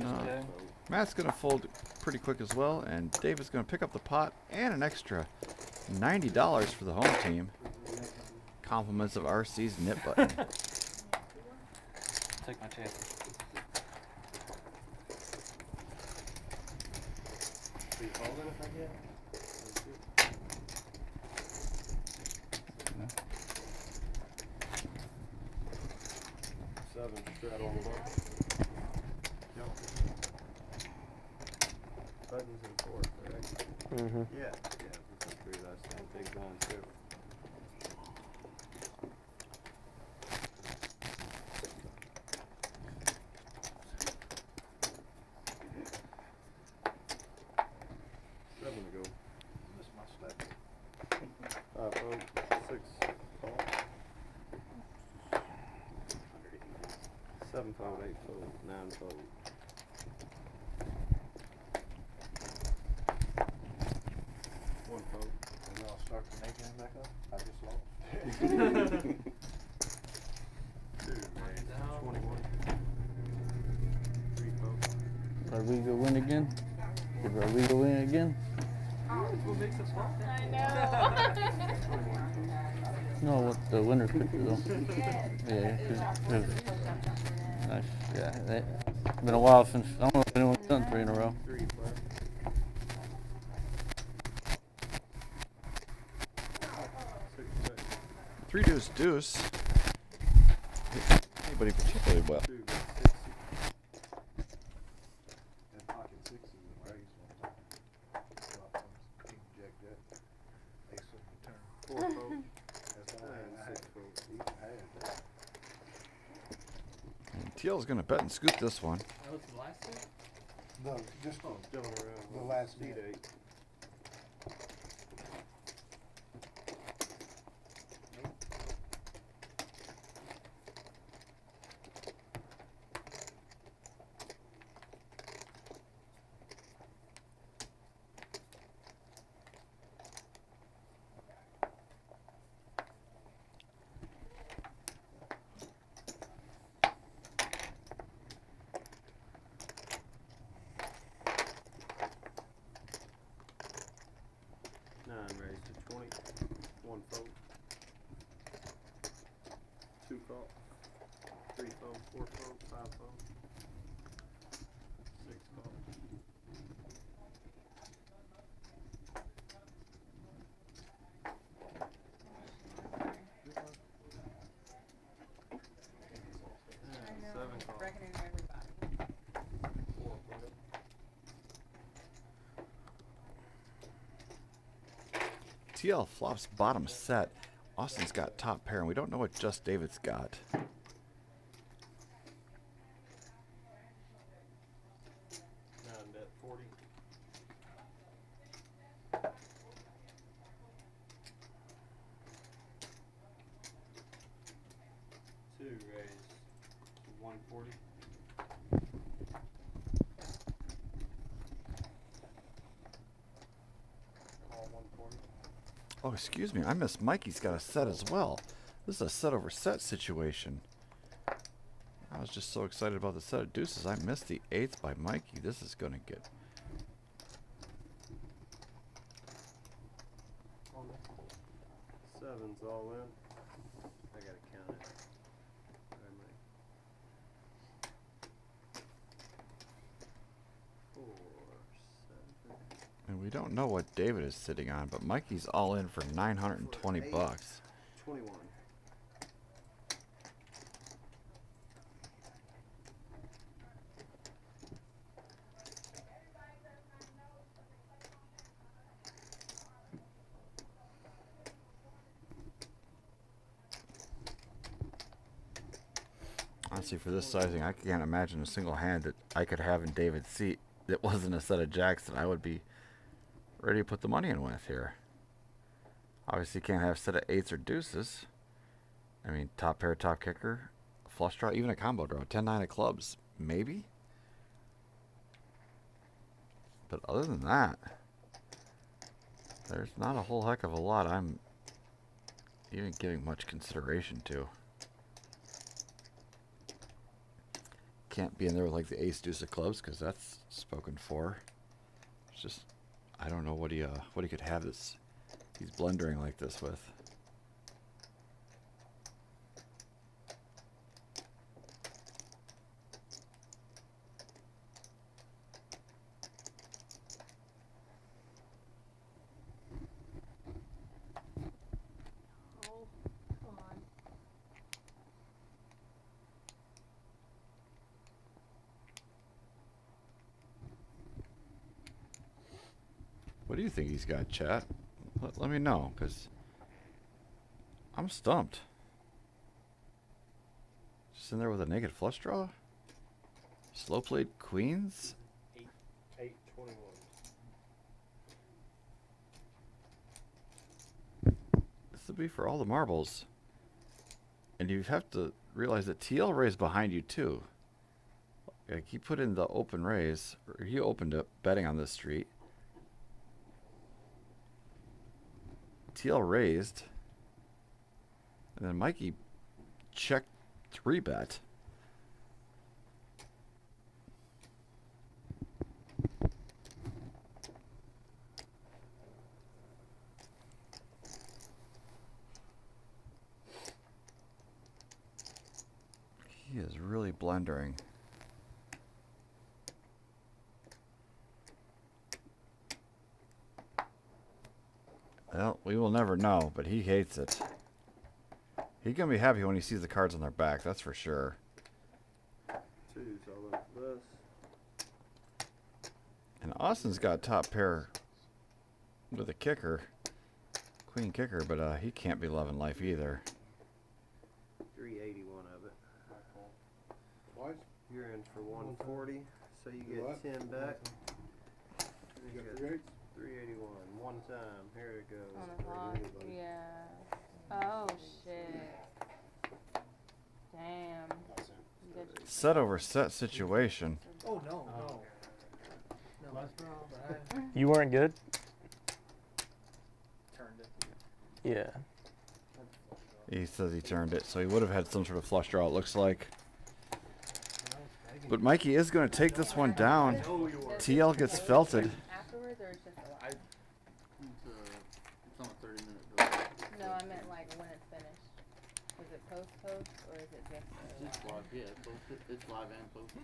Matt's going to fold pretty quick as well, and David's going to pick up the pot and an extra $90 for the home team. Compliments of RC's nit button. Take my chances. 3 folding if I get. 7 straddle on the ball. Yep. Buttons and 4, correct? Mm-hmm. Yeah. Yeah, this is 3 last time. Big blind too. Seven to go. Miss my step. 5 fold. 6 call. 7 fold, 8 fold, 9 fold. 1 fold. Are you gonna start the neck game back up? I just lost. 2 raise. 21. 3 fold. Rodrigo win again? Did Rodrigo win again? What makes it flop? I know. No, what the winner picture though. Yeah, nice. Yeah, it's been a while since, I don't know if anyone's done 3 in a row. 3 flat. 6 check. 3 deuce deuce. Anybody particularly well. 2 bet 60. And pocket 6 is the raise one. Drop some king, jack, jack. Ace of the turn. 4 fold. That's all I had. 6 fold. Even had that. And TL's going to bet and scoop this one. That was the last one? No, just Still around. the last beat bet. 8. Raised to 20. 1 fold. 2 call. 3 fold. 4 fold. 5 fold. TL flops bottom set. Austin's got top pair, and we don't know what Just David's got. Bet 40. Two raise 140. All 140. Oh, excuse me. I missed Mikey's got a set as well. This is a set over set situation. I was just so excited about the set of deuces. I missed the eighth by Mikey. This is going to get... Seven's all in. I gotta count it. Alright, Mike. 4, 7. And we don't know what David is sitting on, but Mikey's all in for 920 bucks. 21. Honestly, for this sizing, I can't imagine a single hand that I could have in David's seat that wasn't a set of jacks that I would be ready to put the money in with here. Obviously, can't have a set of eights or deuces. I mean, top pair, top kicker, flush draw, even a combo draw. 10-9 of clubs, maybe? But other than that, there's not a whole heck of a lot I'm even giving much consideration to. Can't be in there with like the ace deuce of clubs because that's spoken for. It's just I don't know what he could have this he's blundering like this with. Oh, come on. What do you think he's got, chat? Let me know, because I'm stumped. Just in there with a naked flush draw? Slow played queens? 821. This would be for all the marbles. And you have to realize that TL raised behind you too. Like he put in the open raise, or he opened up betting on this street. TL raised, and then Mikey checked 3-bet. He is really blundering. Well, we will never know, but he hates it. He's gonna be happy when he sees the cards on their back, that's for sure. Two's all over this. And Austin's got top pair with a kicker, queen kicker, but he can't be loving life either. 381 of it. Twice? You're in for 140, so you get What? 10 back. You got 3 eights? 381. One time. Here it goes. On the clock. Yeah. Oh shit. Damn. Good. Set over set situation. Oh no, no. You weren't good? Turned it. Yeah. He says he turned it, so he would have had some sort of flush draw, it looks like. But Mikey is going to take this one down. TL gets felted. Afterwards, or it's just It's on a 30-minute delay. no? I meant like when it's finished. Is it post or is it just? It's live, yeah, it's live and posted.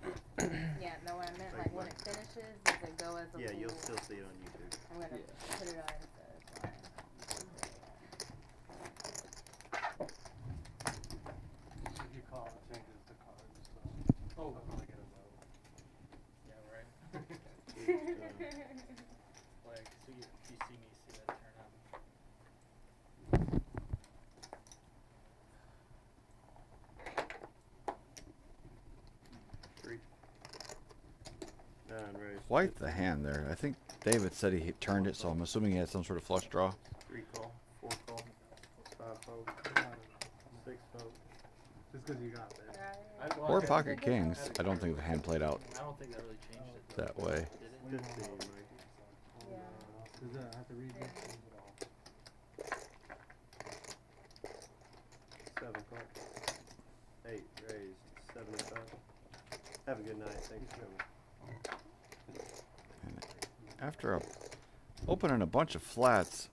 Yeah, no. I meant like when it finishes, does it go as a? Yeah, full- you'll still see it on YouTube. I'm gonna Yeah. put it on as a line. If you call it changes the cards, so Oh. I'll probably get a vote. Yeah, right. Like, so you see me see that turn on. 9 raised. quite the hand there. I think David said he turned it, so I'm assuming he had some sort of flush draw. 3 call, 4 call, 5 fold, 6 fold. Just because you got that. Or pocket kings. I don't think the hand played out I don't think that really changed it. that way. Did it? 15, Mikey. Yeah. Does that have to read this? 7 call. 8 raised, 75. Have a good night. Thanks for coming. After opening a bunch of flats,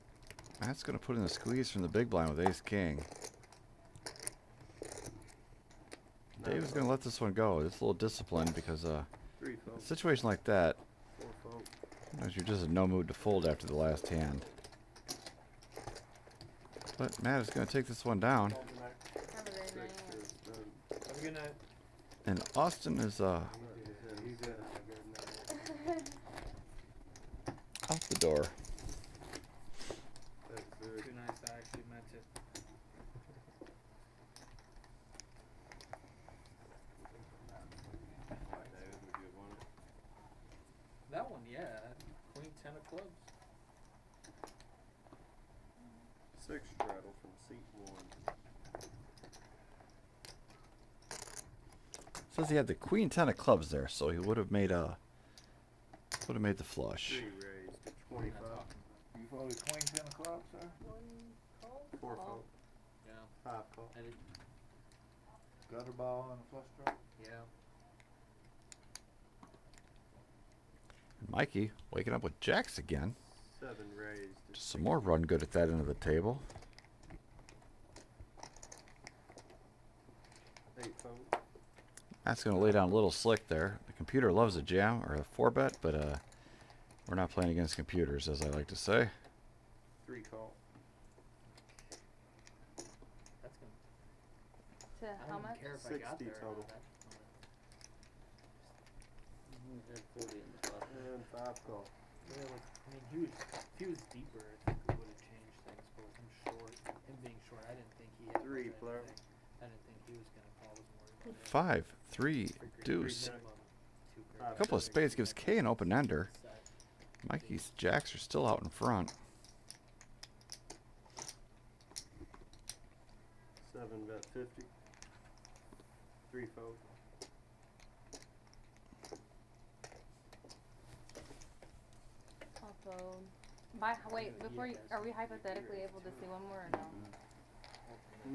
Matt's going to put in a squeeze from the big blind with ace king. David's going to let this one go. It's a little disciplined because 3 a fold, situation like that, 4 fold. sometimes you're just in no mood to fold after the last hand. But Matt is going to take this one down. Have a very 6 nice. is done. Have a good night. And Austin is He's in. out the door. That's good. Too nice, I actually meant it. Alright, David, would you want it? That one, yeah. Queen 10 of clubs. 6 straddle from seat 1. Says he had the queen 10 of clubs there, so he would have made the flush. 3 raised to 25. You folded queen 10 of clubs, sir? 4 fold, Yeah. 5 call. I did. Gutter ball and a flush draw? Yeah. Mikey waking up with jacks again. 7 raised to Just some more run good at that end of the table. 8 fold. That's going to lay down a little slick there. The computer loves a jam or a 4-bet, but we're not playing against computers, as I like to say. 3 call. That's gonna. To I how don't much? even care if I got 60 there. or total. not. That's And 5 call. yeah, like, I mean, if he was deeper, I think it would have changed things. But with him short, him being short, I didn't think he had. 3 much of player. anything. I didn't think he was gonna call. I was worried about 5, 3, deuce. minimum 2 A pairs. couple of spades gives K an open ender. Set. Mikey's jacks are still out in front. 7 bet 50. 3 fold. I'll fold. Wait, before you, are we hypothetically able to see one more or no?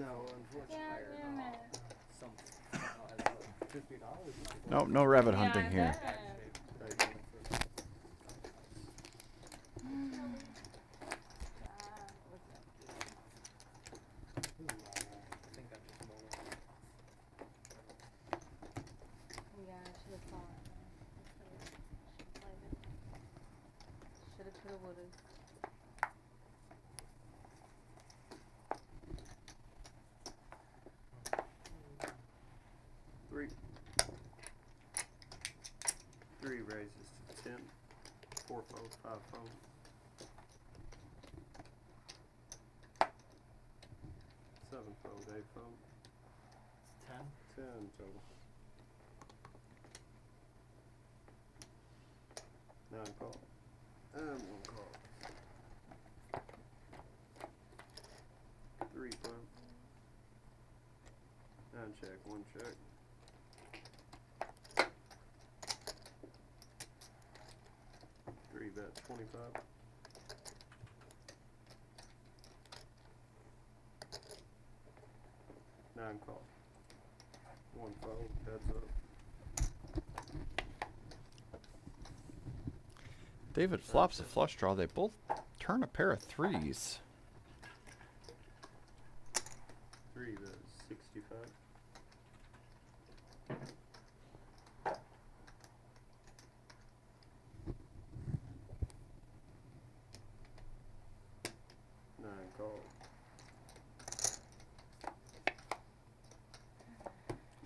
No, unfortunately. Yeah, damn it. Some. $50. Nope, no rabbit Yeah, hunting I here. bet. Take 1 for I think I'm just rolling. Yeah, I should have thought. Shoulda, coulda, woulda. 3. 3 raises to 10. 4 fold, 5 fold. 7 fold, 8 fold. It's 10. 10 total. 9 call. And 1 call. 3 plump. 9 check, 1 check. Three bet 25. 9 call. 1 fold, heads up. David flops a flush draw. They both turn a pair of threes. 3 bet 65. 9 call.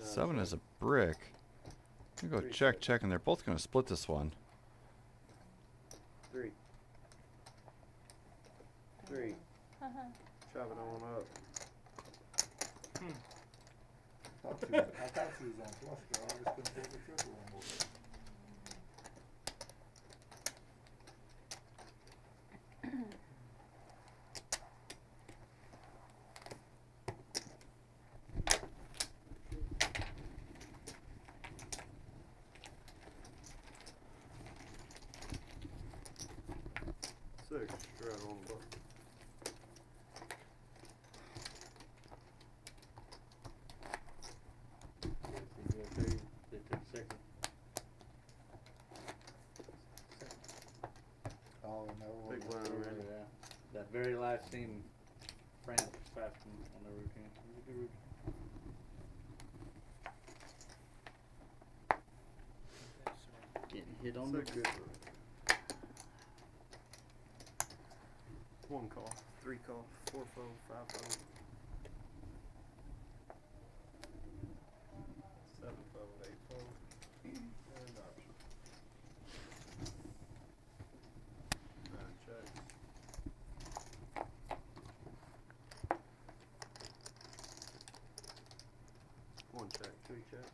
7 is a brick. I'm gonna go check, check, and they're both gonna split this one. 3. 3. Chop it on up. I thought she was on flush draw. I just couldn't pull the triple on board. Six, straddle on the button. Oh, no. Big blind already. Yeah. That very last scene, France was fast on the routine. It was a good routine. Getting hit on the good road. One call, three call, four fold, five fold. Seven fold, eight fold, and option. Nine checks. One check, three check.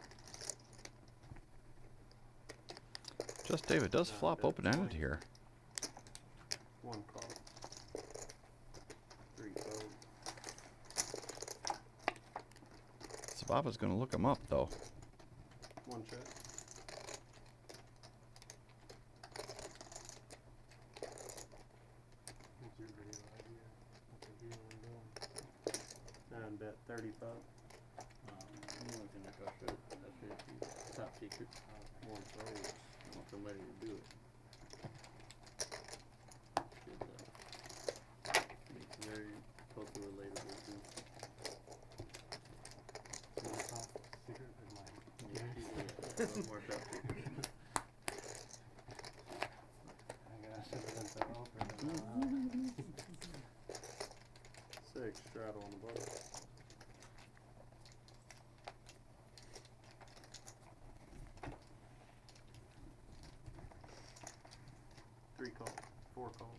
Just David does flop open-ended here. One call. Three fold. Sababa's going to look him up, though. One check. What's your video idea? What's the deal on going? And bet 35. You want to knock off it. That's top secret. One fold. I want somebody to do it. It's very poker relatable too. Top secret is mine. Yeah, a little more top secret. I guess I should have sent that over. Six, straddle on the button. Three call, four call.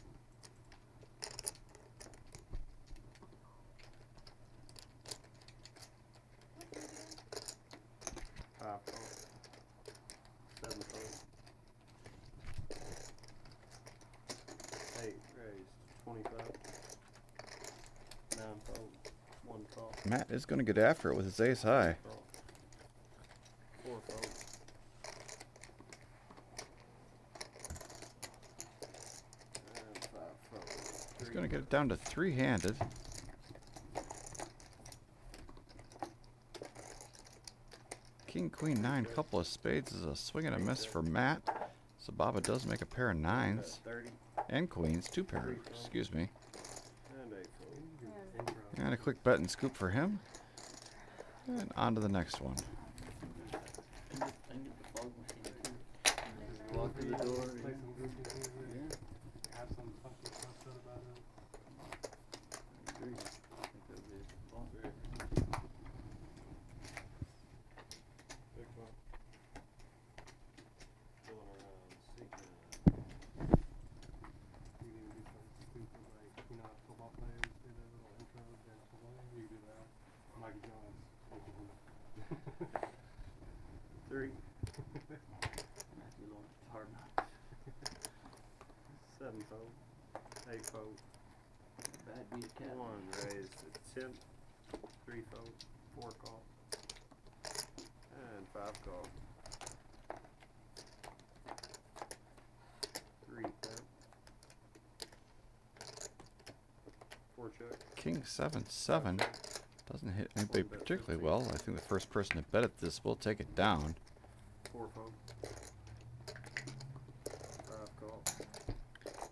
Five call. Seven call. Eight raised. 25. Nine fold. One call. Matt is going to get after it with his ace high. Call. Four fold. And five fold. He's going to get it down to three-handed. King, queen, nine, couple of spades is a swing and a miss for Matt. Sababa does make a pair of nines. 30. And queens, two pair, excuse me. And eight fold. And a quick bet and scoop for him. And on to the next one. Walk through the door. Have some funky stuff said about it. Agree. I think that would be fun. Big one. Pulling around, seeking. You can do something stupid like, you know, football players do that little intro dance football. You can do that. Mikey Jones. Three. Matthew Lawrence, hard knocks. Seven fold. Eight fold. Bad beat a cat. One raised to 10. Three fold. Four call. And five call. Three tap. Four check. King, 7-7. Doesn't hit anybody particularly well. I think the first person to bet at this will take it down. Four fold. Five call.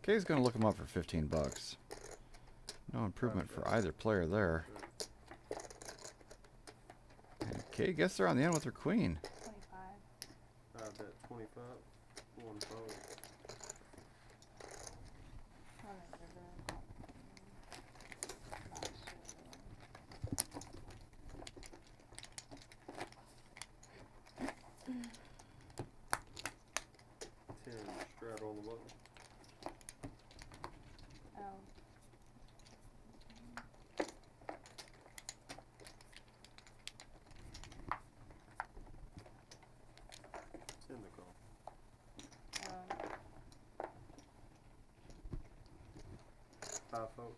Kay's going to look him up for 15 bucks. No improvement for either player there. And Kay gets there on the end with her queen. 25. I bet 25. One fold. Straddle on the button. Oh. It's in the call. Five fold.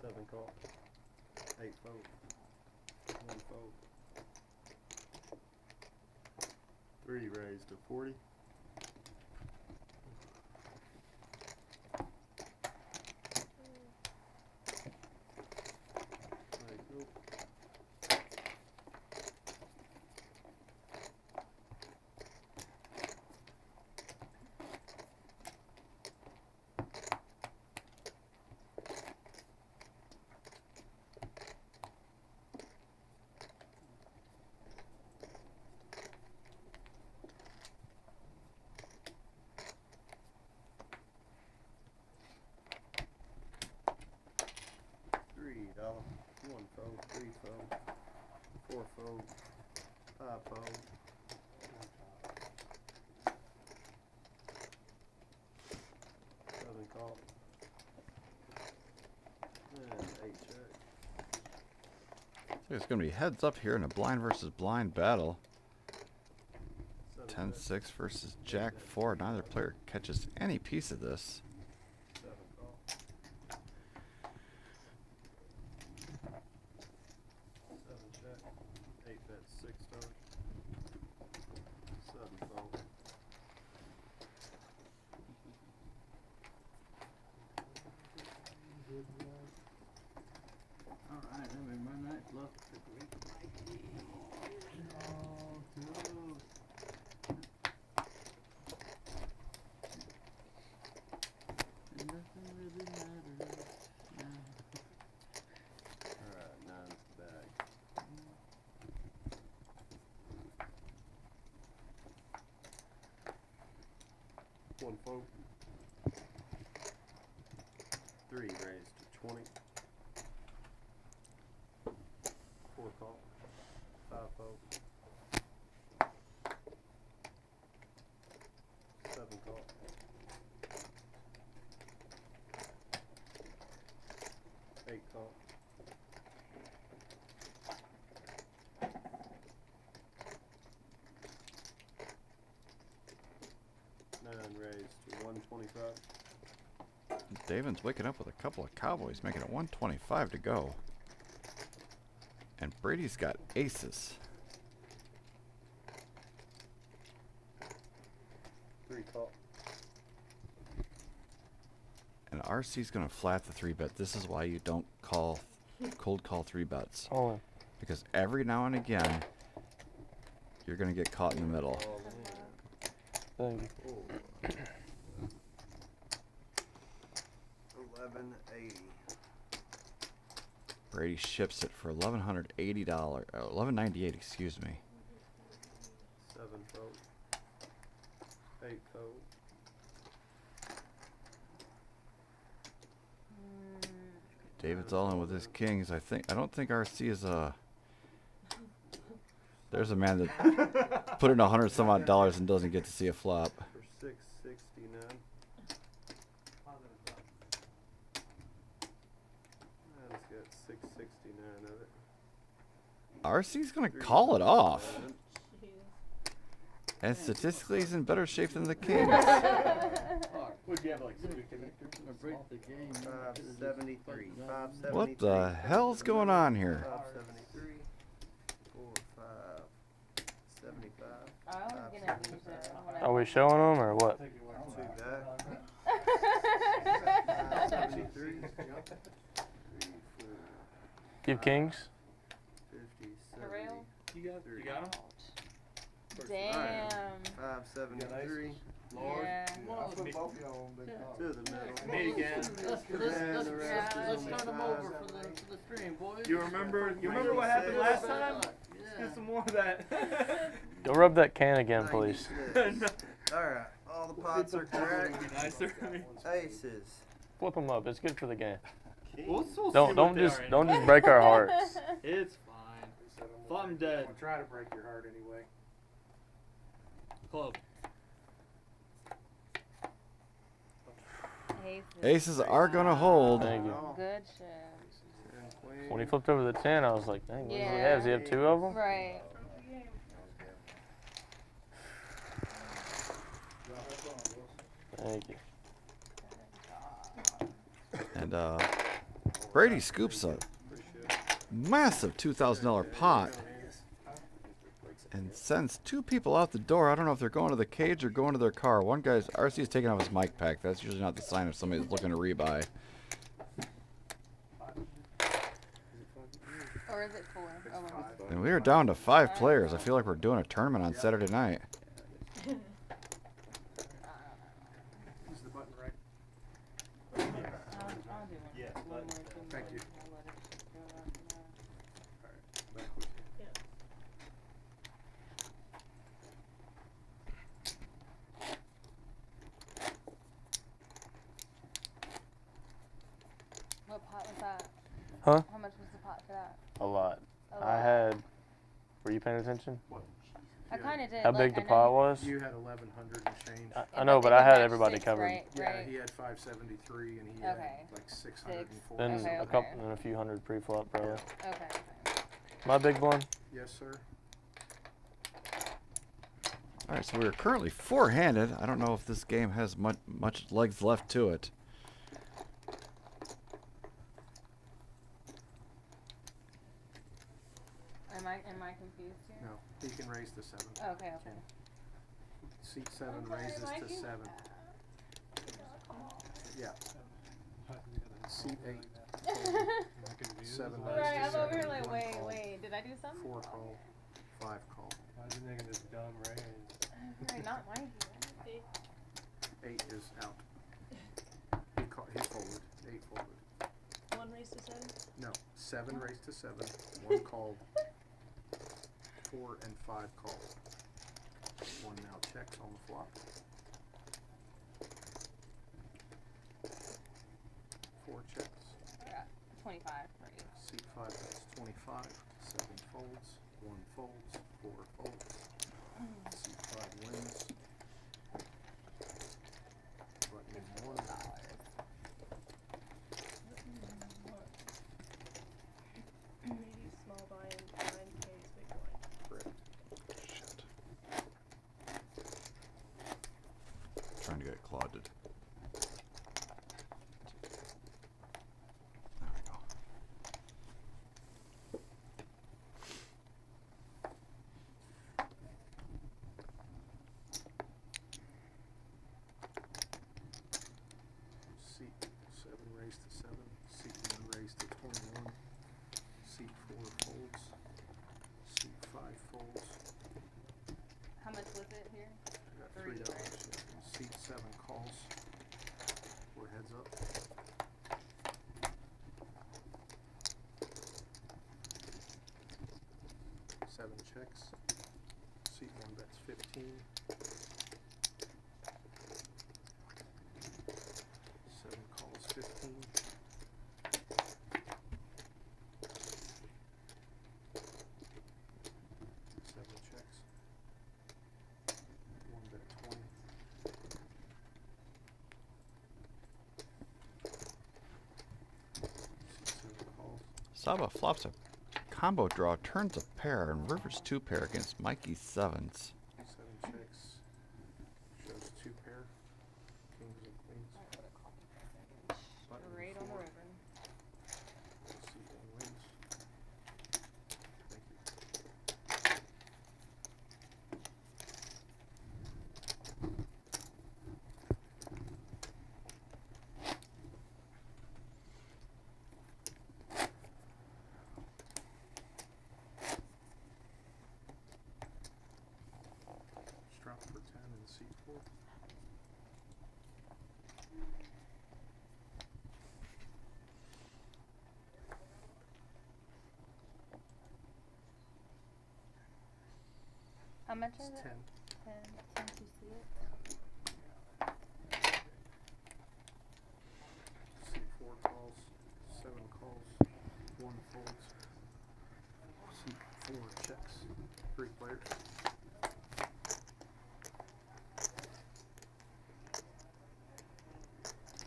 Seven call. Eight fold. One fold. 3 raised to 40. There you go. $3, 1 fold, 3 fold, 4 fold, 5 fold. 7 call. And 8 check. It's going to be heads up here in a blind versus blind battle. 7 check. 10-6 versus Jack 4. Neither player catches any piece of this. 7 call. 7 check. 8 bet, $6. 7 fold. Alright, let me run that bluff to the great Mikey. Oh, close. And nothing really matters now. Alright, 9's the bag. One fold. 3 raised to 20. 4 call. 5 fold. 7 call. 8 call. 9 raised to 125. Davin's waking up with a couple of cowboys, making it 125 to go. And Brady's got aces. 3 call. And RC's going to flat the 3-bet. This is why you don't cold call 3-bets. Oh. Because every now and again, you're going to get caught in the middle. Thank you. 1180. Brady ships it for $1,180, $1,198, excuse me. 7 fold. 8 fold. David's all in with his kings. I don't think RC is a. There's a man that put in $100 some odd and doesn't get to see a flop. For 669. Man's got 669 of it. RC's gonna call it off. And statistically, he's in better shape than the kings. Would you have like 6 connectors? Break the game. 573. 573. What the hell's going on here? 573. 4, 5. 75. I was gonna use it. Are we showing them or what? 2 back. 573. 3, 4. Give kings? 50, For real? 70. You got him? Damn. 573. Lord. Yeah. To the middle. Me again. And the rest is Let's only turn them 5. over for the stream, boys. You remember what happened last time? Let's get some more of that. Go rub that can again, please. Alright, all the pots are correct. Nicer. Aces. Flip them up. It's good for the game. We'll see Don't what they just are don't anyway. just break our hearts. It's fine. If I'm dead. We'll try to break your heart anyway. Club. Aces are gonna hold. Thank you. Good shit. When he flipped over the 10, I was like, dang, what does he Yeah. have? Does he have 2 of them? Right. Thank you. And Brady scoops a massive $2,000 pot. and sends two people out the door. I don't know if they're going to the cage or going to their car. One guy's RC is taking off his mic pack. That's usually not the sign of somebody's looking to rebuy. Or is it 4? Oh, we're And we are down to 5 players. I feel like we're doing a tournament on Saturday night. Is the button right? I'll do one. Yeah, One more, but, 2 more. thank you. I'll let it go after that. Alright, back with you. What pot was that? Huh? How much was the pot for that? A lot. A I lot. had. Were you paying attention? What? I kind of did. How look, big the I know pot you- was? You had 1,100 and change. I know, but I had everybody six, covered. Right, Yeah, right. he had 573 and he Okay. had like 604. Then Okay, a okay. couple and a few hundred pre-flop probably. Okay. My big one. Yes, sir. All right, so we're currently 4-handed. I don't know if this game has much legs left to it. Am I confused here? No, he can raise to 7. Okay, okay. Seat 7 Okay, raises Mikey. to 7. Yeah. Seat 8. 7 raises Alright, to I'm 7. over here like, 1 wait, call, wait, did I do something? 4 call, 5 call. Why's the nigga this dumb raise? Alright, not Mikey. 8 is out. He folded. 8 folded. 1 raise to 7? No, 7 raised to 7. 1 called. 4 and 5 called. 1 now checks on the flop. 4 checks. I got 25 for you. Seat 5 bets 25. 7 folds. 1 folds. 4 folds. Seat 5 wins. Button 1. Maybe small buy-in, blind case, big blind. Correct. Shit. Trying to get it clouded. There we go. Seat 7 raised to 7. Seat 1 raised to 21. Seat 4 folds. Seat 5 folds. How much was it here? I got $3, $3. right? Yeah. Seat 7 calls. 4 heads up. Seven checks. Seat 1 bets 15. 7 calls 15. 7 checks. 1 bet 20. Seat 7 calls. Saba flops a combo draw, turns a pair, and rivers 2 pair against Mikey's 7s. 7 checks. Shows 2 pair. Kings and queens. Button Straight on the 4. river. Seat 1 wins. Thank you. Strap for 10 in seat 4. How much It's is it? 10. 10. Can't you see it? Seat 4 calls. 7 calls. 1 folds. Seat 4 checks. 3 players.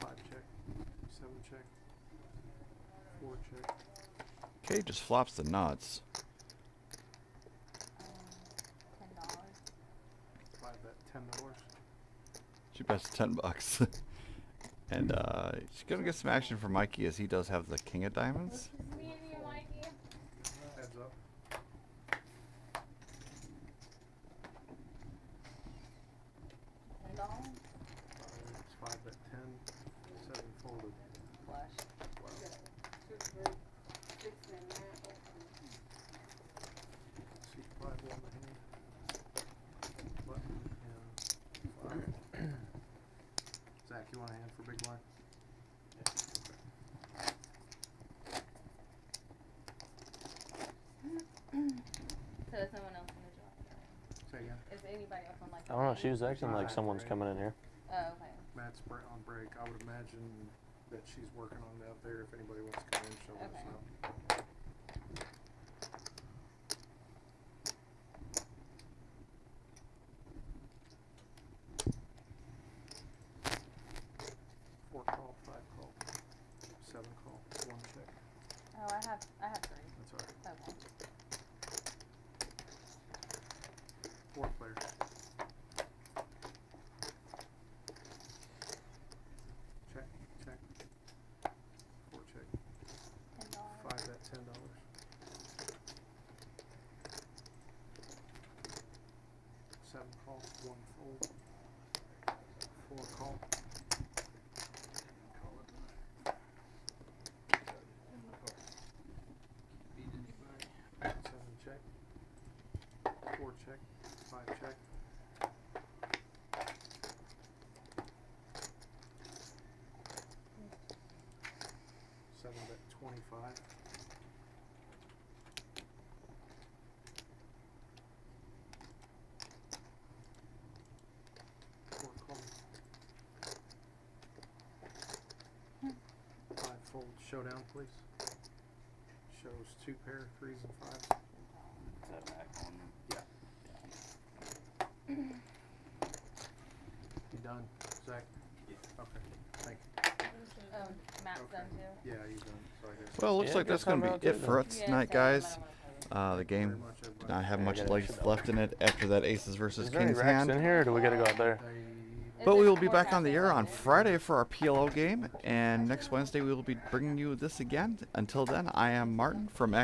5 check. 7 check. 4 check. Kay just flops the nuts. $10. 5 bet $10. She bets $10. And she's gonna get some action for Mikey as he does have the king of diamonds. Me and you, Mikey. Heads up. flush. C5 on the hand. Button and 5. Zach, you want a hand for big blind? So is someone else in the job? Say again. Is anybody else on like? I don't know. She was acting like someone's coming in here. Oh, okay. Matt's on break. I would imagine that she's working on it out there. If anybody wants to come in, she'll let us know. Four call, 5 call, 7 call, 1 check. Oh, I have 3. That's alright. Okay. 4 player. Check, check. 4 check. $10. 5 bet, $10. 7 call, 1 fold. 4 call. Seven check. 4 check. 5 check. 7 bet 25. 4 call. 5 fold showdown, please. Shows 2 pair, 3s and 5s. Is that back on? Yeah. You done, Zach? Yeah. Okay, thank you. Matt's done too. Yeah, he's done, so I guess. Well, looks Yeah, like that's going to be it for us Yeah, tonight, same. I guys. don't wanna play The game much, everybody. not have Yeah, I much gotta legs shut left in it after that aces versus Is there any kings racks hand. in here, or do we gotta go out there? But we Is will it be back on the air on forecasting? Friday for our PLO game, and next Wednesday we will be bringing you this again. Until then, I am Martin from